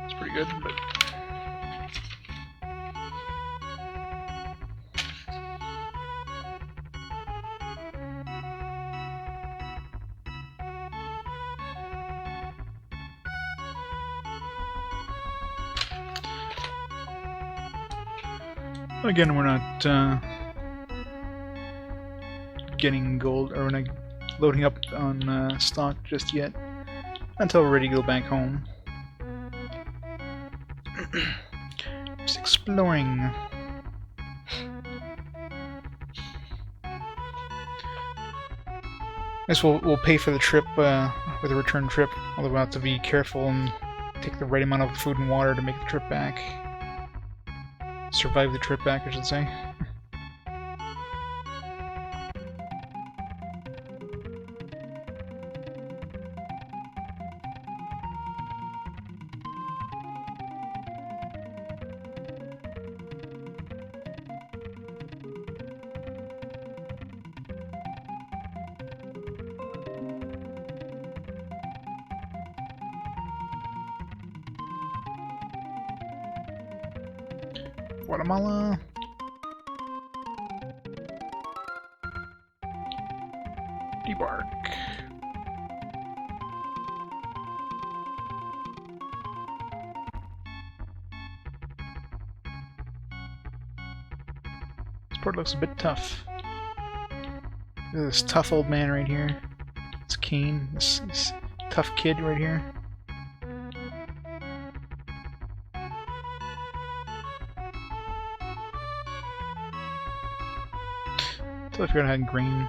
It's pretty good, but again, we're not getting gold, or we're not loading up on stock just yet until we're ready to go back home. Just exploring. Guess we'll pay for the trip with a return trip, although we'll have to be careful and take the right amount of food and water to make the trip back. Survive the trip back, I should say. Guatemala. Debark. This port looks a bit tough. This tough old man right here. It's Kane. This tough kid right here. I figured I had green.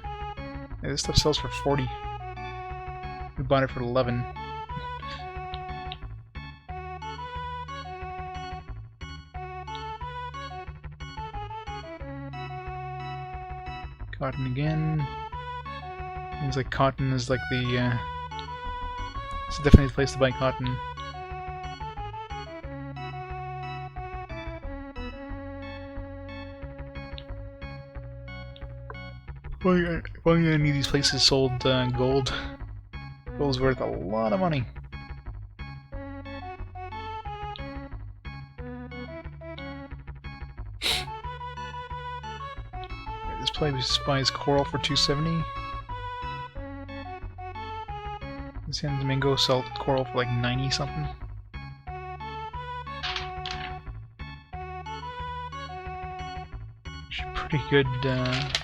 Yeah, this stuff sells for 40. We bought it for 11. Cotton again. Seems like cotton is like the it's definitely the place to buy cotton. Well, any of these places sold gold. Gold's worth a lot of money. This place buys coral for $270. San Domingo sell coral for like 90 something. Pretty good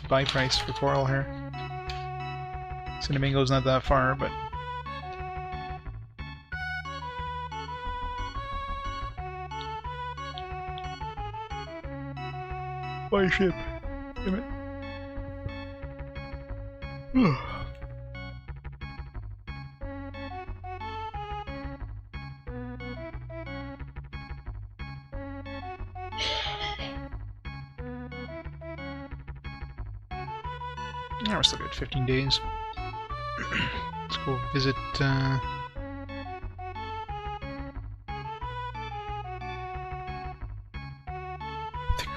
buy price for coral here. San Domingo's not that far, but My ship. Damn it. Yeah, we're still good. 15 days. Let's go visit. I think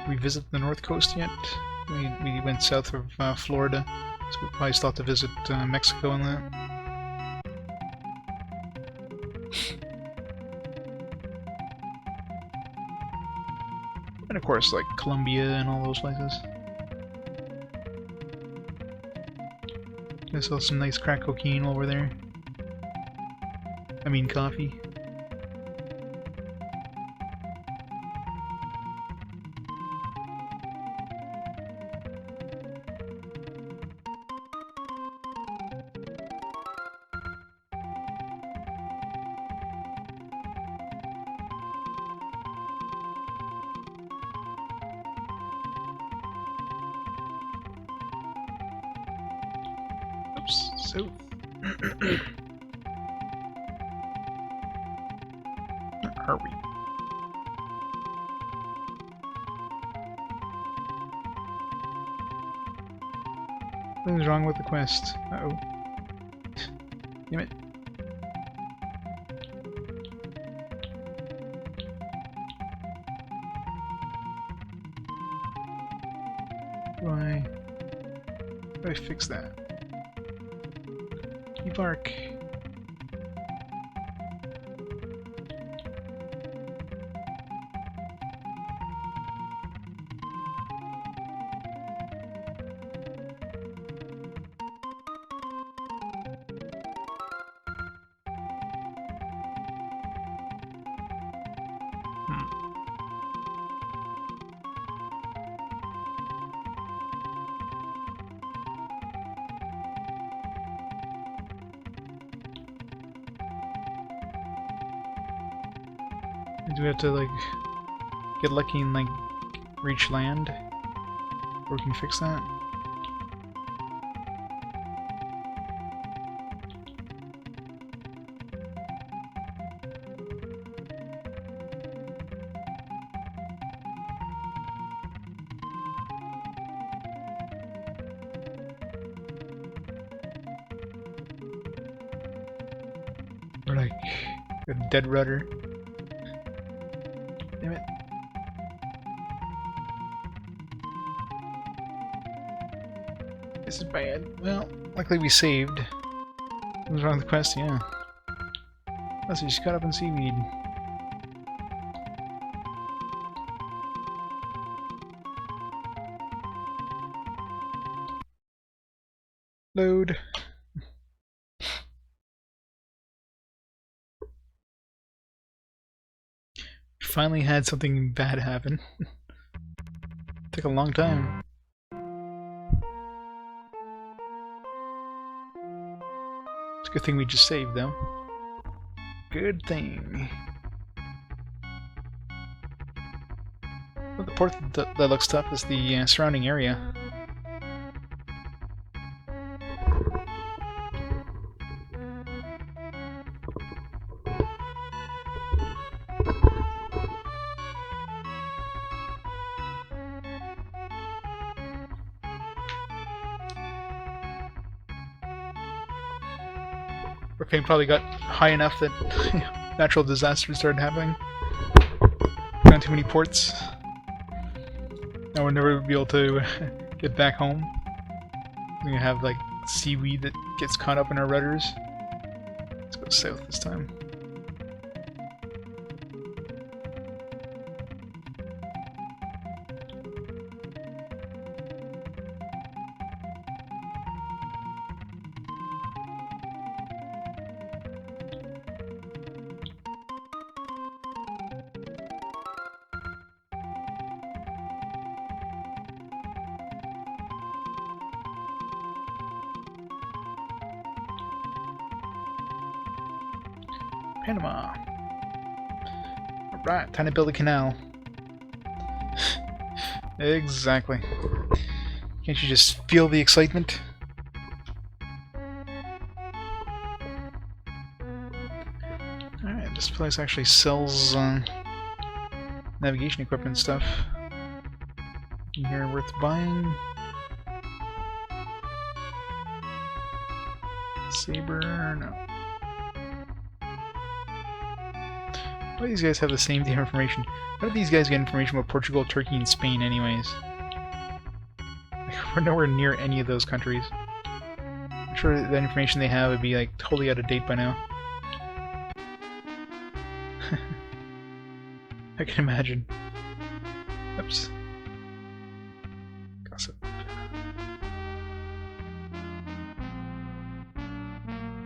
we visited the North Coast yet. We went south of Florida, so we probably still have to visit Mexico and that. And of course, like Colombia and all those places. I saw some nice crack cocaine while we're there. I mean coffee. Oops, so... Where are we? Something's wrong with the quest. Uh-oh. Damn it. Why? How do I fix that? Bark. Do we have to, like, get lucky and, like, reach land? Or we can fix that? Or, like, a dead rudder. Damn it. This is bad. Well, luckily we saved. What was wrong with the quest? Yeah. Let's see, she's caught up in seaweed. Load. Finally had something bad happen. Took a long time. It's a good thing we just saved, though. Good thing. Well, the port that looks tough is the surrounding area. Fame probably got high enough that natural disasters started happening. Found too many ports. Now we'll never be able to get back home. We're gonna have like seaweed that gets caught up in our rudders. Let's go south this time. Panama. Alright, time to build a canal. Exactly. Can't you just feel the excitement? Alright, this place actually sells navigation equipment stuff. Here worth buying. Saber, no. Why do these guys have the same damn information? How do these guys get information about Portugal, Turkey, and Spain anyways? We're nowhere near any of those countries. I'm sure the information they have would be like totally out of date by now. I can imagine. Oops. Gossip.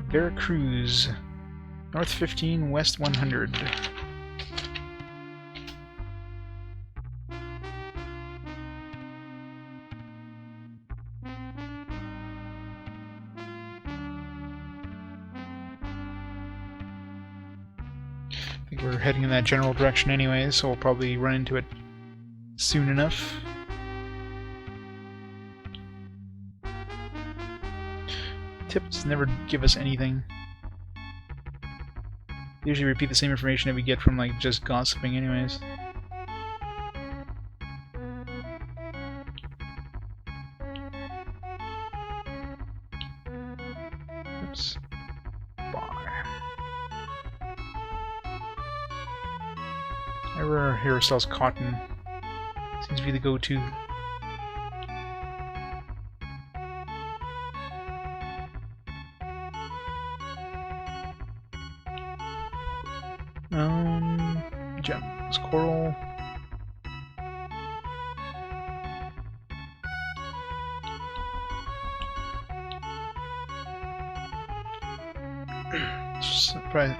Veracruz. North 15, West 100. I think we're heading in that general direction anyway, so we'll probably run into it soon enough. Tips never give us anything. They usually repeat the same information that we get from like just gossiping anyways. Oops. Bar. Everywhere here sells cotton. Seems to be the go-to. Gems, coral.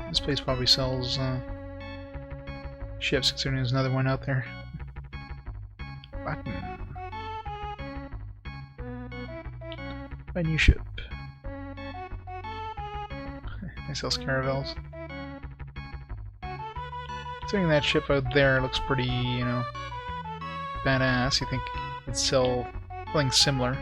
This place probably sells ships, considering there's another one out there. Button. A new ship. They sell caravels. Considering that ship out there looks pretty, you know, badass, you think it'd sell something similar.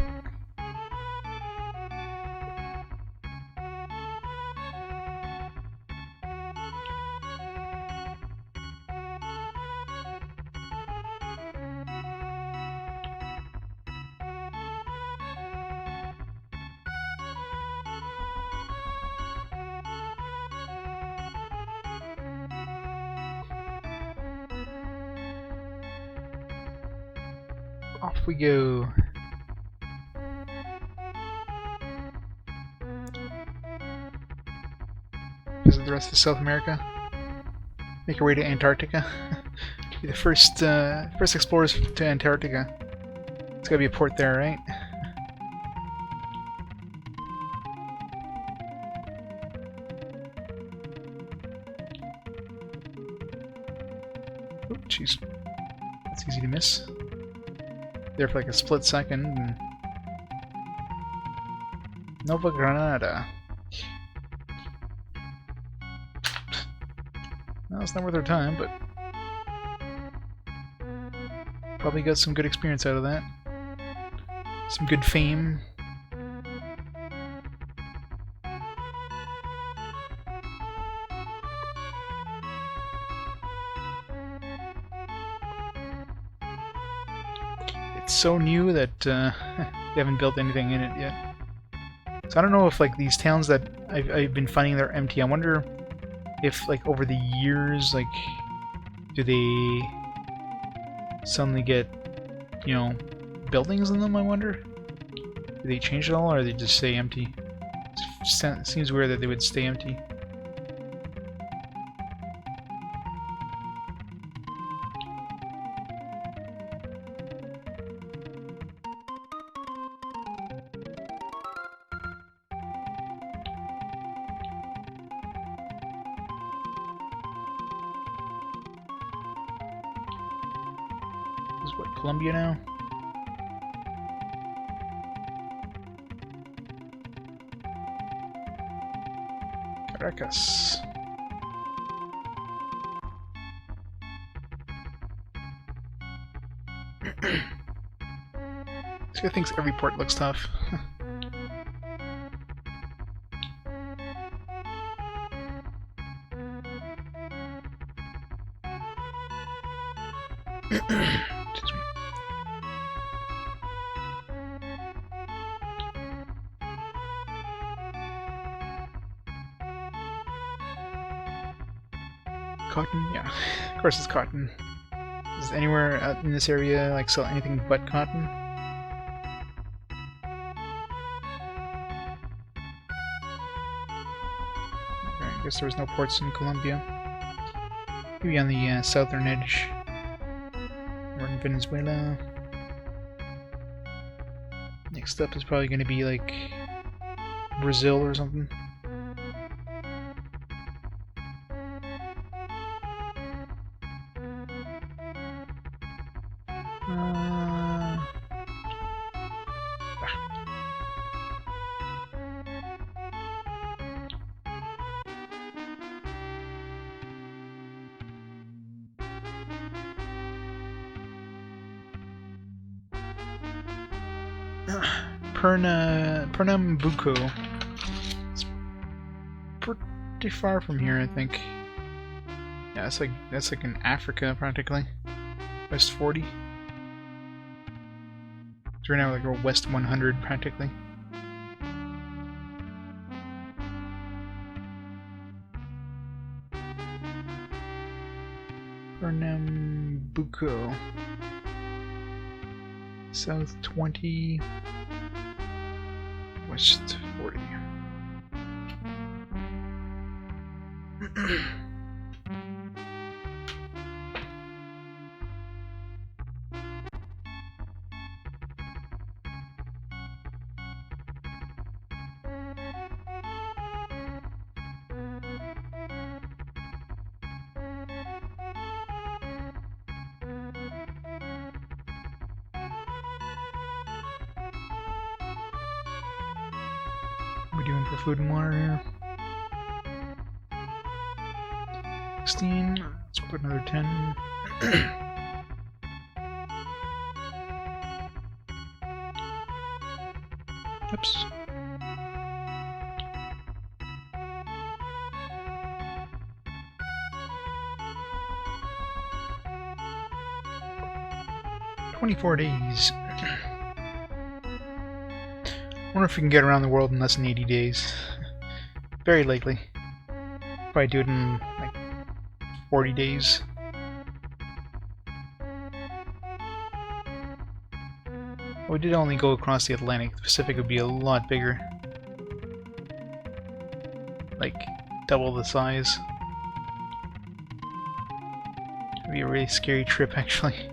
Off we go. Visit the rest of South America. Make our way to Antarctica. Be the first explorers to Antarctica. It's gotta be a port there, right? Oh, jeez. That's easy to miss. There for like a split second. And Nova Granada. Well, it's not worth our time, but probably got some good experience out of that. Some good fame. It's so new that they haven't built anything in it yet. So I don't know if like these towns that I've been finding they're empty. I wonder if like over the years, like, do they suddenly get, you know, buildings in them? I wonder. Do they change it all, or do they just stay empty? It seems weird that they would stay empty. This is what, Colombia now? Caracas. This guy thinks every port looks tough. Excuse me. Cotton? Yeah. Of course it's cotton. Is anywhere out in this area like sell anything but cotton? Okay, I guess there was no ports in Colombia. Maybe on the southern edge. Or in Venezuela. Next up is probably going to be like Brazil or something. Pernambuco. It's pretty far from here, I think. Yeah, that's like in Africa practically. West 40. So right now we're like West 100 practically. Pernambuco. South 20. West 40. What are we doing for food and water here? 16. Let's put another 10. Oops. "24 days. Wonder if we can get around the world in less than 80 days. Very likely. Probably do it in like 40 days. We did only go across the Atlantic. The Pacific would be a lot bigger. Like, double the size. It'd be a really scary trip, actually.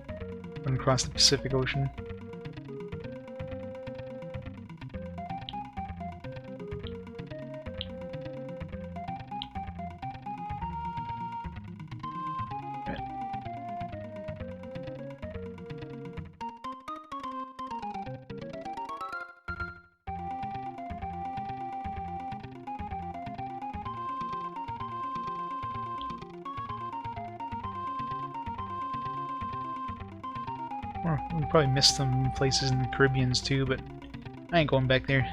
Going across the Pacific Ocean. Or we probably missed some places in the Caribbeans too, but I ain't going back there.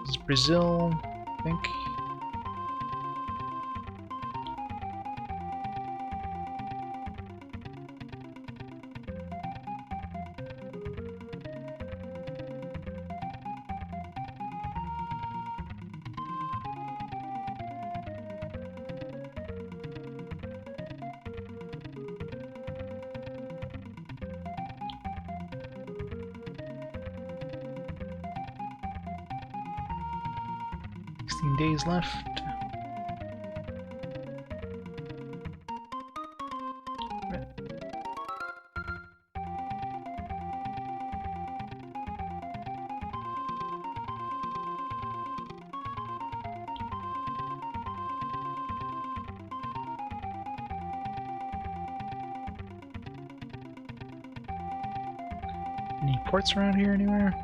This is Brazil, I think. Days left. Any ports around here anywhere?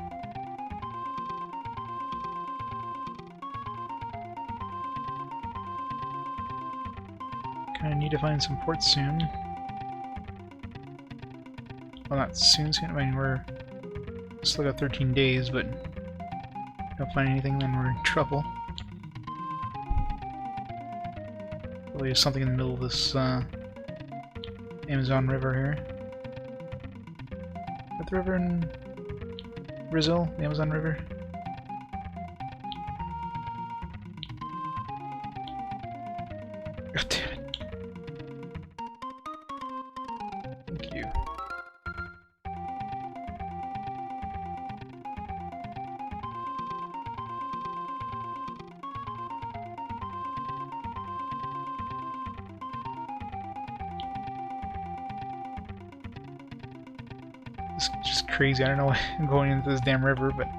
Kinda need to find some ports soon. Well, not soon, I mean, we're still got 13 days, but if we don't find anything, then we're in trouble. Probably there's something in the middle of this Amazon River here. Is that the river in Brazil? The Amazon River? Oh, damn it. Thank you. It's just crazy. I don't know why I'm going into this damn river, but I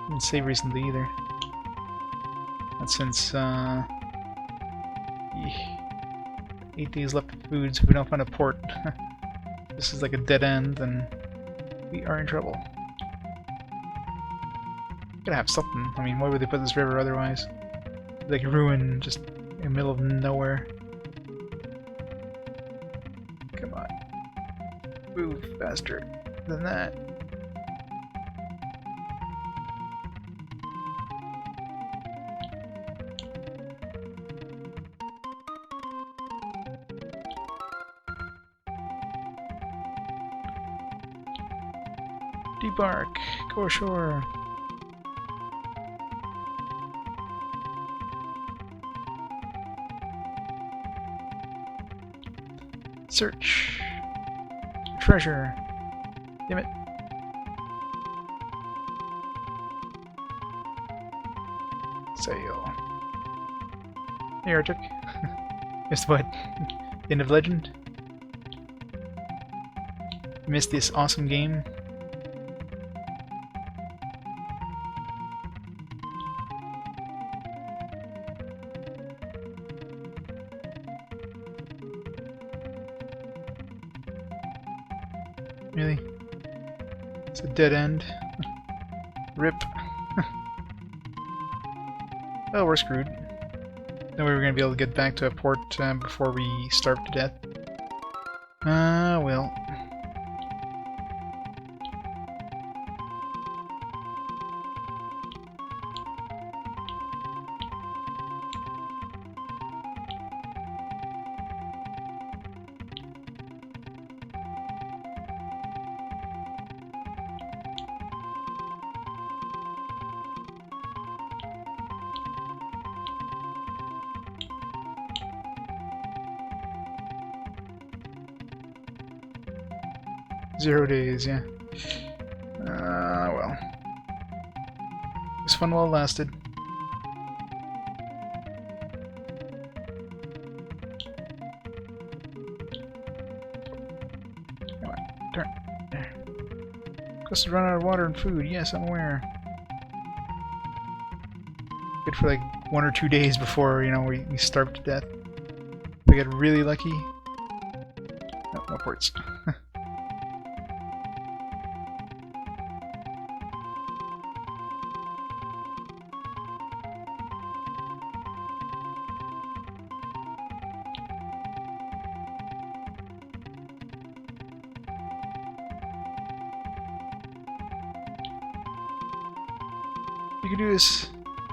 didn't save recently either. Not since 8 days left of food, so if we don't find a port, this is like a dead end, then we are in trouble. Gotta have something. I mean, why would they put this river otherwise? Like ruin, just in the middle of nowhere. Come on. Move faster than that. Debark. Go ashore. Search. Treasure. Damn it. Sail. Hey, Arctic. Guess what? End of legend. Missed this awesome game. Really? It's a dead end. Rip. Oh, we're screwed. No way we're gonna be able to get back to a port before we starve to death. Well. Zero days, yeah. Well. It was fun while it lasted. Come on, turn. There. Close to run out of water and food. Yes, I'm aware. Good for like 1 or 2 days before, you know, we starve to death. We get really lucky. No, no ports. You can do this.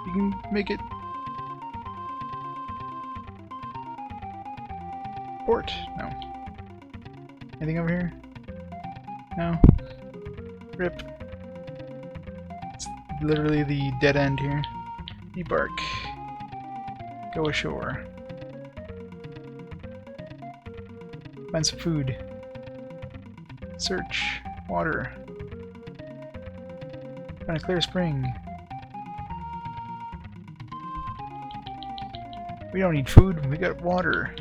You can make it. Port? No. Anything over here? No. Rip. It's literally the dead end here. Debark. Go ashore. Find some food. Search. Water. Find a clear spring. We don't need food, we got water.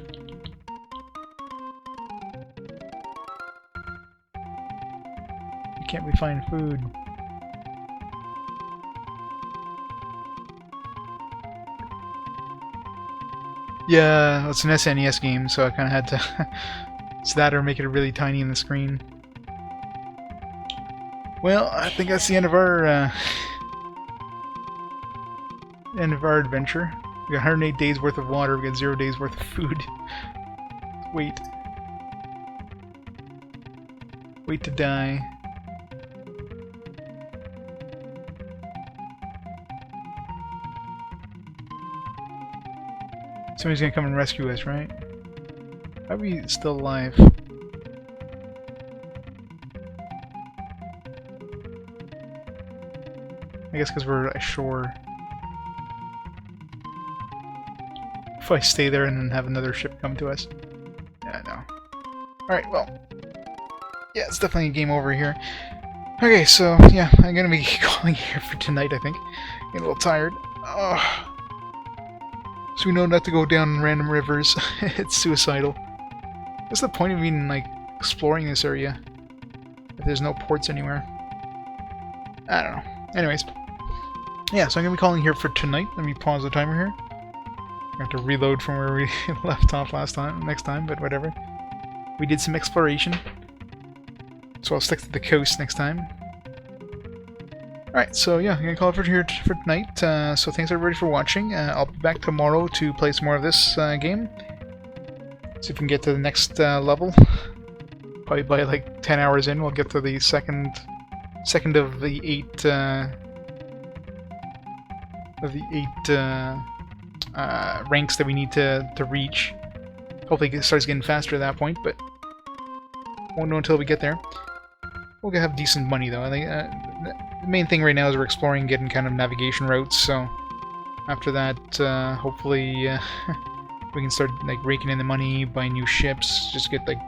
Why can't we find food? Yeah, it's an SNES game, so I kinda had to it's that or make it really tiny in the screen. Well, I think that's the end of our adventure. We got 108 days worth of water, we got 0 days worth of food. Wait. Wait to die. Somebody's gonna come and rescue us, right? Why are we still alive? I guess because we're ashore. If I stay there and then have another ship come to us. Yeah, no. Alright, well. Yeah, it's definitely a game over here. Okay, so, yeah, I'm gonna be calling here for tonight, I think. Getting a little tired. Oh. So we know not to go down random rivers. It's suicidal. What's the point of even, like, exploring this area if there's no ports anywhere? I don't know. Anyways. Yeah, so I'm gonna be calling here for tonight. Let me pause the timer here. I have to reload from where we left off next time, but whatever. We did some exploration. So I'll stick to the coast next time. Alright, so yeah, I'm gonna call it for tonight. So thanks everybody for watching. I'll be back tomorrow to play some more of this game. See if we can get to the next level. Probably by like 10 hours in, we'll get to the second of the eight ranks that we need to reach. Hopefully it starts getting faster at that point, but won't know until we get there. We'll have decent money though. I think the main thing right now is we're exploring, getting kind of navigation routes. So after that, hopefully we can start like raking in the money, buying new ships, just get like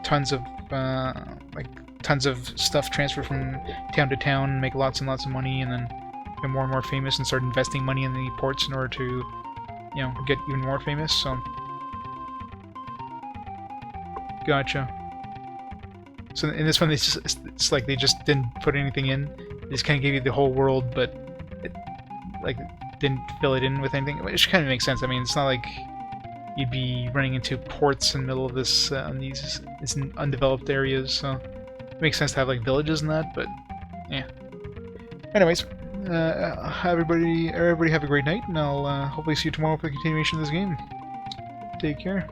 tons of stuff transferred from town to town, make lots and lots of money, and then get more and more famous and start investing money in the ports in order to, you know, get even more famous. So gotcha. So in this one, it's like they just didn't put anything in. They just kind of gave you the whole world, but it, like, didn't fill it in with anything, which kind of makes sense. I mean, it's not like you'd be running into ports in the middle of this these undeveloped areas, so it makes sense to have like villages and that. But yeah. Anyways, everybody have a great night, and I'll hopefully see you tomorrow for the continuation of this game. Take care.